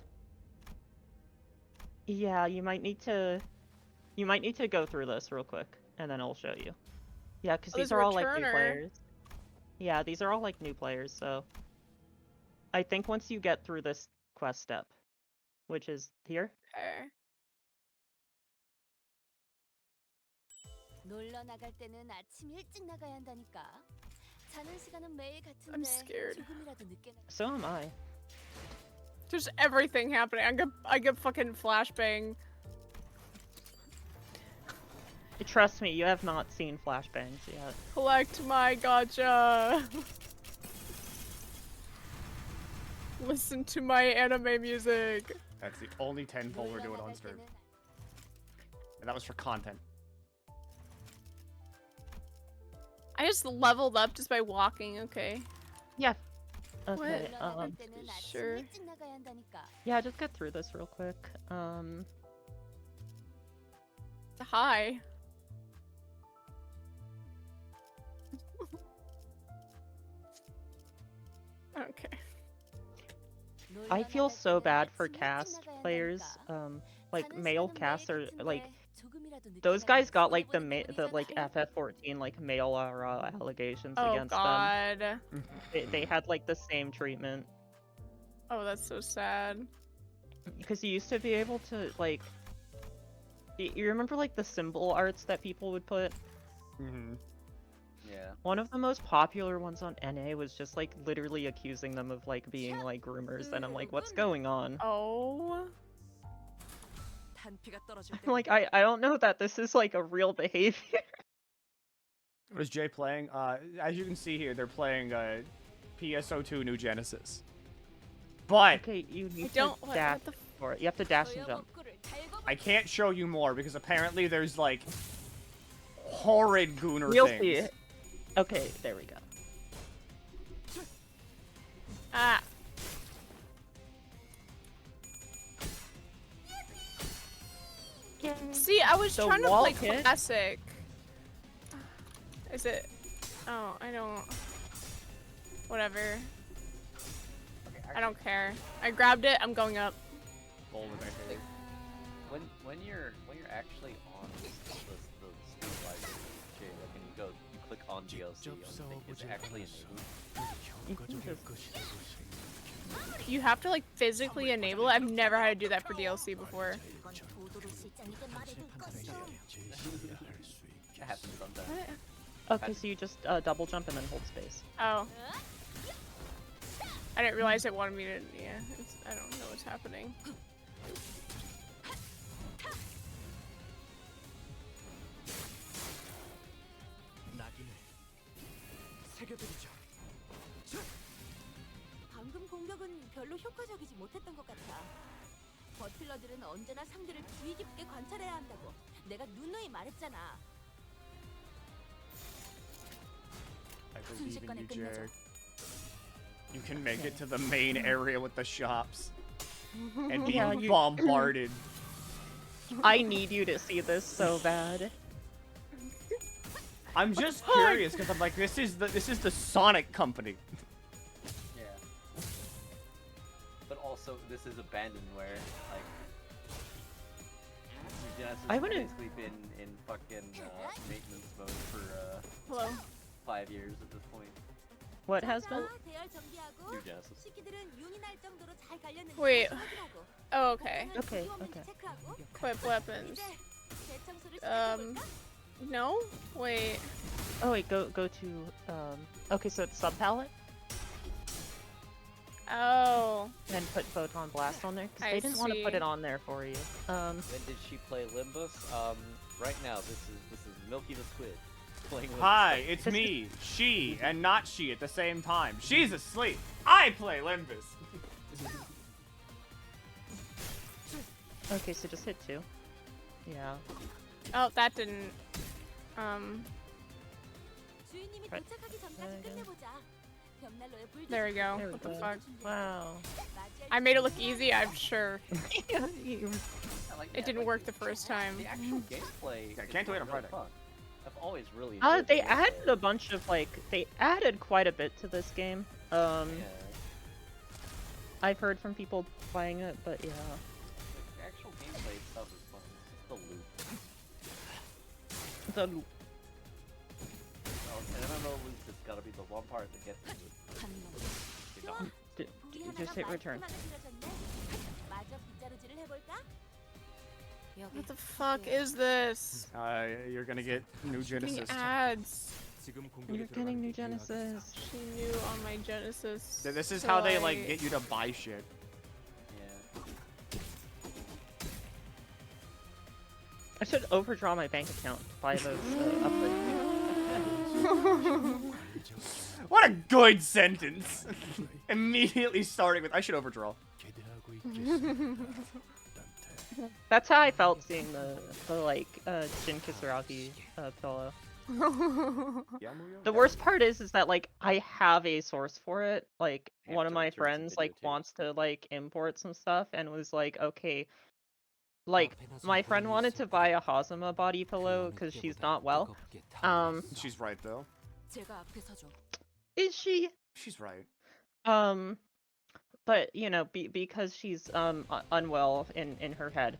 yeah, you might need to go through this real quick, and then I'll show you. Yeah, because these are all like new players. Yeah, these are all like new players, so I think once you get through this quest step, which is here. Okay. 놀러 나갈 때는 아침 일찍 나가야 한다니까. 자는 시간은 매일 같은데. I'm scared. 조금이라도 늦게 So am I. There's everything happening. I get fucking flashbang. Trust me, you have not seen flashbangs yet. Collect my gacha. Listen to my anime music. That's the only 10 poll we're doing on stream. And that was for content. I just leveled up just by walking, okay? Yeah. Okay, sure. Yeah, just get through this real quick. Hi. Okay. I feel so bad for cast players. Like male casts are like those guys got like the like FF14 like male allegations against them. They had like the same treatment. Oh, that's so sad. Because you used to be able to like, you remember like the symbol arts that people would put? Mm-hmm. Yeah. One of the most popular ones on NA was just like literally accusing them of like being like groomers, and I'm like, what's going on? Oh. Like I don't know that this is like a real behavior. What is Jay playing? As you can see here, they're playing PSO2 New Genesis. But okay, you need to dash for it. You have to dash and jump. I can't show you more because apparently there's like horrid gooner You'll things. see it. Okay, there we go. Ah. See, I was The trying to wall play hit? classic. Is it? Oh, I don't. Whatever. I don't care. I grabbed it. I'm going up. When you're actually on the Steam library, Jay, like when you click on DLC on the thing, it's actually enabled. You have to like physically enable it. I've never had to do that for DLC before. It happens sometimes. Okay, so you just double jump and then hold space. Oh. I didn't realize it wanted me to. Yeah, I don't know what's happening. 방금 공격은 별로 효과적이지 못했던 것 같아. 버틀러들은 언제나 상대를 주의 깊게 관찰해야 한다고 내가 누누이 말했잖아. I believe in you, Jared. You can make it to the main area with the shops and be Yeah, bombarded. I need you to see this so bad. I'm just curious because I'm like, this is the Sonic Company. Yeah. But also, this is abandonware. Like, Genesis has basically been in fucking maintenance mode for Hello. 5 years at this point. What has been? New Genesis. Wait. Oh, okay. Okay. Equip weapons. No? Wait. Oh wait, go to okay, so it's sub palette. Oh. And put Photon Blast on there because I they didn't want to put see. it on there for you. When did she play Limbus? Right now, this is Milkythesquid playing Limbus. Hi, it's me, she, and not she at the same time. She's asleep. I play Limbus. Okay, so just hit 2. Yeah. Oh, that didn't. Right. There we go. There we What the go. fuck? Wow. I made it look easy, I'm sure. Like, It didn't work the first time. The actual gameplay. I can't wait on really Friday. fun. I've always really. enjoyed They the added a bunch of they added quite a bit to this game. Yeah. I've heard from people playing it, but yeah. The actual gameplay itself is fun. It's just The the loop. An MMO loop has got to be the one part that gets you. Just hit return. What the fuck is this? You're gonna get new Genesis. Ads. You're getting new Genesis. She knew on my Genesis. This is so how they like get you to buy shit. Yeah. I should overdraw my bank account to buy those upgrades. What a good sentence! Immediately starting with, I should overdraw. That's how I felt seeing the Jin Kisaragi pillow. The worst part is that like I have a source for it. Like one of my friends like wants to like import some stuff and was like, okay, like my friend wanted to buy a Hazama body pillow because she's not well. She's right though. Is she? She's right. But you know, because she's unwell in her head.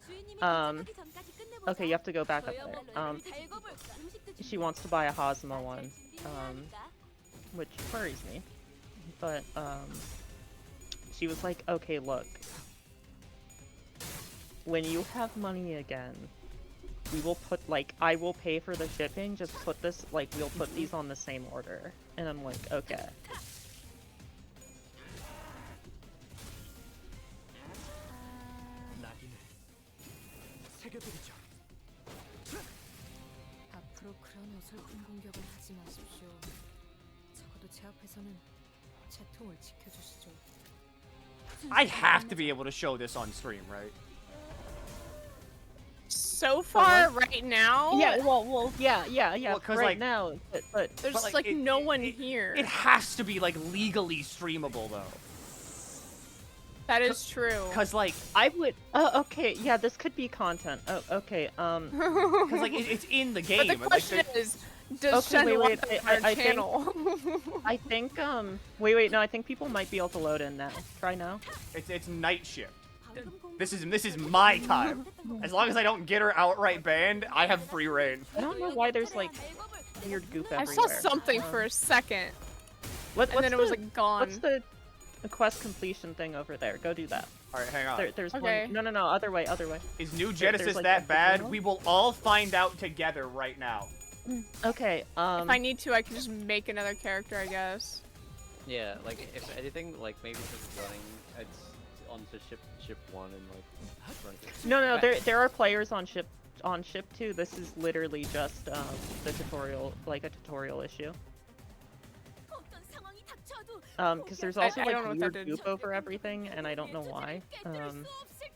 Okay, you have to go back up there. She wants to buy a Hazama one, which worries me. But she was like, okay, look, when you have money again, we will put I will pay for the shipping. Just put this we'll put these on the same order. And I'm like, okay. 앞으로 그런 어설픈 공격을 하지 마십시오. 적어도 제 앞에서는 제 통을 지켜주시죠. I have to be able to show this on stream, right? So far, right now? Yeah, well, yeah. Well, 'cause, right like- now, but There's no one here. It has to be like legally streamable though. That is true. Cause like I would. Okay, yeah, this could be content. Oh, okay. Cause like it's in the game. But the and, like, question is, does Shen want that on our channel? I think. Wait. No, I think people might be able to load in now. Try now. It's night shift. This is my time. As long as I don't get her outright banned, I have free reign. I don't know why there's like weird goop I everywhere. saw something for a second, and then it was like gone. What's the quest completion thing over there? Go do that. All right, hang on. There's Okay. one. No, other way. Is New There's, Genesis like, that a bad? signal? We will all find out together right now. Okay. If I need to, I can just make another character, I guess. Yeah, like if anything, like maybe just running it's onto ship 1 and like run it. No. There are players on ship 2. This is literally just the tutorial, like a tutorial issue. Because there's also I don't know like what that weird did. goop over everything, and I don't know why.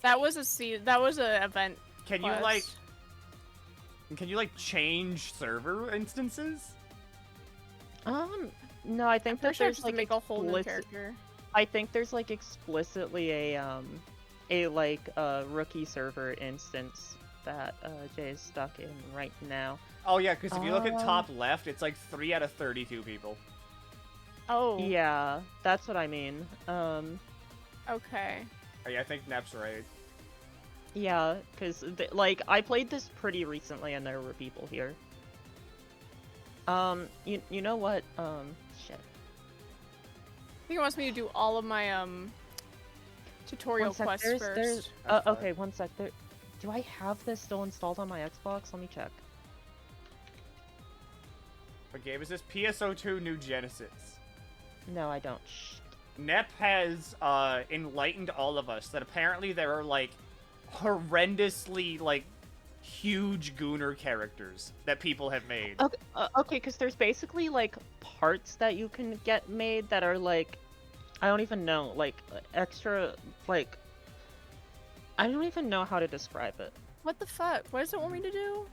That was a event. Can you like change server instances? No, I think that there's like make a whole new explicit- character. I think there's like explicitly a rookie server instance that Jay is stuck in right now. Oh yeah, because if you look at top left, it's like 3 out of 32 people. Oh. Yeah, that's what I mean. Okay. Oh, yeah, I think Nep's right. Yeah, because like I played this pretty recently, and there were people here. You know what? Shit. I think it wants me to do all of my tutorial One sec, quests first. Okay, one sec. Do I have this still installed on my Xbox? Let me check. What game is this? PSO2 New Genesis. No, I don't. Nep has enlightened all of us that apparently there are like horrendously like huge gooner characters that people have made. Okay, because there's basically like parts that you can get made that are like, I don't even know, like extra, like, I don't even know how to describe it. What the fuck? What does it want me to do?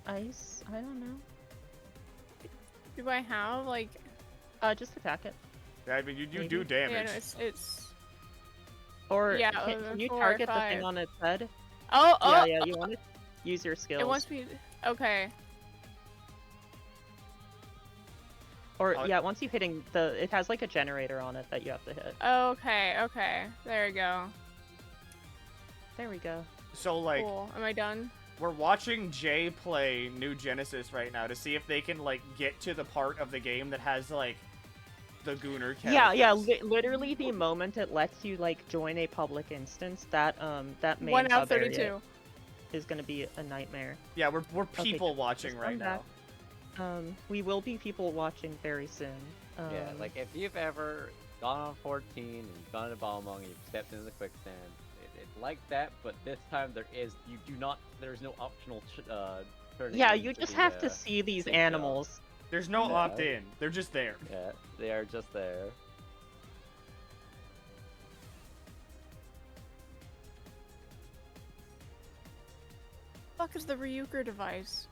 Ice? I don't know. Do I have like? Just attack it. Yeah, I mean you do Maybe. damage. Yeah, no, it's. Or Yeah, can you 4 or target the 5. thing on its head? Oh. Yeah, you want to use your skills. It wants me. Okay. Or yeah, once you hitting it has like a generator on it that you have to hit. Okay. There we go. There we go. So like, Cool. Am I done? we're watching Jay play New Genesis right now to see if they can like get to the part of the game that has like the gooner characters. Yeah. Literally, the moment it lets you like join a public instance, that main 1 out of sub area 32. is gonna be a nightmare. Yeah, we're Okay, people just watching right come now. back. We will be people watching very soon. Yeah, like if you've ever gone on 14 and you've gone to Balmong and you've stepped into the quicksand, it's like that, but this time there's no optional turning Yeah, you into just the, have to see these sync animals. There's no Yeah. opt-in. They're just there. Yeah, they are just there. Fuck is the Ryuker device?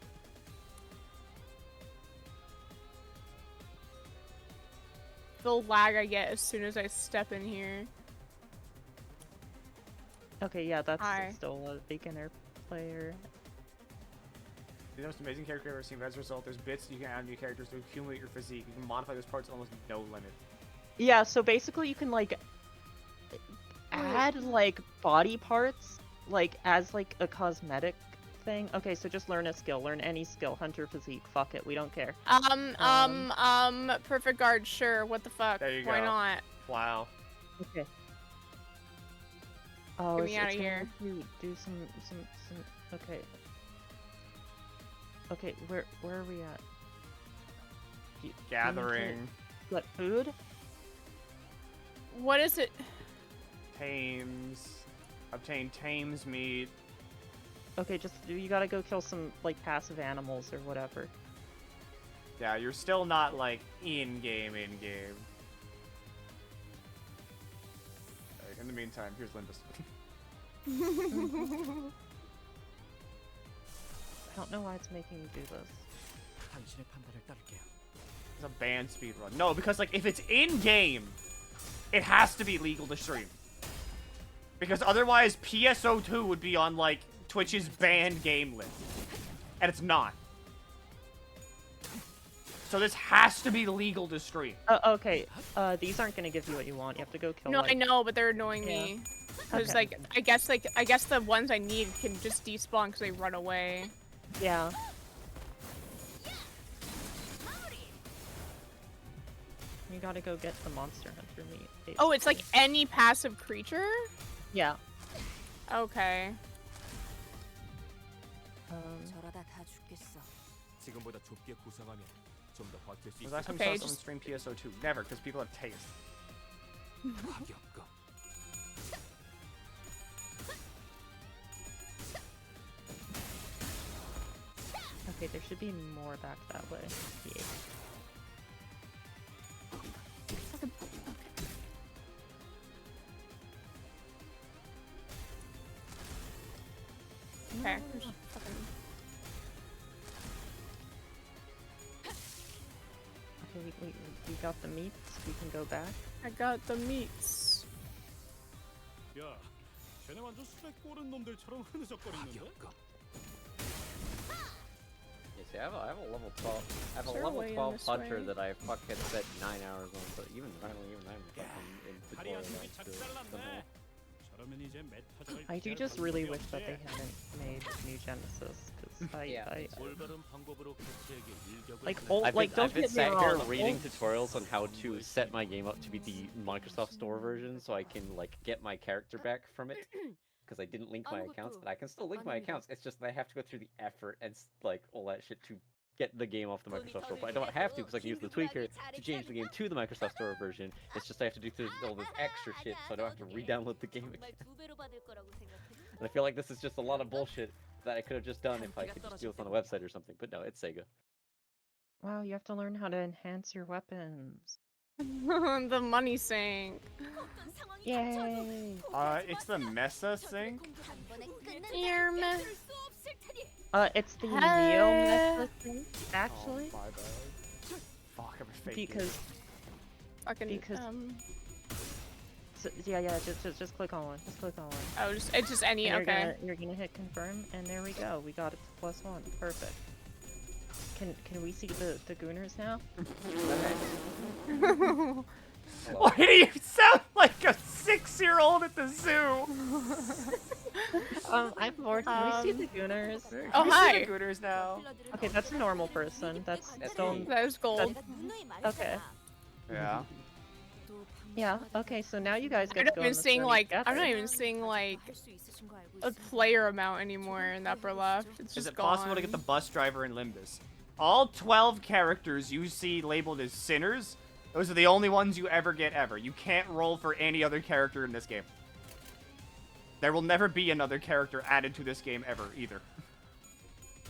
The lag I get as soon as I step in here. Okay, yeah, that's Hi. still a beginner player. The most amazing character I've ever seen. As a result, there's bits you can add to your characters to accumulate your physique. You can modify those parts at almost no limit. Yeah, so basically you can like add like body parts like as like a cosmetic thing. Okay, so just learn a skill. Learn any skill. Hunter physique. Fuck it. We don't care. Perfect guard, sure. What the fuck? There you Why go. not? Wow. Okay. Oh, Get me it's outta gonna here. let you do some. Okay. Okay, where are we at? Gathering. What, food? What is it? Tames. Obtain Tames meat. Okay, just you gotta go kill some like passive animals or whatever. Yeah, you're still not like in-game. Alright, in the meantime, here's Limbus. I don't know why it's making you do this. 당신의 판단을 따를게요. It's a banned speedrun. No, because like if it's in game, it has to be legal to stream. Because otherwise, PSO2 would be on like Twitch's banned game list, and it's not. So this has to be legal to stream. Okay. These aren't gonna give you what you want. You have to go kill. No, like... I know, but they're annoying me. Because Okay. I guess the ones I need can just despawn because they run away. Yeah. You gotta go get the monster hunter meat. Basically. Oh, it's like any passive creature? Yeah. Okay. 저러다 다 죽겠어. 지금보다 좁게 구성하면 좀 더 버틸 수 Was 있을 last time Okay, you saw someone stream PSO2? Never, because people have taste. 가볍고. Okay, there should be more back that way. Yeah. Okay. Okay, we got the meats. We can go back. I got the meats. 야, 쟤네 완전 술에 꼬른 놈들처럼 흐느적거리는데? Yeah, see, I have a level 12. I have a Is there a level way in 12 this hunter way? that I fucking spent 9 hours on, but even I'm fucking in 다리 안 tutorial. 힘이 작살났네. 저러면 이제 메타적을 I do just really wish that they hadn't made New Genesis, because I 올바른 방법으로 개체에게 일격을 like 하는 old I've like been, don't I've been get me sat here wrong. reading tutorials on how to set my game up to be the Microsoft Store version, so I can like get my character back from it. Because I didn't link my accounts, and I can still link my accounts. It's just that I have to go through the effort and like all that shit to get the game off the Microsoft Store. But I don't have to because I can use the tweaker to change the game to the Microsoft Store version. It's just I have to do all this extra shit, so I don't have to re-download the game again. And I feel like this is just a lot of bullshit that I could have just done if I could just do this on a website or something. But no, it's Sega. Wow, you have to learn how to enhance your weapons. The money sink. Yay! It's the Mesa sync. It's the Neo Mesa thing, actually. Oh, my bad. Fuck, I'm a fake. Because Fucking so, yeah, just click on one. Just click on one. Oh, it's just any. And Okay. You're gonna hit confirm, and there we go. We got it to +1. Perfect. Can we see the Gooners now? Why do you sound like a 6-year-old at the zoo? I'm bored. Can we see the Gooners? Oh, hi. The Gooners now. Okay, that's a normal person. That's stone. That is gold. Okay. Yeah. Yeah. Okay. So now you guys I'm get to not go even on this seeing journey like together. I'm not even seeing like a player amount anymore in the upper left. It's just Is it possible to gone. get the bus driver in Limbus? All 12 characters you see labeled as sinners, those are the only ones you ever get ever. You can't roll for any other character in this game. There will never be another character added to this game ever, either.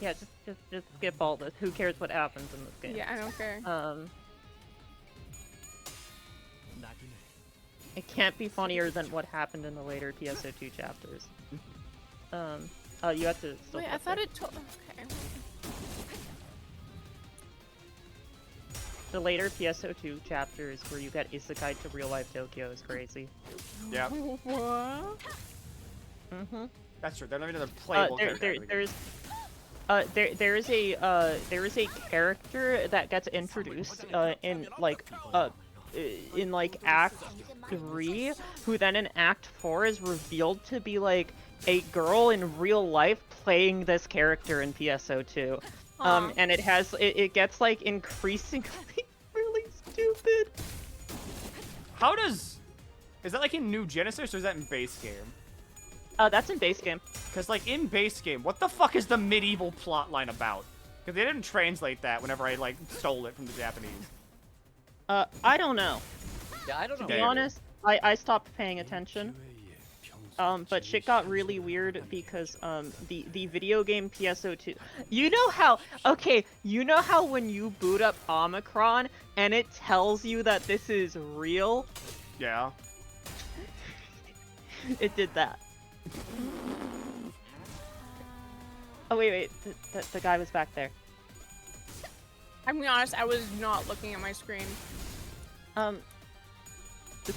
Yeah, just skip all this. Who cares what happens in this game? Yeah, I don't care. It can't be funnier than what happened in the later PSO2 chapters. You have to still Wait, I flip thought it. it told. Okay. The later PSO2 chapters where you get isekai to real life Tokyo is crazy. Yeah. What? Mm-hmm. That's true. They're not even another playable character. There is a character that gets introduced in Act 3, who then in Act 4 is revealed to be like a girl in real life playing this character in PSO2. And it gets like increasingly really stupid. How does... Is that like in New Genesis or is that in base game? That's in base game. Because like in base game, what the fuck is the medieval plotline about? Because they didn't translate that whenever I like stole it from the Japanese. I don't know. Yeah, I don't know. To be honest, I stopped paying attention. But shit got really weird because the video game PSO2. You know how when you boot up Omicron and it tells you that this is real? Yeah. It did that. Oh wait, the guy was back there. I'm gonna be honest, I was not looking at my screen.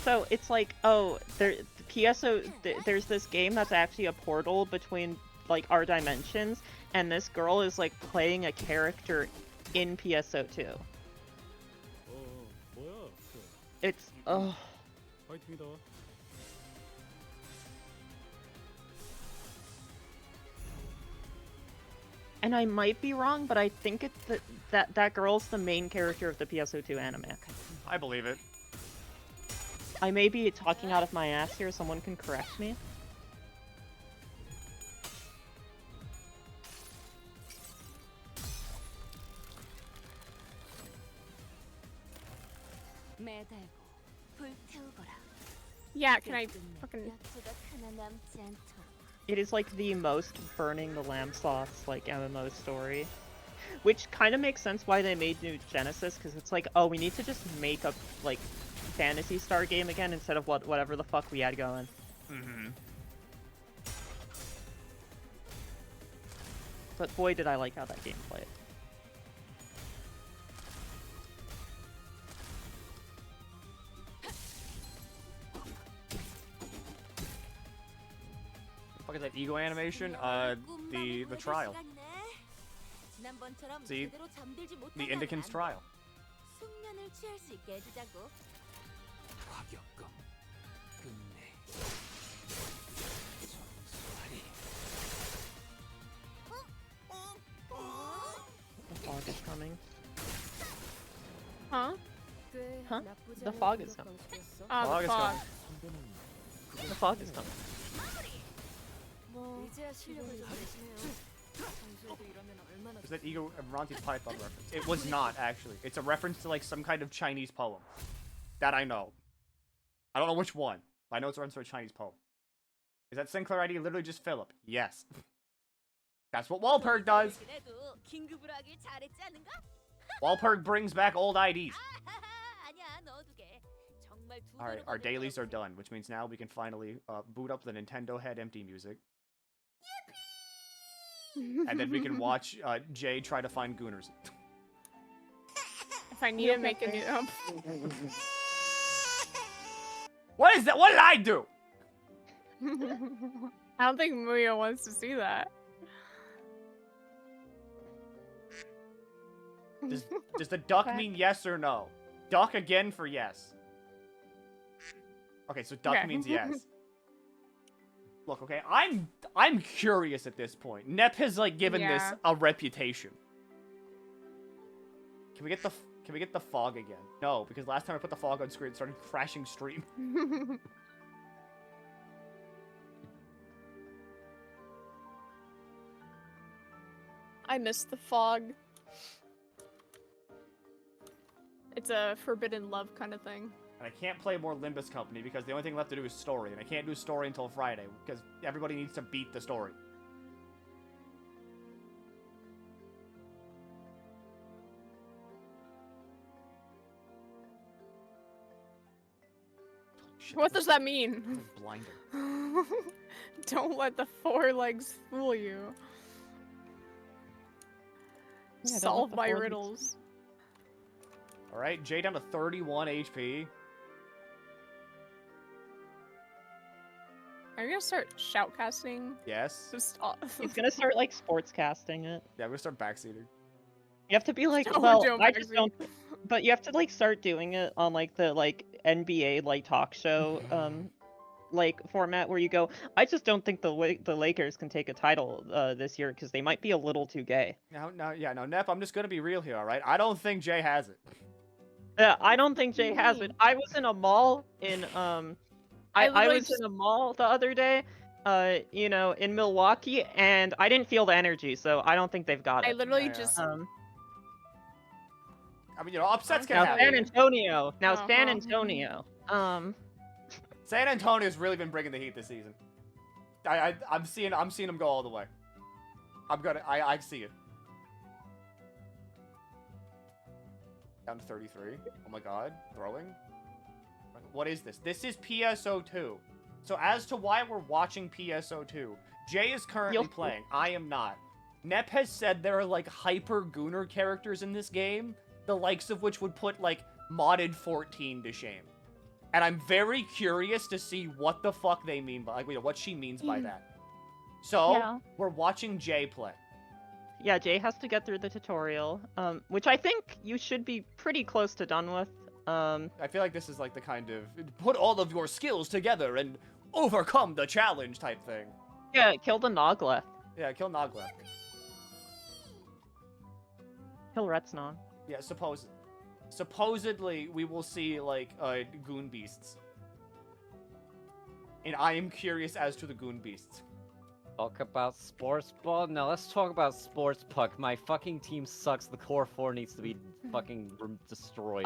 So it's like, oh, there's this game that's actually a portal between like our dimensions, and this girl is like playing a character in PSO2. 뭐야? It's oh. 파이팅이다. And I might be wrong, but I think it's that girl's the main character of the PSO2 anime. I believe it. I may be talking out of my ass here, someone can correct me. Yeah, can I fucking... It is like the most burning the lamb sauce like MMO story. Which kind of makes sense why they made New Genesis, because it's like, oh, we need to just make a like Phantasy Star game again instead of whatever the fuck we had going. Mm-hmm. But boy, did I like how that game played. What is that ego animation? The trial. See? The Indican's trial. The fog is coming. Huh? Huh? The fog is coming. Oh, the fog. The fog is coming. Is that ego Monty Python reference? It was not, actually. It's a reference to like some kind of Chinese poem. That I know. I don't know which one, but I know it's a reference to a Chinese poem. Is that Sinclair ID literally just Philip? Yes. That's what Walpurg does. Walpurg brings back old IDs. Alright, our dailies are done, which means now we can finally boot up the Nintendo Head empty music. And then we can watch Jay try to find Gooners. If I need to make a new... What is that? What did I do? I don't think Muyo wants to see that. Does the duck mean yes or no? Duck again for yes. Okay, so duck means yes. Look, okay, I'm curious at this point. Nep has like given this a reputation. Can we get the fog again? No, because last time I put the fog on screen, it started crashing stream. I miss the fog. It's a forbidden love kind of thing. And I can't play more Limbus Company because the only thing left to do is story, and I can't do story until Friday because everybody needs to beat the story. Shit, What does that mean? Blinding. Don't let the four legs fool you. Yeah, Solve my riddles. Alright, Jay down to 31 HP. Are you gonna start shoutcasting? Yes. Just He's gonna start like sportscasting it. Yeah, we're gonna start backseating. You have to be like, Don't well, do I just backseat. don't. But you have to like start doing it on like the NBA like talk show like format where you go. I just don't think the Lakers can take a title this year because they might be a little too gay. No, Nep, I'm just gonna be real here, alright? I don't think Jay has it. I don't think Jay has it. I was in a mall in I was in a mall the other day, you know, in Milwaukee, and I didn't feel the energy, so I don't think they've got it. I literally just. I mean, you know, upsets can now happen. San Antonio. Now Uh-huh. San Antonio. San Antonio's really been bringing the heat this season. I'm seeing them go all the way. I see it. Down to 33. Oh my god, throwing. What is this? This is PSO2. So as to why we're watching PSO2, Jay is currently playing. I am not. Nep has said there are like hyper Gooner characters in this game, the likes of which would put like modded 14 to shame. And I'm very curious to see what the fuck they mean by, like, what she means by that. So, Yeah. we're watching Jay play. Yeah, Jay has to get through the tutorial, which I think you should be pretty close to done with. I feel like this is like the kind of put all of your skills together and overcome the challenge type thing. Yeah, kill the Nogleth. Yeah, kill Nogleth. Kill Retsnon. Yeah, supposedly we will see like goon beasts. And I am curious as to the goon beasts. Talk about sports ball? No, let's talk about sports puck. My fucking team sucks. The core 4 needs to be fucking destroyed.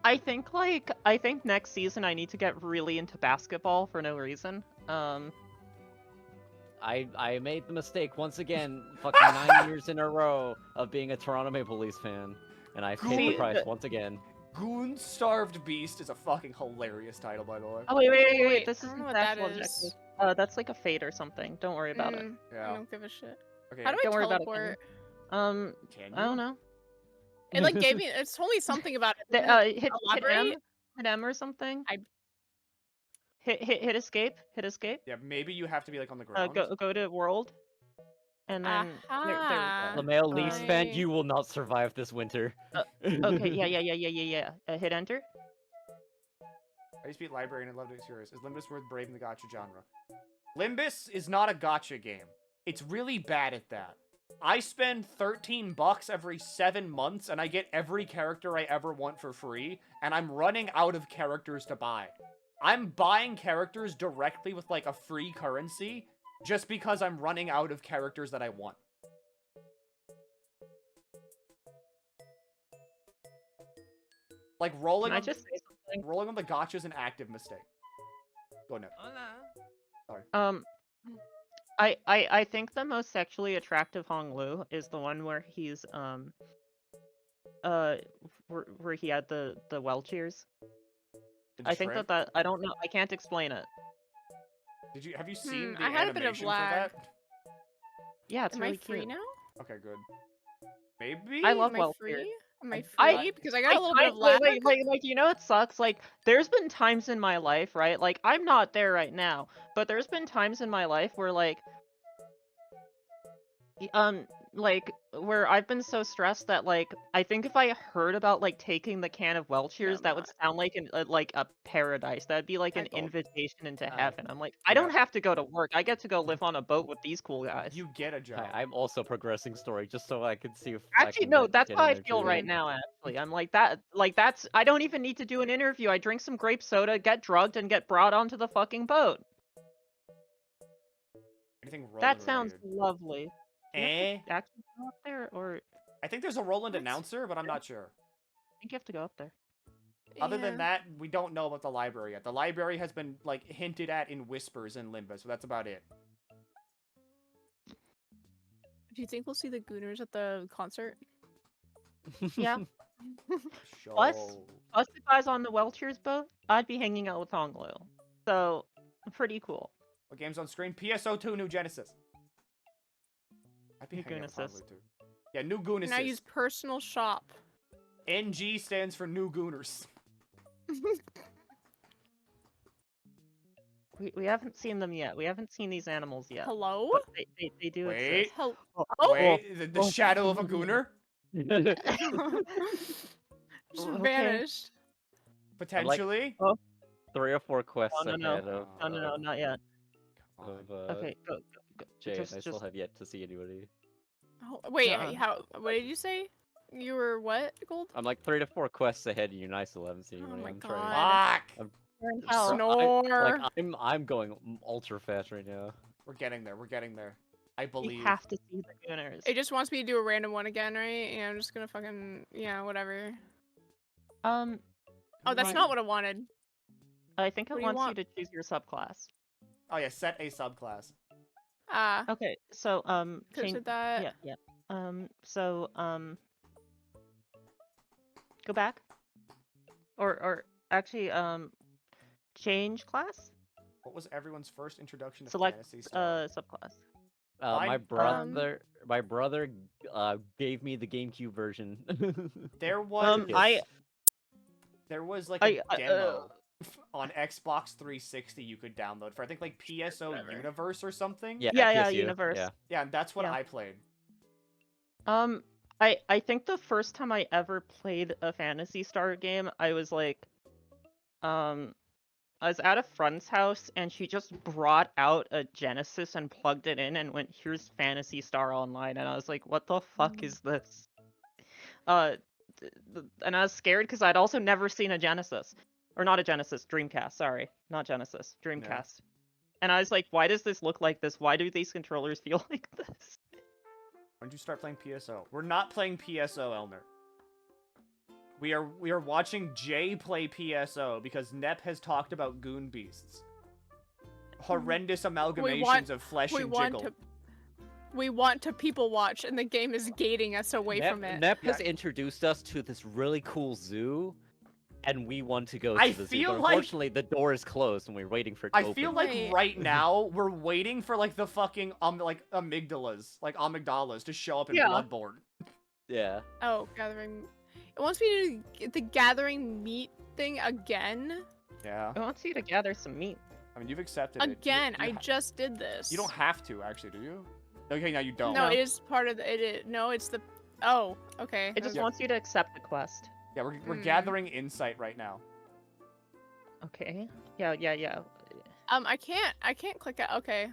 I think next season I need to get really into basketball for no reason. I made the mistake once again, fucking 9 years in a row of being a Toronto Maple Leafs fan, and I paid the price once again. Goon Starved Beast is a fucking hilarious title, by the way. Oh wait, this I is don't an know what that actual is. objective. That's like a fate or something. Don't worry about it. Yeah. I don't give a shit. Okay. How do I Don't worry about it. teleport? Can I don't know. It like gave me. It told me something about it. Hit Elaborate? M or something. Hit escape. Hit escape. Yeah, maybe you have to be like on the ground. Go to world. And then there we go. LeMail Leafs fan, you will not survive this winter. Okay, yeah. Hit enter. I used to beat Librarian and loved it. Serious. Is Limbus worth brave in the gacha genre? Limbus is not a gacha game. It's really bad at that. I spend $13 every 7 months and I get every character I ever want for free, and I'm running out of characters to buy. I'm buying characters directly with like a free currency just because I'm running out of characters that I want. Like rolling Can I on, just say something? rolling on the gacha is an active mistake. Go ahead. Sorry. I think the most sexually attractive Hong Lu is the one where he's where he had the well cheers. I think shrimp? that I don't know. I can't explain it. Have you seen the I had a bit of animation for lag. that? Yeah, it's Am really I free cute. now? Okay, good. Maybe? I love Am I well free? cheers. Am I free? Because I got a little bit of lag. Like, you know, it sucks. Like, there's been times in my life, right? Like, I'm not there right now, but there's been times in my life where, like, where I've been so stressed that, like, I think if I heard about, like, taking the can of Welchers, that would sound like a paradise. That'd be like an invitation into heaven. I'm like, I don't have to go to work. I get to go live on a boat with these cool guys. You get a job. I'm also progressing story just so I can see if Actually, no, that's how I feel right now, actually. I'm like, that's, I don't even need to do an interview. I drink some grape soda, get drugged, and get brought onto the fucking boat. Anything That sounds lovely. Do you have to Eh? actually go up there, or I think there's a Roland announcer, but I'm not sure. I think you have to go up there. Other than that, we don't know about the library yet. The library has been, like, hinted at in whispers in Limbus, so that's about it. Do you think we'll see the Gooners at the concert? Yeah. Sure. Plus, if I was on the Welchers boat, I'd be hanging out with Honglu. So, pretty cool. What game's on screen? PSO2 New Genesis. I'd be New hanging out with Goonesis. Honglu, too. Yeah, New Goonesis. Now use personal shop. NG stands for New Gooners. We haven't seen them yet. We haven't seen these animals yet. Hello? But they do Wait. exist. Wait, the shadow of a Gooner? Just Okay. vanished. Potentially? 3 or 4 quests No, ahead of, no, not yet. of Okay, go. Jay, just- I still just- have yet to see anybody. Oh, wait, Uh-uh. how? What did you say? You were what, Gold? I'm like 3 to 4 quests ahead of you, and I still haven't seen Oh anybody. my I'm God. trying. Fuck! You're in I'm hell. Snore. I'm going ultra fast right now. We're getting there. We're getting there. I We believe. have to see the Gooners. It just wants me to do a random one again, right? Yeah, I'm just gonna fucking whatever. Um, Oh, that's right. not what I wanted. I think it What do you wants you want? to choose your subclass. Oh yeah, set a subclass. Ah, Okay, so could've change. said that. Yeah. So go back, or actually change class. What was everyone's first introduction to Select Fantasy Star? subclass. My brother gave me the GameCube version. There was there was like a I- demo on Xbox 360 you could download for I think like PSO Universe or something. Yeah, Universe. Yeah, and that's what Yeah. I played. I think the first time I ever played a Phantasy Star game, I was like, I was at a friend's house and she just brought out a Genesis and plugged it in and went, "Here's Phantasy Star Online," and I was like, "What the fuck is this?" And I was scared because I'd also never seen a Genesis, or not a Genesis, Dreamcast. Sorry, not Genesis, Dreamcast. And I was like, "Why does this look like this? Why do these controllers feel like this?" When did you start playing PSO? We're not playing PSO, Elner. We are watching Jay play PSO because Nep has talked about Goon Beasts. Horrendous amalgamations of flesh and jiggle. We want to people watch, and the game is gating us away from it. Nep has introduced us to this really cool zoo, and we want to go to I the zoo. feel But like- unfortunately, the door is closed, and we're waiting for it to I open. feel like right now we're waiting for like the fucking like amygdalas to show up in Bloodborne. Yeah. Oh, gathering. It wants me to get the gathering meat thing again. Yeah. It wants you to gather some meat. I mean, you've accepted Again, it. I just did this. You don't have to, actually, do you? Okay, now you don't. No, it is part of the. No, it's the. Oh, okay. It just wants you to accept the quest. Yeah, we're gathering insight right now. Okay. Yeah. I can't click it. Okay.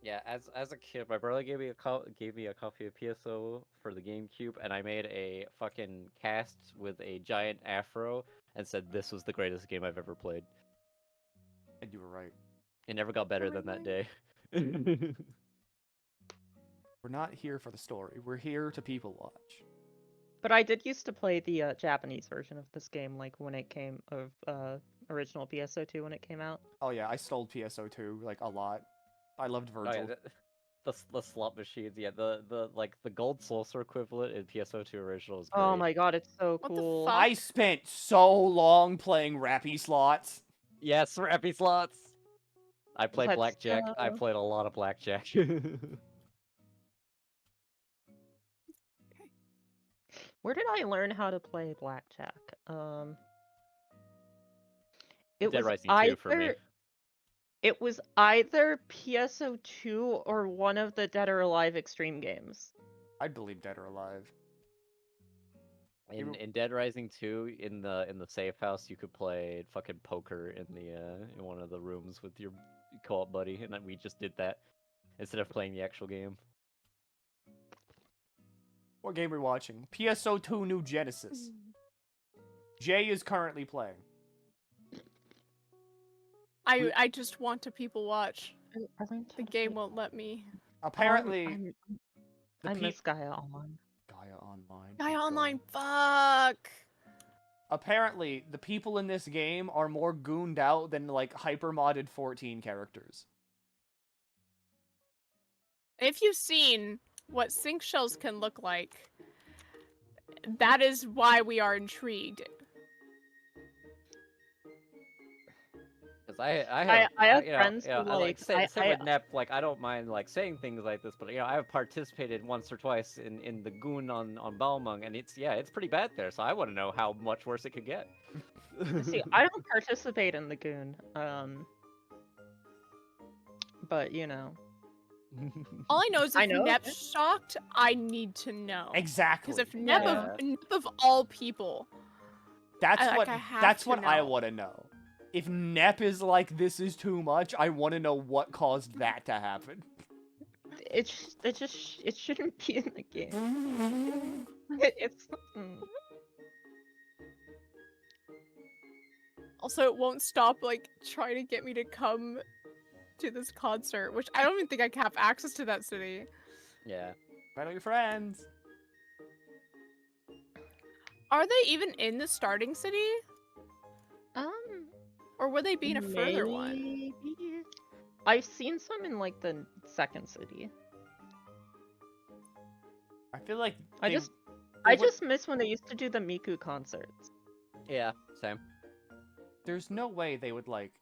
Yeah, as a kid, my brother gave me a copy of PSO for the GameCube, and I made a fucking cast with a giant afro and said this was the greatest game I've ever played. And you were right. It never got better than that day. We're not here for the story. We're here to people watch. But I did used to play the Japanese version of this game, like when it came of original PSO2 when it came out. Oh yeah, I stole PSO2 like a lot. I loved Virgil. Oh, yeah, the slot machines, yeah, the gold saucer equivalent in PSO2 original is great. Oh my god, it's so cool. I spent so long playing Rappy slots. Yes, Rappy slots. I played Let's blackjack. I go. played a lot of blackjack. Where did I learn how to play blackjack? It Dead was Rising 2 for me. It was either PSO2 or one of the Dead or Alive Extreme games. I'd believe Dead or Alive. In Dead Rising 2, in the safe house, you could play fucking poker in one of the rooms with your co-op buddy, and we just did that instead of playing the actual game. What game are we watching? PSO2 New Genesis. Jay is currently playing. I just want to people watch. The game won't let me. Apparently, I miss Gaia Online. Gaia Online. Gaia Online, fuck. Apparently, the people in this game are more gooned out than like hyper-modded 14 characters. If you've seen what sync shells can look like, that is why we are intrigued. Because I have you know, friends you know, who, I like like, say with Nep, like I don't mind like saying things like this, but you know I have participated once or twice in the goon on Balmung, and it's pretty bad there. So I want to know how much worse it could get. See, I don't participate in the goon. But you know. All I know is I if know Nep's shocked, I need to know. Exactly. Because if Nep of all people, That's I what have that's to what I know. want to know. If Nep is like this is too much, I want to know what caused that to happen. It shouldn't be in the game. It's. Also, it won't stop like trying to get me to come to this concert, which I don't even think I have access to that city. Yeah. Find all your friends. Are they even in the starting city? Or would they be in a further one? Maybe. I've seen some in like the second city. I feel like I just miss when they used to do the Miku concerts. Yeah, same. There's no way they would like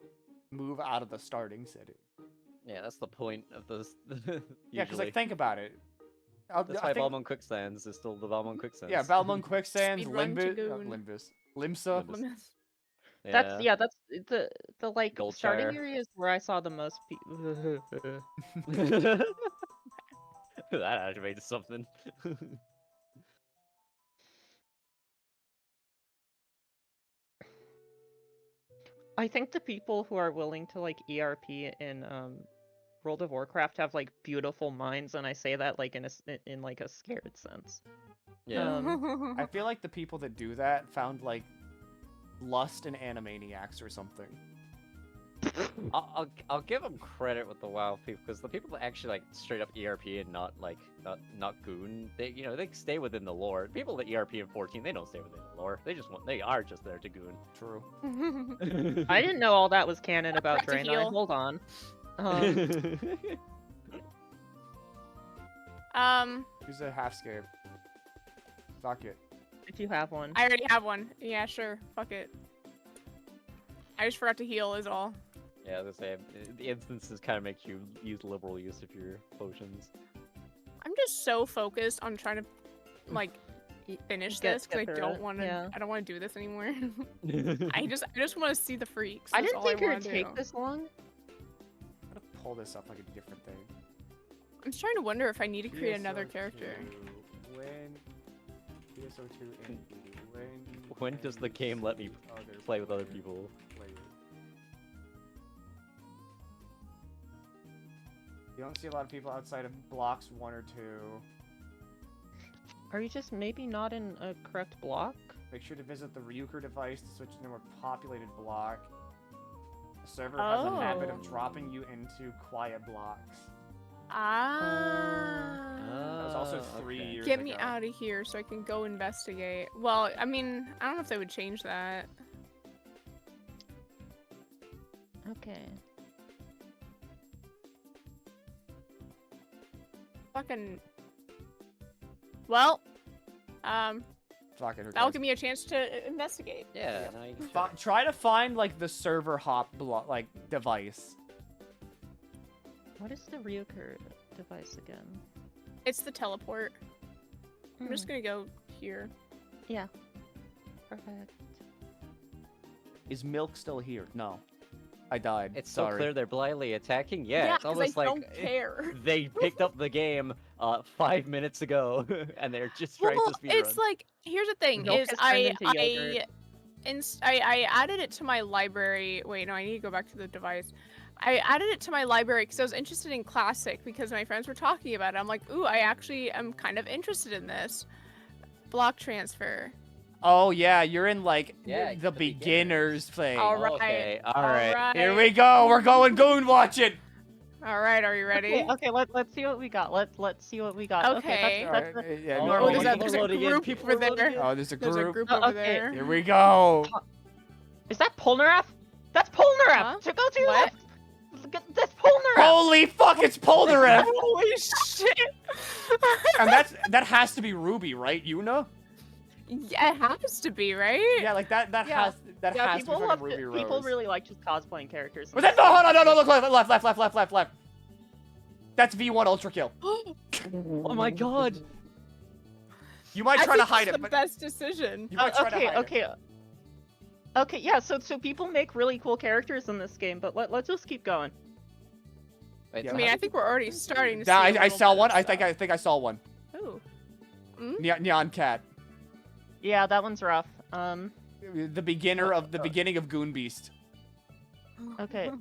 move out of the starting city. Yeah, that's the point of this. Yeah, because like think about it. That's why Balmond Quicksands is still the Balmond Quicksands. Yeah, Balmond Quicksands, Speedrun Chagoon. Limsa. That's the like Gold starting Shire. areas where I saw the most people. That activated something. I think the people who are willing to like ERP in World of Warcraft have like beautiful minds, and I say that like in like a scared sense. Yeah. I feel like the people that do that found like lust in Animaniacs or something. I'll give them credit with the WoW people, because the people that actually like straight up ERP and not like not goon, they they stay within the lore. People that ERP in 14, they don't stay within the lore. They are just there to goon. True. I didn't know all that was canon about Forgot to Draenei. heal. Hold on. Use a half scape. Fuck it. If you have one. I already have one. Yeah, sure. Fuck it. I just forgot to heal is all. Yeah, as I say, the instances kind of make you use liberal use of your potions. I'm just so focused on trying to like finish this because I don't want to. Yeah. I don't want to do this anymore. I just want to see the freaks. I That's didn't all think it wanna would take do. this long. I'm gonna pull this up like a different thing. I'm just trying to wonder if I need to create another character. When PSO2 and When does the game let me play with other people? You don't see a lot of people outside of blocks 1 or 2. Are you just maybe not in a correct block? Make sure to visit the Ryuker device to switch to a more populated block. The server has a habit of dropping you into quiet blocks. Ah. That was also 3 years Get ago. me out of here so I can go investigate. Well, I mean, I don't know if they would change that. Okay. Fucking. Well, Fuck it, who that'll cares? give me a chance to investigate. Yeah. No, you can Try to find like the server hop like device. What is the Ryuker device again? It's the teleport. I'm just gonna go here. Yeah. Perfect. Is Milk still here? No. I died. It's so Sorry. clear they're blindly attacking. Yeah, Yeah, it's 'cause almost I like don't care. they picked up the game 5 minutes ago and they're just trying Well, to speedrun. it's like here's the thing: Milk is has turned into yogurt. I added it to my library. Wait, no, I need to go back to the device. I added it to my library because I was interested in Classic because my friends were talking about it. I'm like, ooh, I actually am kind of interested in this. Block transfer. Oh yeah, you're in like Yeah, the beginners phase. All right. Okay, All right. Alright. Here we go. We're going goon watching. All right, are you ready? Okay, let's see what we got. Let's see what we got. Okay. That's Alright, yeah, Oh, normal. there's a loading in, group people over are loading there. in. Oh, there's a There's a group. group Oh, over okay. there. Here we go. Is that Polnareff? That's Polnareff. Huh? So go to your What? left. Look at- That's Polnareff. Holy fuck! It's Polnareff. Holy shit! And that has to be Ruby, right? Yuna? Yeah, it has to be, right? Yeah, like that Yeah. has to be People fucking love Ruby Rose. people really like just cosplaying characters. Was that no? Hold on, no, look left. That's V1 Ultra Kill. Oh my god! You might try to hide it's it, the but best decision. you might try to hide it. Okay, yeah, so people make really cool characters in this game, but let's just keep going. Wait, Yeah, I so mean, how I did think we're already starting to Yeah, see. I saw one. I think I saw one. Ooh. Neon Cat. Yeah, that one's rough. The beginning of Goon Beast. Okay,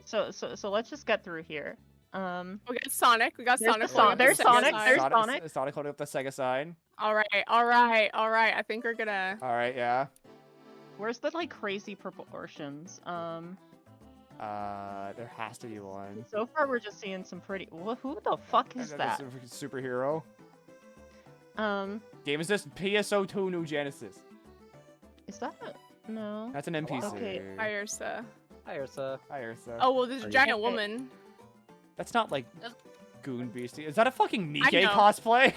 so let's just get through here. We got Sonic. We got There's Sonic. the Son- holding up the there's Sega Sonic, side. there's Sonic. Sonic holding up the Sega side. All right. I think we're gonna. All right, yeah. Where's the like crazy proportions? There has to be one. So far we're just seeing some pretty. Who the fuck is that? That's a superhero. Game is this PSO2 New Genesis? Is that a... no? That's an NPC. Okay. Hi, Ursa. Hi, Ursa. Hi, Ursa. Oh well, there's a Are you- giant woman. That's not like Goon Beastie. Is that a fucking I Nikkei know. cosplay?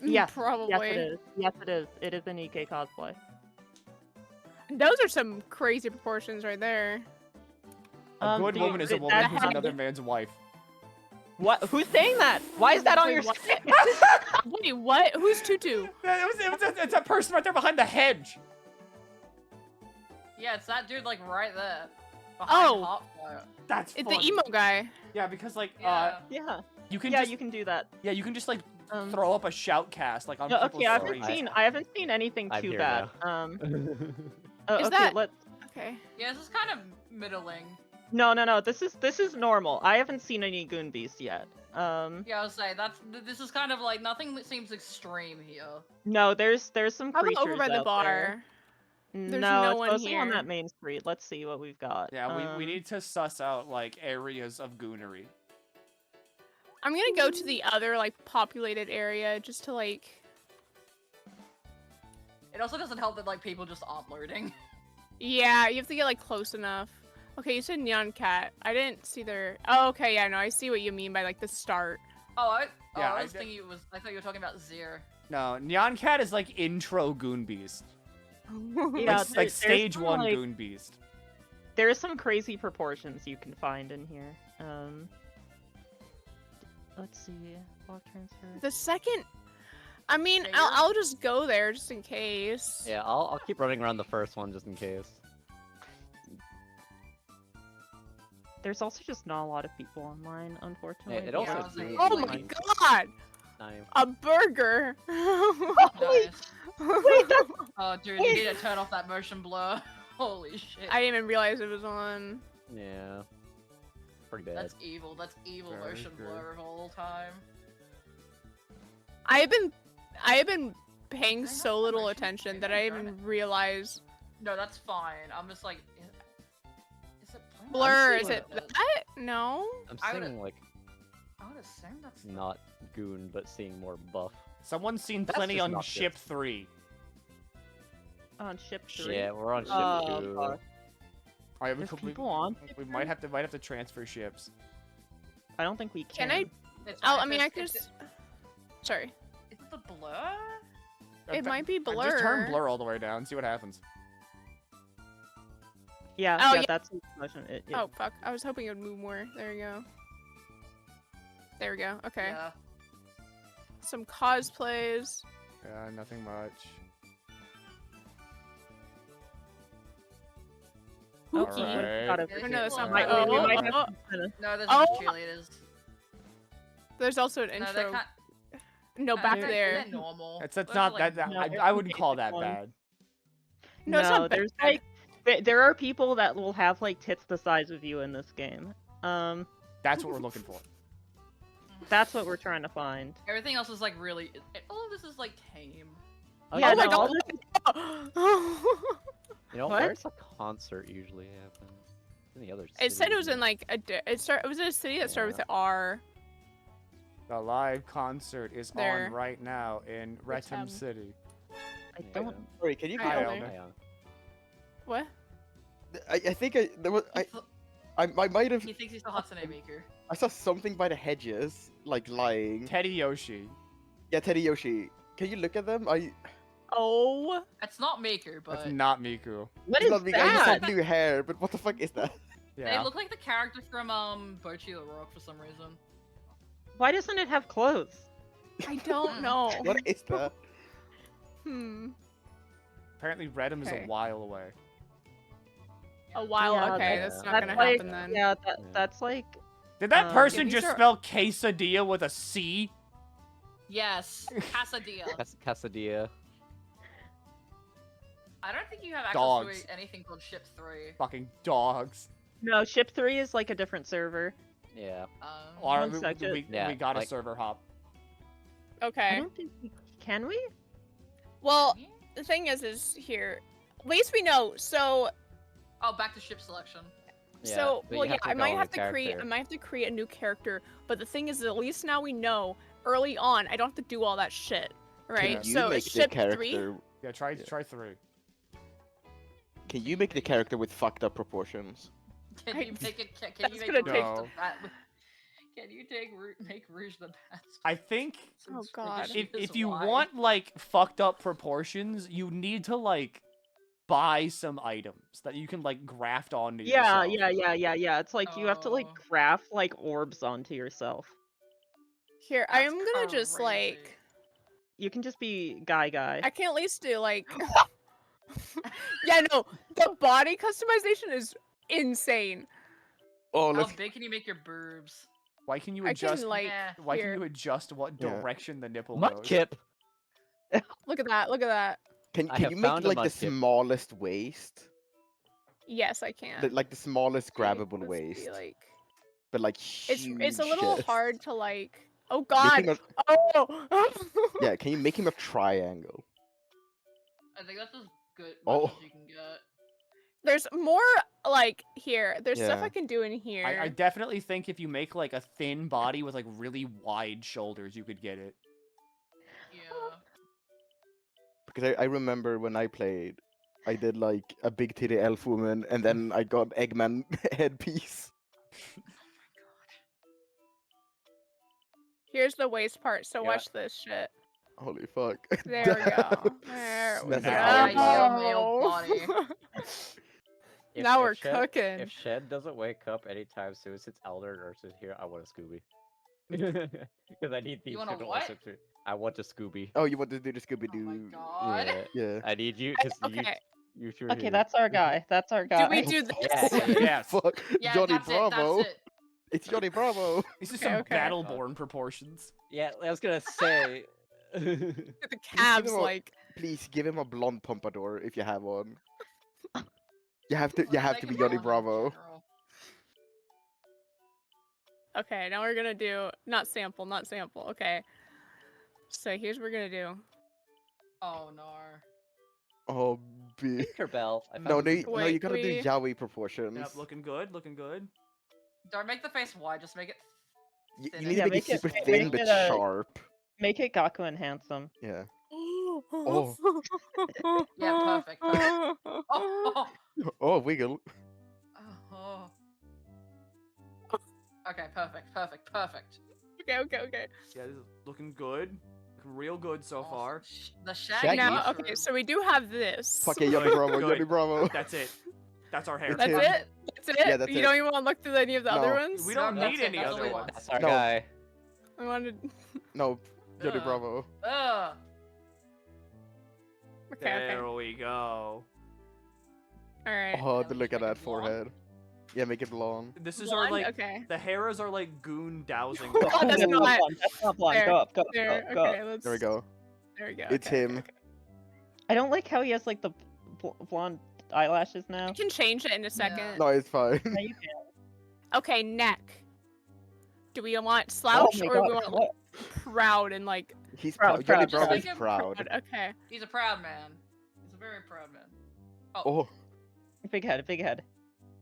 Yes, Probably. Yes, it is. Yes, it is. It is an EK cosplay. Those are some crazy proportions right there. A good woman is a woman who's that- another man's wife. What? Who's saying that? Why is that on Wait, your what? screen? Wait, what? Who's Tutu? It's that person right there behind the hedge. Yeah, it's that dude like right there. Oh. That's It's funny. the emo guy. Yeah, because like Yeah. you can Yeah, just, you can do that. Yeah, you can just like throw up a shoutcast like on No, people's okay, I screens. haven't seen anything I'm too here bad. Is Okay, that okay? Yeah, this is kind of middling. No. This is normal. I haven't seen any Goon Beast yet. Yeah, I was saying this is kind of like nothing seems extreme here. No, there's some How creatures about over by the out bar? there. There's no, no it's one mostly on here. that main street. Let's see what we've got. Yeah, we need to suss out like areas of goonery. I'm gonna go to the other like populated area just to like. It also doesn't help that like people just aren't loading. Yeah, you have to get like close enough. Okay, you said Neon Cat. I didn't see their. Oh, okay, yeah, no, I see what you mean by like the start. I I was thinking it was. I thought you were talking about Zir. No, Neon Cat is like intro Goon Beast. Yeah, like stage some, 1 like- Goon Beast. There's some crazy proportions you can find in here. Let's see. Block transfer. The second. I mean, I'll just go there just in case. Yeah, I'll keep running around the first one just in case. There's also just not a lot of people online, unfortunately. it also Yeah. do- Oh my god! Nice. A burger! Nice. Wait, that's... Oh, dude, you need to turn off that motion blur. Holy shit. I didn't even realize it was on. Yeah. Pretty bad. That's evil. That's evil motion blur of all time. I have been paying so little attention that I didn't even realize. No, that's fine. I'm just like, is it Blur, I'm is seeing it that? No. I'm I would've- seeing like I would assume that's not goon, but seeing more buff. Someone's seen That's plenty just on not ship good. 3. On ship 3? Yeah, we're on ship Oh, 2. fuck. I have There's people on we might have to transfer ships. I don't think we can. Can I? It's Oh, fine, I mean, I it's- could. Sorry. Is it the blur? It might be blur. Just turn blur all the way down, see what happens. Yeah, Oh, yeah, yeah. that's the motion. Oh fuck! I was hoping it would move more. There we go. There we go. Okay. Yeah. Some cosplays. Yeah, nothing much. Pookie. Alright. Oh, no, that's not Might- my. we might Oh, have oh, to kinda- No, there's Oh. no cheerleaders. There's also an No, intro. they're kind. No, back they're, there. They're normal. That's Those are, not like, that. No, I wouldn't call that one. bad. No, it's not there's bad. like there are people that will have like tits the size of you in this game. That's what we're looking for. That's what we're trying to find. Everything else is like really. All of this is like tame. Oh, Yeah, my no, God. all You know, What? where's the concert usually happen? In the other It said it was city. in like it was in a city that started with Yeah. the R. The live concert is There. on right now in Retham Retham. City. I don't. Sorry, can you? Hi, Hi, Elder. Elder. What? I think there was I might have. He thinks he's the Hatsune Miku. I saw something by the hedges, like lying. Teddy Yoshi. Yeah, Teddy Yoshi. Can you look at them? Oh. It's not Miku, but That's not Miku. What It's is not me, I just saw that? blue hair, but what the fuck is that? they Yeah. look like the character from Bochi the Rock for some reason. Why doesn't it have clothes? I don't know. What is that? Hmm. Apparently, Retham is Okay. a while away. A while. Yeah, okay, that's- that's not That's gonna like, happen then. yeah, that's like. Did that person these just are- spell quesadilla with a C? Yes, Casadilla. Casadilla. I don't think you have access Dogs. to anything called Ship 3. Fucking dogs. No, ship 3 is like a different server. Yeah. Or One we, second. we, Yeah, we got a like- server hop. I Okay. don't think can we? Well, the thing is here. At least we know. So, Oh, back to ship selection. so but you well, yeah. have to I might go have with to create. I character. might have to create a new character. But the thing is, at least now we know early on. I don't have to do all that shit, right? Can you So make the ship character? 3. Yeah, try 3. Can you make the character with fucked up proportions? Can you make it? Can That's you make gonna Rouge take- the No. bat? Can you make Rouge the best? I think Oh Since God. Rouge is if you wide. want like fucked up proportions, you need to like buy some items that you can like graft onto Yeah, yourself. yeah. It's like you have to like Oh. craft like orbs onto yourself. Here, I That's am gonna just crazy. like. You can just be guy. I can at least do like. Yeah, no, the body customization is insane. Oh, How look. big can you make your boobs? Why can you I adjust? can like. Why Here. can you adjust what Yeah. direction the nipple goes? Mudkip. Look at that! Look at that! Can I you have make found a like the mudkip. smallest waist? Yes, I can. Like the smallest Okay, grabbable let's waist. see, like. But like huge. It's a little chest. hard to like. Oh Make God! him a, Oh. yeah, can you make him a triangle? I think that's as good Oh. much as you can get. There's more like here. There's stuff Yeah. I can do in here. I definitely think if you make like a thin body with like really wide shoulders, you could get it. Yeah. Because I remember when I played, I did like a big titty elf woman, and then I got Eggman headpiece. Here's the waist part. So Yeah. watch this shit. Holy fuck. There we go. There we That's go. a power male body. Now we're if Shen, cooking. If Shen doesn't wake up anytime soon since Elder Nurse is here, I want a Scooby. Because I need these You want a two to what? listen to. I want a Scooby. Oh, you want to do the Scooby Doo? God. Yeah. I need you because Okay. you sure. Okay, that's our guy. That's our guy. Do we do this? Yes. Fuck. Yeah, Johnny that's it, Bravo. that's it. It's Johnny Bravo. This is Okay, some okay. Battleborn proportions. Yeah, I was gonna say. The Please calves give him a- like. Please give him a blonde pompadour if you have one. You have to. You Well, have they to can be Johnny in Bravo. general. Okay, now we're gonna do not sample. Okay. So here's what we're gonna do. Oh no. Oh, B. Tinkerbell. I No, found no, Tinkerbell. no, you gotta do we- yaoi proportions. Yep, looking good, looking good. Don't make the face wide, just make it You thin. need Yeah, to make it make it- super make thin it but a- sharp. Make it Gaku and handsome. Yeah. Oh. Yeah, perfect. Oh. Oh, wiggle. Oh. Okay, perfect. Okay. Yeah, this is looking good. Looking real good so far. The shaggy. Shaggy. Now, okay, so we do have this. Fuck yeah, Johnny Bravo, Good. Johnny Bravo. That's it. That's our hair. It's That's him. it. That's it. Yeah, that's you it. don't even want to look through any of the other No. ones. We don't No, need that's any it, that's other the one. ones. That's our No. guy. I wanted. No, Johnny Ugh. Bravo. Ugh. Okay. There we go. All right. Oh, Yeah, we look just at make that it blonde. forehead. Yeah, make it blonde. This is our Blonde? like Okay. the hairs are like goon dowsing. Oh, that's No, not- That's not blonde. There, Go up. Go up. There. Go up. Okay. Let's. There we go. There we go. It's okay, him. okay. I don't like how he has like the blonde eyelashes now. I can change it in a second. No, it's fine. No, you can't. Okay, neck. Do we want slouch my or do we God, want what? proud and like He's Proud, proud. Johnny proud, Bravo proud. is Make him proud. okay? He's a proud man. He's a very proud man. Oh, Big head. Big head.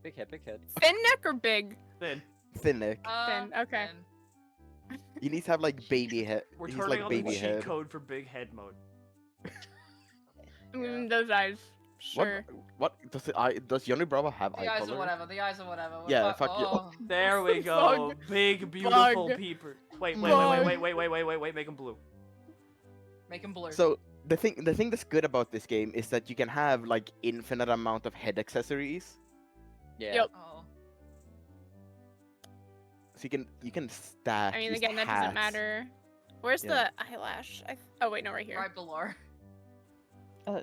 Thin neck or big? Then thin neck. Thin. Okay. Thin. He needs to have like baby head. we're He's turning like on baby the cheat head. code for big head mode. Those eyes. Sure. What does Johnny Bravo have The eye eyes color? are whatever. The eyes are whatever. Yeah, What- fuck you. oh. There we go. Bug. Big beautiful Bug. peeper. Wait. Bug. Wait. Make him blue. Make him blue. So the thing that's good about this game is that you can have like infinite amount of head accessories. Yeah. Yep. Oh. So you can stack. I mean, these again, that hats. doesn't matter. Where's Yeah. the eyelash? Oh wait, no, right here. Right below.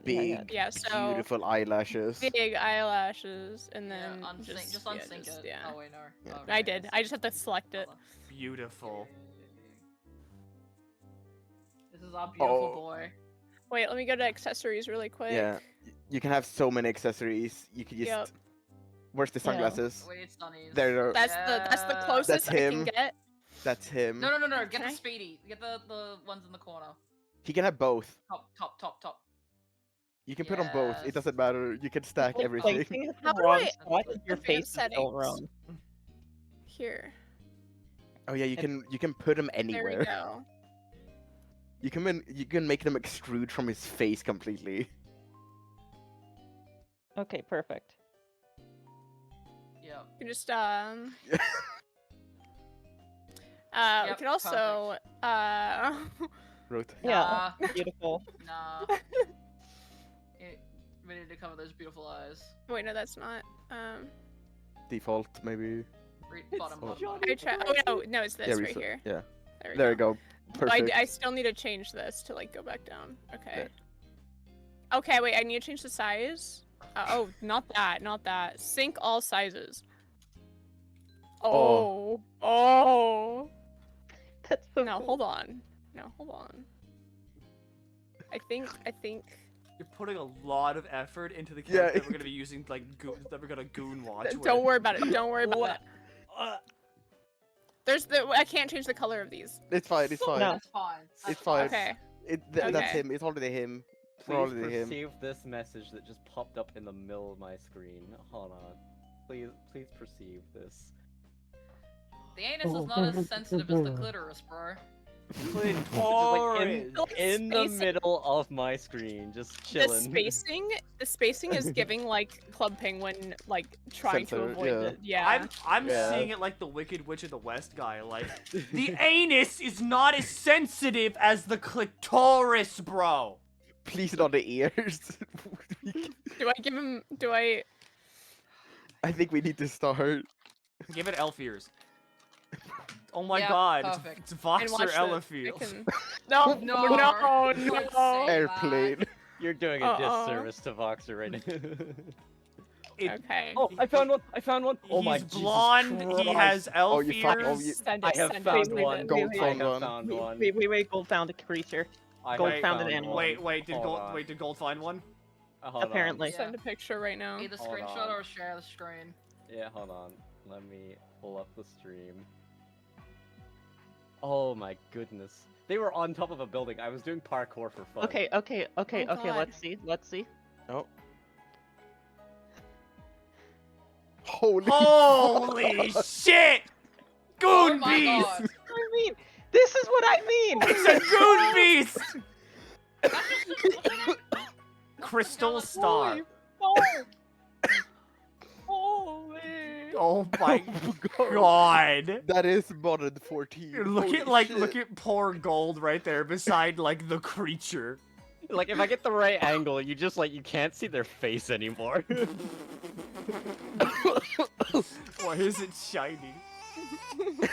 Big, Yeah, so beautiful eyelashes. big eyelashes, and Yeah, then unsync. Just unsync it. yeah. Oh wait, no. Yeah. Okay. I did. I just have to select it. Beautiful. This is our beautiful Oh. boy. Wait, let me go to accessories really quick. Yeah, you can have so many accessories. You could just. Yep. Where's the Yeah. Oh, sunglasses? Wait, it's Sunny's. There. That's the Yeah. closest I him. can get. That's him. No. Get Okay. the Speedy. Get the ones in the corner. He can have both. Top. You can put on both. It Yes. doesn't matter. You can stack Like, everything. placing it How the do wrong I spot, your advance face is still settings? wrong. Here. Oh yeah, you can put them There we anywhere. go. You can make them extrude from his face completely. Okay, perfect. Yep. You can just we Yep, can also Root. Yeah, beautiful. Nah. community to cover those beautiful eyes. Wait, no, that's not. Default, maybe. Bottom Oh. left. I try. Oh no, it's this Yeah, right reset. here. Yeah. There we go. Perfect. I still need to change this to like go back down. Okay. Okay, wait. I need to change the size. Oh, not that. Not that. Sync all sizes. Oh. That's so No, cool. hold on. No, hold on. I think. You're putting a lot of effort into the Yeah. character that we're gonna be using, like, that we're gonna goon watch with. Don't worry about it. Don't worry about it. I can't change the color of these. It's fine. It's fine. No. That's fine. It's fine. Okay. That's Okay. him. It's already him. It's Please already him. perceive this message that just popped up in the middle of my screen. Hold on. Please perceive this. The anus is not as sensitive as the clitoris, bro. Clitoris! In the middle of my screen, just chilling. The spacing is giving like Club Penguin, like trying to Censor, avoid yeah. the. Yeah. I'm seeing it like the Wicked Witch of the West guy. Like, the anus is not as sensitive as the clitoris, bro. Please not the ears. Do I give him? Do I? I think we need to start. Give it elf ears. Oh my Yeah, god, perfect. it's And Voxer watch the- Elefield. I can- No, No, no, don't no. say Airplane. You're doing a disservice to Voxer right now. Okay. Oh, I found one! I found one! Oh my He's Jesus blonde, he Christ. has elf you ears. found- I have found one. Gold I found have one. found one. Wait, Gold found a creature. I Gold have found an found animal. one. Wait, did Hold on. Gold find one? Hold on. Apparently. Send a picture right now. Either Hold screenshot on. or share the screen. Yeah, hold on. Let me pull up the stream. Oh my goodness. They were on top of a building. I was doing parkour for fun. Okay. God. Let's see. Oh. Holy Holy shit! Goon Oh my beast! God. I mean, this is what I mean. It's a goon beast! Crystal Star. Holy. Oh my god. That is modern 14. Look at poor Gold right there beside like the creature. Like if I get the right angle, you just like you can't see their face anymore. Why is it shiny?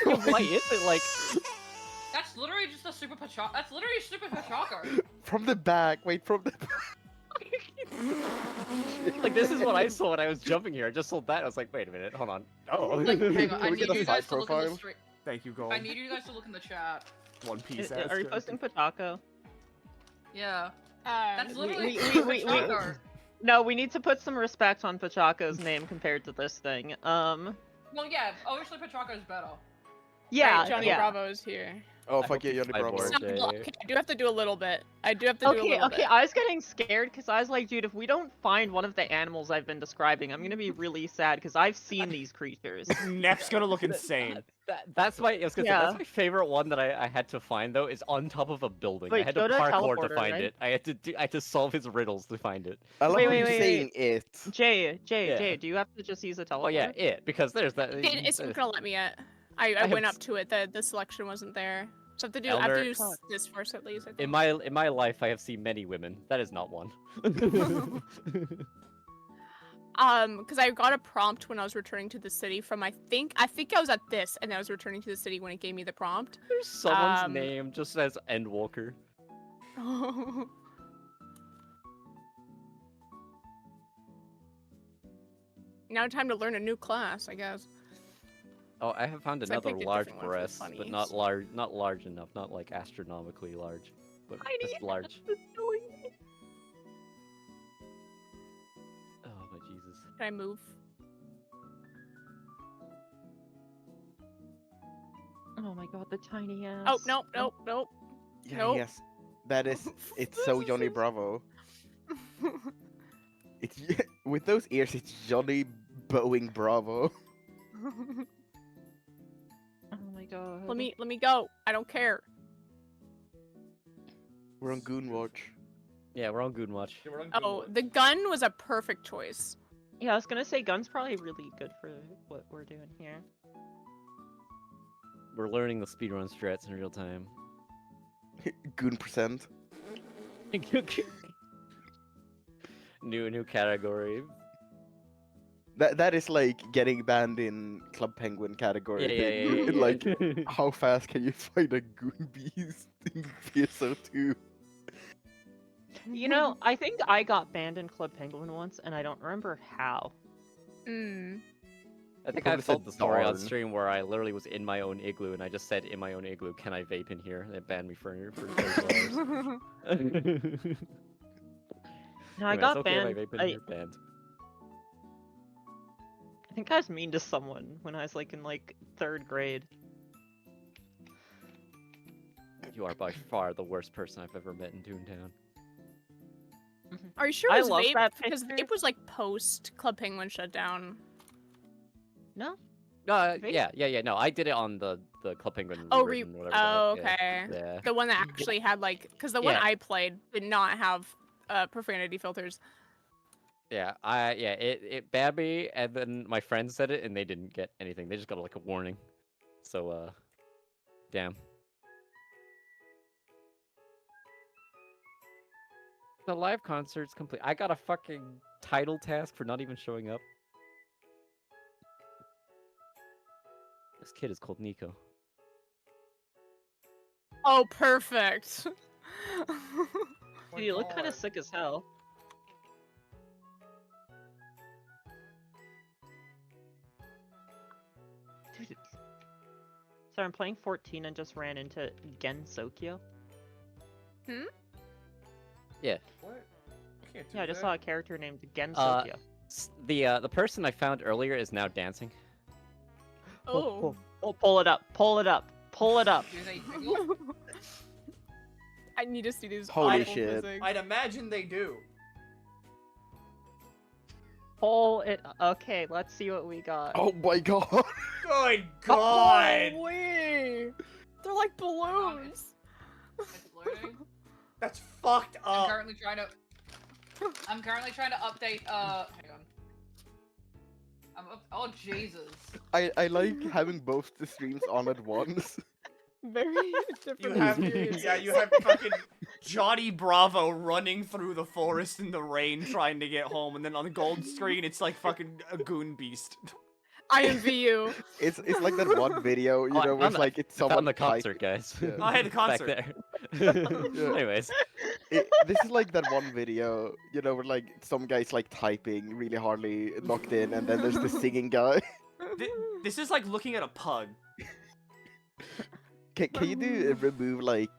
Why is it like That's literally just a super Pachaka. That's literally a super Pachaka. From the back. Wait, from the like this is what I saw when I was jumping here. I just saw that. I was like, wait a minute, hold on. Oh, Like, hang on, I Can we need get a you guys side to look in the profile? stream. Thank you, Gold. I need you guys to look in the chat. One Piece. Are you posting Pachako? Yeah. That's We- literally we- Pachaka. No, we need to put some respect on Pachako's name compared to this thing. Well, yeah, obviously Pachaka is better. Yeah, Right, Johnny yeah. Bravo is here. Oh, fuck yeah, Johnny Bravo. It's not a lot. Okay, I do have to do a little bit. I do have to do a Okay, little okay, bit. I was getting scared because I was like, dude, if we don't find one of the animals I've been describing, I'm gonna be really sad because I've seen these creatures. Neck's gonna look insane. That's my. I was gonna say, Yeah. that's my favorite one that I had to find though. Is on top of a building. I Wait, had to go to parkour to teleporter, find right? it. I had to solve his riddles to find it. I love Wait, how wait, you're wait, saying it. Jay, do you have to just use a teleporter? Oh yeah, it because there's that. It's not gonna let me yet. I have went up s- to it. The selection wasn't there. So I have to do. I Elder- have to do this first at least. I think. In my life, I have seen many women. That is not one. Because I got a prompt when I was returning to the city from I think I was at this, and I was returning to the city when it gave me the prompt. There's someone's name just says Endwalker. Now time to learn a new class, I guess. Oh, I have found 'Cause I another picked a large different one for breast, but funnies. not large enough, not like astronomically large, but just large. Oh my Jesus! Can I move? Oh my god, the tiny ass. Oh nope. Yeah, Nope. yes. That is. It's so Johnny Bravo. It's with those ears. It's Johnny Boeing Bravo. Oh my god. Let me go. I don't care. We're on Goon Watch. Yeah, we're on Goon Watch. Oh, the gun was a perfect choice. Yeah, I was gonna say gun's probably really good for what we're doing here. We're learning the speedrun strats in real time. Goon percent. New category. That is like getting banned in Club Penguin category thing. Yeah. Like, how fast can you find a goon beast in PSO2? You know, I think I got banned in Club Penguin once, and I don't remember how. I think probably I've told said the story on darn. stream where I literally was in my own igloo and I just said in my own igloo, "Can I vape in here?" And it banned me for 30 hours. No, I Anyway, got it's okay if I banned. vape in here, banned. I think I was mean to someone when I was like in like 3rd grade. You are by far the worst person I've ever met in Toontown. Are you sure I it was love vape? that Because picture. vape was like post Club Penguin shutdown. No. Yeah. No, I did it on the Club Penguin. Oh, rewritten, whatever the oh, heck, okay. Yeah. The one that actually had like, because the one Yeah. I played did not have profanity filters. Yeah, it banned me, and then my friends said it, and they didn't get anything. They just got like a warning. So, damn. The live concert's complete. I got a fucking title task for not even showing up. This kid is called Nico. Oh, perfect. Dude, you look kind of sick as hell. Dude, so I'm playing 14 and just ran into Gen Sokyo. Yeah. What? Yeah, I just saw a character named Gen Uh, Sokyo. The person I found earlier is now dancing. Oh. Pull it up. Pull it up. Pull it up. I need to see these. Holy awful shit. physics. I'd imagine they do. Pull it. Okay, let's see what we got. Oh my god. Good god. Holy! They're like balloons. That's fucked I'm up. currently trying to update. Hang on. Oh Jesus. I like having both the streams on at once. Very You different have experiences. you have fucking Johnny Bravo running through the forest in the rain trying to get home, and then on the gold screen it's like fucking a goon beast. I envy you. It's like that one video, you know, where it's like it's I found someone the concert, typing- guys. Yeah. I had the concert. Back there. Yeah. Anyways. This is like that one video, you know, where like some guy's like typing really hardly locked in, and then there's the singing guy. This is like looking at a pug. Can you do remove like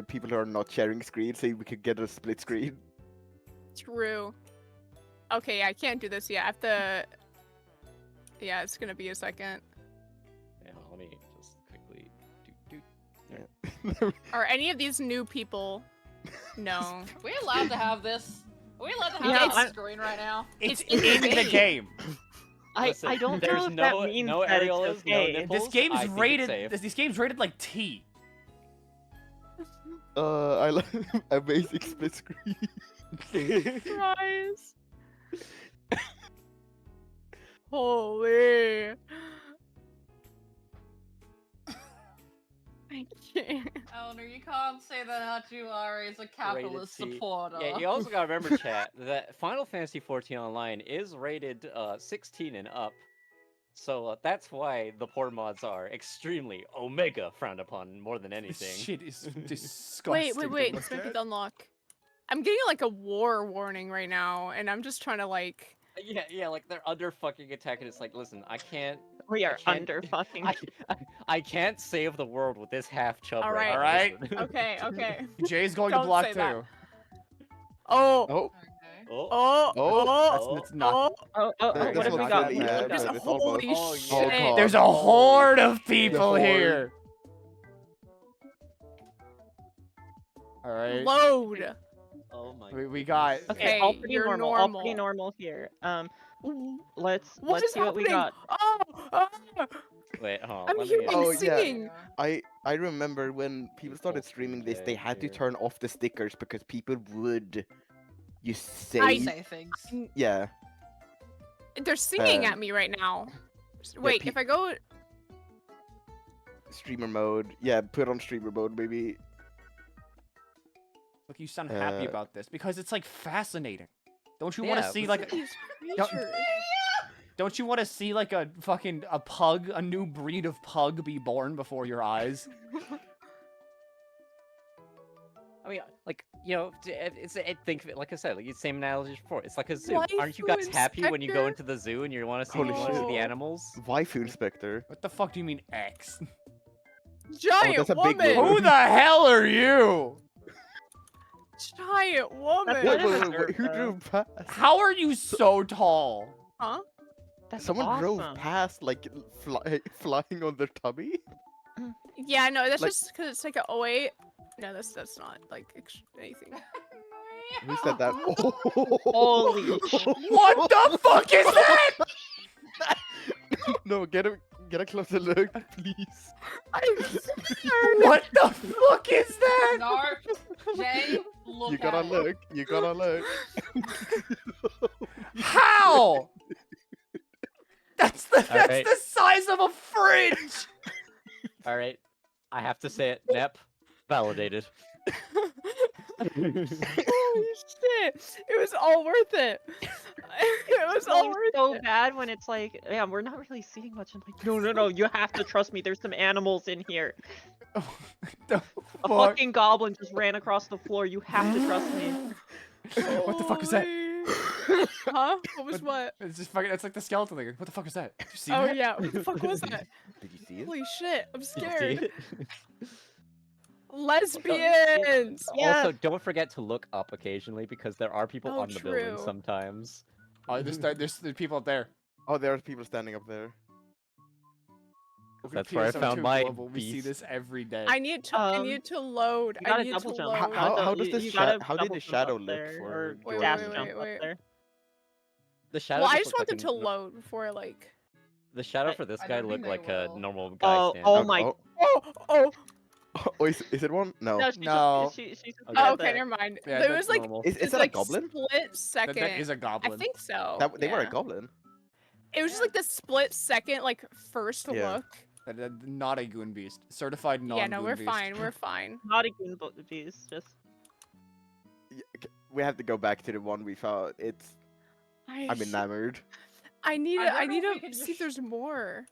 people who are not sharing screen so we could get a split screen? True. Okay, I can't do this yet. I have to. Yeah, it's gonna be a second. Yeah, let me just quickly do. Yeah. Are any of these new people? No. Are we allowed to have this? Are we allowed to have Yeah, this I- screen right now? It's in in the game. Listen, I don't there's know if that no- means no that it's areolas, no okay. nipples. This game's I think it's rated. safe. This game's rated like T. I like amazing split screen. Guys. Holy. I can't. Eleanor, you can't say that Hachiwari is a capitalist T. supporter. Yeah, you also gotta remember, chat, that Final Fantasy XIV Online is rated 16 and up. So that's why the poor mods are extremely Omega frowned upon more than anything. This shit is disgusting. Wait. to This look might be at. the unlock. I'm getting like a war warning right now, and I'm just trying to like. Yeah, like they're under fucking attack, and it's like, listen, I can't. We I are can't- under fucking. I can't save the world with this half chub. All right. right. now, listen. Okay. Jay's going to Don't block say too. that. Oh. Oh, Oh. That's not. Oh, This what have we one's got? really What have bad, we got? but it's almost- Holy Oh, shit. God. There's a horde of people horde. here. All right. Load. Oh my. We got. Okay, all pretty you're normal. All pretty normal here. Let's is see what we happening? got. Wait, hold on. I'm let hearing me, Oh, singing. yeah. I remember when people started streaming this, they had to turn off the stickers because people would say say things. yeah. They're singing Um, at me right now. Wait, if I go. Streamer mode. Yeah, put on streamer mode, maybe. Look, you sound happy Uh, about this because it's like fascinating. Don't you want to Yeah, see listen- like These don't, creatures. don't you want to see like a fucking pug, a new breed of pug be born before your eyes? I mean, like, you know, think of it, like I said, like the same analogy as before. It's like a zoo. Aren't you Waifu guys happy when you go inspector? into the zoo and you want to see Holy the shit. animals? Waifu inspector. What the fuck do you mean X? Giant that's a big woman. woman. Who the hell are you? Giant woman. Wait, who drove past? How are you so tall? Huh? That's Someone drove awesome. past, like, flying on their tummy? Yeah, no, that's Like- just because it's like a 08. No, that's not like anything. Who said that? Holy What the fuck is that? No, get a closer look, please. What the fuck is that? No, Jay, look You gotta at look. You gotta look. How? That's Alright. the size of a fridge. All right, I have to say it. Nep, validated. Holy shit! It was all worth it. It was all worth so it. bad when it's like, yeah, we're not really seeing much. I'm like, no, you have to trust me. There's some animals in here. A fucking goblin just ran across the floor. You have to trust me. What the fuck is that? Huh? What was what? It's just fucking. It's like the skeleton thing. What the fuck is that? Did you see Oh that? yeah, what the fuck was that? Did you see it? Holy shit, I'm Did you see scared. it? Lesbians! Also, don't forget to look up occasionally because there are people Oh, on the building true. sometimes. Oh, there's people up there. Oh, there are people standing up there. Look at That's where I PSO2 found my Global. We see beast. this every day. I need to load. You gotta I need double to jump. load. How does You this gotta how did double the jump shadow up look there, for or Wait, dash wait, jump wait, up wait. there? The shadow. Well, I just just looked want like them to load before like. The shadow for this I guy don't looked think like they a will. normal guy stand. Oh my. Oh. Oh, is it one? No. No, she No. just she just Okay. Oh, said okay, that. never mind. Yeah, There that's was like normal. Is it's that like a goblin? split second. That is a goblin. I think so. They were a yeah. goblin. It was just like the split second, like first Yeah. look. Not a goon beast. Certified non-goon Yeah, no, we're beast. fine. We're fine. Not a goon beast, just. We have to go back to the one we found. I'm enamored. I need I to. I don't know need if we to can see if there's more.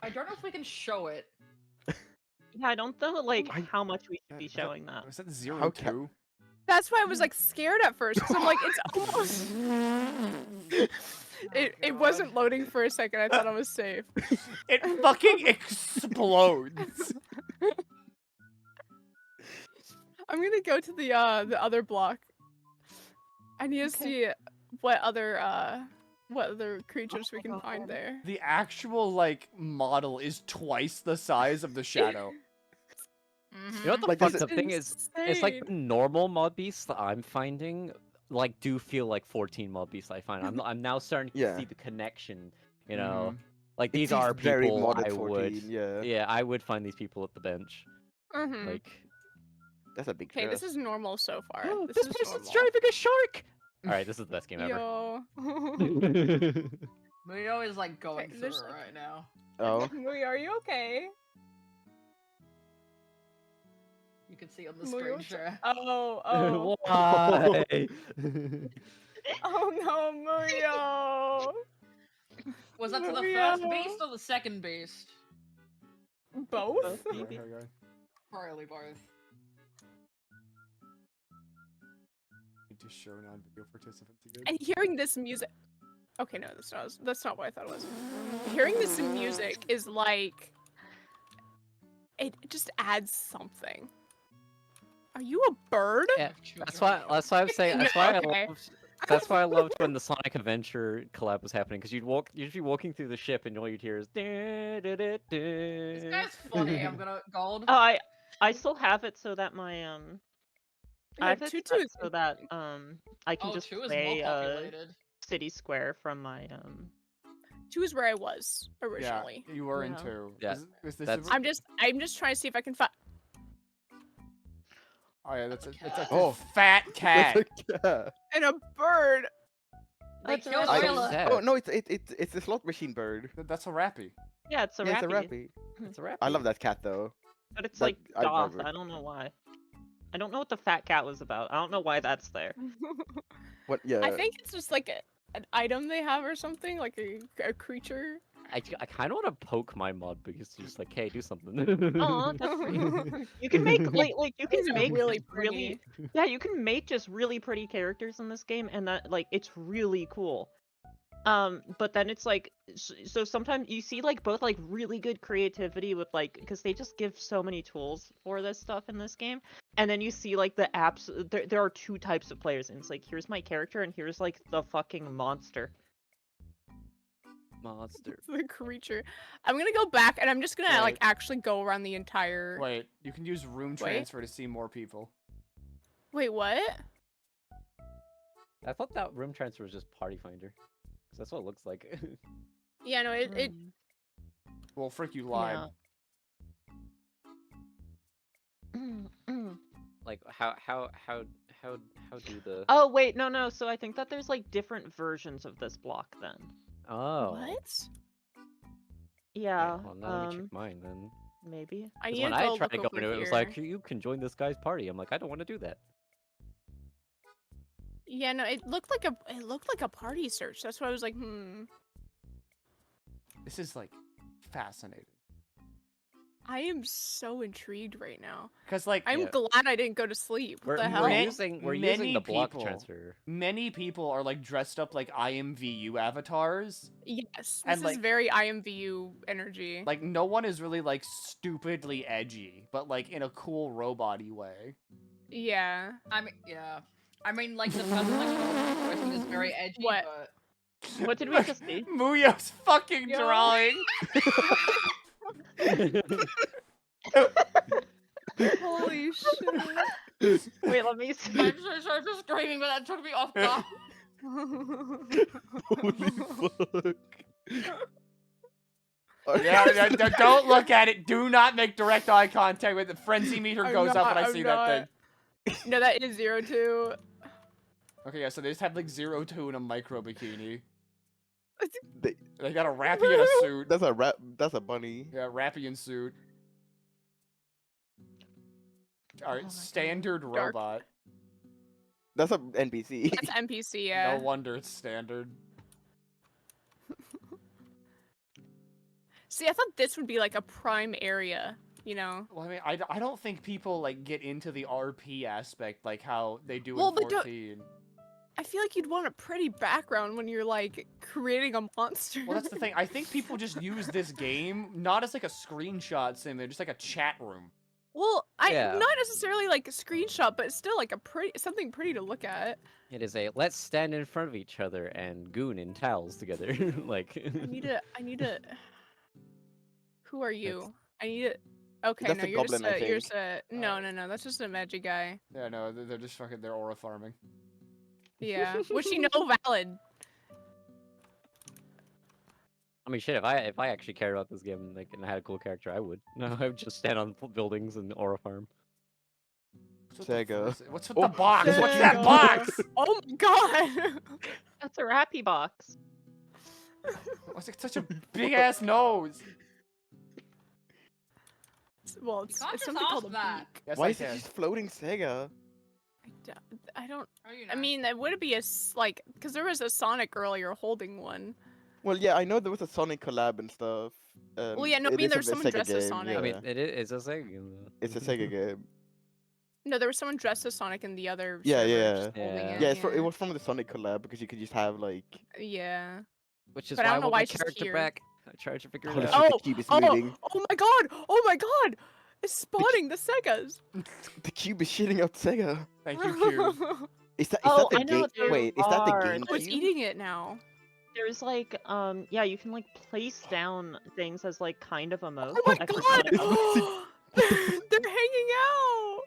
I don't know if we can show it. Yeah, I don't know like how much we should be Is that- showing that. Was that 0 How 2? That's why I was like scared at first because I'm like it's almost. It wasn't loading for a second. I thought I was safe. It fucking explodes. I'm gonna go to the other block. I need to see what other creatures we can find there. The actual like model is twice the size of the shadow. You know what the Like, fucked this up thing is? It's like the normal mob beasts that I'm finding, like, do feel like 14 mob beasts I find. I'm now starting to Yeah. see the connection. You know, Mhm. like It these seems are very people modded I 14, would. yeah. I would find these people at the bench. Mm-hmm. Like, That's a big Okay, dress. this is normal so far. oh, this this is person's normal. driving a shark. All right, this is the best game ever. Yo. Leo is like going Okay, through there's, it like- right now. Oh. Mui, are you okay? You can see on the Mui, screen what's- share. Oh. Why? Oh no, Muyo. Was that to the Maria. first beast or the second beast? Both? Probably both. Need to show non-video participants again. And hearing this music. Okay, no, that's not what I thought it was. Hearing this music is like it just adds something. Are you a bird? Yeah, that's why I'm saying. That's why Okay. I loved. That's why I loved when the Sonic Adventure collab was happening, because you'd be walking through the ship and all you'd hear is. This guy's funny. I'm gonna gold. Oh, I still have it so that my I have it Tutu set is so that I can Oh, just 2 is more play populated. City Square from my 2 is where I was originally. Yeah, you were in Yeah. 2. Yeah, Is this that's- I'm just trying to see if I can find. Oh yeah, that's a Oh. fat cat. Yeah. And a bird. They That's killed nice. Oila. Oh no, it's a slot machine bird. That's a rappy. Yeah, it's a Yeah, rappy. it's a rappy. It's a rap. I love that cat though. But it's That- like I goth. remember. I don't know why. I don't know what the fat cat was about. I don't know why that's there. What? Yeah. I think it's just like an item they have or something, like a creature. I kind of want to poke my mod because it's just like, hey, do something. Oh, that's great. You can make like you can These are make really really pretty. yeah, you can make just really pretty characters in this game, and that like it's really cool. But then it's like so sometimes you see like both like really good creativity with like because they just give so many tools for this stuff in this game, and then you see like the apps. There are two types of players, and it's like here's my character and here's like the fucking monster. Monster. The creature. I'm gonna go back and I'm just gonna like Wait. actually go around the entire. Wait, you can use room Wait. transfer to see more people. Wait, what? I thought that room transfer was just Party Finder. Cause that's what it looks like. Yeah, no, it. Well, frick, you lied. Like how do the? Oh wait, no. So I think that there's like different versions of this block then. Oh. What? Yeah. Well, now let me check mine then. Maybe. I 'Cause need when to I go tried to look go over into it, it was here. like you can join this guy's party. I'm like, I don't want to do that. Yeah, no, it looked like a party search. That's why I was like, This is like fascinating. I am so intrigued right now. Cause like I'm glad I didn't go to sleep. What the hell? We're using the block people- transfer. Many people are like dressed up like IMVU avatars. Yes, And, this like- is very IMVU energy. Like no one is really like stupidly edgy, but like in a cool robot-y way. Yeah. I mean, yeah. I mean, like the person like voicing is very edgy, What? but What did we just see? Muyo's fucking Yo. drawing. Holy shit. Wait, let me see. I'm so sorry for screaming, but that took me off guard. Holy fuck. Yeah, don't look at it. Do not make direct eye contact with it. Frenzy meter goes up when I see that thing. No, that is 02. Okay, yeah, so they just have like 02 in a micro bikini. They- They got a Rappy in a suit. That's a bunny. Yeah, Rappy in suit. Alright, standard Dark. robot. That's a NPC. That's NPC, yeah. No wonder it's standard. See, I thought this would be like a prime area, you know? Well, I mean, I don't think people like get into the RP aspect like how they do Well, in but don't- 14. I feel like you'd want a pretty background when you're like creating a monster. Well, that's the thing. I think people just use this game not as like a screenshot sim, they're just like a chat room. Well, Yeah. not necessarily like a screenshot, but still like something pretty to look at. It is a let's stand in front of each other and goon in towels together. Like I need to. Who are you? I need to. Okay, That's no, the you're just goblin, I you're think. just no, that's just a magic guy. Yeah, no, they're just fucking, they're aura farming. Yeah, which you know valid. I mean, shit. If I actually cared about this game, like, and I had a cool character, I would. No, I would just stand on buildings and aura farm. Sega. What's with the box? What's that box? Oh my god! That's a Rappy box. What's it such a big ass nose? Well, You it's, can't it's just something ask called a that. beak. Yes, Why I is it can. just floating Sega? I don't. Oh, you I know. mean, it would be like, because there was a Sonic earlier holding one. Well, yeah, I know there was a Sonic collab and stuff. Well, yeah, no, I it mean, is a there's someone Sega dressed as game, Sonic. I mean, yeah. it's a Sega game. Though. It's a Sega game. No, there was someone dressed as Sonic in the other. Yeah, server yeah. just holding Yeah. it, Yeah, it was from the Sonic collab because you could just have like. Yeah. Which is But I why I don't know want why my it's just character here. back. I tried to figure Holy it shit, out. the cube is moving. Oh my god! Oh my god! It's spawning the Segas. The cube is shitting out Sega. Thank you, Cube. Is that Oh, the I know game? there Wait, is that the are. game Oh, it's cube? eating it now. There's like, yeah, you can like place down things as like kind of a moat. Oh my I forgot about god! They're hanging out.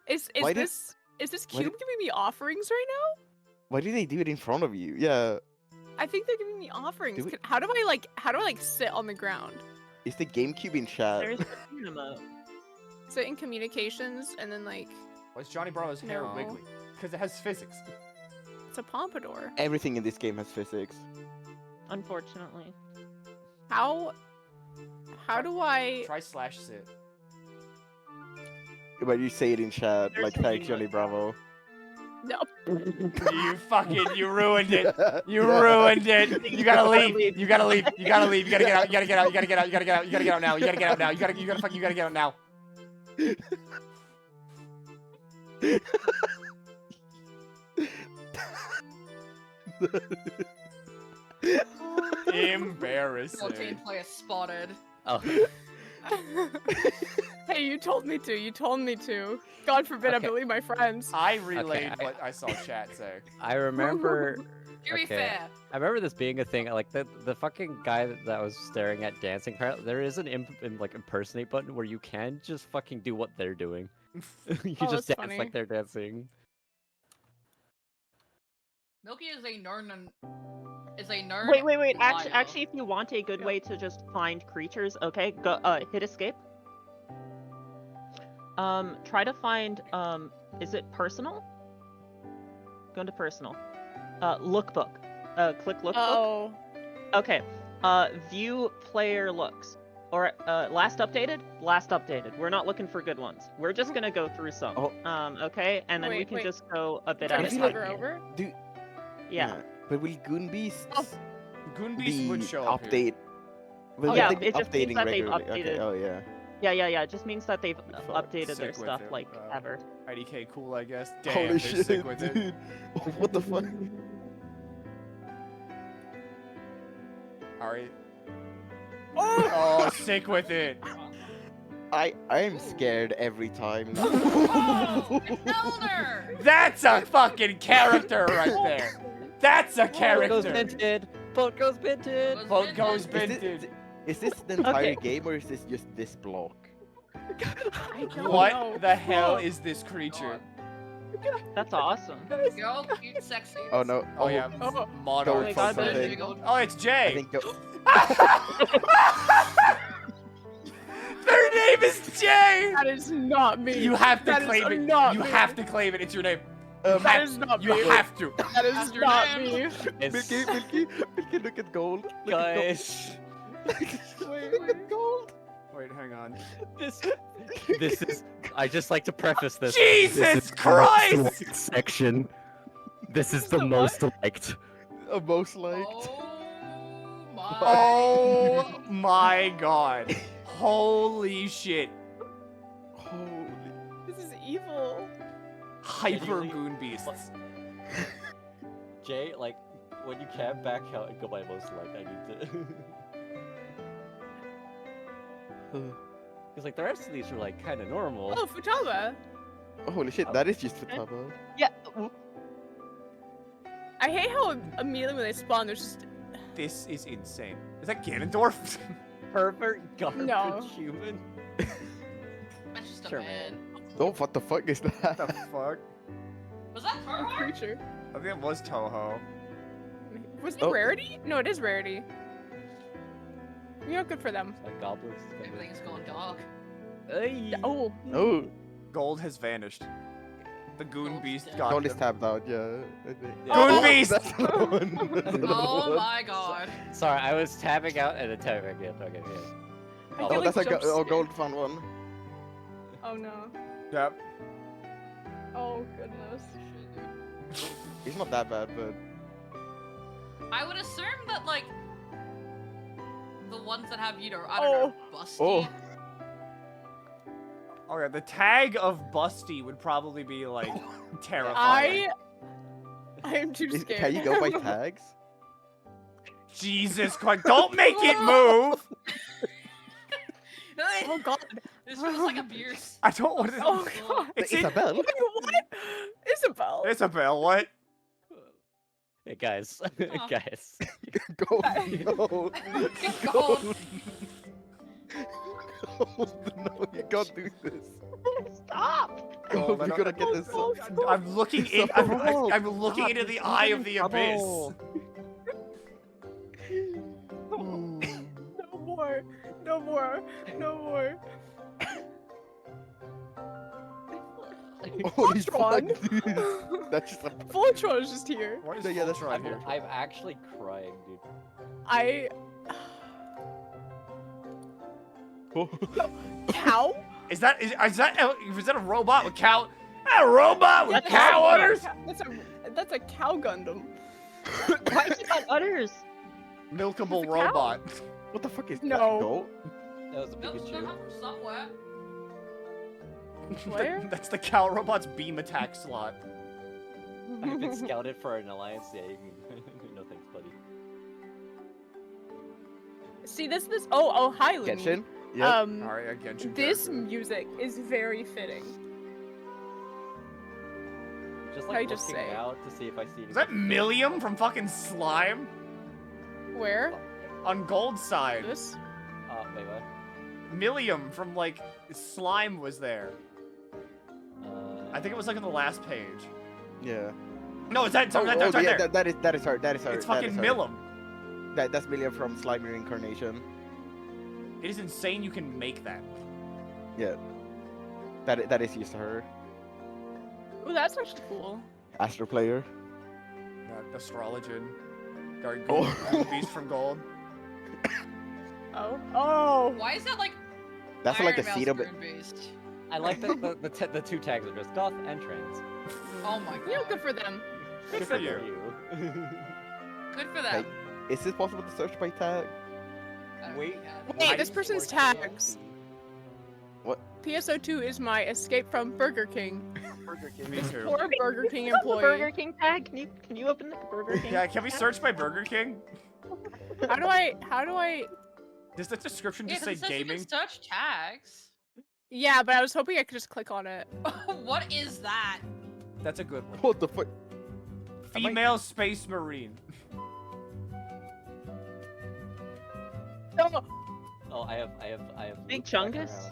Is Why did- this why cube did- giving me offerings right now? Why did they do it in front of you? Yeah, I think they're giving me offerings. Do it. How do I like sit on the ground? is the GameCube in chat? There's the emote. Sit in communications and then like Why's Johnny Bravo's hair No. wiggly? Because it has physics. it's a pompadour. Everything in this game has physics. Unfortunately. How do I? Try slash sit. when you say it in chat, There's like the thanks, emote. Johnny Bravo. No. You ruined it. You ruined it. You gotta leave. You gotta leave. You gotta leave. You gotta get out. You gotta get out. You gotta get out. You gotta get out. You gotta get out now. You gotta get out now. You gotta get out now. Embarrassing. Player spotted. Oh. Hey, you told me to. You told me to. God forbid I Okay. believe my friends. I relayed what I saw chat say. I remember. To be fair. I remember this being a thing. Like the fucking guy that was staring at dancing. There is an like impersonate button where you can just fucking do what they're doing. You Oh, just that's dance funny. like they're dancing. Milky is a nerd. Wait. liar. Actually, if you want a good way to just find creatures, okay, go hit escape. Try to find is it personal? Go into personal. Lookbook. Click lookbook. Oh. Okay. View player looks. Or last updated? Last updated. We're not looking for good ones. We're just gonna go through some. Okay, and then we Wait, can wait. just go a bit Can at we a hover time. over? Yeah. But will Goonbeasts Goonbeast would show up update? here. Will Yeah, they be it just means updating that they've regularly? Okay. updated. Oh yeah. Yeah. It just means that they've updated their Sick with stuff it. like ever. IDK cool, I guess. Damn, Holy they're shit, sick with dude! it. What the fuck? Alright. Oh, sick with it. I'm scared every time. Elder! That's a fucking character right there. That's a Boat goes character. binted. Boat goes binted. Boat goes Is binted. Is this the entire Okay. game or is this just this block? I don't What know. the hell is this creature? That's awesome. Yo, cute, sexy. Oh no. Oh yeah, Oh Monarch. my God, something. there's- Oh, it's I Jay. think. Their name is Jay. That is not me. You have to That is claim it. not You me. have to claim it. It's your name. That is not You me. have to. That is your not name. me. Milky, look at gold. Look at Guys, gold. Look at gold. Wait, hang on. this is. I just like to preface this. Jesus this is the Christ! most liked section. This is the most liked. Most liked. Oh my god. Holy shit. Holy. This is evil. Hyper Goon Beasts. Jay, like, when you can back out and go by most liked, I need to. Because like the rest of these are like kind of normal. Oh, Futaba. Holy shit, that is just Futaba. Yeah. I hate how immediately when they spawn, there's just This is insane. Is that Ganondorf? Pervert garbage No. human. That's just a Sure, man. Oh, what the fuck is that? What the fuck? Was that a Toho? creature. I think it was Toho. Was it Oh. rarity? No, it is rarity. You know, good for them. Like goblins. Everything's going dark. Hey. Oh. Oh, Gold has vanished. The Goon Gold's Beast dead. got gold is them. tabbed out. Yeah. I think. Goon Beast! That's another one. That's another Oh one. my god. Sorry, I was tabbing out and then tabbing back in. Okay, yeah. I Oh, feel that's like a jump gold fun one. Oh no. Yep. Oh goodness. He's not that bad, but I would assume that, like, the ones that have, you know, I don't know, Busty. Oh. Okay, the tag of Busty would probably be like terrifying. I am too scared. can you go by tags? Jesus Christ! Don't make it move! Oh god. This feels like abuse. I don't want to. Oh god. It's in- Isabel. Wait, what? Isabel. Isabel, what? Hey guys, guys. Gold. No. Gold. Gold. No, you can't do this. Stop! Gold, I we don't- gotta get this. I'm looking in. I'm looking into the eye of the abyss. No more. No more. No more. Holy fuck, Voltron. dude. That's just a. Voltron is just here. What is Yeah, that's Voltron here? I'm actually crying, dude. I. Cow? Is that a robot with cow? A robot with cow udders? That's a cow Gundam. Why is it got udders? Milkable robot. What the fuck is No. That was a Pikachu. Somewhere. Where? That's the cow robot's beam attack slot. I've been scouted for an alliance. Yeah, no thanks, buddy. See this. Oh, hi, Lumi. Genshin? Yep. Alright, Genshin. This character. music is very fitting. Just How like you just looking say? out to see if I see. Is that Millium from fucking Slime? Where? On Gold side. This? Wait, what? Millium from like Slime was there. I think it was like on the last page. Yeah. No, it's that. That's right yeah, there. that is her. That is her. It's that fucking is her. Millum. That's Millium from Slime Reincarnation. It is insane you can make that. Yeah. That is used to her. Ooh, that's actually cool. Astro Player. Yeah, Astrologian. Oh. Beast from Gold. Oh. Why is that like? That's like a Iron Mouse seed of Moon Beast? I like the two tags are just goth and trans. Oh my god. You know, good for them. Good for you. Good for them. Hey, is it possible to search by tag? Wait. Wait, this person's tags. What? PSO2 is my escape from Burger King. Burger King. Me too. Poor Burger King Is that the employee. Burger King tag? Can you open the Burger King? Yeah, can we search by Burger King? How do I? Does the description Yeah, just 'cause say it says you gaming? can search tags. Yeah, but I was hoping I could just click on it. What is that? That's a good one. What the fuck? Female Space Marine. No. Oh, I have. Big looked back Chungus? around.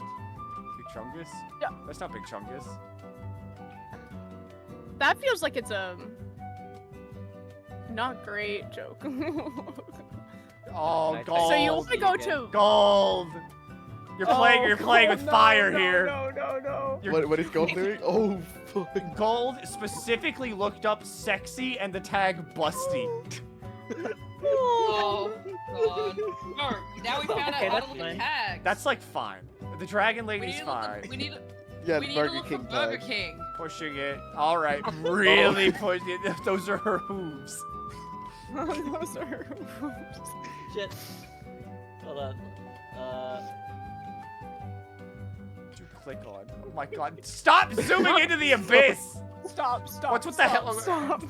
Big Chungus? Yeah. That's not Big Chungus. That feels like it's a not great joke. Oh, Can I gold. So you want to See go again? to Gold. You're playing with no, fire no, here. No. What is Gold doing? Oh, fuck. Gold specifically looked up sexy and the tag busty. Oh god. No, now we found out Okay, how that's to look at fine. tags. That's like fine. The Dragon we Lady's need to look fine. at, we need Yeah, we need Burger to look King for Burger tag. King. Pushing it. All right, really push it. Those are her hooves. Those are Shit. Hold on. Did you click on? Oh my god! Stop zooming into the abyss. Stop. What's with the hell? Stop.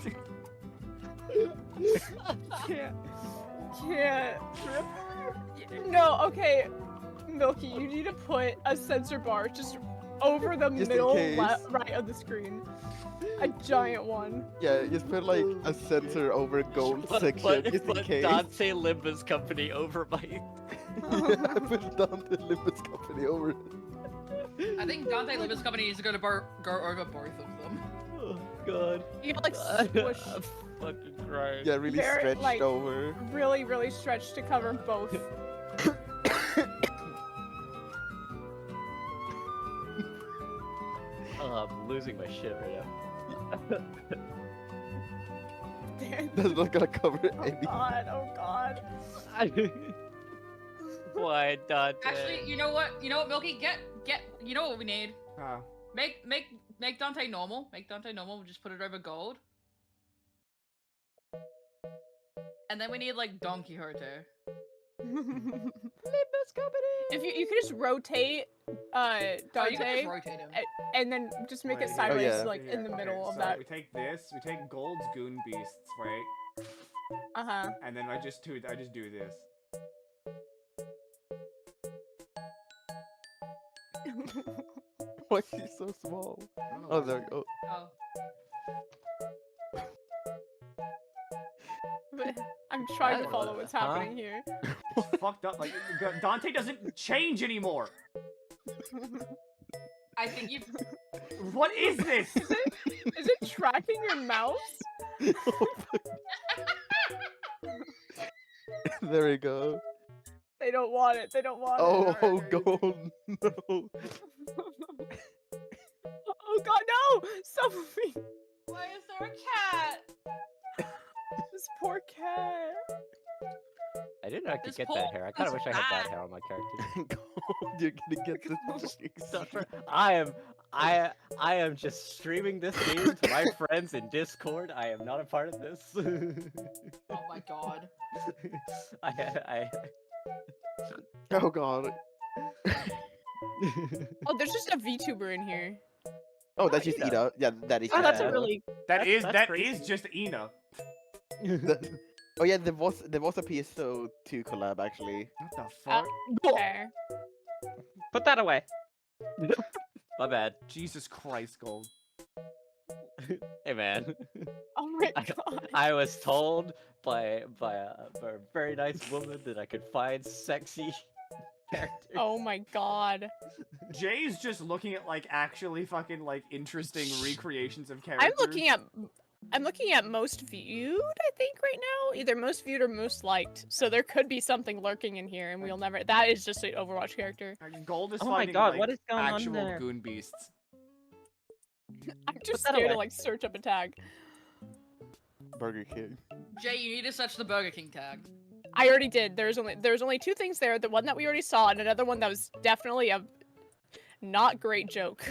Can't. No, okay. Milky, you need to put a sensor bar just over the Just in middle case. right of the screen. A giant one. Yeah, just put like a sensor over Gold section, just in case. Dante Limbus Company over my. Yeah, put Dante Limbus Company over. I think Dante Limbus Company needs to go over both of them. Oh god. You get like squish. I'm fucking crying. Yeah, really Very, stretched like- over. Really stretched to cover both. Oh, I'm losing my shit right now. That's not gonna cover Oh any. god, oh god. Why, Dante? Actually, you know what? Milky, get. You know what we need? Make Dante normal. Make Dante normal. Just put it over Gold. And then we need like Don Quixote. Limbus Company. If you could just rotate Oh, Dante you can just rotate him. and then just make it Wait, sideways yeah. like in the middle of so that. we take this. We take Gold's Goon Beasts, right? Uh-huh. And then I just do this. Why is he so small? Oh, there we go. Oh. But I'm trying to follow what's happening here. It's fucked up. Like Dante doesn't change anymore. I think you've. What is this? Is it tracking your mouse? There we go. They don't want it. They don't want Oh, it. oh, Gold. No. Oh god, no! Stop me! Why is there a cat? This poor cat. I didn't know I could This get poor that hair. I kind of wish I had that bad. hair on my character. You're gonna get this. I am just streaming this game to my friends in Discord. I am not a part of this. Oh my god. I Oh god. Oh, there's just a VTuber in here. Oh, that's just Ida. Yeah, that is. Oh, that's a Ida. really. That is crazy. just Ina. Oh yeah, there was a PS2 collab actually. What the fuck? Okay. Put that away. My bad. Jesus Christ, Gold. Hey man. Oh my god. I was told by a very nice woman that I could find sexy characters. Oh my god. Jay's just looking at like actually fucking like interesting recreations of characters. I'm looking at most viewed, I think, right now. Either most viewed or most liked. So there could be something lurking in here, and we'll never. That is just an Overwatch character. Gold is Oh my finding god, like, what is going on actual there? goon beasts. I'm just that scared to away. like search up a tag. Burger King. Jay, you need to search the Burger King tag. I already did. There's only two things there. The one that we already saw, and another one that was definitely a not great joke.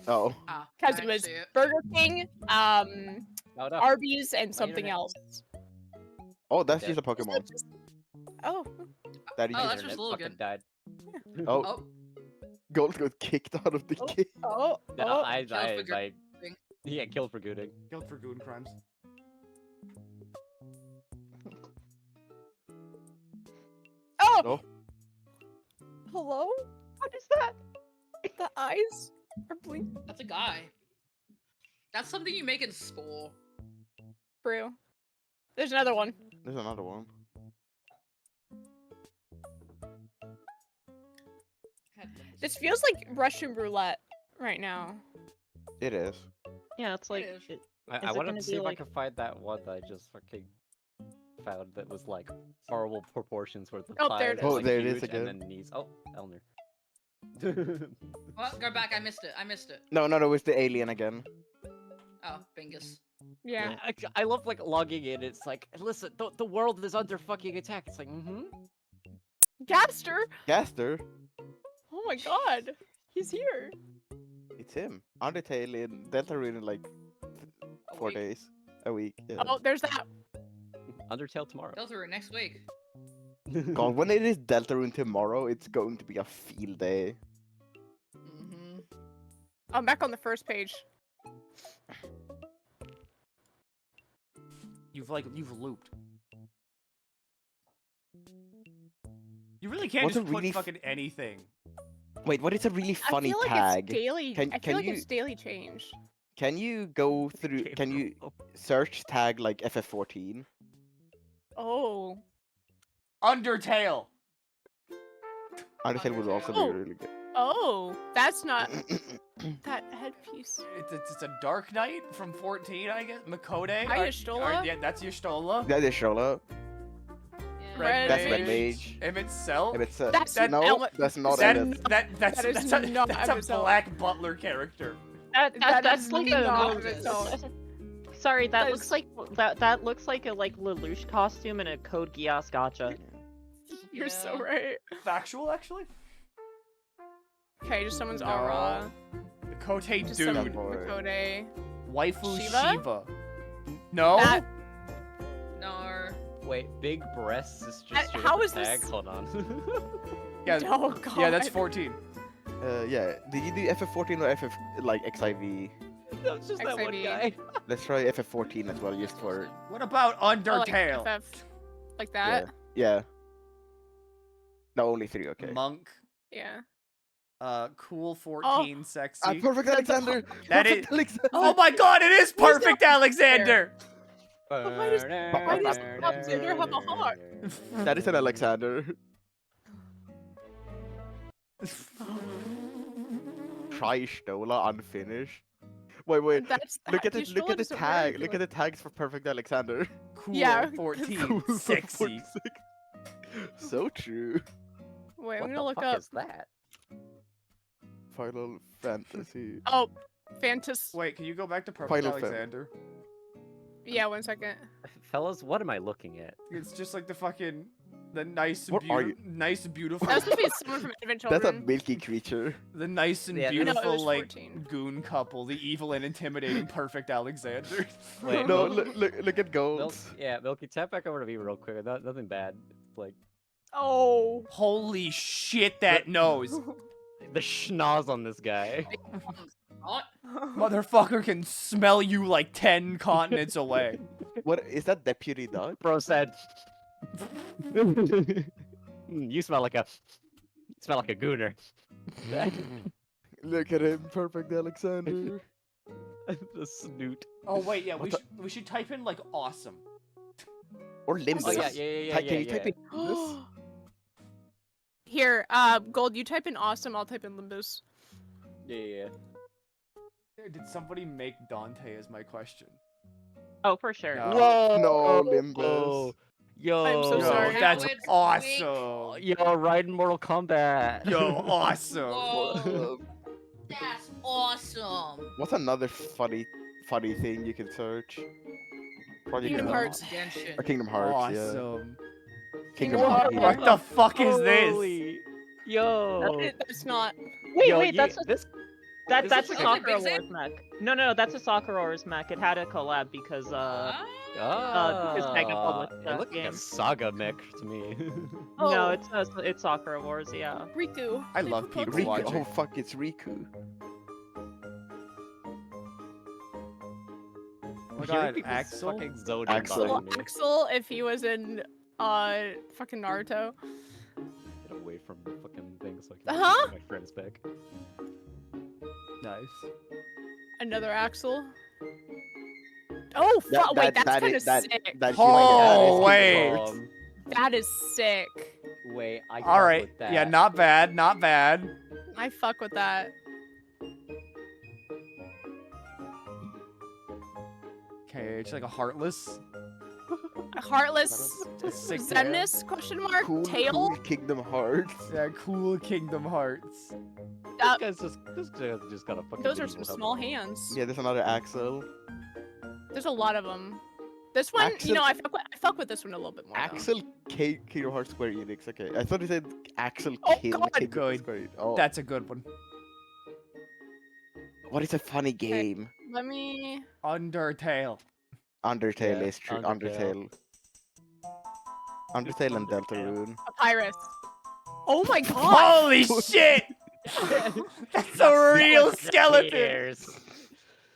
Oh. Because it was Burger King, Arby's, and something else. Oh, that's just a Pokemon. Oh. That is Oh, just that's just Logan. Died. Oh. Gold got kicked out of the game. Oh. No, Killed for yeah, killed for gooning. Killed for goon crimes. Oh. No. Hello? What is that? The eyes are blinking. That's a guy. That's something you make in Spore. Brew. There's another one. There's another one. This feels like Russian roulette right now. It is. Yeah, it's like. I wanted to see if I could find that one that I just fucking found that was like horrible proportions where the Oh, there thighs it is. are, Oh, like, there it is huge again. and then knees. Oh, Elner. Well, go back. I missed it. No, it's the alien again. Oh, bingus. Yeah. I love like logging in. It's like, listen, the world is under fucking attack. It's like, Gaster? Gaster? Oh my god. He's here. It's him. Undertale in Deltarune in like 4 days. A week. Yeah. Oh, there's that. Undertale tomorrow. Filter next week. God, when it is Deltarune tomorrow, it's going to be a field day. I'm back on the first page. You've looped. You really can't What's a just put really fucking anything. Wait, what is a really funny I feel like tag? it's daily. Can I feel like you it's daily change. can you go through? Can you search tag like FF14? Oh. Undertale. Undertale would also be really good. Oh, that's not that headpiece. It's a Dark Knight from 14, I guess. Makode. Hi, Y'shtola. Yeah, that's Y'shtola. That is Shola. That's Red Mage. Emmett Cell. That's no, that's not Emmett. That's a Black Butler character. That's like not a. Emmett Cell. Sorry, that looks like that looks like a Lelouch costume in a Code Geass gacha. You're so right. Factual, actually. Okay, just someone's No. aura. The Kote Just dude. some Makode. Waifu Shiva? Shiva. No. That- No. Wait, big breasts is just how your is tag? this- Hold on. Yeah. Oh god. Yeah, that's 14. Yeah. Did you do FF14 or FF like XIV? That was just that one XIV. guy. Let's try FF14 as well, just for. What about Oh, like Undertale? FF. Like that? Yeah. No, only 3. Okay. Monk. Yeah. Cool 14, sexy. Perfect Alexander. That is. Perfect Alexander. Oh my god, it is Perfect Alexander. But why does Alexander have a heart? That is an Alexander. Try Stola unfinished. Wait. That's Look at that. the look at the Y'shtola tag. doesn't Look at the tags for Perfect Alexander. Cool Yeah. 14, sexy. So true. Wait, I'm What gonna the look fuck up. is that? Final Fantasy. Oh, Fantas. Wait, can you go back to Perfect Final Fan. Alexander? Yeah, 1 second. Fellas, what am I looking at? It's just like the fucking The nice, What are you? nice, beautiful. That was supposed to be someone from Advent That's a Children. milky creature. The nice and Yeah, beautiful, No, it was like 14. goon couple, the evil and intimidating, perfect Alexander. Wait, No, Milky- look at gold. Milky, tap back over to me real quick. Nothing bad. It's like Oh. Holy shit, that nose! the schnoz on this guy. What? Motherfucker can smell you like 10 continents away. What is that, Deputy Dog? Bro said. You smell like a gooner. Look at him, perfect Alexander. The snoot. Oh wait, yeah, we should type in like awesome. Or Limbus. Oh, yeah. Can you type in Limbus? Here, Gold, you type in awesome, I'll type in Limbus. Yeah. Did somebody make Dante is my question. Oh, for sure. No. Whoa! No, Limbus. Yo, I'm so sorry. That's It's awesome. Yo, ride in Mortal Kombat. Yo, awesome. Whoa. That's awesome. What's another funny thing you can search? Probably Kingdom Hearts. Genshin. Or Kingdom Hearts, yeah. Awesome. Kingdom Kingdom Hearts. What the fuck is this? Holy- Yo. That's not. Wait, that's this. that's a is Sakura like Wars mech. No, that's a Sakura Wars mech. It had a collab because because Mega published It the looked like game. a saga mech to me. No, it's Sakura Wars, yeah. Riku. I love people Riku. watching. Oh fuck, it's Riku. Oh my god, People's Axel? fucking Zodiac Axel. behind me. Axel, if he was in fucking Naruto. Get away from the fucking thing so I can Huh? get my friends back. Nice. Another Axel. Oh fuck! Wait, that's kind of sick. Oh wait. That is sick. Wait, I All right. with that. Yeah, not bad. Not bad. I fuck with that. Okay, it's like a heartless. A heartless Sick Zenus question mark Cool tail. Kingdom Hearts. Yeah, cool Kingdom Hearts. This guy's just got a fucking. Those are some medieval helmet. small hands. Yeah, there's another Axel. There's a lot of them. This one, you know, I fuck with this one a little bit more. though. Axel Kingdom Hearts Square Enix. Okay, I thought he said Axel Oh, Kill God. Kingdom Good. Square Enix. Oh, That's a good one. what is a funny game? Let me. Undertale. Undertale Yeah, is true. Undertale. Undertale and Deltarune. Papyrus. Oh my god! Holy shit! That's a real skeleton.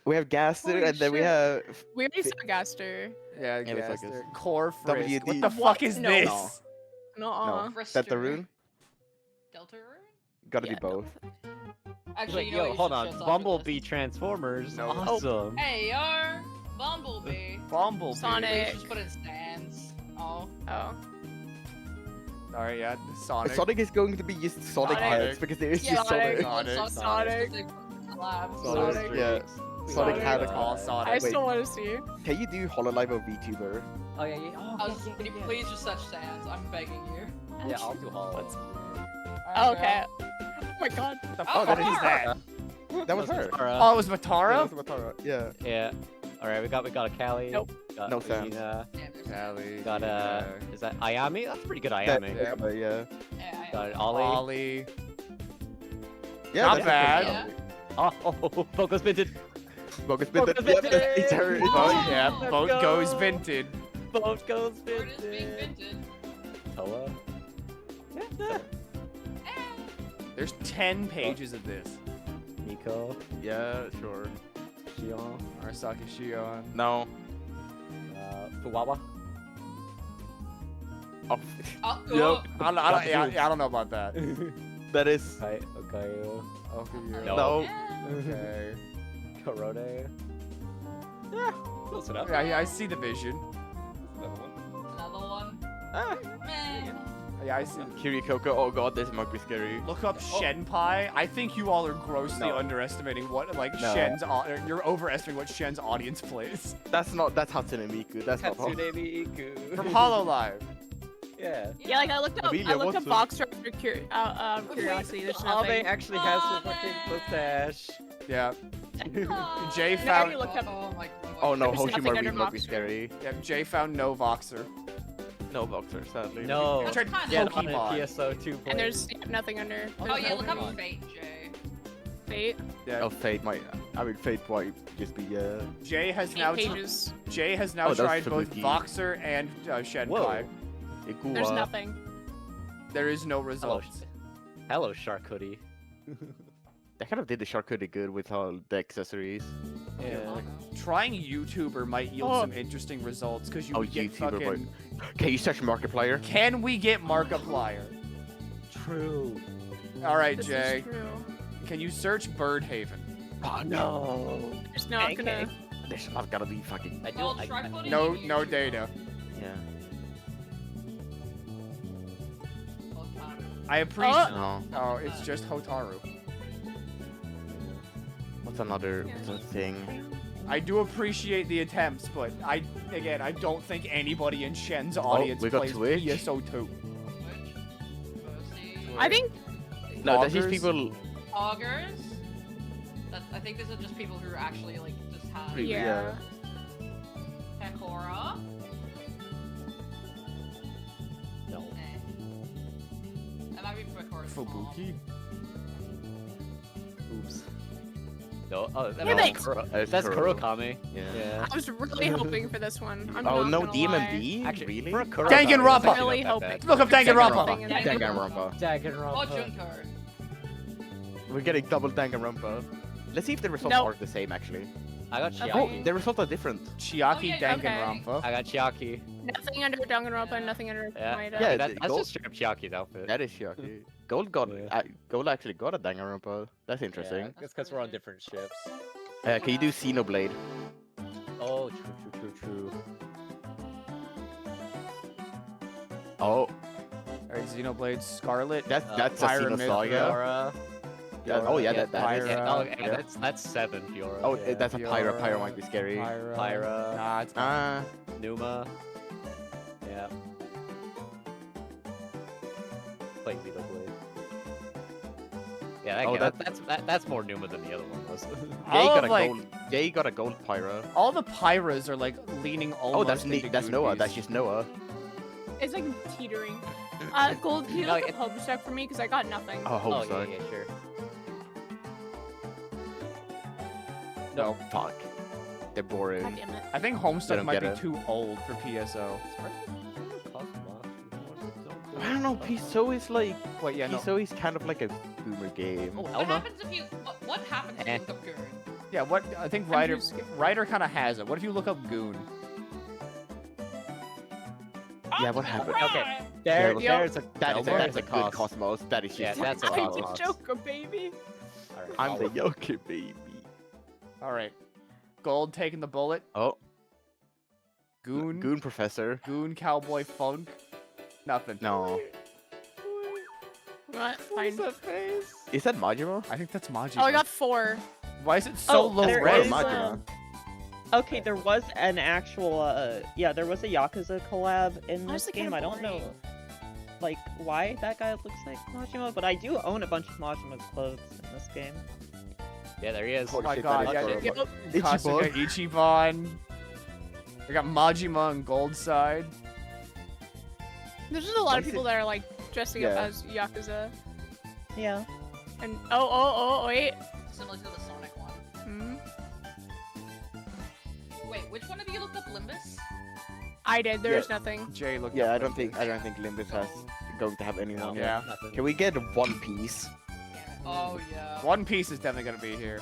We have Gaster, Holy and then we shit. have We already saw Gaster. Yeah, Yeah, we guess. fuck is- Core Frisk. WD. What the What? fuck is No. this? No. Deltarune. Deltarune? Gotta Yeah, be both. Actually, Wait, you know yo, what, you hold should on. show us off Bumblebee Transformers. No. Awesome. Hey, y'all. Bumblebee. Bumblebee. Sonic. We just put in stands. Oh. Oh. Alright, yeah, Sonic. Sonic is going to be just Sonic Sonic. heads because there is Yeah, just Sonic. Sonic. Sonic. Sonic. Sonic. Yeah. Sonic had a All I Sonic. still want to see. Can you do Hololive or VTuber? Oh yeah, yeah. Oh, Can you please just touch stands? I'm begging you. yeah, I'll do Hollow. Oh, okay. Oh my god. The Oh, fuck that is is that? That was her. Oh, it was Matara? Yeah. Yeah. All right, we got a Callie. Nope. Got No Sam. Regina, Callie. got is that Ayami? That's pretty good That- Ayami. yeah. Got Ollie. Ollie. Yeah, Not that's bad. okay. Oh, Poco's minted. Bogus Bit. Bogus Yep, Vinted. it's her. It's Oh her. yeah, Let's both go. goes vinted. Both goes Word is being vinted. vinted. Toa. There's 10 pages of this. Nico. Yeah, sure. Shion. Arasaka Shion. No. Fuwawa. Oh. Oh, Yep. I don't know about that. That is. Okay. Okay. No. Okay. Korode. Close enough. Yeah, I see the vision. Another one. Man. Yeah, I see. Kirikoko. Oh god, this might be scary. Look up Shenpai. I think you all are grossly No. underestimating what No. Shen's. You're overestimating what Shen's audience plays. That's Hatsune Miku. That's not. Hatsune Miku. From Hololive. Yeah. Yeah, like I looked up Amelia, Voxer what's for curiosity. There's Abe nothing. actually has her fucking mustache. Yeah. Aw. Jay I found. already looked up. Oh my god. Oh no, There's nothing Hoshimori under might be Voxer. scary. Yeah, Jay found no Voxer. No Boxer, sadly. No. That's Get kinda on it, Pokemon. PSO 2. And there's nothing under. Oh there's yeah, look up Pokemon. Fate, Jay. Fate. Yeah. Oh, Fate might. I mean, Fate might just be. Jay has 8 now. pages. Jay has now Oh, that's tried both Fubuki. Voxer and Shenpai. Whoa. There's nothing. There is no results. Hello, Shark Hoodie. They kind of did the Shark Hoodie good with all the accessories. Yeah. Trying YouTuber might yield some interesting results because you Oh, would get YouTuber. fucking. Can you search Markiplier? Can we get Markiplier? True. All right, This Jay. is true. Can you search Birdhaven? Oh no. There's not gonna. There's not gonna be fucking. No data. Yeah. I appreciate. No. Oh, it's just Hotaru. What's another thing? I do appreciate the attempts, but I don't think anybody in Shen's audience we got plays Twitch. PSO2. I think. No, that's Augers? just people. Augers? I think these are just people who actually like just have. Yeah. Pecora. No. That might be Pecora's Fubuki. Oops. No. Oh, Damn it! That's Kurokame. Yeah. I was really hoping for this one. I'm Oh not no, gonna DMD? lie. Actually, Really? for a Kurokame, Danganronpa! it's Really not that hoping. bad. Look up Danganronpa. Danganronpa. Danganronpa. Oh, Junko. We're getting double Danganronpa. Let's see if the results Nope. are the same actually. I got Oh, Chiaki. the results are different. Chiaki Oh, yeah, okay. Danganronpa. I got Chiaki. Nothing under Danganronpa and nothing under Yeah. Maida. Yeah, That's Gold- just straight up Chiaki's outfit. That is Chiaki. Gold got Gold actually got a Danganronpa. That's interesting. Yeah, that's because we're on different ships. Can you do Xenoblade? Oh, true. Oh, Alright, Xenoblade Scarlet. that's a Pyramid Xenosaga. Fiora. Yeah, oh yeah, that is. Pyra. Oh, Yeah. that's 7 Fiora. Oh, Yeah, that's a Pyra. Fiora, Pyra might be scary. Pyra. Nah, it's not. Numa. Yeah. Play Xenoblade. Yeah, Oh, that's more Numa than the other one was. Jay got a like- gold. Jay got a gold Pyra. All the Pyras are like leaning almost. Oh, that's into that's Noah. Goonies. That's just Noah. It's like teetering. Gold, can you No, look up Homestuck for me? Because I got nothing. Oh, Oh, Homestuck. yeah, sure. No, fuck. They're boring. God damn it. I think They Homestuck don't might get be it. too old for PSO. I don't know. PSO is like. Wait, yeah, no. PSO is kind of like a boomer game. Oh, What Elma. happens if you? What happens if you look up Gurn? Yeah, what I think Ryder kind of has it. What if you look up Goon? Yeah, what happened? Okay. There's There's a that's a good Cosmos. That is just. Yeah, that's a I'm Cosmos. the Joker, baby. Alright, I'm the Yoki baby. All right, Gold taking the bullet. Oh, Goon. Goon Professor. Goon Cowboy Funk. Nothing. No. What? Fine. Is that Majima? I think that's Majima. Oh, I got 4. Why is it so Oh, low there res? is, Okay, there was an actual, yeah, there was a Yakuza collab in this Honestly, game. kinda I don't know, boring. like, why that guy looks like Majima, but I do own a bunch of Majima's clothes in this game. Yeah, there he is. Oh my shit, god, that yeah, is adorable. Kasuga Ichiban. We got Majima on Gold side. There's just a lot Why of is people it- that are like dressing up Yeah. as Yakuza. Yeah. And wait. Similar to the Sonic one. Hmm? Wait, which one of you looked up Limbus? I did. There's nothing. Jay looked Yeah, up I don't think Limbus has going to have anyone. Yeah. Nothing. Can we get One Piece? Oh yeah. One Piece is definitely gonna be here.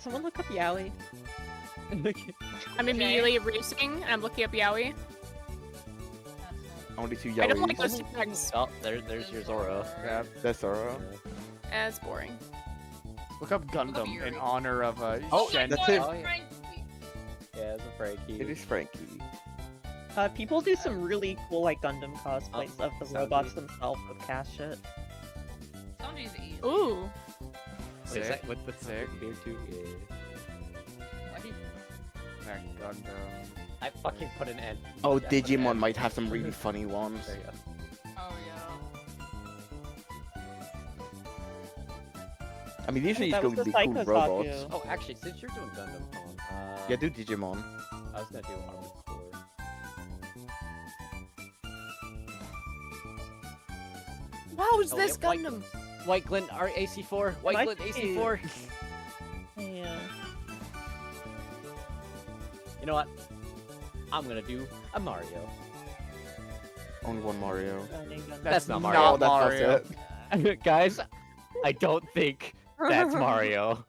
Someone look up Yaoi. I'm immediately racing and I'm looking up Yaoi. Only 2 I don't like Yaois. those tags. Oh, there's your Zoro. Yeah. That's Zoro. It's boring. Look up Gundam in honor of Oh, Shen. that's it. Oh, yeah. Yeah, it's a Frankie. It is Frankie. People do some really cool, like, Gundam cosplays of the Sanji. robots themselves with cast shit. Sanji's easy. Ooh. Is that with the Sick. beard too? Yeah. Mech Gundam. I fucking put an N. Oh, Yeah, put an Digimon N. might have some really funny ones. There you go. Oh yeah. I mean, usually it's That was going to the be cool Psycho robots. Saku. Oh, actually, since you're doing Gundam, Colin, Yeah, do Digimon. I was gonna do Armored Core. How's Oh, this yeah, Gundam? White Glint AC4. White Glint AC4. Yeah. You know what? I'm gonna do a Mario. Only one Mario. That's not Mario. Oh, that's not it. Guys, I don't think that's Mario.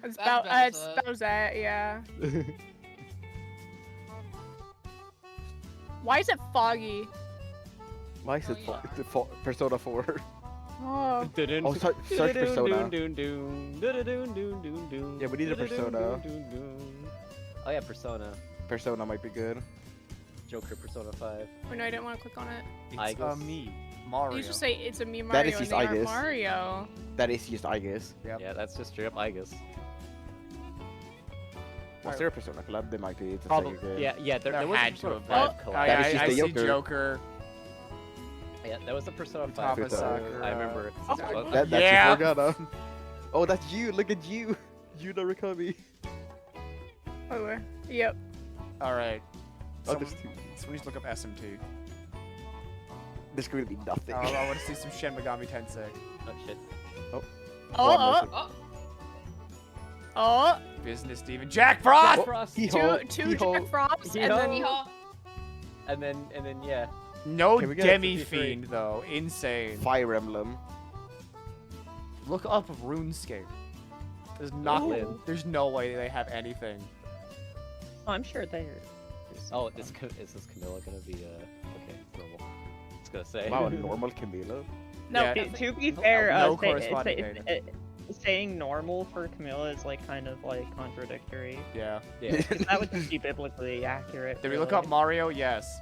It's That's Bowsette, yeah. Why is it foggy? Why is it Persona 4? Oh. Oh, search Persona. Yeah, we need a Persona. Oh yeah, Persona. Persona might be good. Joker Persona 5. Oh no, I didn't want to click on it. It's a me, Mario. You just say it's a me Mario. That is just and they are Igus. Mario. That is just Igus. Yep. Yeah, that's just straight up Igus. Was there a Persona collab? There might be. It's a Probably. Sega game. Yeah, there was a had to Persona have 5 been. collab. That is just I the see Joker. Yeah, that was the Persona 5 Utama collab. Sakura. I remember. That's Yeah. Morgana. Oh, that's you. Look at you. You Narukami. Oh, where? Yep. All right. Oh, Someone there's needs to look up SMT. There's going to be nothing. I want to see some Shin Megami Tensei. Oh shit. Oh. Oh. Oh. Business Steven. Jack Frost! Two Jack Frosts and then And then yeah. No Can we get a Demi 53? Fiend though. Insane. Fire Emblem. Look up RuneScape. There's not. Ooh. There's no way they have anything. Oh, I'm sure they're. Oh, is this Camilla gonna be okay, normal? I was gonna say. Wow, normal Camila. No. Yeah. To be fair, no say- corresponding say- data. saying normal for Camilla is like kind of like contradictory. Yeah. Yeah. 'Cause that would just be biblically accurate. Did we look really. up Mario? Yes.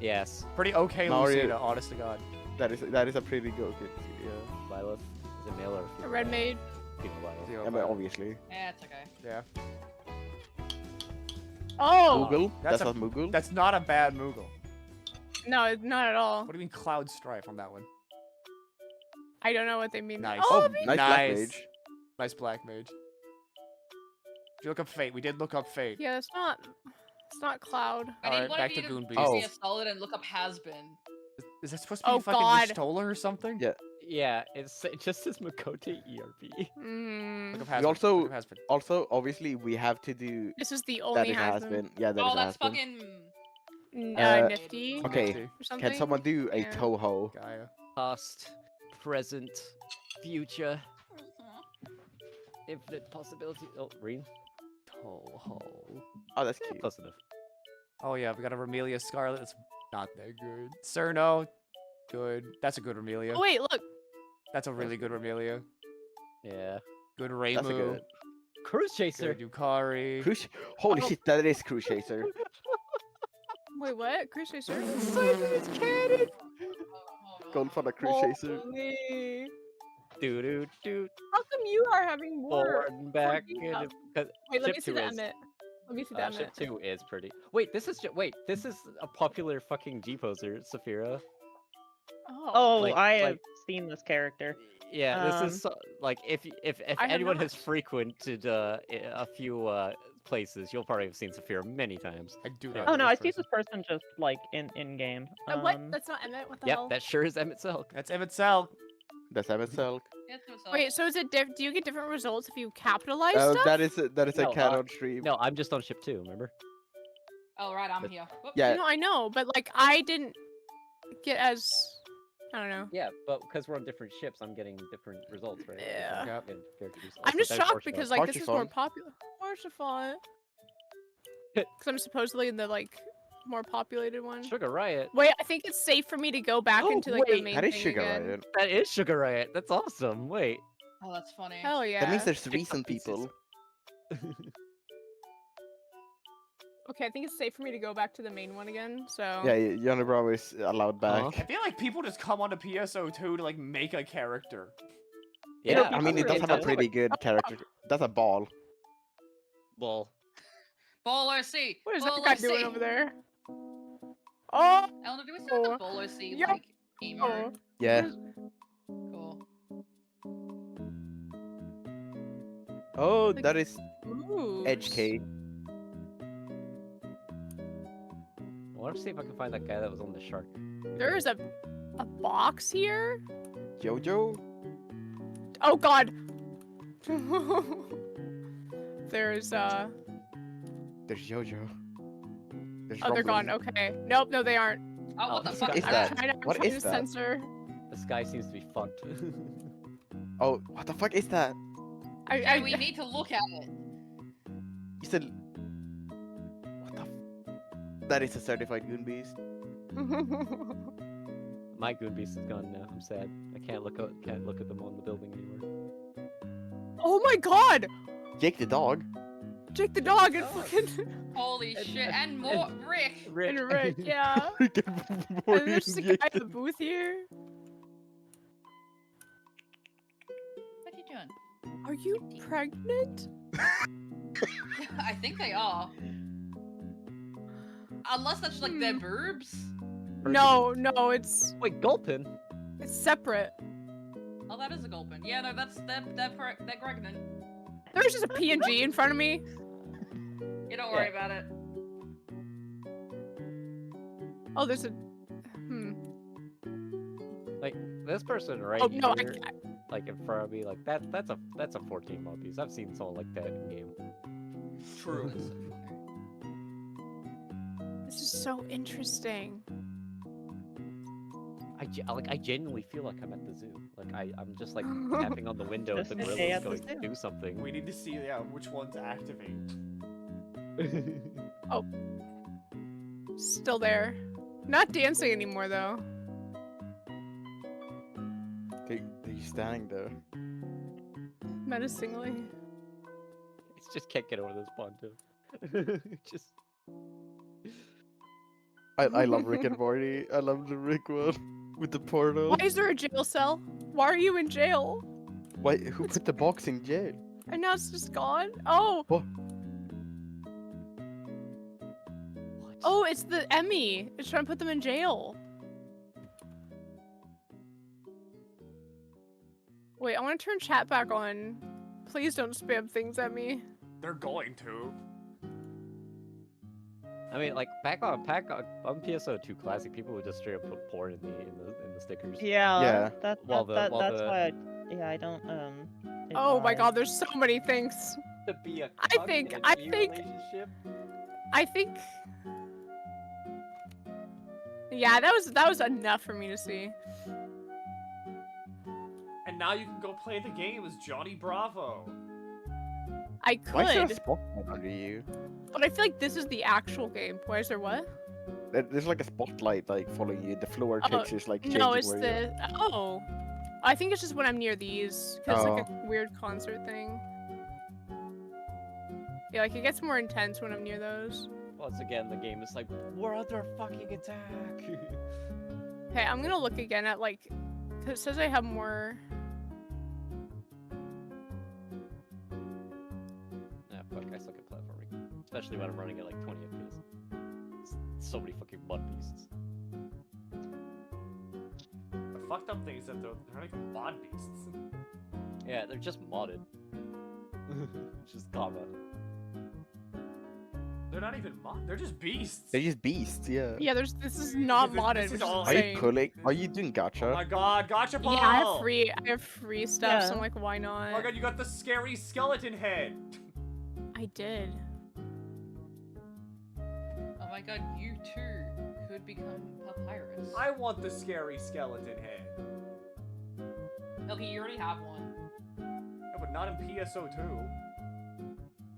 Yes. Pretty okay, Mario. Lucina. Honest to God. That is a pretty good. Yeah. Lilith. Is it male or a female? red maid. Female Lilith. Zero Yeah, but five. obviously. Yeah, it's okay. Yeah. Oh. Moogle? That's That's a- not Moogle? That's not a bad Moogle. No, not at all. What do you mean Cloud Strife on that one? I don't know what they mean. Nice. Oh, nice Black Mage. Nice Black Mage. Did you look up Fate? We did look up Fate. yeah, it's not Cloud. I need Alright, one back of to you Goon to Beast. do me a solid and look up has been. Is that supposed to be Oh, fucking God. Stoller or something? Yeah. Yeah, it just says Makote ERP. Mm. Look up We has also, Look up has been. obviously, we have to do This is the that only it has been. Yeah, that Oh, it that's has been. fucking. Nifty. Okay, Nifty. Or something. can someone do a Yeah. Toho? Gaia. Past, present, future, infinite possibility. Oh, Reen. Toho. Oh, that's cute. Close enough. Oh yeah, we got a Remelia Scarlet. That's not that good. Cerno. Good. That's a good Remelia. Oh wait, look. That's a really good Remelia. Yeah. Good That's a Reimu. good. Cruise Chaser. Good Yukari. Cruise. Holy shit, that is Cruise Chaser. Wait, what? Cruise Chaser? Going for the Cruise Chaser. Doo doo doo. How come you are having more? Forward and back. Yeah. Cause Wait, let Ship me see 2 the is- Emmet. Let me see the Ship Emmet. 2 is pretty. Wait, this is this is a popular fucking G-poser, Saphira. Oh, Like- I have like- seen this character. Yeah, this is like if I have anyone has not. frequented a few places, you'll probably have seen Saphira many times. I do Yeah. not. Oh no, know I this see person. this person just like in game. What? That's not Emmet. What the Yep, hell? that sure is Emmett Silk. That's Emmett Selk. That's Emmett Selk. Wait, so is it do you get different results if you capitalize Oh, stuff? that is a No, canon stream. No, I'm just on ship 2, remember? Oh, right, I'm here. Whoop. Yeah. No, I know, but like I didn't get as I don't know. Yeah, but because we're on different ships, I'm getting different results, right? Yeah. Yep. Different characters. I'm Also, just there's shocked Parsifal. because like this is more Parsifal. popular. Parsifal. Because I'm supposedly in the like more populated one. Sugar Riot. Wait, I think it's safe for me to go back Oh, into like the wait, main That is thing Sugar again. Riot. That is Sugar Riot. That's awesome. Wait. Oh, that's funny. Hell yeah. That means there's recent people. Okay, I think it's safe for me to go back to the main one again. So Yeah, Unibrow is allowed back. Uh-huh. I feel like people just come onto PSO2 to like make a character. Yeah, I mean, it does have a pretty good character. That's a ball. Well, Ball OC. What is Ball that guy OC. doing over there? Oh, Eleanor, do we still have the Ball OC Yep. like emo? Yeah. Cool. Oh, that is Ooh. Edge K. I want to see if I can find that guy that was on the shark. There is a a box here? Jojo? Oh god. There's There's Jojo. There's oh, they're gone. rumbling. Okay. Nope, no, they aren't. Oh, what the What fuck is is that? that? What trying is to that? censor. This guy seems to be fucked. Oh, what the fuck is that? Yeah, we need to look at it. You said. What the? That is a certified goon beast. My Goon Beast is gone now. I'm sad. I can't look at them on the building anymore. Oh my god! Jake the dog. Jake the dog and fucking Holy shit, and more Rick. and Rick, yeah. Rick And Morty there's just a and guy Jake in the booth here. What are you doing? Are you pregnant? I think they are. Unless that's like their boobs. No, no, it's Wait, Gulpin? it's separate. Oh, that is a Gulpin. Yeah, no, they're pregnant. There's just a PNG in front of me. You don't worry about it. Oh, there's a Like this person right Oh no, here, like in front of me, like that's a 14-month piece. I've seen someone like that in game. True. This is so interesting. I genuinely feel like I'm at the zoo. Like I'm just like tapping on the window at the Just a day gorillas at the going to zoo. do something. We need to see, yeah, which ones activate. Oh. Still there. Not dancing anymore though. They're standing there. Menacingly. It's just can't get over this ponto. Just I love Rick and Morty. I love the Rick one with the portal. Why is there a jail cell? Why are you in jail? Why? Who put the box in jail? And now it's just gone? Oh! What? Oh, it's the Emmy. It's trying to put them in jail. Wait, I want to turn chat back on. Please don't spam things at me. They're going to. I mean, like back on PSO2 Classic, people would just straight up put porn in the stickers. Yeah. Yeah. That's While why the I don't Oh my advise. god, there's so many things. to be a I think relationship. Yeah, that was enough for me to see. And now you can go play the game as Johnny Bravo. I Why is there a could, spotlight under you? but I feel like this is the actual game. Why is there what? There's like a spotlight like following you. The floor Oh, text is like changing no, it's where the oh. I think it's just when I'm near these, cause it's like a weird concert thing. Yeah, like it gets more intense when I'm near those. Once again, the game is like, we're under fucking attack. Okay, I'm gonna look again at like, cause it says I have more. Nah, fuck, I suck at platforming. Especially when I'm running at like 20 FPS. So many fucking mud beasts. The fucked up thing is that they're not even mod beasts. Yeah, they're just modded. Just comma. They're not even mod. They're just beasts. They're just beasts, yeah. Yeah, this is not This modded, is which is all- Are you insane. pulling? Are you doing gacha? Oh my god, gotcha ball! Yeah, I have free stuff, so I'm like, why Oh not? my god, you got the scary skeleton head. I did. Oh my god, you too could become Papyrus. I want the scary skeleton head. Milky, you already have one. No, but not in PSO2.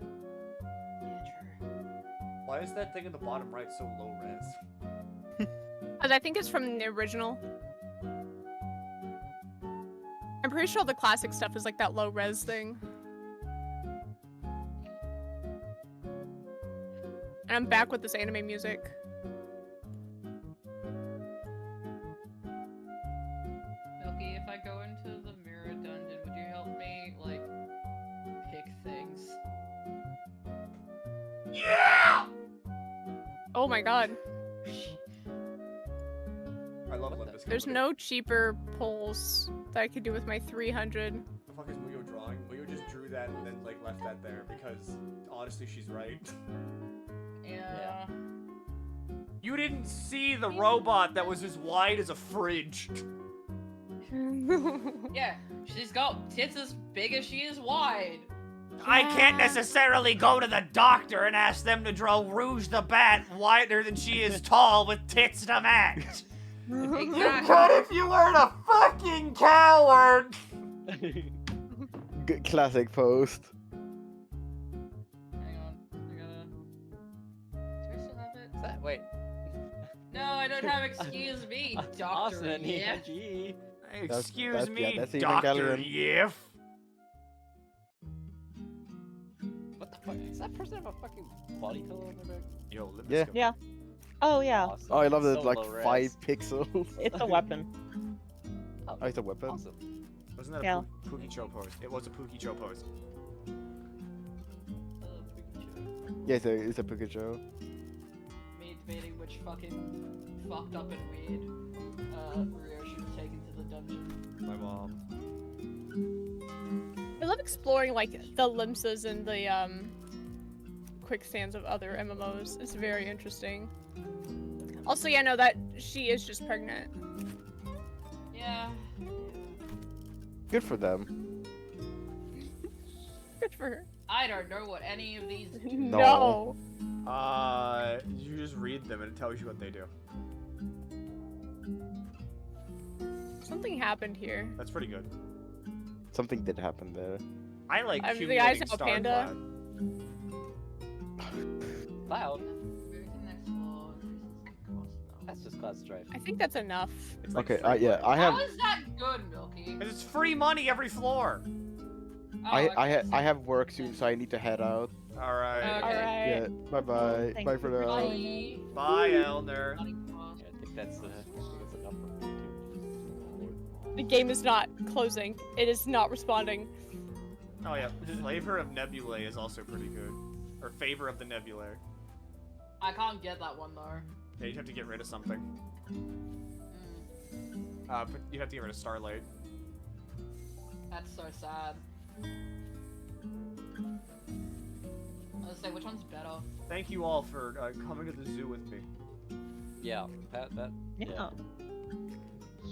Yeah, true. Why is that thing in the bottom right so low res? Cause I think it's from the original. I'm pretty sure all the classic stuff is like that low res thing. And I'm back with this anime music. Milky, if I go into the mirror dungeon, would you help me, like, pick things? Yeah! Oh my god. I love Limbus There's Company. no cheaper pulls that I could do with my 300. The fuck is Muyo drawing? Muyo just drew that and then like left that there because honestly she's right. Yeah. You didn't see the robot that was as wide as a fridge. Yeah, she's got tits as big as she is wide. I can't necessarily go to the doctor and ask them to draw Rouge the Bat wider than she is tall with tits to match. Exactly. You could if you weren't a fucking coward. Good classic post. Hang on, do I still have it? Is that, wait. No, I don't have excuse me, Doctor. Austin, Yeah. Gee. Excuse me, that's Dr. Evangelion. Yif. What the fuck? Does that person have a fucking body pillow on their back? Yo, Limbus Yeah. Company. Yeah. Oh yeah. Awesome. Oh, I love the So like low res. 5 pixels. It's a weapon. Oh, it's a weapon. Awesome. Wasn't that Yeah. a Pookie Cho post? It was a Pookie Cho post. Yeah, it's a Pikachu. Me debating which fucking fucked up and weird Rio should have taken to the dungeon. My mom. I love exploring like the limsas and the quicksands of other MMOs. It's very interesting. Also, yeah, no, that she is just pregnant. Yeah. Good for them. Good for her. I don't know what any of these do. No. You just read them and it tells you what they do. Something happened here. That's pretty good. Something did happen there. I like The guy's accumulating now a star panda. Loud. That's just class drive. I think that's enough. It's like Okay, free yeah, play. I have How is that good, Milky? 'Cause it's free money every floor. I have work soon, so I need to head out. All right. Alright. Yeah, bye bye. Thank Bye you for for now. joining. Bye, Elner. Yeah, I think that's enough for me too. The game is not closing. It is not responding. Oh yeah, Flavor of Nebulae is also pretty good. Or Favor of the Nebulae. I can't get that one though. Yeah, you have to get rid of something. But you have to get rid of Starlight. That's so sad. Let's say which one's better. Thank you all for coming to the zoo with me. Yeah, that. Yeah.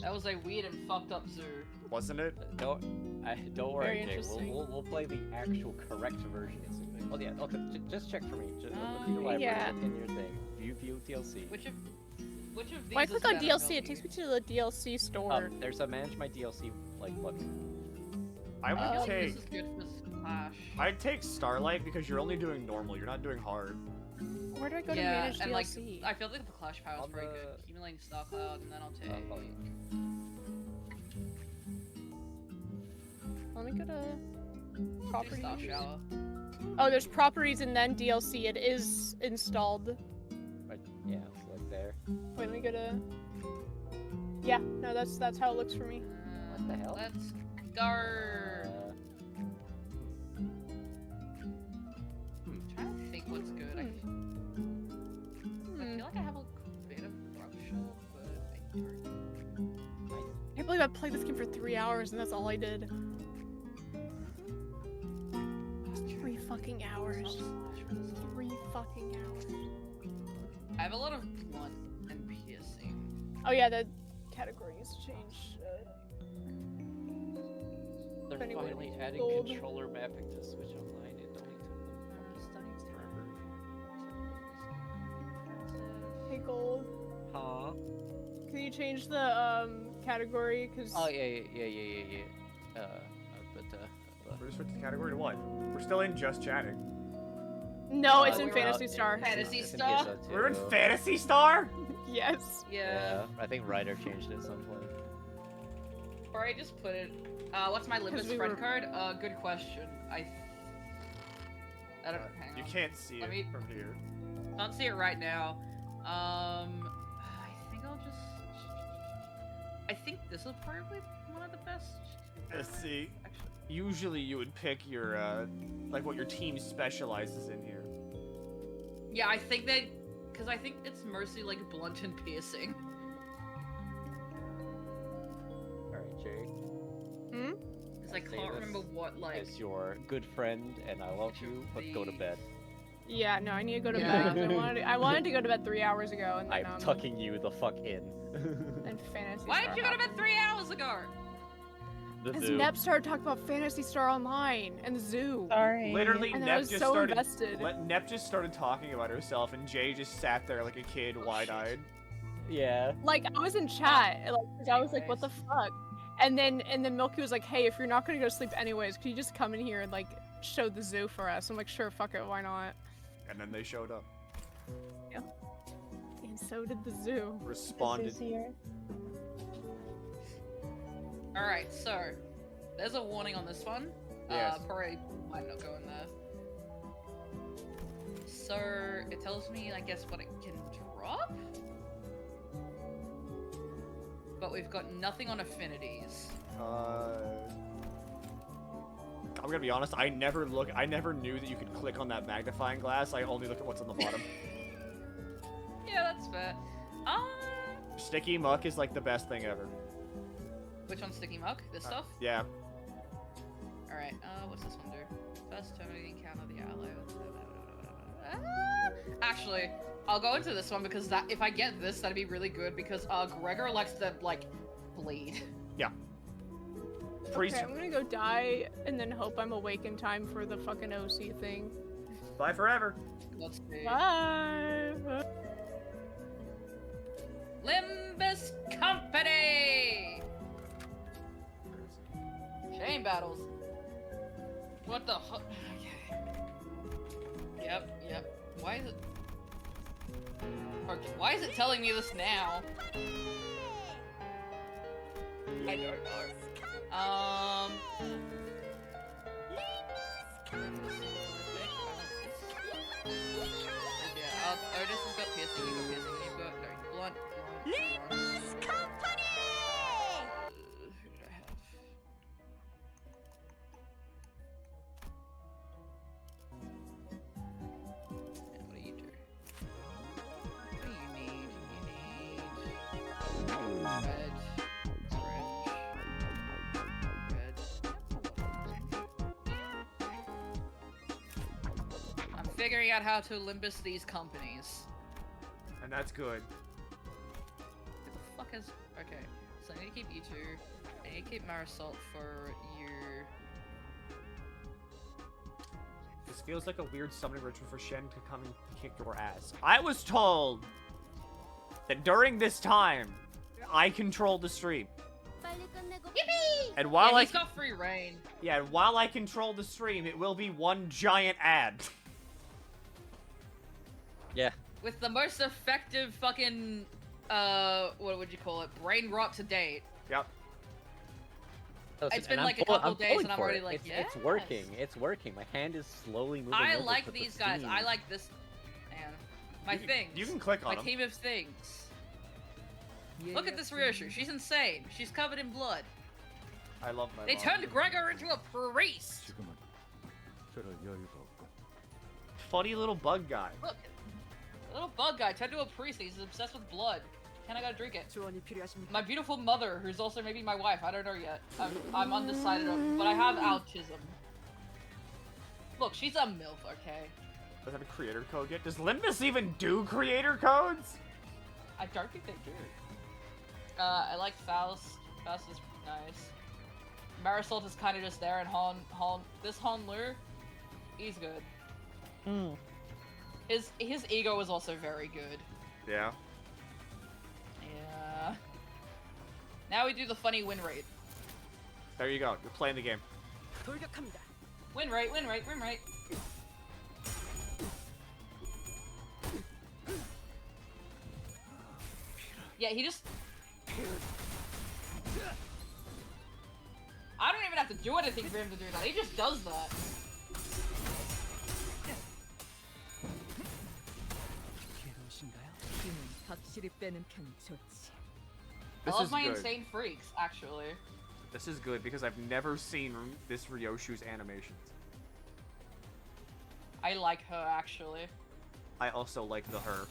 That was a weird and fucked up zoo. Wasn't it? Don't Very worry, Jay. interesting. We'll play the actual correct version of Zoom. Oh yeah, okay, just check for me. Just look at your library, yeah. look in your thing. View DLC. Which of these When I is click on better, DLC, it Milky? takes me to the DLC store. There's a manage my DLC like button. I would I feel like take. this is good for Splash. I'd take Starlight because you're only doing normal. You're not doing hard. Where do I go to Yeah, manage and DLC? like I feel like the Clash Power is On very the- good. Accumulating Star Cloud, and then I'll take. Let me go to Star properties. Shower. Oh, there's properties and then DLC. It is installed. But yeah, it's like there. Wait, let me go to. Yeah, no, that's how it looks for me. What the hell? Let's go. Trying to think what's good. I feel like I have a bit of workshop, but I don't. I can't believe I played this game for 3 hours and that's all I did. 3 fucking hours. 3 fucking hours. I have a lot of blunt and piercing. Oh yeah, the categories changed. They're Anyway, finally adding gold. controller mapping to Switch Online. It only took them fucking studies forever. Hey Gold, Huh? can you change the category? Cause Oh yeah. We're just switching the category to what? We're still in just chatting. no, it's in we're Fantasy out. Star. Fantasy It's in Star? PSO too. We're in Fantasy Star? Yes. Yeah. I think Ryder changed it at some point. Or I just put it. What's my Limbus we friend were- card? Good question. I don't know. Hang on. You can't see Let it me- from here. Can't see it right now. I think I'll just. I think this is probably one of the best. Let's see. Actually, Usually you would pick your, like what your team specializes in here. yeah, I think that because I think it's mostly like blunt and piercing. Alright, Jay. Hmm? Because I Say can't this remember what like. As your good friend, and I love Which of you, but go to these? bed. Yeah, no, I need to go to Yeah. bed. I wanted to go to bed 3 hours ago, and then I'm tucking you the fuck in. and Fantasy Why Star did you go to bed happened. 3 hours ago? The Because zoo. Nep started talking about Phantasy Star Online and the zoo. Sorry. Literally, and I Nep was just so started. invested. Nep just started talking about herself, and Jay just sat there like a kid, wide-eyed. Yeah. Like I was in chat, like 'cause I was like, "What the fuck?" And then Milky was like, "Hey, if you're not gonna go to sleep anyways, can you just come in here and like show the zoo for us?" I'm like, "Sure, fuck it, why not?" And then they showed up. Yeah. And so did the zoo. Responded. Alright, so there's a warning on this one. Yes. Probably might not go in there. So it tells me, I guess, what it can drop. But we've got nothing on affinities. I'm gonna be honest. I never knew that you could click on that magnifying glass. I only look at what's on the bottom. Yeah, that's fair. Sticky muck is like the best thing ever. Which one's sticky muck? This stuff? Yeah. Alright, what's this one do? First terminating encounter the ally. Actually, I'll go into this one because that if I get this, that'd be really good because Gregor likes to like bleed. Yeah. Okay, I'm gonna go die and then hope I'm awake in time for the fucking OC thing. Bye forever. Let's see. Bye. Limbus Company! Chain battles. What the fuck? Okay. Yep. Why is it... Okay, why is it telling me this now? I don't know. Yeah, Otis has got piercing, you've got piercing, you've got... No, blunt. Limbus Company! Who did I have? And what do you do? What do you need? You need... Red. I'm figuring out how to Limbus these companies. And that's good. Who the fuck is... Okay, so I need to keep you two. I need to keep Marisol for you. This feels like a weird summoning ritual for Shen to come and kick your ass. I was told that during this time, I controlled the stream. Yippee! And while he's got free reign. Yeah, and while I control the stream, it will be one giant ad. Yeah. With the most effective fucking, what would you call it? Brain rot to date. Yep. It's been like a couple days and I'm already like, It's working. It's working. My hand is slowly moving. I over like to the these guys. steam. I like this. Man. My things. You can click on My them. team of things. Look at this Ryoshu. She's insane. She's covered in blood. I love my They mom. turned Gregor into a priest. Funny little bug guy. Look. The little bug guy turned into a priest. He's obsessed with blood. Can I gotta drink it? My beautiful mother, who's also maybe my wife. I don't know yet. I'm undecided, but I have autism. Look, she's a MILF, okay? Does that have a creator code yet? Does Limbus even do creator codes? I don't think they do. I like Faust. Faust is nice. Marisol is kind of just there, and this Hon Lu, he's good. His ego is also very good. Yeah. Yeah. Now we do the funny win rate. There you go. You're playing the game. Win rate, win rate, win rate. Yeah, he just... I don't even have to do anything for him to do that. He just does that. I love my insane freaks, actually. This is good because I've never seen this Ryoshu's animations. I like her, actually. I also like the her.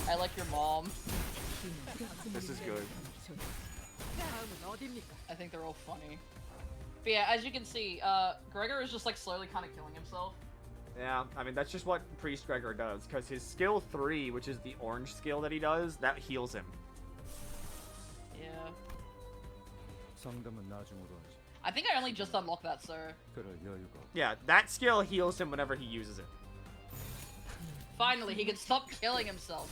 I like your mom. This is good. I think they're all funny. But yeah, as you can see, Gregor is just like slowly kind of killing himself. Yeah, I mean, that's just what Priest Gregor does, because his skill 3, which is the orange skill that he does, that heals him. Yeah. 상담은 나중으로 하지. I think I only just unlocked that, sir. 그럴 여유가. Yeah, that skill heals him whenever he uses it. Finally, he can stop killing himself.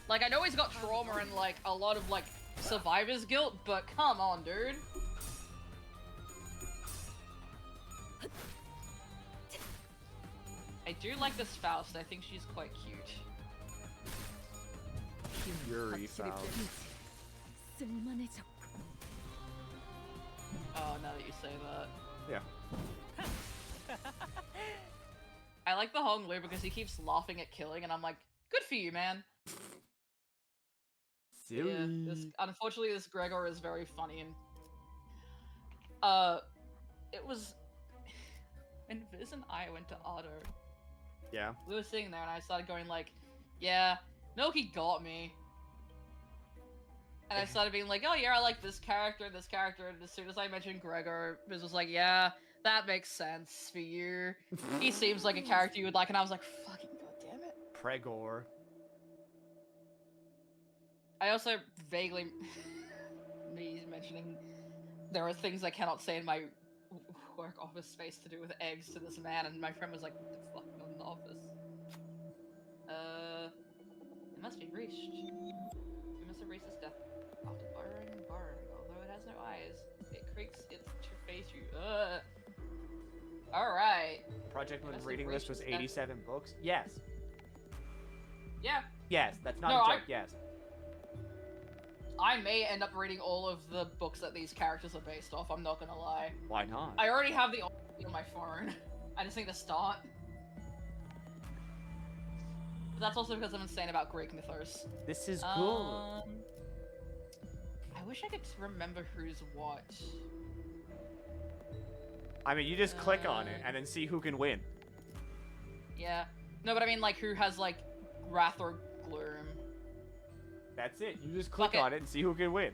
Like, I know he's got trauma and, like, a lot of, like, survivor's guilt, but come on, dude. I do like this Faust. I think she's quite cute. Yuri Faust. Oh, now that you say that. Yeah. I like the Hong Lu because he keeps laughing at killing, and I'm like, good for you, man. Silly. Yeah, unfortunately, this Gregor is very funny, and it was when Viz and I went to Otto. Yeah. We were sitting there, and I started going like, "Yeah, Milky got me," and I started being like, "Oh yeah, I like this character and this character," and as soon as I mentioned Gregor, Viz was like, "Yeah, that makes sense for you. He seems like a character you would like," and I was like, "Fucking goddamn it." Pregor. I also vaguely me mentioning there are things I cannot say in my work office space to do with eggs to this man, and my friend was like, "What the fuck, not in the office?" It must be reached. We must have reached its death after burrowing and burrowing. Although it has no eyes, it creaks its to face you. All right. Project Moon's reading list was 87 books. Yes. Yeah. Yes, that's not No, a joke. Yes. I may end up reading all of the books that these characters are based off, I'm not gonna lie. Why not? I already have the on my phone. I just need to start. But that's also because I'm insane about Greek mythos. This is good. I wish I could remember who's what. I mean, you just click on it and then see who can win. Yeah. No, but I mean, like, who has, like, Wrath or Gloom. That's it. You just click on it and see who can win.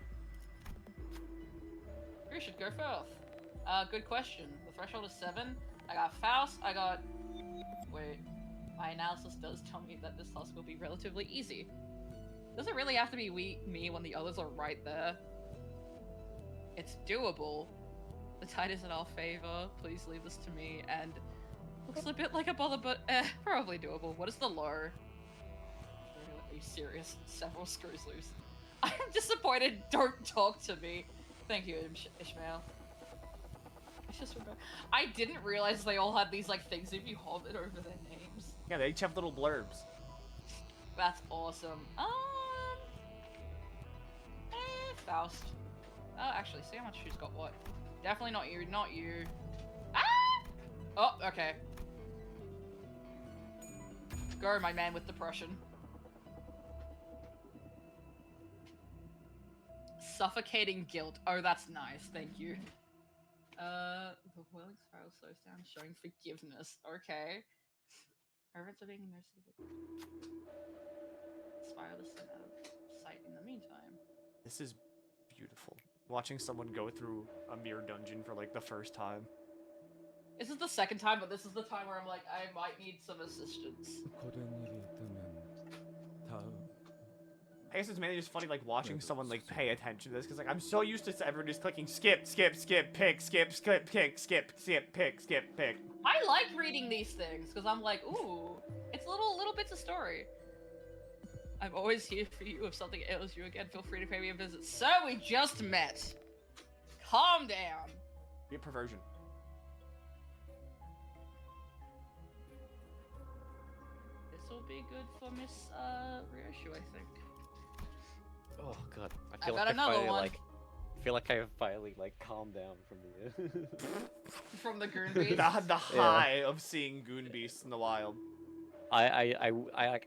Who should go first? Good question. The threshold is 7. I got Faust. I got... Wait. My analysis does tell me that this task will be relatively easy. Does it really have to be me when the others are right there? It's doable. The tide is in our favor. Please leave this to me. And looks a bit like a bother, but probably doable. What is the low? Are you serious? Several screws loose. I'm disappointed. Don't talk to me. Thank you, Ishmael. I just remember. I didn't realize they all had these like things if you hovered over their names. Yeah, they each have little blurbs. That's awesome. Faust. Oh, actually, see how much she's got what? Definitely not you, not you. Ah! Oh, okay. Go, my man with depression. Suffocating guilt. Oh, that's nice, thank you. The whirling spiral slows down, showing forgiveness. Okay. Hermits are being merciful. Spiral is sent out of sight in the meantime. This is beautiful. Watching someone go through a mere dungeon for like the first time. This is the second time, but this is the time where I'm like, I might need some assistance. I guess it's mainly just funny, like, watching someone, like, pay attention to this, because, like, I'm so used to everyone just clicking skip, skip, skip, pick, skip, skip, pick, skip, skip, pick, skip, pick. I like reading these things, because I'm like, ooh, it's little bits of story. I'm always here for you. If something ails you again, feel free to pay me a visit. So we just met. Calm down. Be a perversion. This will be good for Miss Ryoshu, I think. Oh god, I got another finally, one. like, I feel like I have finally like calmed down from the from the goon beast. the high of seeing goon beasts in the wild. I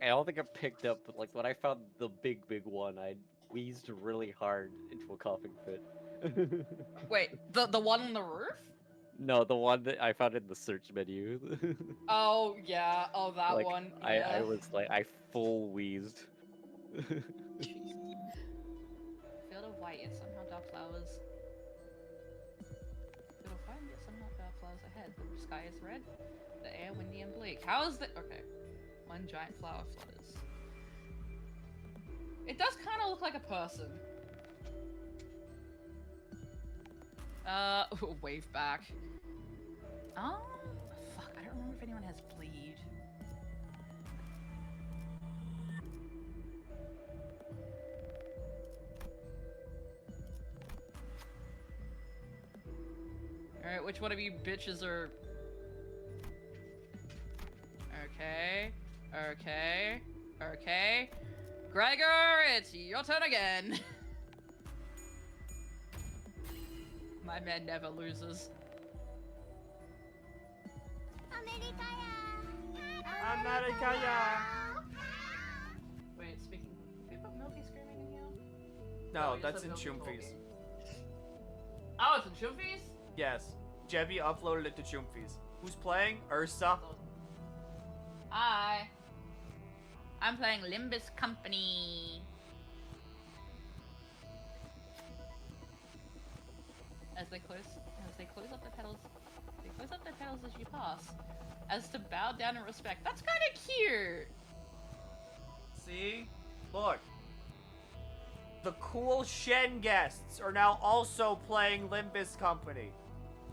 don't think I picked up, but like when I found the big one, I wheezed really hard into a coughing fit. Wait, the one on the roof? No, the one that I found in the search menu. Oh yeah, oh that like, one. Yeah. I was like, I full wheezed. Field of white and somehow dark flowers. Field of quiet and get some flowers ahead. The sky is red, the air windy and bleak. How is the okay? One giant flower flutters. It does kind of look like a person. Wave back. Oh, fuck, I don't remember if anyone has bleed. Alright, which one of you bitches are... Okay. Okay. Okay. Gregor, it's your turn again. My man never loses. America. Wait, speaking... Did we put Milky screaming in here? No, you that's said in Milky Choomfies. talking. Oh, it's in Choomfies? Yes. Jebby uploaded it to Choomfies. Who's playing? Ursa. Hi. I'm playing Limbus Company. As they close up their petals, as you pass, as to bow down in respect. That's kind of cute. See? Look. The cool Shen guests are now also playing Limbus Company.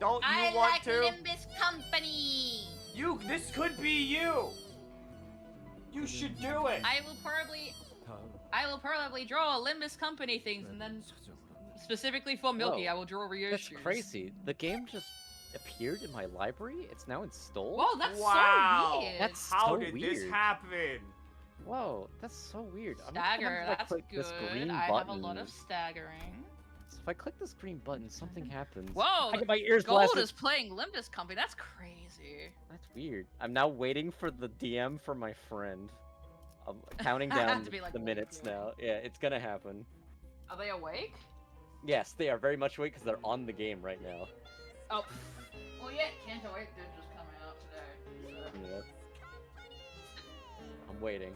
Don't you want to? Limbus Company. This could be you. You should do it. I will probably draw a Limbus Company things, and then specifically for Milky, Whoa. I will draw reissues. That's crazy. The game just appeared in my library. It's now installed. Whoa, that's Wow. so weird. That's How so did weird. this happen? Whoa, that's so weird. Stagger, that's click good. this green I button. have a lot of staggering. So if I click this green button, something happens. Whoa, I get my ears Gold blasted. is playing Limbus Company. That's crazy. That's weird. I'm now waiting for the DM from my friend. I'm counting down To be like, the "Wait, minutes now. Yeah, it's gonna happen. Are they awake? Yes, they are very much awake because they're on the game right now. Oh. Well, yeah, Canto 8 did just come out today. So. Yep. I'm waiting.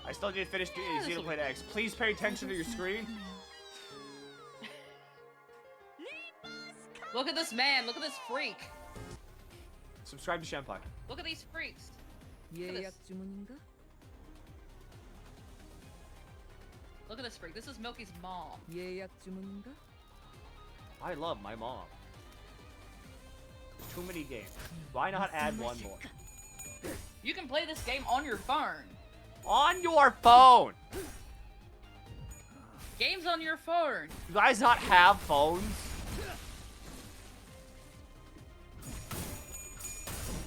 I still need to finish Xenoblade X. Please pay attention to your screen. Look at this man. Look at this freak. Subscribe to Shenpai. Look at these freaks. Look at this. Look at this freak. This is Milky's mom. I love my mom. Too many games. Why not add one more? You can play this game on your phone. On your phone! Games on your phone. You guys not have phones?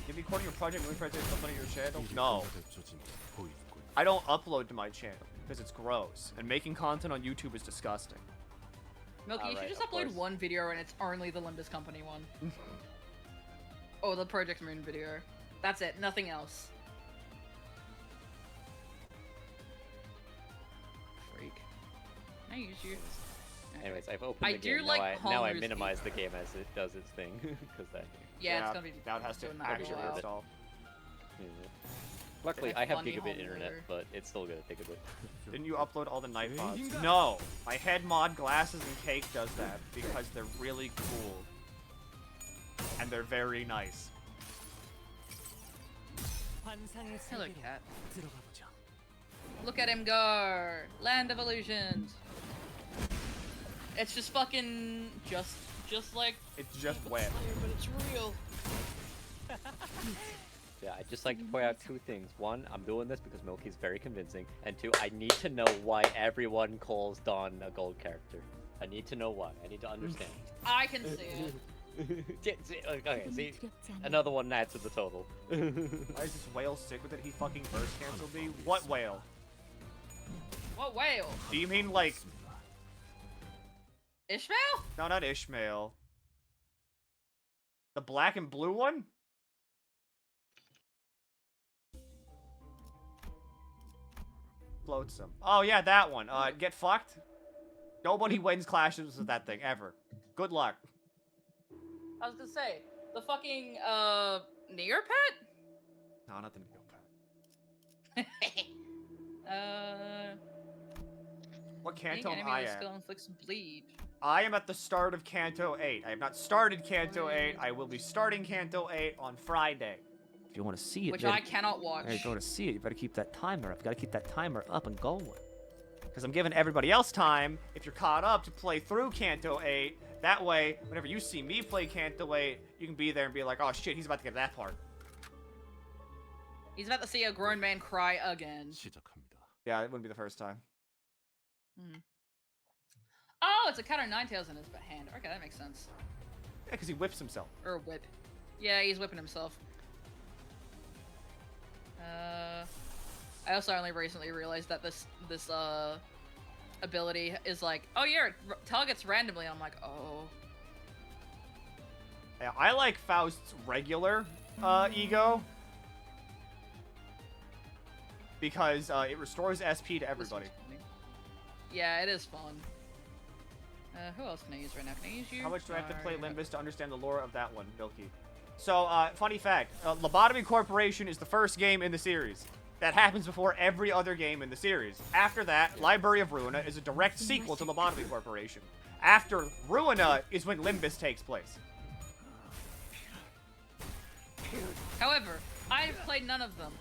Give me recording your project when you try to upload to your channel? No. I don't upload to my channel because it's gross, and making content on YouTube is disgusting. Milky, you should just upload one video and it's only the Limbus Company one. Oh, the Project Moon video. That's it, nothing else. Freak. Can I use you? Anyways, I've opened the game. Now I minimize the game as it does its thing. Because that. Yeah, it's gonna be. Now it has to so actually loud. install. Yeah. Luckily, I have funny gigabit home internet, order. but it's still gonna take a bit. Didn't you upload all the night pods? No! My head mod glasses and cake does that because they're really cool. And they're very nice. Hello, cat. Look at him go! Land of Illusions! It's just fucking... Just like... It's just wet. But it's real. Yeah, I'd just like to point out two things. One, I'm doing this because Milky's very convincing. And two, I need to know why everyone calls Dawn a gold character. I need to know why. I need to understand. I can see it. Okay, see? Another one adds to the total. Why is this whale sick with it? He fucking burst canceled me? What whale? What whale? Do you mean like... Ishmael? No, not Ishmael. The black and blue one? Floatsome. Oh yeah, that one. Get fucked? Nobody wins clashes with that thing, ever. Good luck. I was gonna say, the fucking, Neopet? No, not the Neopet. What Canto enemy I with at? skill inflicts bleed. I am at the start of Canto 8. I have not started Canto 8. I will be starting Canto 8 on Friday. If you want to see it, Which I cannot watch. If you want to see it, you better keep that timer up. You gotta keep that timer up and going. Because I'm giving everybody else time, if you're caught up, to play through Canto 8. That way, whenever you see me play Canto 8, you can be there and be like, oh shit, he's about to get that part. He's about to see a grown man cry again. Yeah, it wouldn't be the first time. Oh, it's a cat or Ninetales in his hand. Okay, that makes sense. Yeah, because he whips himself. Or whip. Yeah, he's whipping himself. I also only recently realized that this ability is like, oh yeah, it targets randomly. I'm like, oh. Yeah, I like Faust's regular ego. Because it restores SP to everybody. Yeah, it is fun. Who else can I use right now? Can I use you? How much do I have to play Limbus to understand the lore of that one, Milky? So, funny fact, Lobotomy Corporation is the first game in the series. That happens before every other game in the series. After that, Library of Ruina is a direct sequel to Lobotomy Corporation. After Ruina is when Limbus takes place. However, I've played none of them,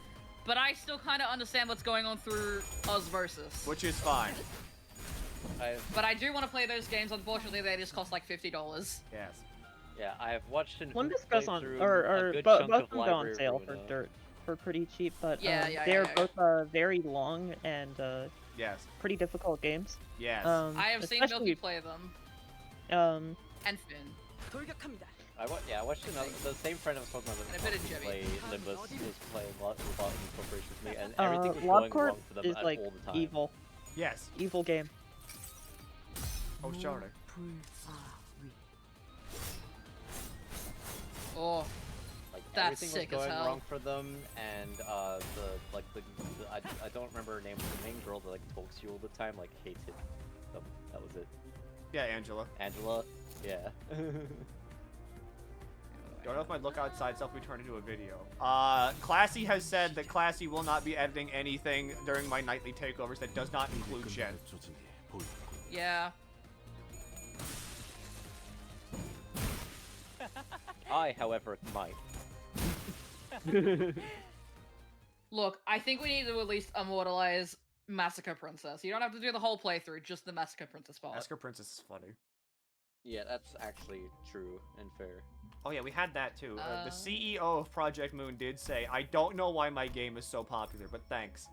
but I still kind of understand what's going on through Oz Versus. Which is fine. But I do want to play those games. Unfortunately, they just cost like $50. Yes. Yeah, I have watched and Limbus played goes on, through or a good both chunk of of them go on Library of sale Ruina. for pretty cheap, but they're both very long and yes, pretty difficult games. Yes. I have seen Milky play them. And Finn. I watched the same friend I was talking about And a bit of Jimmy. play Limbus was playing Lobotomy Corporation with me, and everything was Lob going Corp wrong for them is like all the time. evil. Yes. Evil game. Oh, sorry. Oh, like that's everything sick was as going hell. wrong for them, and I don't remember her name, but the main girl that like talks to you all the time like hated them. That was it. Yeah, Angela. Angela. Yeah. Don't know if my look outside stuff we turned into a video. Classy has said that Classy will not be editing anything during my nightly takeovers that does not include Shen. Yeah. I, however, might. Look, I think we need to at least immortalize Massacre Princess. You don't have to do the whole playthrough, just the Massacre Princess part. Massacre Princess is funny. Yeah, that's actually true and fair. Oh yeah, we had that too. The CEO of Project Moon did say, I don't know why my game is so popular, but thanks.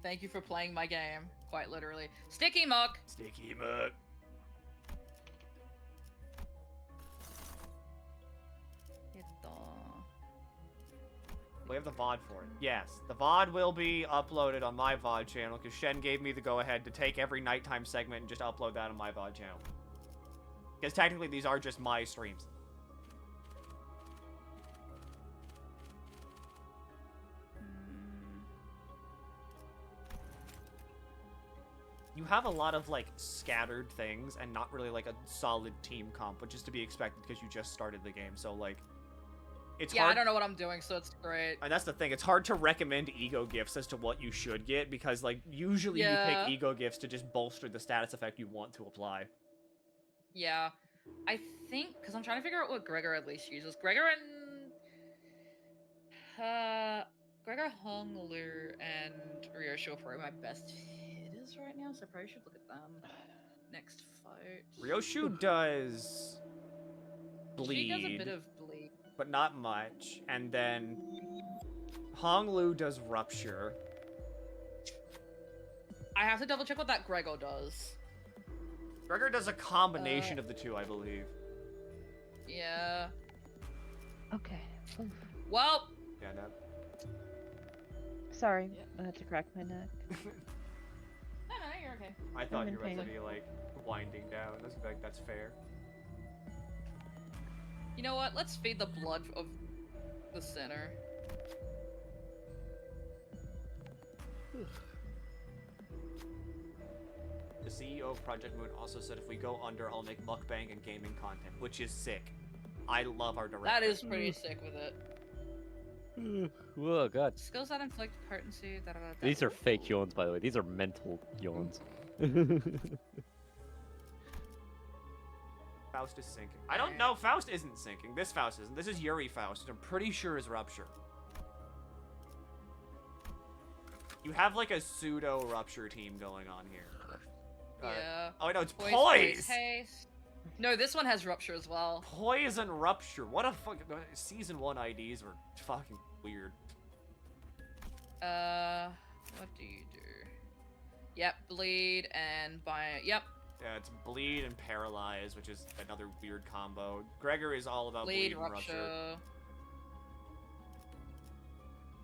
Thank you for playing my game, quite literally. Sticky Muck! Sticky Muck. We have the VOD for it. Yes, the VOD will be uploaded on my VOD channel because Shen gave me the go-ahead to take every nighttime segment and just upload that on my VOD channel. Because technically these are just my streams. You have a lot of, like, scattered things and not really, like, a solid team comp, which is to be expected because you just started the game, so, like, it's hard. I don't know what I'm doing, so it's great. And that's the thing, it's hard to recommend ego gifts as to what you should get, because, like, usually you pick ego gifts to just bolster the status effect you want to apply. Yeah. I think, because I'm trying to figure out what Gregor at least uses. Gregor, Hong Lu, and Ryosho are probably my best hitters right now, so I probably should look at them next fight. Ryoshu does bleed. She does a bit of bleed. But not much. And then Hong Lu does rupture. I have to double check what that Gregor does. Gregor does a combination of the two, I believe. Yeah. Okay. Well. Yeah, no. Sorry, I had to crack my neck. No, you're okay. I thought in you were about to pain. be, like, winding down. I was like, that's fair. You know what? Let's feed the blood of the center. The CEO of Project Moon also said if we go under, I'll make mukbang and gaming content, which is sick. I love our director. That is pretty sick with it. Whoa, God. Skills that inflict potency. These are fake yawns, by the way. These are mental yawns. Faust is sinking. I don't know. Faust isn't sinking. This Faust isn't. This is Yuri Faust, which I'm pretty sure is Rupture. You have like a pseudo Rupture team going on here. Yeah. Oh no, it's Poise. Poise. No, this one has Rupture as well. Poise and Rupture. What a fucking season 1 IDs were fucking weird. What do you do? Yep, bleed and buy. Yep. Yeah, it's bleed and paralyze, which is another weird combo. Gregor is all about bleed and rupture.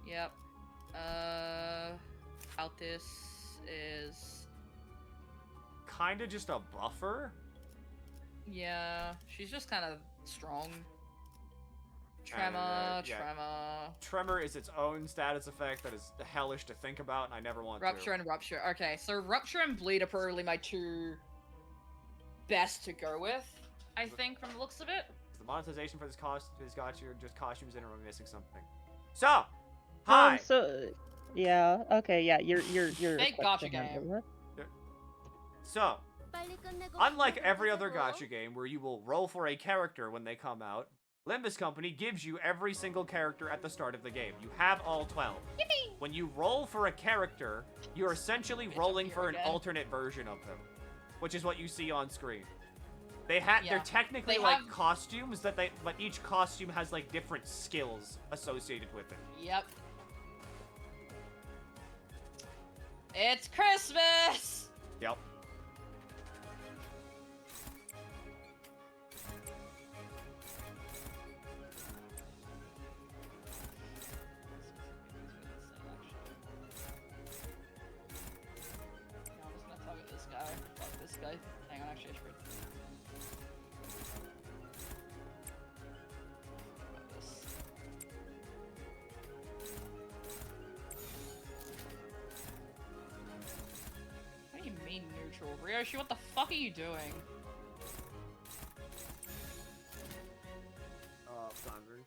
Yep. Altis is kind of just a buffer. Yeah, she's just kind of strong. Tremor, yeah. Tremor. Tremor is its own status effect that is hellish to think about, and I never want Rupture to. and Rupture. Okay, so Rupture and Bleed are probably my two best to go with, I think, from the looks of it. The monetization for this gotcha just costumes and we're missing something. So, hi. Yeah. Okay. Yeah. You're. Big gotcha game. So, unlike every other gotcha game where you will roll for a character when they come out, Limbus Company gives you every single character at the start of the game. You have all 12. Yippee! When you roll for a character, you're essentially rolling for an alternate version of them, which is what you see on screen. They're technically like costumes but each costume has like different skills associated with it. Yep. It's Christmas! Yep. Hang on, actually, I should read this. What do you mean neutral? Ryoshi, what the fuck are you doing? Oh, hungry.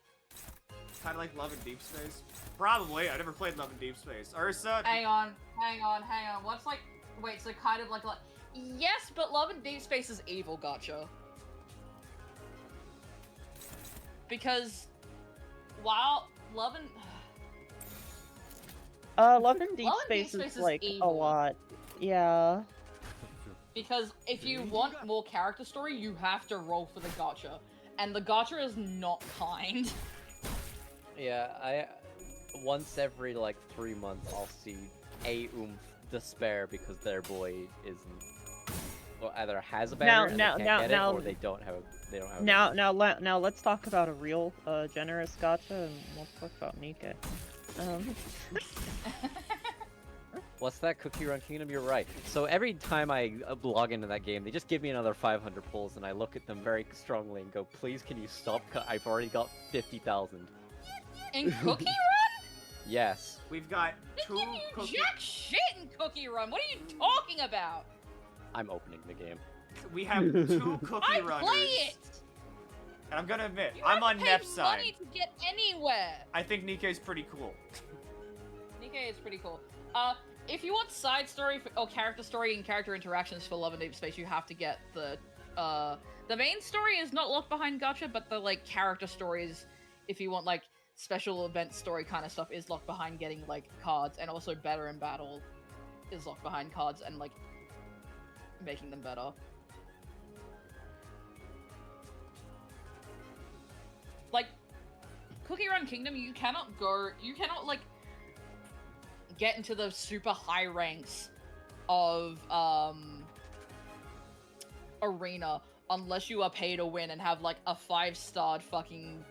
Kind of like Love in Deep Space. Probably. I never played Love in Deep Space. Ursa. Hang on. What's like? Wait, so kind of like. Yes, but Love in Deep Space is evil, gotcha. Because while Love in Deep Space is like evil. A lot. Yeah. Because if you want more character story, you have to roll for the gotcha. And the gotcha is not kind. Yeah, once every like 3 months I'll see a despair because their boy isn't, or either has a banner or they don't have a Now let's talk about a real generous gotcha, and we'll talk about Nikke. What's that, Cookie Run Kingdom? You're right. So every time I log into that game, they just give me another 500 pulls, and I look at them very strongly and go, please, can you stop? I've already got 50,000. In Cookie Run? Yes. We've got two Cookie... jack shit in Cookie Run! What are you talking about? I'm opening the game. We have 2 Cookie Runners. I play it! And I'm gonna admit, I'm on Neff's side. Money to get anywhere! I think Nikke's pretty cool. Nikke is pretty cool. If you want side story or character story and character interactions for Love in Deep Space, you have to get the main story is not locked behind gacha, but the, like, character stories, if you want, like, special event story kind of stuff, is locked behind getting, like, cards, and also Better in Battle is locked behind cards and, like, making them better. Like, Cookie Run Kingdom, you cannot, like, get into the super high ranks of, Arena unless you are pay to win and have, like, a 5-starred fucking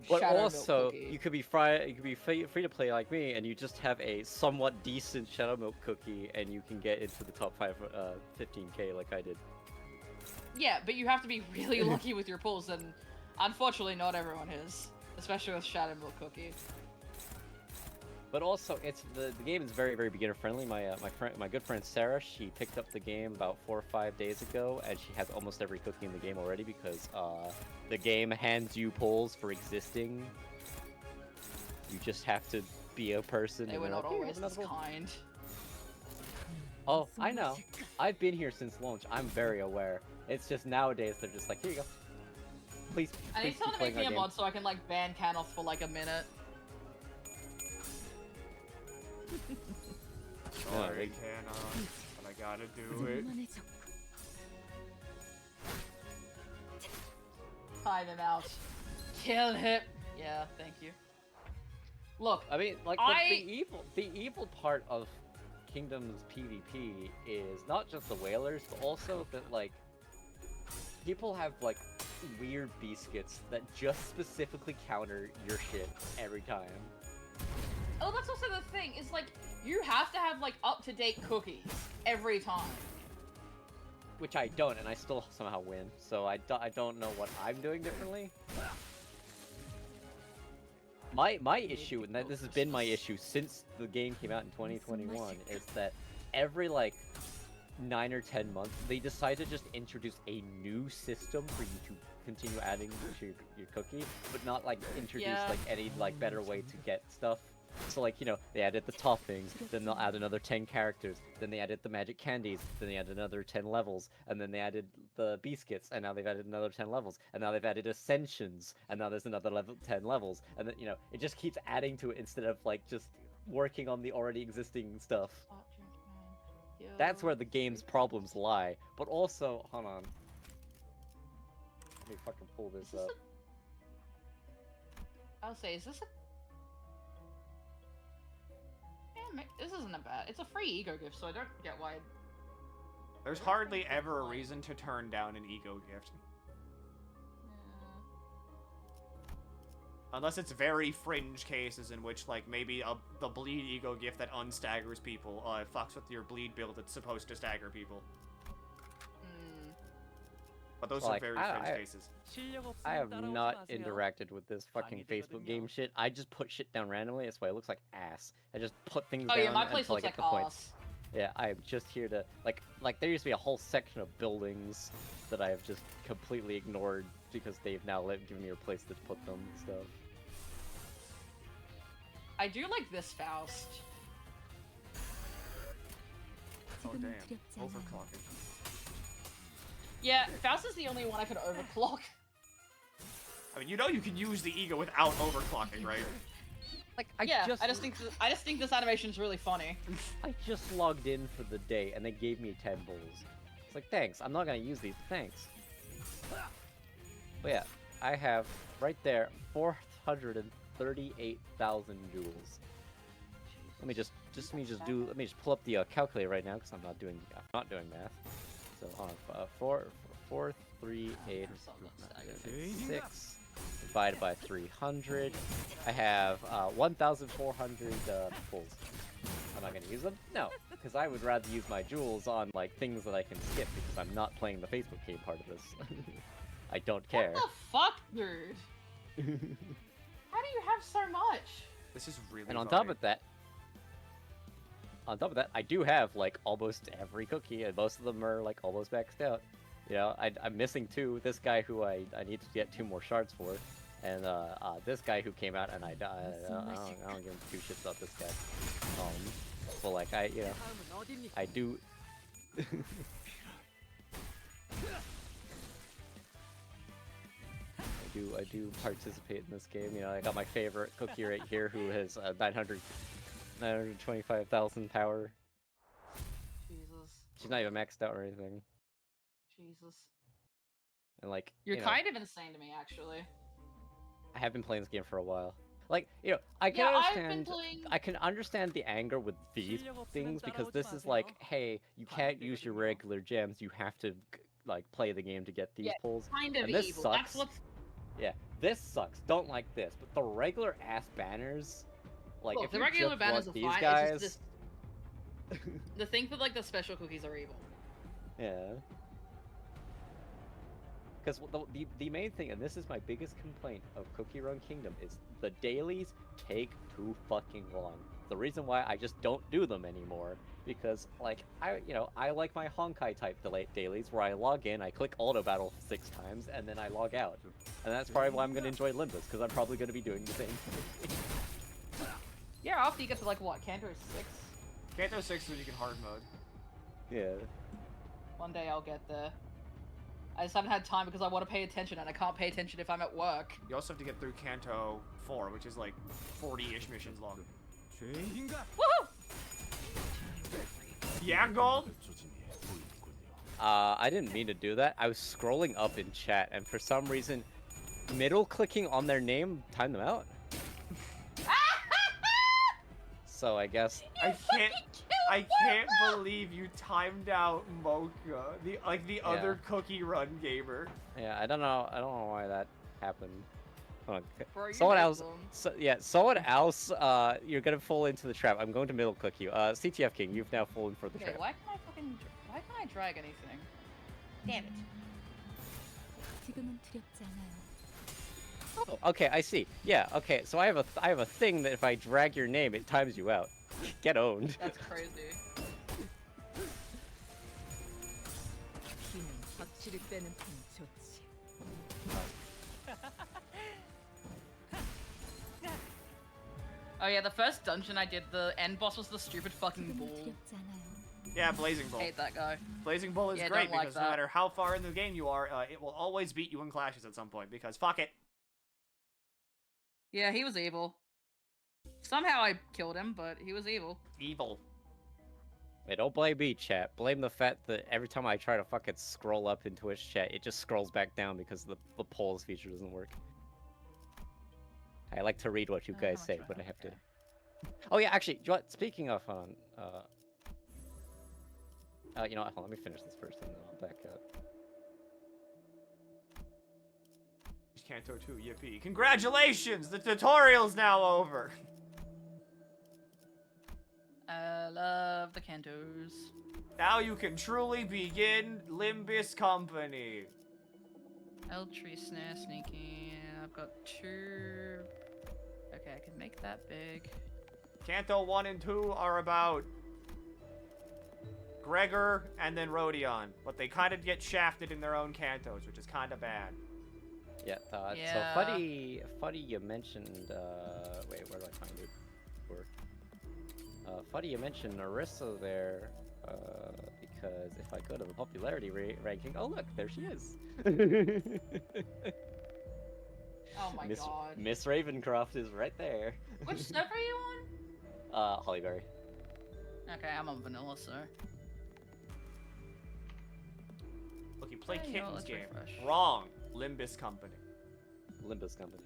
But Shadow also, Milk cookie. you could be free to play like me, and you just have a somewhat decent Shadow Milk cookie, and you can get into the top 15k like I did. Yeah, but you have to be really lucky with your pulls, and unfortunately not everyone is, especially with Shadow Milk cookie. But also, it's the game is very, very beginner friendly. My good friend Sarah, she picked up the game about 4 or 5 days ago, and she has almost every cookie in the game already because the game hands you pulls for existing. You just have to be a person. They were not always this kind. Oh, I know. I've been here since launch. I'm very aware. It's just nowadays they're just like, here you go. Please, I need please keep someone to make playing me our a game. mod so I can like ban Canto for like a minute. Sorry, Canon, but I gotta do it. Time him out. Kill him. Yeah, thank you. Look, I mean, like the evil part of Kingdom's PvP is not just the whalers, but also that like people have like weird biscuits that just specifically counter your shit every time. Oh, that's also the thing. Is like you have to have like up-to-date cookies every time. Which I don't, and I still somehow win. So I don't know what I'm doing differently. My issue, and this has been my issue since the game came out in 2021, is that every like 9 or 10 months they decide to just introduce a new system for you to continue adding to your cookie, but not like introduce like any like better way to get stuff. So like, you know, they added the toppings, then they'll add another 10 characters, then they added the magic candies, then they added another 10 levels, and then they added the biscuits, and now they've added another 10 levels, and now they've added ascensions, and now there's another 10 levels, and then, you know, it just keeps adding to it instead of like just working on the already existing stuff. That's where the game's problems lie. But also, hold on. Let me fucking pull this up. I'll say, is this a... Yeah, this isn't a bad... It's a free ego gift, so I don't get why... There's hardly ever a reason to turn down an ego gift. Unless it's very fringe cases in which, like, maybe the bleed ego gift that unstaggers people fucks with your bleed build that's supposed to stagger people. But those are very fringe cases. I have not interacted with this fucking Facebook game shit. I just put shit down randomly. That's why it looks like ass. I just put things down yeah, my place until I looks get like the points. Yeah, I am just here to like there used to be a whole section of buildings that I have just completely ignored because they've now given me a place to put them and stuff. I do like this Faust. Oh damn, overclocking. Yeah, Faust is the only one I could overclock. I mean, you know you can use the ego without overclocking, right? Like I just think this animation's really funny. I just logged in for the day and they gave me 10 bulls. It's like, thanks, I'm not gonna use these, thanks. But yeah, I have right there 438,000 jewels. Let me just pull up the calculator right now because I'm not doing math. So on 438 6 divided by 300. I have 1,400 pulls. Am I gonna use them? No, because I would rather use my jewels on like things that I can skip because I'm not playing the Facebook game part of this. I don't care. What the fuck, dude? How do you have so much? This is really. And on top of that, I do have like almost every cookie, and most of them are like almost maxed out. You know, I'm missing 2. This guy who I need to get 2 more shards for, and this guy who came out, and I don't give 2 shits about this guy. Well, like I do. I do participate in this game. You know, I got my favorite cookie right here, who has 925,000 power. Jesus. She's not even maxed out or anything. Jesus. And like, You're you know, kind of insane to me, actually. I have been playing this game for a while. Like, you know, I can understand the anger with these things because this is like, hey, you can't use your regular gems. You have to like play the game to get these pulls. Kind of and this evil. sucks. That's what's... Yeah, this sucks. Don't like this. But the regular ass banners, like Look, if the you regular just banners want are these fine. guys, It's just the thing that like the special cookies are evil. yeah. Because the main thing, and this is my biggest complaint of Cookie Run Kingdom, is the dailies take too fucking long. The reason why I just don't do them anymore, because like I like my Honkai type dailies where I log in, I click auto battle 6 times, and then I log out, and that's probably why I'm gonna enjoy Limbus, because I'm probably gonna be doing the same thing. Yeah, after you get to like what, Canto 6? Canto 6 when you can hard mode. Yeah. One day I'll get there. I just haven't had time because I want to pay attention, and I can't pay attention if I'm at work. You also have to get through Canto 4, which is like 40-ish missions long. Woohoo! Yeah, Gold? I didn't mean to do that. I was scrolling up in chat, and for some reason, middle clicking on their name timed them out. So I guess I can't believe you timed out Mocha, the other cookie run gamer. Yeah, I don't know why that happened. Hold on. Bro, you Someone made else. them. Someone else. You're gonna fall into the trap. I'm going to middle click you. CTF King, you've now fallen for the Okay, trap. why can't I drag anything? Damn it. 지금은 두렵지 않아요. Oh, okay, I see. Yeah, okay. So I have a thing that if I drag your name, it times you out. Get owned. That's crazy. 비는 확실히 빼는 편 좋지. Oh yeah, the first dungeon I did, the end boss was the stupid fucking bull. 두렵지 않아요. Yeah, Blazing Bull. Hate that guy. Blazing Bull is Yeah, great don't like because no that. matter how far in the game you are, it will always beat you in clashes at some point because fuck it. Yeah, he was evil. Somehow I killed him, but he was evil. Evil. Wait, don't blame me, chat. Blame the fact that every time I try to fucking scroll up into Twitch chat, it just scrolls back down because the polls feature doesn't work. I like to read what you guys say, but I have to. Oh yeah, actually, you know what? Speaking of, you know what? Hold on, let me finish this first, and then I'll back up. Canto 2, yippee. Congratulations! The tutorial's now over! I love the Cantos. Now you can truly begin Limbus Company. Tree snare sneaking. I've got 2. Okay, I can make that big. Canto 1 and 2 are about Gregor and then Rodion, but they kind of get shafted in their own cantos, which is kind of bad. Yeah, Yeah. so funny you mentioned, wait, where do I find it? Funny you mentioned Narissa there, because if I go to the popularity ranking, oh look, there she is! Oh my god. Miss Ravencroft is right there. Which step are you on? Hollyberry. Okay, I'm on vanilla, so. Look, you play Yeah, you know, Kitten's let's game. refresh. Wrong. Limbus Company. Limbus Company.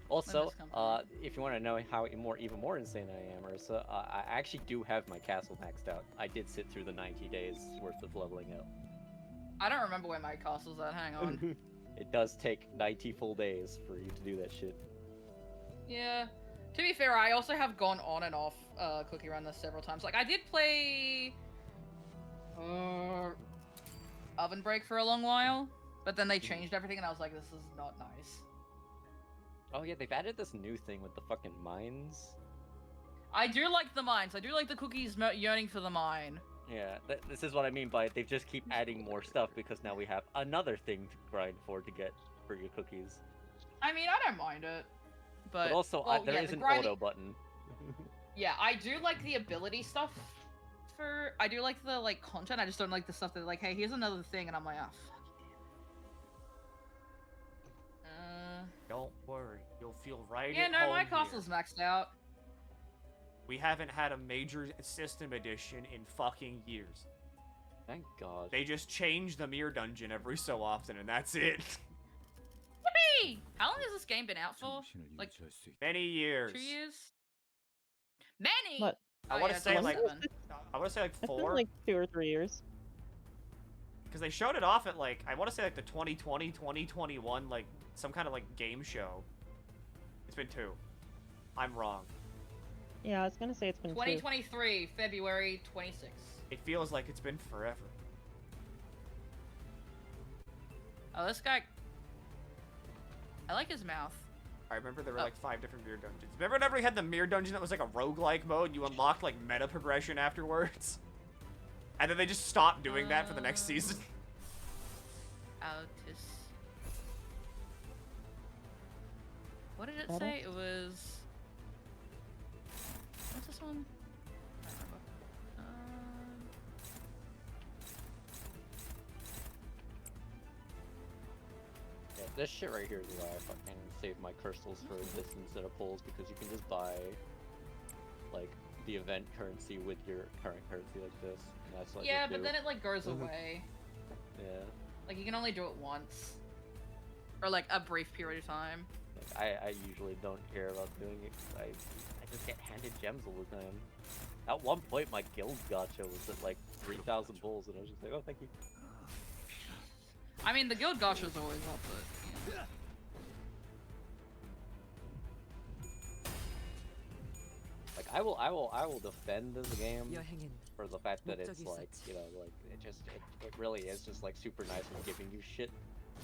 Also, Limbus Company. if you want to know how even more insane I am, Ursa, I actually do have my castle maxed out. I did sit through the 90 days worth of leveling out. I don't remember where my castle's at, hang on. It does take 90 full days for you to do that shit. Yeah. To be fair, I also have gone on and off Cookie Run this several times. Like, I did play Oven Break for a long while, but then they changed everything and I was like, this is not nice. Oh yeah, they've added this new thing with the fucking mines. I do like the mines. I do like the cookies yearning for the mine. Yeah, this is what I mean by it. They just keep adding more stuff because now we have another thing to grind for your cookies. I mean, I don't mind it. But also, well, there yeah, is the an grinding... auto button. Yeah, I do like the ability stuff. I do like the content. I just don't like the stuff that like, hey, here's another thing, and I'm like, ah, fuck. Don't worry, you'll feel right Yeah, at no, home my here. castle's maxed out. We haven't had a major system edition in fucking years. Thank God. They just change the mirror dungeon every so often, and that's it. Whoopee! How long has this game been out for? Like Many years. 2 years? Many. What? I want to say like It's been 4. like 2 or 3 years. Because they showed it off at like, I want to say like the 2020, 2021, like some kind of like game show. It's been 2. I'm wrong. Yeah, I was gonna say it's been 2023, February 26th. It feels like it's been forever. Oh, this guy. I like his mouth. I remember there were like 5 different mirror dungeons. Remember whenever we had the mirror dungeon that was like a roguelike mode, you unlocked like meta progression afterwards? And then they just stopped doing that for the next season. Altis. What did it say? It was. What's this one? I don't remember. This shit right here is why I fucking save my crystals for distance and pulls, because you can just buy like the event currency with your current currency like this. And that's like Yeah, but then it like goes away. Yeah. Like you can only do it once, or like a brief period of time. Like, I usually don't care about doing it. I just get handed gems all the time. At one point, my guild gacha was at like 3,000 bulls, and I was just like, oh, thank you. I mean, the guild gacha's always up, but. Yeah. Like I will defend this game for the fact that it's like, you know, like it really is just like super nice and giving you shit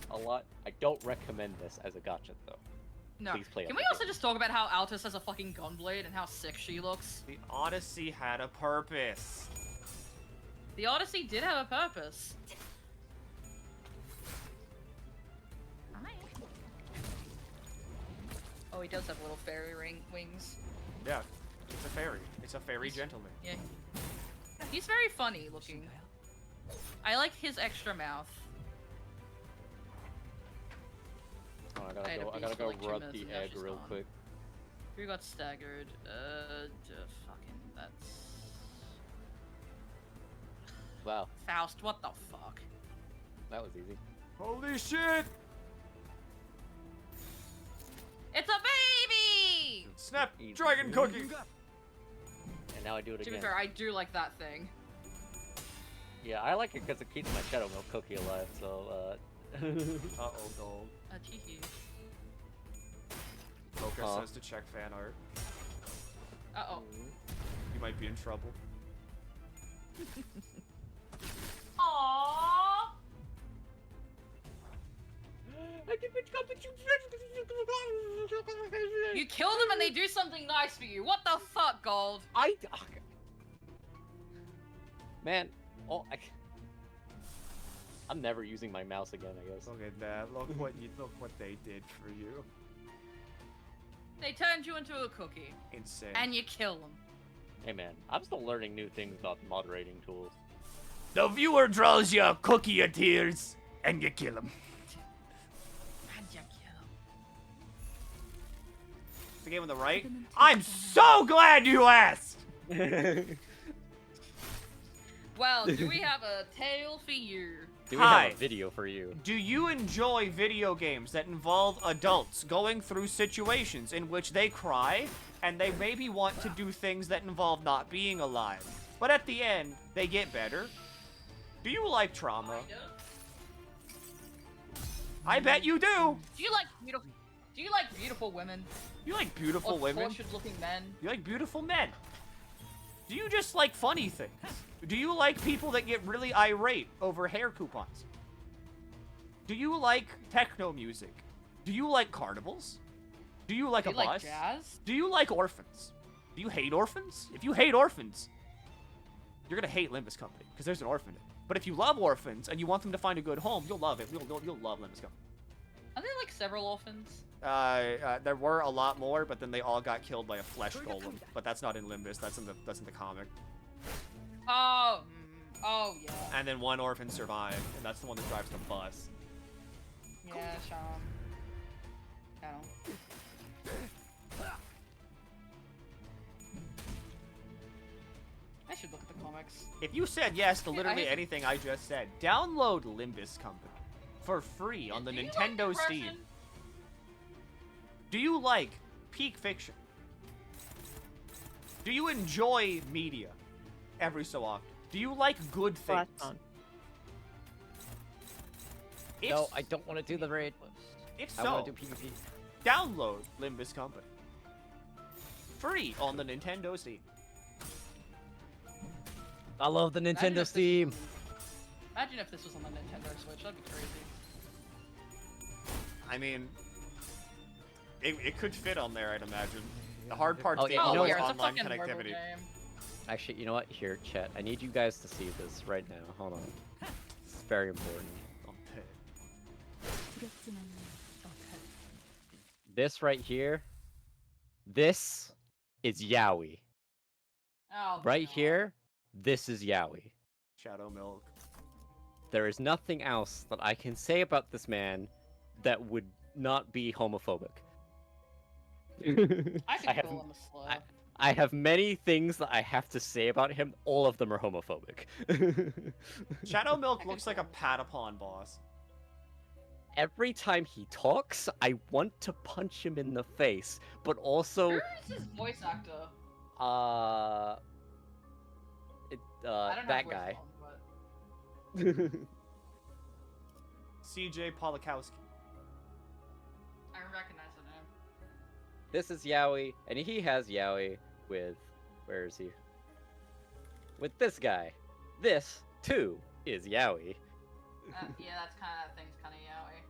a lot. I don't recommend this as a gacha though. No. Please play Can we also just talk about how Altus has a fucking gunblade and how sick she looks? The Odyssey had a purpose. The Odyssey did have a purpose. Oh, he does have little fairy wings. Yeah, it's a fairy. It's a fairy gentleman. Yeah. He's very funny looking. I like his extra mouth. Oh, I gotta go rub the egg real quick. Who got staggered? Fucking, that's... Wow. Faust, what the fuck? That was easy. Holy shit! It's a baby! Snap, dragon cookie! And now I do it To again. be fair, I do like that thing. Yeah, I like it because it keeps my Shadow Milk cookie alive, so, Uh-oh, gold. A teehee. Focus says to check fan art. Uh-oh. You might be in trouble. Aww! You kill them and they do something nice for you. What the fuck, Gold? Man, I'm never using my mouse again, I guess. Look at that. Look what they did for you. They turned you into a cookie. Insane. And you kill them. Hey man, I'm still learning new things about moderating tools. The viewer draws you a cookie of tears, and you kill him. And you kill them. The game on the right? I'm so glad you asked! Well, do we have a tale for you? Do we have a video for you? Do you enjoy video games that involve adults going through situations in which they cry and they maybe want to do things that involve not being alive, but at the end, they get better? Do you like trauma? I bet you do! Do you like beautiful women? You like beautiful or women? tortured-looking men? You like beautiful men? Do you just like funny things? Do you like people that get really irate over hair coupons? Do you like techno music? Do you like carnivals? Do you like Do a you bus? like jazz? Do you like orphans? Do you hate orphans? If you hate orphans, you're gonna hate Limbus Company, because there's an orphanage. But if you love orphans and you want them to find a good home, you'll love it. You'll love Limbus Company. Are there like several orphans? There were a lot more, but then they all got killed by a flesh golem. But that's not in Limbus. That's in the comic. Oh, yeah. And then one orphan survived, and that's the one that drives the bus. Yeah, Sean. I should look at the comics. If you said yes to literally anything I just said, download Limbus Company for free on the Nintendo Steam. Do you like peak fiction? Do you enjoy media every so often? Do you like good things? No, I don't want to do the raid. If I so, want to do PvP. download Limbus Company. Free on the Nintendo Steam. I love the Nintendo Steam. Imagine if this was on the Nintendo Switch. That'd be crazy. I mean, it could fit on there, I'd imagine. The hard part's Oh, the yeah, you know what? online connectivity. Actually, you know what? Here, chat. I need you guys to see this right now. Hold on. It's very important. This right here. This is Yaoi. Oh, right here. This is Yaoi. Shadow Milk. There is nothing else that I can say about this man that would not be homophobic. I can call him a slut. I have many things that I have to say about him. All of them are homophobic. Shadow Milk looks like a Patapon boss. Every time he talks, I want to punch him in the face, but also Where is his voice actor? I don't know voice that guy. film, CJ Polakowski. I recognize the name. This is Yaoi, and he has Yaoi with, where is he? With this guy. This, too, is Yaoi. Yeah, that thing's kind of yaoi.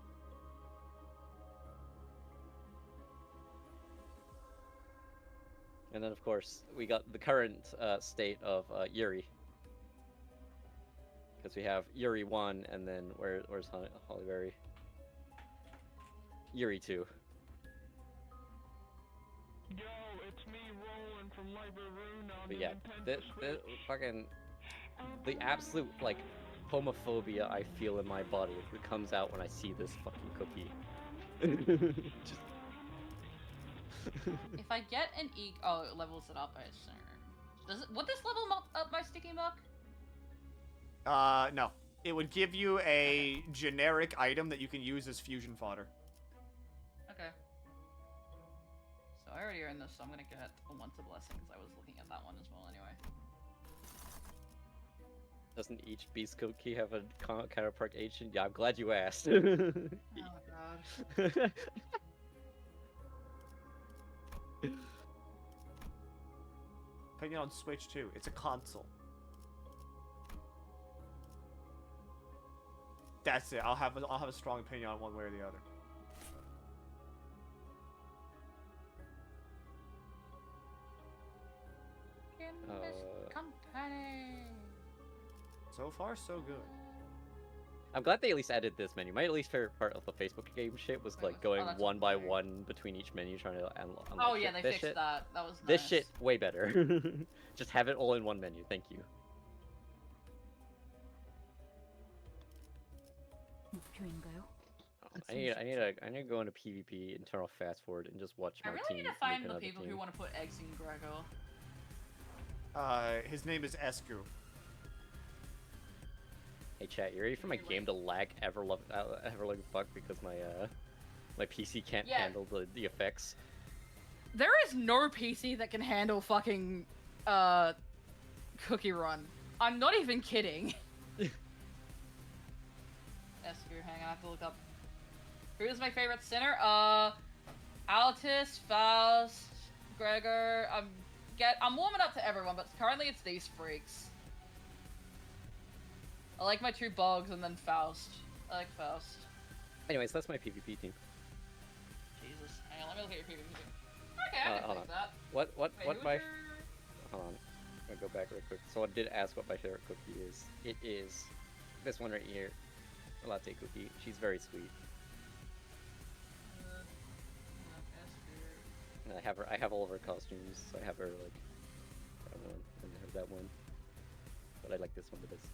And then, of course, we got the current state of Yuri. Because we have Yuri 1, and then where's Hollyberry? Yuri 2. Yo, it's me, Roland from Library Room. But yeah, the fucking the absolute like homophobia I feel in my body that comes out when I see this fucking cookie. Just... If I get an oh, it levels it up, I assume. Would this level up my sticky muck? No. It would give you a generic item that you can use as fusion fodder. Okay. So I already earned this, so I'm gonna get a once a blessing because I was looking at that one as well anyway. Doesn't each beast cookie have a counterpart agent? Yeah, I'm glad you asked. Oh god. Opinion on Switch 2. It's a console. That's it. I'll have a strong opinion on one way or the other. Limbus Company. So far, so good. I'm glad they at least added this menu. My at least favorite part of the Facebook game shit was like going one by one between each menu trying to unlock Oh yeah, shit. they This fixed that. That was nice. This shit way better. Just have it all in one menu. Thank you. I need to go into PvP, internal fast forward, and just watch my I really team need to make find the another people team. who want to put eggs in Grego. His name is Esku. Hey chat, you ready for my game to lag ever like fuck because my my PC can't handle the effects? There is no PC that can handle fucking Cookie Run. I'm not even kidding. Esker, hang on, I have to look up. Who's my favorite sinner? Altus, Faust, Gregor. I'm warming up to everyone, but currently it's these freaks. I like my two bugs and then Faust. I like Faust. Anyways, that's my PvP team. Jesus. Hang on, let me look at your PvP team. Okay, I can hold fix on. that. What Wait, my who's hold on. I'm gonna go back real quick. Someone did ask what my favorite cookie is. It is this one right here. A latte cookie. She's very sweet. And I have all of her costumes. So I have her like that one and I have that one. But I like this one the best.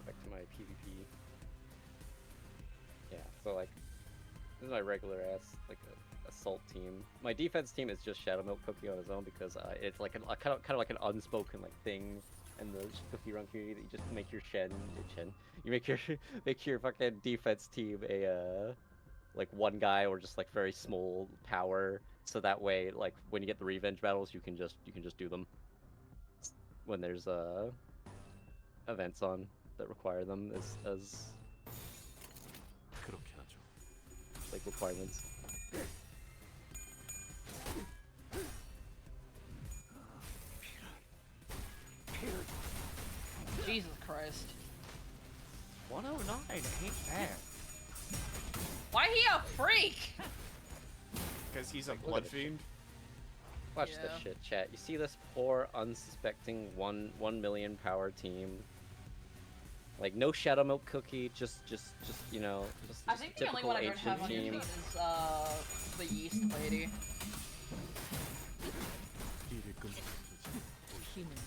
Back to my PvP. Yeah, so like this is my regular ass like assault team. My defense team is just Shadow Milk Cookie on his own because it's like kind of like an unspoken like thing in the Cookie Run community that you just make your Shen. You make your fucking defense team a like one guy or just like very small power, so that way like when you get the revenge battles you can just do them when there's events on that require them as like requirements. Jesus Christ. 109 ain't bad. Why he a freak? Because he's a blood fiend. Watch this shit, chat. You see this poor, unsuspecting 1 million power team? Like no Shadow Milk Cookie, just you know, just I think the only one I don't have on your team. team is the Yeast Lady.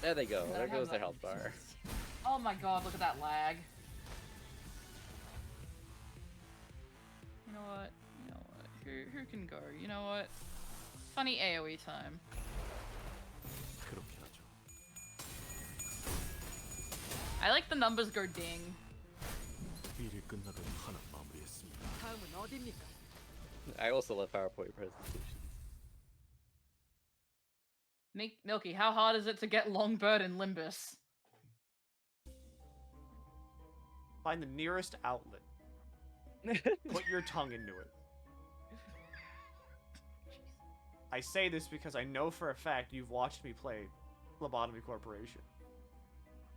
There they go. I There don't goes have their that. health bar. Oh my god, look at that lag. You know what? You know what? Who can go? You know what? Funny AoE time. I like the numbers go ding. I also love PowerPoint presentations. Milky, how hard is it to get Longbird in Limbus? Find the nearest outlet. Put your tongue into it. I say this because I know for a fact you've watched me play Lobotomy Corporation.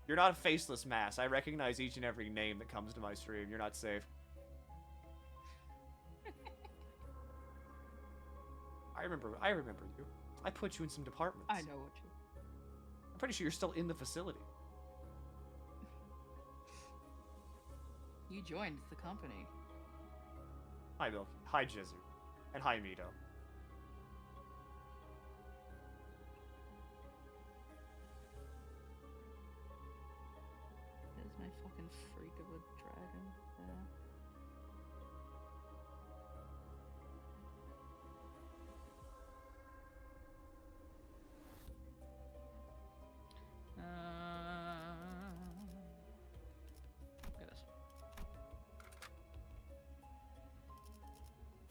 You're not a faceless mass. I recognize each and every name that comes to my stream. You're not safe. I remember you. I put you in some departments. I know what you... I'm pretty sure you're still in the facility. You joined the company. Hi, Milky. Hi, Jizu. And hi, Mito. There's my fucking freak of a dragon there. Look at this.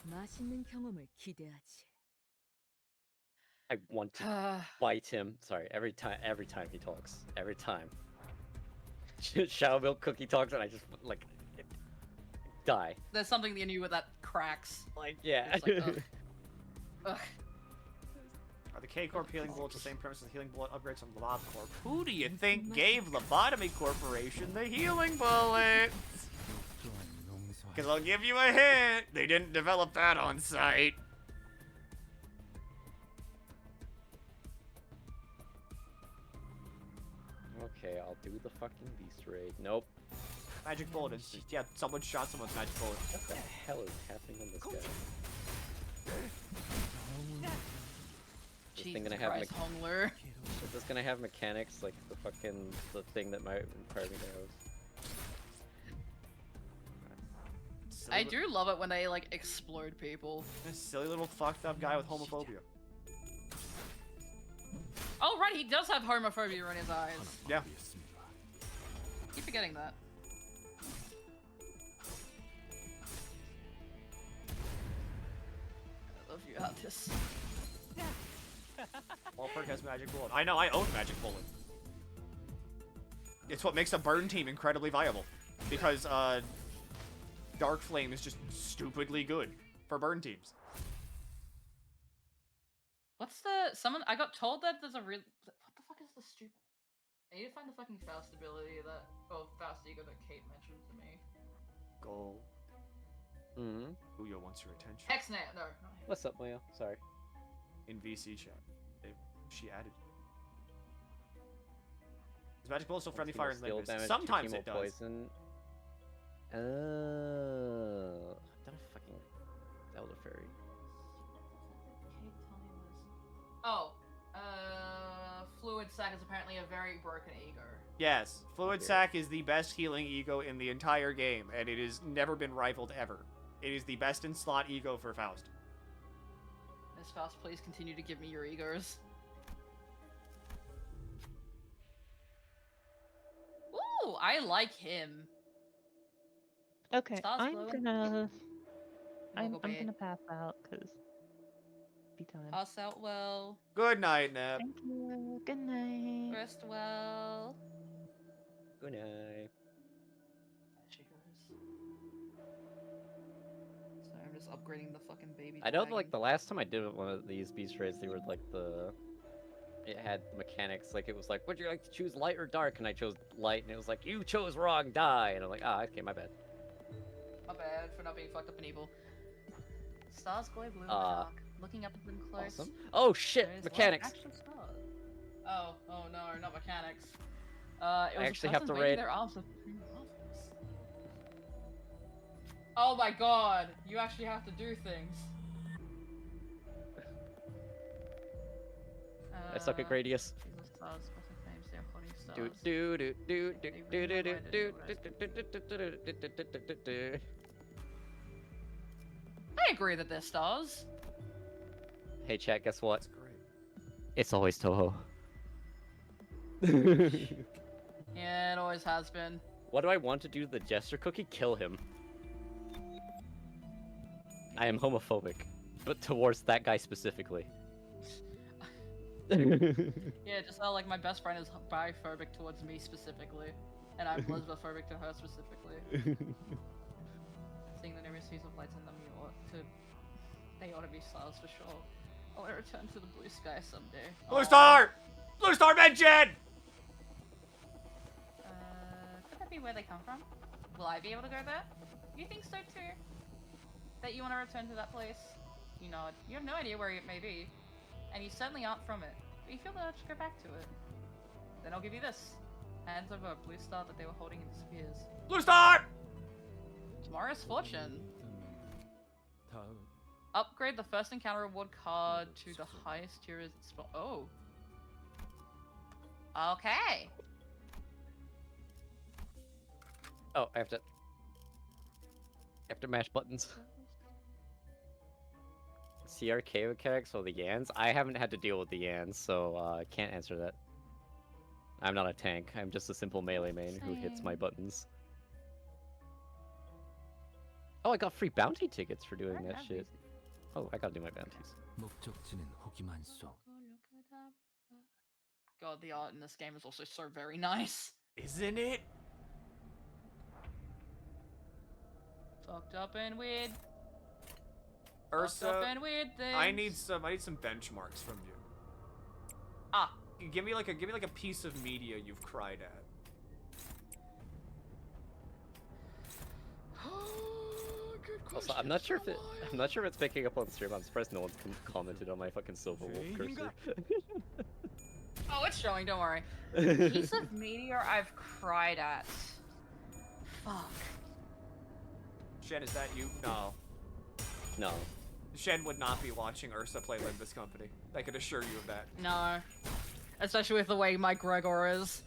맛있는 경험을 기대하지. I want to bite him. Sorry, every time he talks. Every time. Shadow Milk Cookie talks and I just, like, die. There's something in you with that cracks. Like, yeah. It's like, ugh. Are the K-Corp healing bullets the same premise as the healing bullet upgrades from Lob Corp? Who do you think gave Lobotomy Corporation the healing bullets? Because I'll give you a hint. They didn't develop that on site. Okay, I'll do the fucking beast raid. Nope. Magic bullet instant. Yeah, someone shot someone's magic bullet. What the hell is happening on this guy? This thing gonna have Hongler. Is this gonna have mechanics like the thing that my party knows? I do love it when they like explode people. This silly little fucked up guy with homophobia. Oh right, he does have homophobia in his eyes. Yeah. Keep forgetting that. I love you, Attis. Walperk has magic bullet. I know, I own magic bullet. It's what makes a burn team incredibly viable. Because, Dark Flame is just stupidly good for burn teams. What's the... I got told that there's a real... What the fuck is the stupid... I need to find the fucking Faust ability that... Oh, Faust ego that Kate mentioned to me. Gold. Mm-hmm. Uyo wants your attention. X-Nail, no, not him. What's up, Mayo? Sorry. In VC chat. She added. Is magic bullet still friendly fire and Limbus? Sometimes it does. Poison. Oh, that a fucking Elder Fairy. Oh, Fluid Sac is apparently a very broken ego. Yes, Fluid Sac is the best healing ego in the entire game, and it has never been rivaled ever. It is the best in slot ego for Faust. Miss Faust, please continue to give me your egos. Ooh, I like him. Okay, I'm glowing. gonna pass out because be time. Pass out well. Good night, Nap. Thank you. Good night. Rest well. Good night. There she goes. So I'm just upgrading the fucking baby. I know, dragon. like, the last time I did one of these beast raids, they were like it had mechanics, like it was like, would you like to choose light or dark? And I chose light, and it was like, you chose wrong, die. And I'm like, ah, okay, my bad. My bad for not being fucked up and evil. Stars glow blue in the dark. Looking up at them close. Awesome. Oh shit, There's mechanics. actual stars. Oh no, not mechanics. It was I actually have to waving raid. their arms with green waffles. Oh my god, you actually have to do things. I suck at Gradius. Jesus stars, what's his name? they're holding stars. I agree that they're stars. Hey chat, guess what? It's always Toho. Yeah, it always has been. What do I want to do to the Jester Cookie? Kill him. I am homophobic, but towards that guy specifically. Yeah, just how like my best friend is biphobic towards me specifically, and I'm lesbophobic to her specifically. Seeing the numerous hues of lights in them, they ought to be stars for sure. I want to return to the blue sky someday. Blue Star! Blue Star mention! Could that be where they come from? Will I be able to go there? You think so too? That you want to return to that place? You know, you have no idea where it may be. And you certainly aren't from it. But you feel the urge to go back to it. Then I'll give you this. Hands over a blue star that they were holding and disappears. Blue Star! Tomorrow's fortune. Upgrade the first encounter reward card to the highest tier as its spot. Oh. Okay. Oh, I have to mash buttons. CRK mechanics or the Yans? I haven't had to deal with the Yans, so I can't answer that. I'm not a tank. I'm just a simple melee main who hits my buttons. Oh, I got free bounty tickets for doing that shit. Oh, I gotta do my bounties. God, the art in this game is also so very nice. Isn't it? Fucked up and weird. Ursa, Fucked up and weird things. I need some benchmarks from you. Ah. Give me like a piece of media you've cried at. Also, I'm not sure if it's picking up on stream. I'm surprised no one's commented on my fucking Silver Wolf cursor. Oh, it's showing, don't worry. Piece of meteor I've cried at. Fuck. Shen, is that you? No. No. Shen would not be watching Ursa play Limbus Company. I could assure you of that. No. Especially with the way my Gregor is.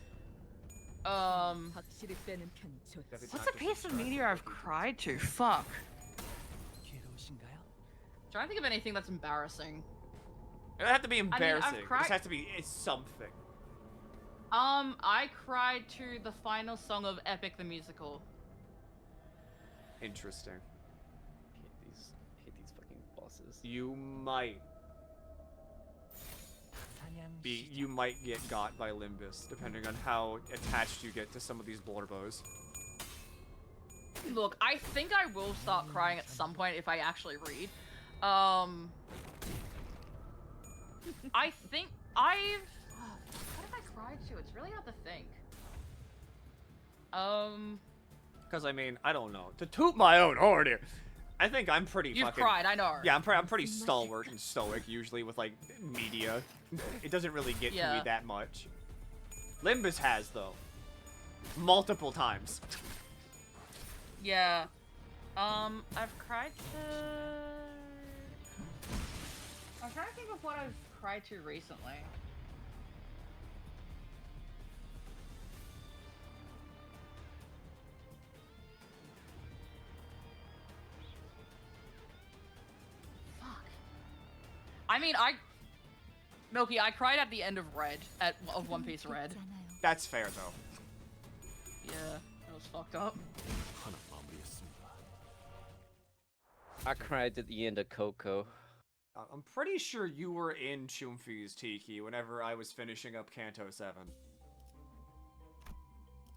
What's a piece of meteor I've cried to? Fuck. Trying to think of anything that's embarrassing. It doesn't have to be embarrassing. I've It cried... just has to be something. I cried to the final song of Epic the Musical. Interesting. Hate these fucking bosses. You might get got by Limbus, depending on how attached you get to some of these blorbos. Look, I think I will start crying at some point if I actually read. I think I've... What have I cried to? It's really hard to think. Because I mean, I don't know. To toot my own horn here, I think I'm pretty You've fucking... cried, I know. Yeah, I'm pretty stalwart and stoic usually with like media. It doesn't really get to me that much. Limbus has though. Multiple times. Yeah. I've cried to... I'm trying to think of what I've cried to recently. Fuck. I mean, Milky, I cried at the end of of One Piece Red. That's fair though. Yeah, that was fucked up. I cried at the end of Coco. I'm pretty sure you were in Chumfi's Tiki whenever I was finishing up Canto 7.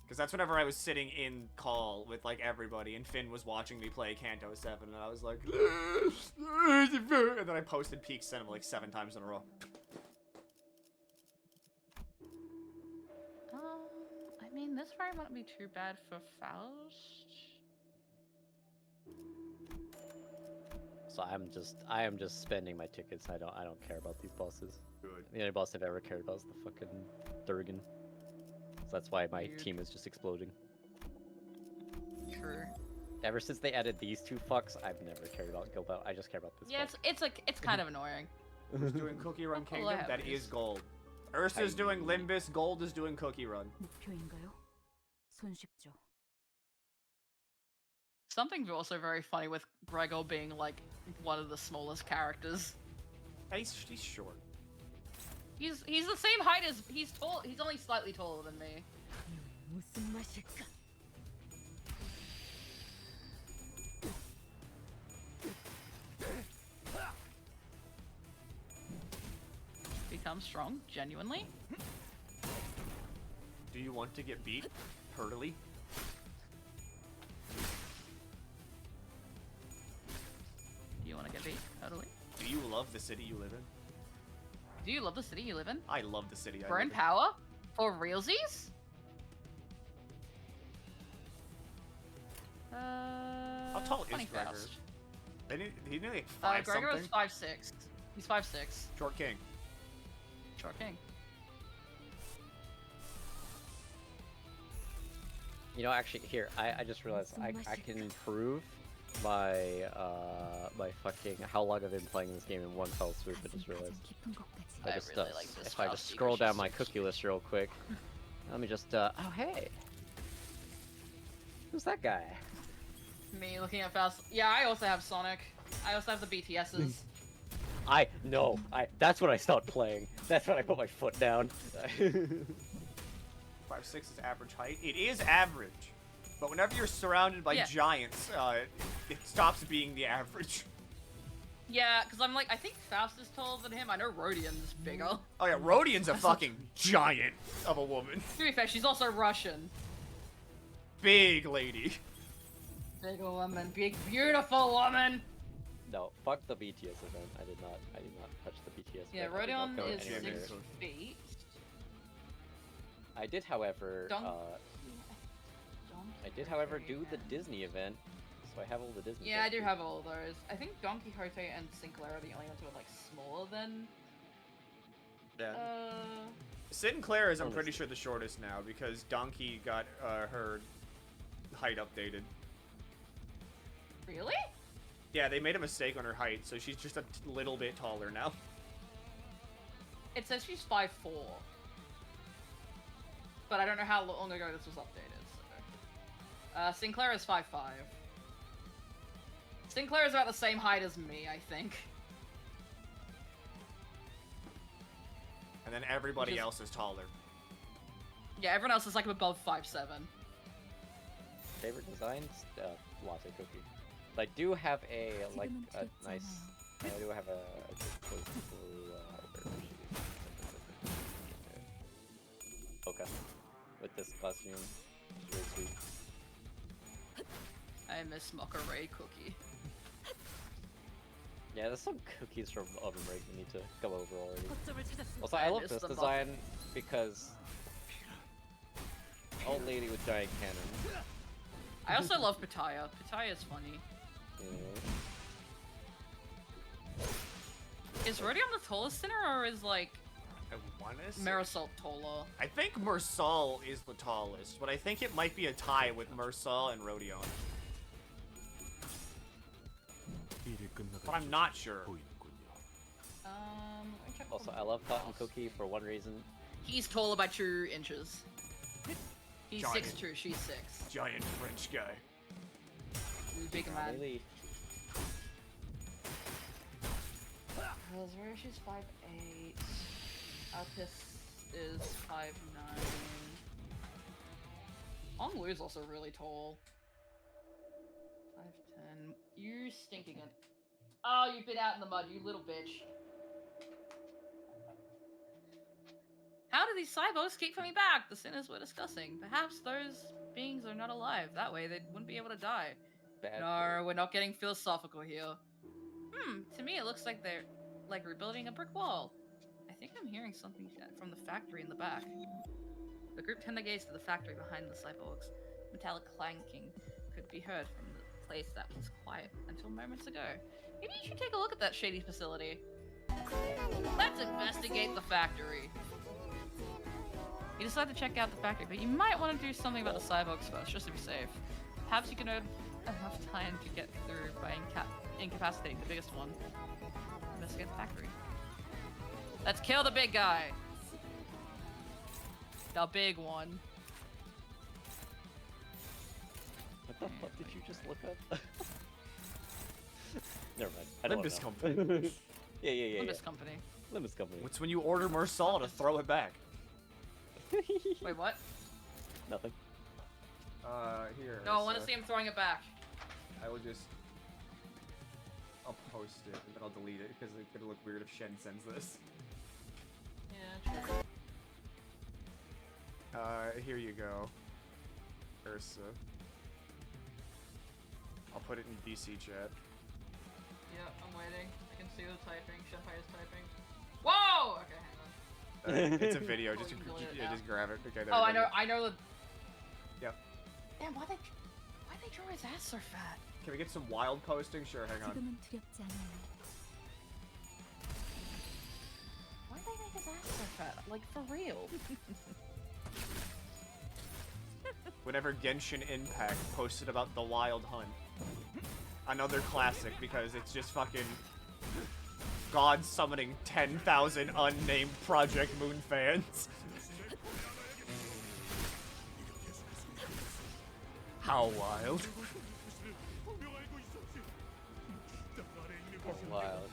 Because that's whenever I was sitting in call with like everybody and Finn was watching me play Canto 7 and I was like and then I posted Peak Cinema like 7 times in a row. I mean, this probably won't be too bad for Faust. So I am just spending my tickets. I don't care about these bosses. Good. The only boss I've ever cared about is the fucking Durgan. So that's why my team is just exploding. True. Ever since they added these two fucks, I've never cared about Gilbert. I just care about this. Yeah, it's kind of annoying. Who's doing Cookie Run Kingdom? That is gold. Ursa's doing Limbus, Gold is doing Cookie Run. 목표인가요? 손쉽죠. Something also very funny with Gregor being like one of the smallest characters. He's short. He's the same height as he's tall. He's only slightly taller than me. 무슨 맛일까? Become strong, genuinely. Do you want to get beat? Hurtily? Do you want to get beat? Totally. Do you love the city you live in? Do you love the city you live in? I love the city I live Burn in. power? For realsies? How tall is Gregor? He's nearly like 5 Gregor is something. 5'6". He's 5'6". Short king. Short king. You know, actually, here I just realized I can improve my my fucking how long I've been playing this game in one fell swoop. I just realized. I really like this if I just scroll down my cookie list real quick, let me just oh hey, who's that guy? Me looking at fast. Yeah, I also have Sonic. I also have the BTSs. That's when I stopped playing. That's when I put my foot down. 5'6" is average height. It is average, but whenever you're surrounded by giants, it stops being the average. Yeah, because I'm like, I think Faust is taller than him. I know Rhodion's bigger. Oh yeah, Rhodion's a fucking giant of a woman. To be fair, she's also Russian. Big lady. Big woman, big beautiful woman. No, fuck the BTS event. I did not touch the BTS. Yeah, event. Rodion is 6 feet. I did, however, do the Disney event, so I have all the Disney. Yeah, I do have all of those. I think Don Quixote and Sinclair are the only ones who are like smaller than. Yeah. Sinclair is, I'm pretty sure, the shortest now because Donkey got her height updated. Really? Yeah, they made a mistake on her height, so she's just a little bit taller now. It says she's 5'4". But I don't know how long ago this was updated, so... Sinclair is 5'5". Sinclair is about the same height as me, I think. And then everybody else is taller. Yeah, everyone else is like above 5'7". Favorite designs? Latte cookie. I do have a nice. I do have a okay. With this costume, it's really sweet. I miss Mockeray cookie. Yeah, there's some cookies from Oven Break that need to come over already. Also, I love this design because old lady with giant cannon. I also love Pitaya. Pitaya is funny. Is Rodion the tallest sinner, or is like Marisol taller? I think Mersal is the tallest, but I think it might be a tie with Mersal and Rodion. But I'm not sure. Also, I love Cotton Cookie for one reason. He's taller by 2 inches. He's Giant. 6'2", she's 6. Giant French guy. Big man. Really? Rare, she's 5'8". Alpis is 5'9". Onglu's also really tall. 5'10". You stink again. Oh, you've been out in the mud, you little bitch. How do these cyborgs keep coming back? The sinners we're discussing. Perhaps those beings are not alive. That way they wouldn't be able to die. No, we're not getting philosophical here. To me it looks like they're like rebuilding a brick wall. I think I'm hearing something from the factory in the back. The group tend to gaze to the factory behind the cyborgs. Metallic clanking could be heard from the place that was quiet until moments ago. Maybe you should take a look at that shady facility. Let's investigate the factory. You decide to check out the factory, but you might want to do something about the cyborgs first, just to be safe. Perhaps you can earn enough time to get through by incapacitating the biggest one. Investigate the factory. Let's kill the big guy! The big one. What the fuck did you just look up? Never mind. I don't Limbus know. Company. Yeah. Limbus Company. Limbus Company. What's when you order more salt to throw it back? Wait, what? Nothing. Here. No, I want to see him throwing it back. I will just... I'll post it, and then I'll delete it, because it's gonna look weird if Shen sends this. Yeah, true. Here you go. Ursa. I'll put it in DC chat. Yeah, I'm waiting. I can see the typing. Shenpai is typing. Whoa! Okay, hang on. It's a video, just, delete it yeah, now. just grab it. Okay, there Oh, we go. I know the... Yep. Damn, why'd they draw his ass so fat? Can we get some wild posting? Sure, hang on. 지금은 두렵지 않아요. Why'd they make his ass so fat? Like, for real. Whenever Genshin Impact posted about the Wild Hunt. Another classic, because it's just fucking... God summoning 10,000 unnamed Project Moon fans. How wild. That's wild.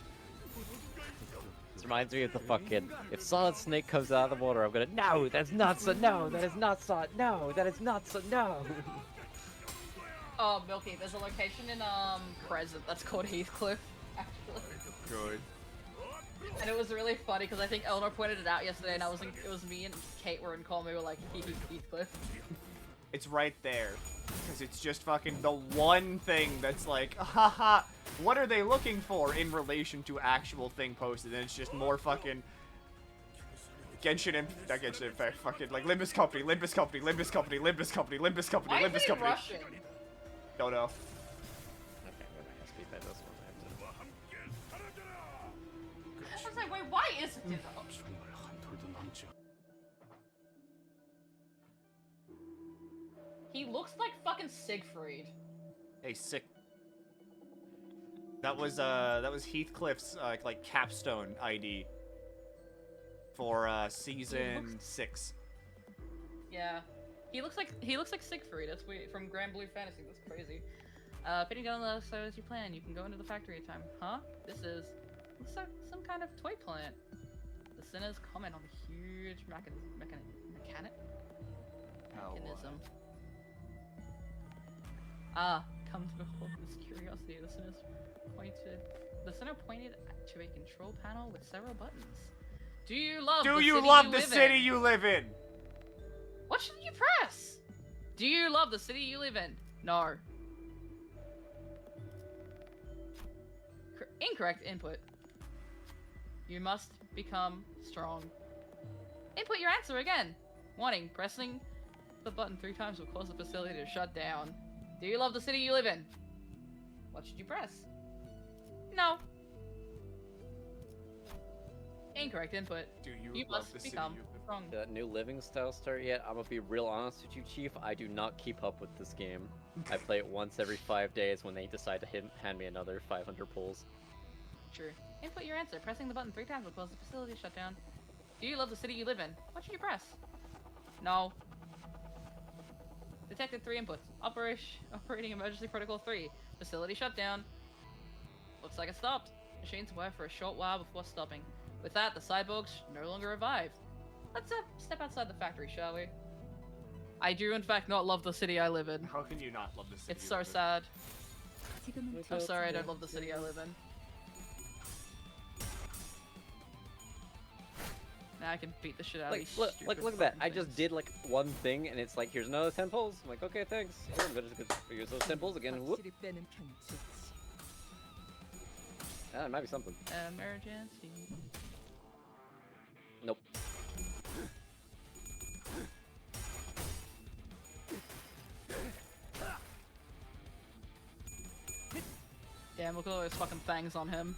This reminds me of the fucking, if Solid Snake comes out of the water, I'm gonna, no, that's not so, no, that is not so, no, that is not so, no. Oh, Milky, there's a location in, Crescent that's called Heathcliff, actually. Good. And it was really funny because I think Eleanor pointed it out yesterday, and it was me and Kate were in call, and we were like, Heathcliff. It's right there. Because it's just fucking the one thing that's like, haha, what are they looking for in relation to actual thing posted? And it's just more fucking not Genshin Impact, fucking like Limbus Company, Limbus Company, Limbus Company, Limbus Company, Limbus Company, Why Limbus is he Company. Russian? Don't know. Okay, maybe I speed that this one. I was like, wait, why isn't it? He looks like fucking Siegfried. Hey, sick. That was Heathcliff's like capstone ID for season 6. Yeah, he looks like Siegfried. That's weird. From Grand Blue Fantasy. That's crazy. Pinning down the so as you plan, you can go into the factory at time. Huh? This is looks like some kind of toy plant. The sinners comment on the huge mechanism. Come to behold this curiosity. The center pointed to a control panel with several buttons. Do you love the city you live in? What should you press? Do you love the city you live in? No. Incorrect input. You must become strong. Input your answer again. Warning, pressing the button 3 times will cause the facility to shut down. Do you love the city you live in? What should you press? No. Incorrect input. Do you love the city you live in? Strong. That new living style start yet? I'm gonna be real honest with you, Chief. I do not keep up with this game. I play it once every 5 days when they decide to hand me another 500 pulls. Sure. Input your answer. Pressing the button 3 times will cause the facility to shut down. Do you love the city you live in? What should you press? No. Detected 3 inputs. Operating emergency protocol 3. Facility shutdown. Looks like it stopped. Machines were for a short while before stopping. With that, the cyborgs no longer revived. Let's step outside the factory, shall we? I do, in fact, not love the city I live in. How can you not love the city? It's you so live in? sad. I'm sorry, I don't love the city I live in. Now I can beat the shit out of these Look stupid at that. fucking I just things. did like one thing, and it's like, here's another 10 pulls. I'm like, okay, thanks. Here, I'm gonna just use those 10 pulls again. Whoop. It might be something. Emergency. Nope. Damn, look at all those fucking fangs on him.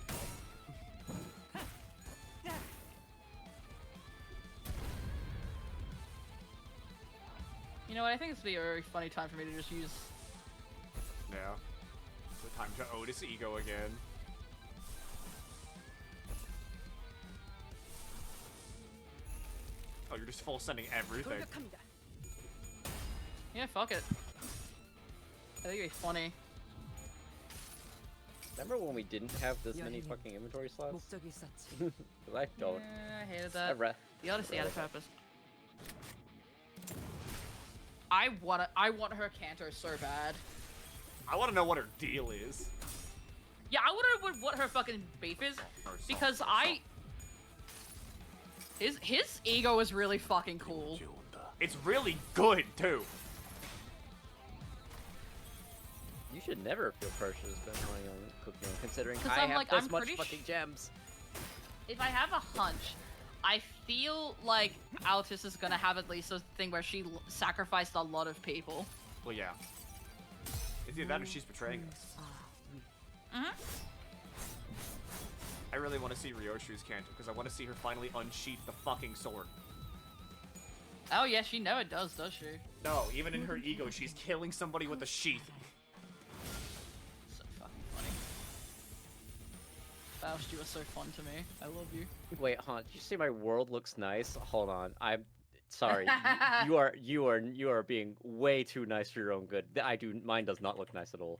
You know what, I think this would be a very funny time for me to just use... Yeah. The time to Otis ego again. Oh, you're just full sending everything. Yeah, fuck it. I think it'd be funny. Remember when we didn't have this many fucking inventory slots? I don't. Yeah, I hated that. The Odyssey had a purpose. I want her Canto so bad. I want to know what her deal is. Yeah, I want to know what her fucking beef is, because his ego is really fucking cool. It's really good too. You should never feel pressure to spend money on cooking, considering 'Cause I I'm have like, this I'm much pretty fucking gems. If I have a hunch, I feel like Altis is gonna have at least a thing where she sacrificed a lot of people. Well, yeah. It's either that or she's betraying us. I really want to see Ryoshu's Canto because I want to see her finally unsheath the fucking sword. Oh yeah, she never does she? No, even in her ego, she's killing somebody with a sheath. So fucking funny. Faust, you are so fun to me. I love you. Wait, did you say my world looks nice? Hold on, I'm sorry. you are being way too nice for your own good. Mine does not look nice at all.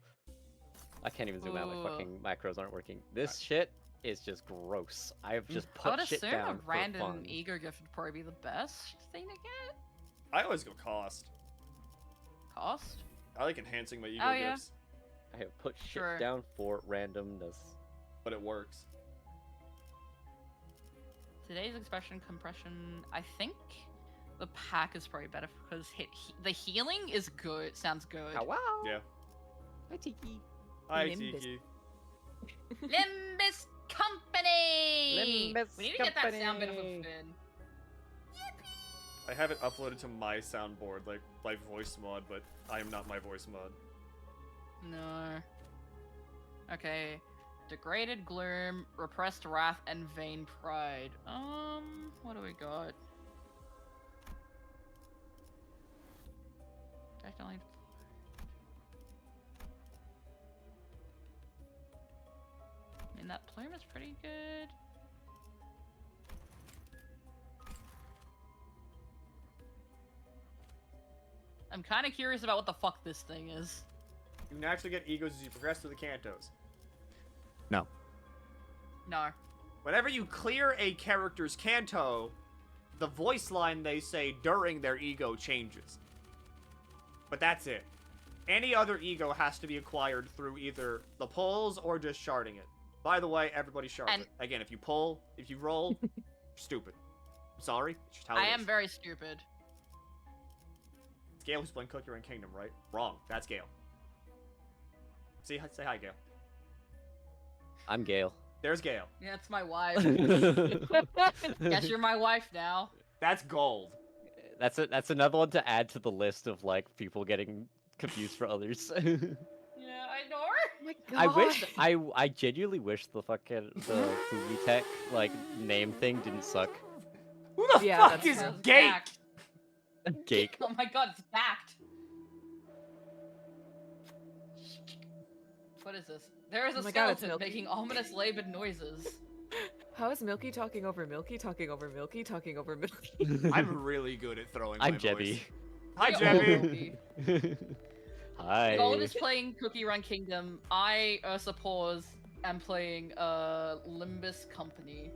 I can't even zoom out. My fucking macros aren't working. This shit is just gross. I've just put shit down I would assume a for random fun. ego gift would probably be the best thing to get. I always go cost. Cost? I like enhancing my ego yeah. gifts. I have put shit down for randomness. But it works. Today's expression compression, I think the pack is probably better because the healing is good. Sounds good. Oh, wow. Yeah. Hi, Tiki. Hi, Limbus. Tiki. Limbus Company! Limbus We need to get that Company. sound bit of a Finn. I have it uploaded to my soundboard, like my voice mod, but I am not my voice mod. No. Okay. Degraded Gloom, Repressed Wrath, and Vain Pride. What do we got? Definitely. I mean, that plume is pretty good. I'm kind of curious about what the fuck this thing is. You naturally get egos as you progress through the Cantos. No. No. Whenever you clear a character's Canto, the voice line they say during their ego changes. But that's it. Any other ego has to be acquired through either the pulls or just sharding it. By the way, everybody shards it. Again, if you pull, if you roll, you're stupid. I'm sorry. It's just how it I is. am very stupid. It's Gale who's playing Cookie Run Kingdom, right? Wrong. That's Gale. Say hi, Gale. I'm Gale. There's Gale. Yeah, it's my wife. Guess you're my wife now. That's gold. That's another one to add to the list of like people getting confused for others. Yeah, I know. Oh my God. I wish I genuinely wish the fucking the Fumi Tech like name thing didn't suck. Who the fuck is Gate? Gake. Oh my god, it's backed. What is this? There is a Oh my God, it's skeleton Milky. making ominous labored noises. How is Milky talking over Milky, talking over Milky, talking over Milky? I'm really good at throwing I'm my Jebby. voice. Hi, You're all Jebby. Milky. Hi. Gold is playing Cookie Run Kingdom. I, Ursa Paws, am playing Limbus Company.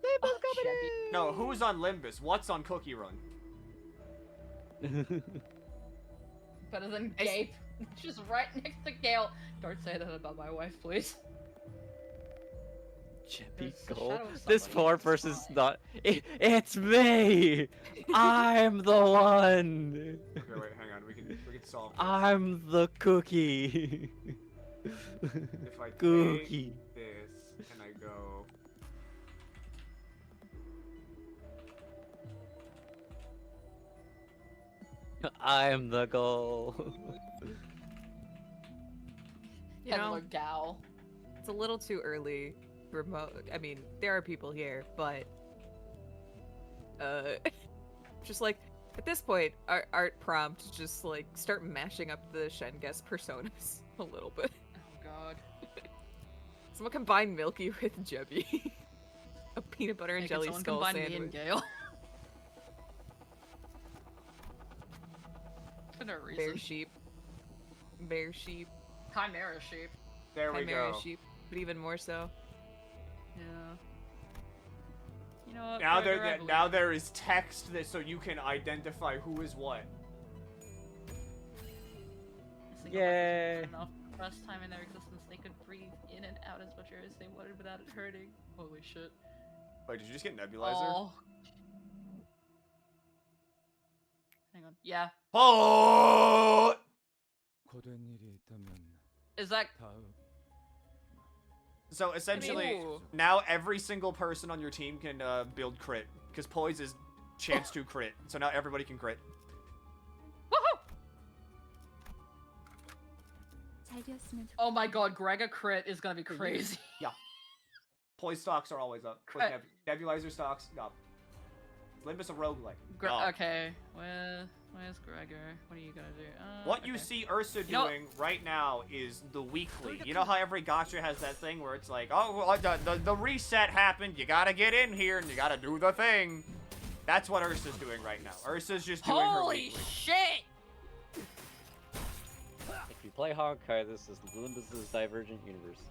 Limbus Company! No, who's on Limbus? What's on Cookie Run? Better than Gape. She's right next to Gale. Don't say that about my wife, please. Jebby the Gold. shadow of This somebody. poor person's not. It's me. I'm the one. Okay, wait, hang on. We can solve this. I'm the cookie. If I Cookie. take this and I go. I'm the goal. You know, Peddler gal. it's a little too early for I mean, there are people here, but just like at this point, art prompt, just like start mashing up the Shen guest personas a little bit. Oh god. Someone combine Milky with Jebby. A peanut butter and Hey, can jelly someone skull combine sandwich. me and Gale? no reason. Bear sheep. Bear sheep. Chimera sheep. There we Chimera go. sheep, but even more so. Yeah. You know what? Now Gregor, I there, believe now you. there is text that so you can identify who is what. Yay! Enough. First time in their existence, they could breathe in and out as much air as they wanted without it hurting. Holy shit. Wait, did you just get nebulizer? Oh. Hang on. Yeah. Oh! 거된 일이 있다면 Is that? So essentially, Ooh. now every single person on your team can build crit, because poise is chance to crit. So now everybody can crit. Oh my god, Gregor crit is gonna be crazy. Yeah. Poise stocks are always up. Poise nebulizer stocks up. Limbus a roguelike. Up. Okay, where's Gregor? What are you gonna do? What you see Ursa doing right now is the weekly. You know how every gacha has that thing where it's like, oh, well, the reset happened, you gotta get in here and you gotta do the thing. That's what Ursa's doing right now. Ursa's just doing her Holy weekly. shit! If you play Honkai, this is Limbus' Divergent Universe.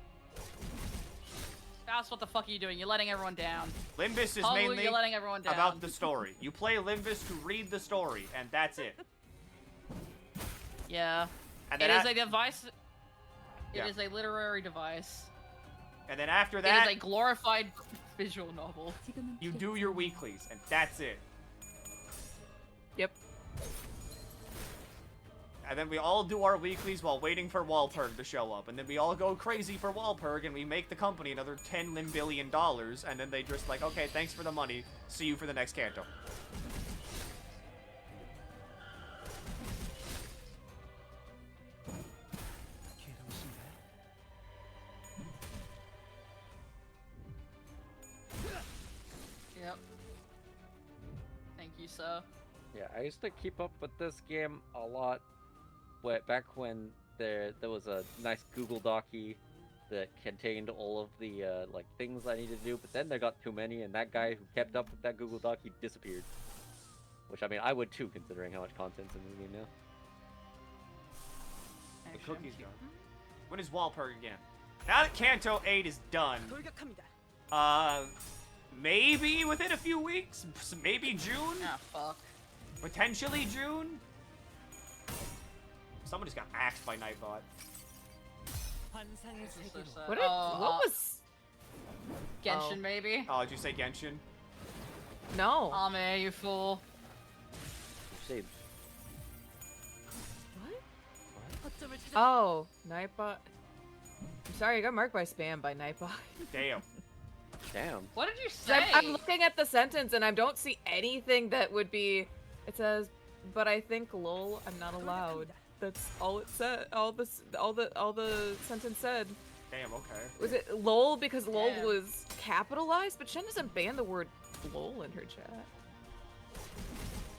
That's what the fuck are you doing? You're letting everyone down. Limbus is Probably mainly you're letting everyone down. about the story. You play Limbus to read the story, and that's it. Yeah. And It then is a device. It Yeah. is a literary device. And then after It that, is a glorified visual novel. you do your weeklies, and that's it. Yep. And then we all do our weeklies while waiting for Walpurg to show up. And then we all go crazy for Walpurg, and we make the company another $10 billion. And then they just like, okay, thanks for the money. See you for the next Canto. Yep. Thank you, sir. Yeah, I used to keep up with this game a lot. Back when there was a nice Google Docie that contained all of the like things I needed to do, but then there got too many, and that guy who kept up with that Google Docie disappeared. Which I mean, I would too, considering how much content's in the game now. The cookie's done. When is Walpurg again? Now that Canto 8 is done, maybe within a few weeks, maybe June. Ah, fuck. Potentially June. Somebody's got axed by Nightbot. What was? Genshin, maybe? Oh, did you say Genshin? No. Oh man, you fool. You Oh, Nightbot. I'm sorry, I got marked by spam by Nightbot. Damn. Damn. What did you say? I'm looking at the sentence and I don't see anything that would be. It says, but I think lol, I'm not allowed. That's all it said. All the sentence said. Damn. Okay. Was it lol because lol Damn. was capitalized? But Shen doesn't ban the word lol in her chat.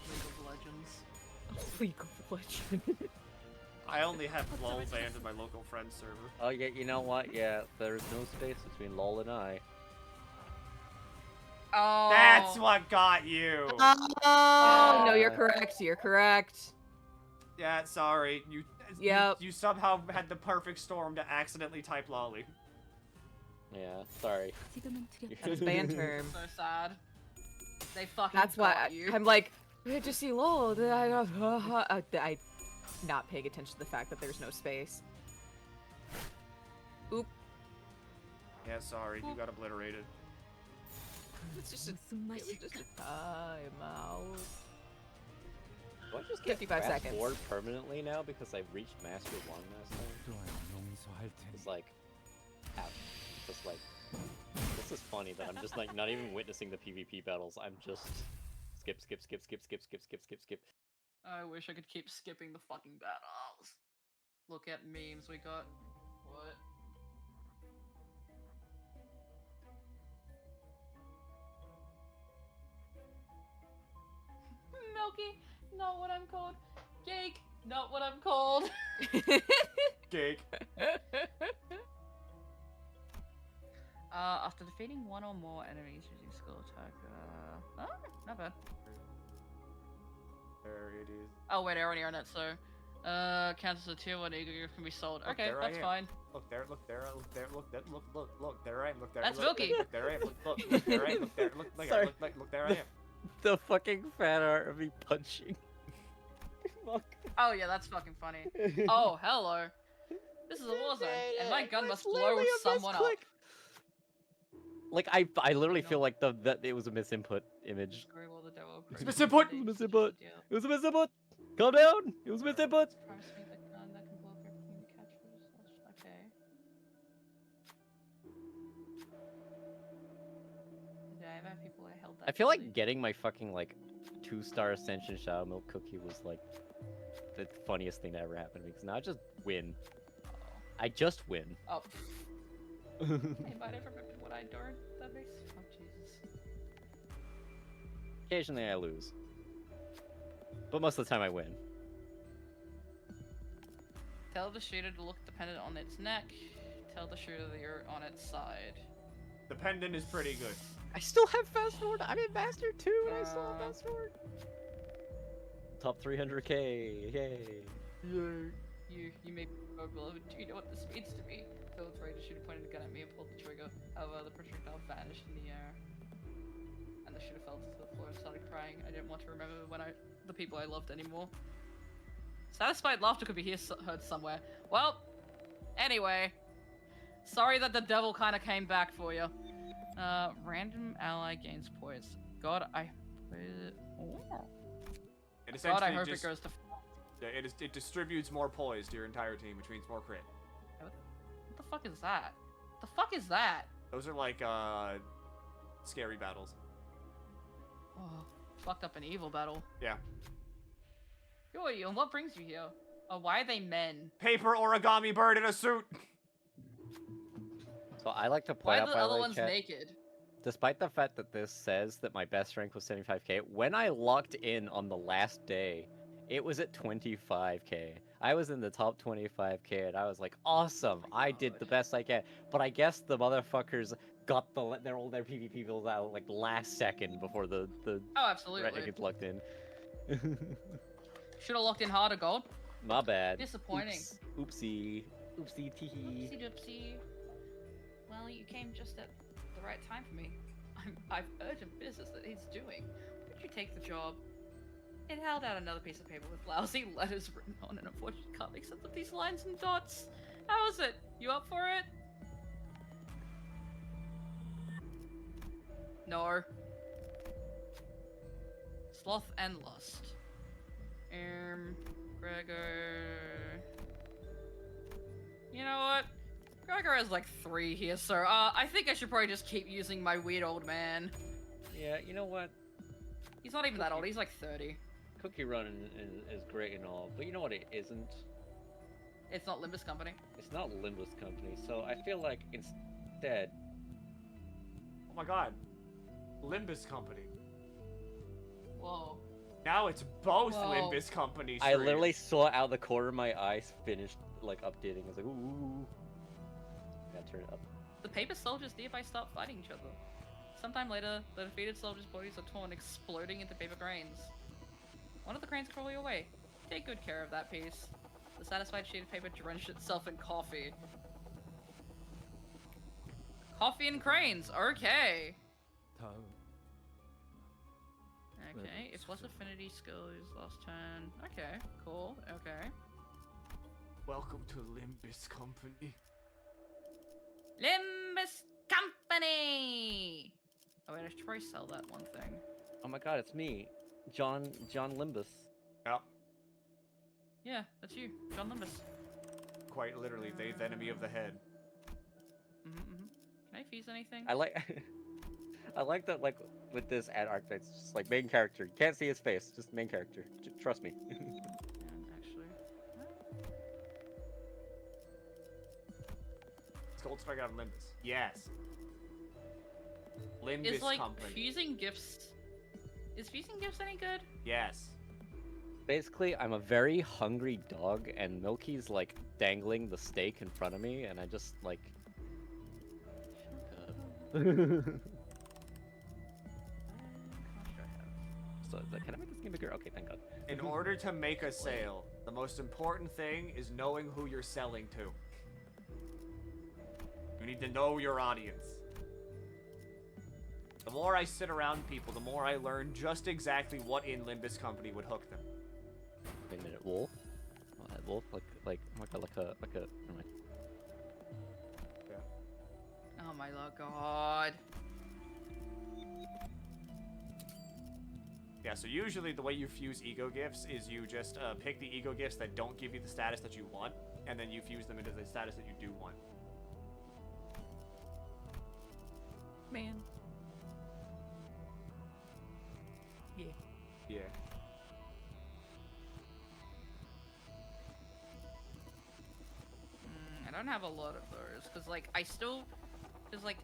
League of Legends. League of Legends. I only have LOL banned in my local friend server. Oh yeah, you know what? Yeah, there's no space between LOL and I. Oh. That's what got you. Oh no, you're correct. You're correct. Yeah, sorry. Yep. You somehow had the perfect storm to accidentally type lolly. Yeah, sorry. That's ban term. So sad. They fucking That's why got you. I'm like, I just see lol. I not paying attention to the fact that there's no space. Oop. Yeah, sorry. You got obliterated. It's just a timeout. Do I just get 55 fast seconds. forward permanently now because I reached Master 1 last time? It's like, ouch. Just like, this is funny that I'm just like not even witnessing the PvP battles. I'm just skip. I wish I could keep skipping the fucking battles. Look at memes we got. What? Milky, not what I'm called. Cake, not what I'm called. Cake. After defeating one or more enemies using skill attack, oh, not bad. Very IDs. Oh wait, I already earned that, so counts as a tier 1 eagle gift can be sold. Look, Okay, there I that's am. fine. Look there, look there, look there, look there, look there I am, look there. That's look, Milky. Look there I am, look there I am, look there, look Sorry. look there I am. The fucking fan art of me punching. Oh yeah, that's fucking funny. Oh, hello. This is a war zone, and my gun must blow someone up. Like I literally feel like that it was a misinput image. It's a misinput. It was a misinput. It was a misinput. Calm down. It was a misinput. Okay. Yeah, I've had people I held that. I feel like getting my fucking like 2-star Ascension Shadow Milk cookie was like the funniest thing that ever happened to me because now I just win. I just win. Oh. Hey, might have remembered what I darned. That makes. Oh Jesus. Occasionally I lose, but most of the time I win. Tell the shooter to look dependent on its neck. Tell the shooter that you're on its side. The pendant is pretty good. I still have fast forward. I'm in master too, and I still have fast forward. Top 300k. Yay. You may be more beloved. Do you know what this means to me? Phil was ready to shoot, pointed a gun at me and pulled the trigger. However, the projectile vanished in the air. And the shooter fell to the floor and started crying. I didn't want to remember the people I loved anymore. Satisfied laughter could be heard somewhere. Well, anyway. Sorry that the devil kind of came back for you. Random ally gains poise. God, I... It essentially God, I hope it goes to... Yeah, it distributes more poise to your entire team, which means more crit. What the fuck is that? The fuck is that? Those are like, scary battles. Oh, fucked up an evil battle. Yeah. Who are you and what brings you here? Oh, why are they men? Paper origami bird in a suit! So I like to Why point are out the by other the way, ones chat, naked? despite the fact that this says that my best rank was 75k, when I locked in on the last day, it was at 25k. I was in the top 25k, and I was like, awesome! I did the best I can. But I guess the motherfuckers got their PvP builds out like last second before the Oh, absolutely. rank gets locked in. Should have locked in harder gold. My bad. Disappointing. Oops. Oopsie. Oopsie teehee. Oopsie doopsie. Well, you came just at the right time for me. I've urgent business that he's doing. Would you take the job? It held out another piece of paper with lousy letters written on, and unfortunately can't make sense of these lines and dots. How is it? You up for it? No. Sloth and lust. Gregor. You know what? Gregor has like 3 here, so I think I should probably just keep using my weird old man. Yeah, you know what? He's not even that old, he's like 30. Cookie Run is great and all, but you know what it isn't? It's not Limbus Company. It's not Limbus Company, so I feel like instead... Oh my god. Limbus Company. Whoa. Now it's both Whoa. Limbus Company. I literally saw out the corner of my eyes finished, like, updating. I was like, ooh. Gotta turn it up. The paper soldiers nearby start fighting each other. Sometime later, the defeated soldiers' bodies are torn, exploding into paper grains. One of the cranes crawl your way. Take good care of that piece. The satisfied sheet of paper drenched itself in coffee. Coffee and cranes, okay. Okay, if less affinity skill is last turn. Okay, cool, okay. Welcome to Limbus Company. Limbus Company! Oh wait, I should probably sell that one thing. Oh my god, it's me. John Limbus. Yep. Yeah, that's you, John Limbus. Quite literally, the enemy of the head. Can I fuse anything? I like that, like, with this ad art, it's just like main character. You can't see his face, just main character. Trust me. Actually. It's gold strike out of Limbus. Yes. Limbus Is like Company. fusing gifts. Is fusing gifts any good? Yes. Basically, I'm a very hungry dog, and Milky's like dangling the steak in front of me, and I just like. Shut up. So it's like, can I make this game bigger? Okay, thank God. In order to make a sale, the most important thing is knowing who you're selling to. You need to know your audience. The more I sit around people, the more I learn just exactly what in Limbus Company would hook them. Wait a minute, wolf? Oh, that wolf, like, oh my God, like a, never mind. Yeah. Oh my god. Yeah, so usually the way you fuse ego gifts is you just pick the ego gifts that don't give you the status that you want, and then you fuse them into the status that you do want. Man. Yeah. Yeah. I don't have a lot of those, because, like, I still... Because, like,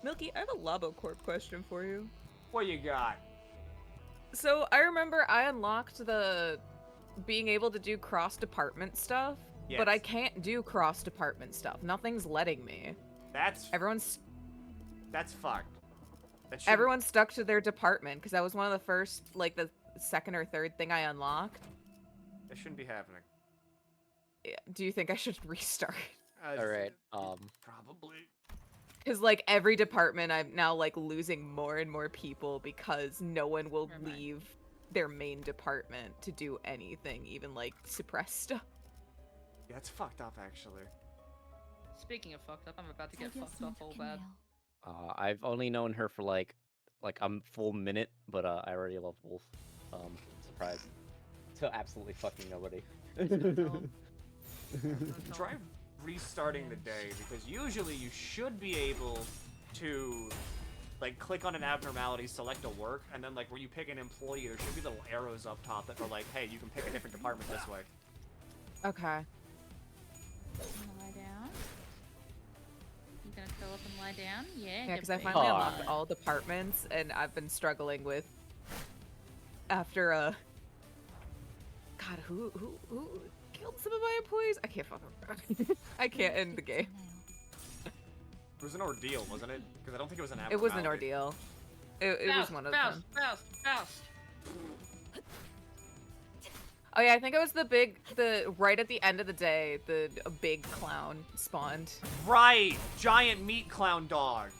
Milky, I have a LaboCorp question for you. What you got? So, I remember I unlocked the being able to do cross-department stuff, but I can't do cross-department stuff. Nothing's letting me. That's fucked. Everyone's stuck to their department, because that was one of the first, like, the second or third thing I unlocked. That shouldn't be happening. Yeah, do you think I should restart? Alright, Probably. Because, like, every department, I'm now, like, losing more and more people because no one will leave their main department to do anything, even, like, suppress stuff. Yeah, it's fucked up, actually. Speaking of fucked up, I'm about to get fucked up all bad. I've only known her for, like a full minute, but, I already love Wolf. Surprise. To absolutely fucking nobody. Try restarting the day, because usually you should be able to like click on an abnormality, select a work, and then like where you pick an employee, there should be little arrows up top that are like, hey, you can pick a different department this way. Okay. Lie down. You gonna fill up and lie down? Yeah. Yeah, because I finally unlocked all departments, and I've been struggling with after God, who killed some of my employees? I can't fucking remember. I can't end the game. It was an ordeal, wasn't it? Because I don't think it was an It abnormality. was an ordeal. It was one of them. Faust. Oh yeah, I think it was the right at the end of the day, the big clown spawned. Right! Giant meat clown dog.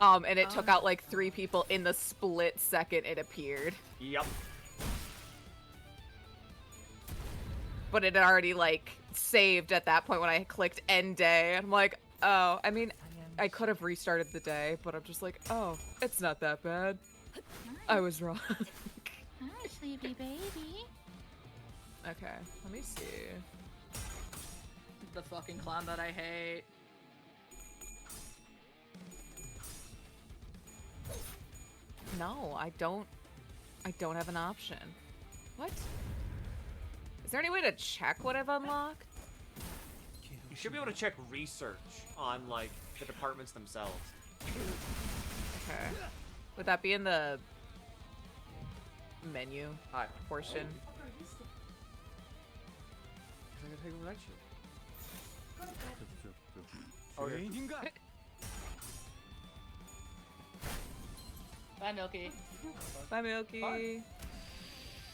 And it took out like 3 people in the split second it appeared. Yep. But it had already like saved at that point when I clicked end day. I'm like, oh, I mean, I could have restarted the day, but I'm just like, oh, it's not that bad. I was wrong. Hi, sleepy baby. Okay, let me see. The fucking clown that I hate. No, I don't have an option. What? Is there any way to check what I've unlocked? You should be able to check research on like the departments themselves. Okay. Would that be in the menu portion? Bye, Milky. Bye, Milky. Bye.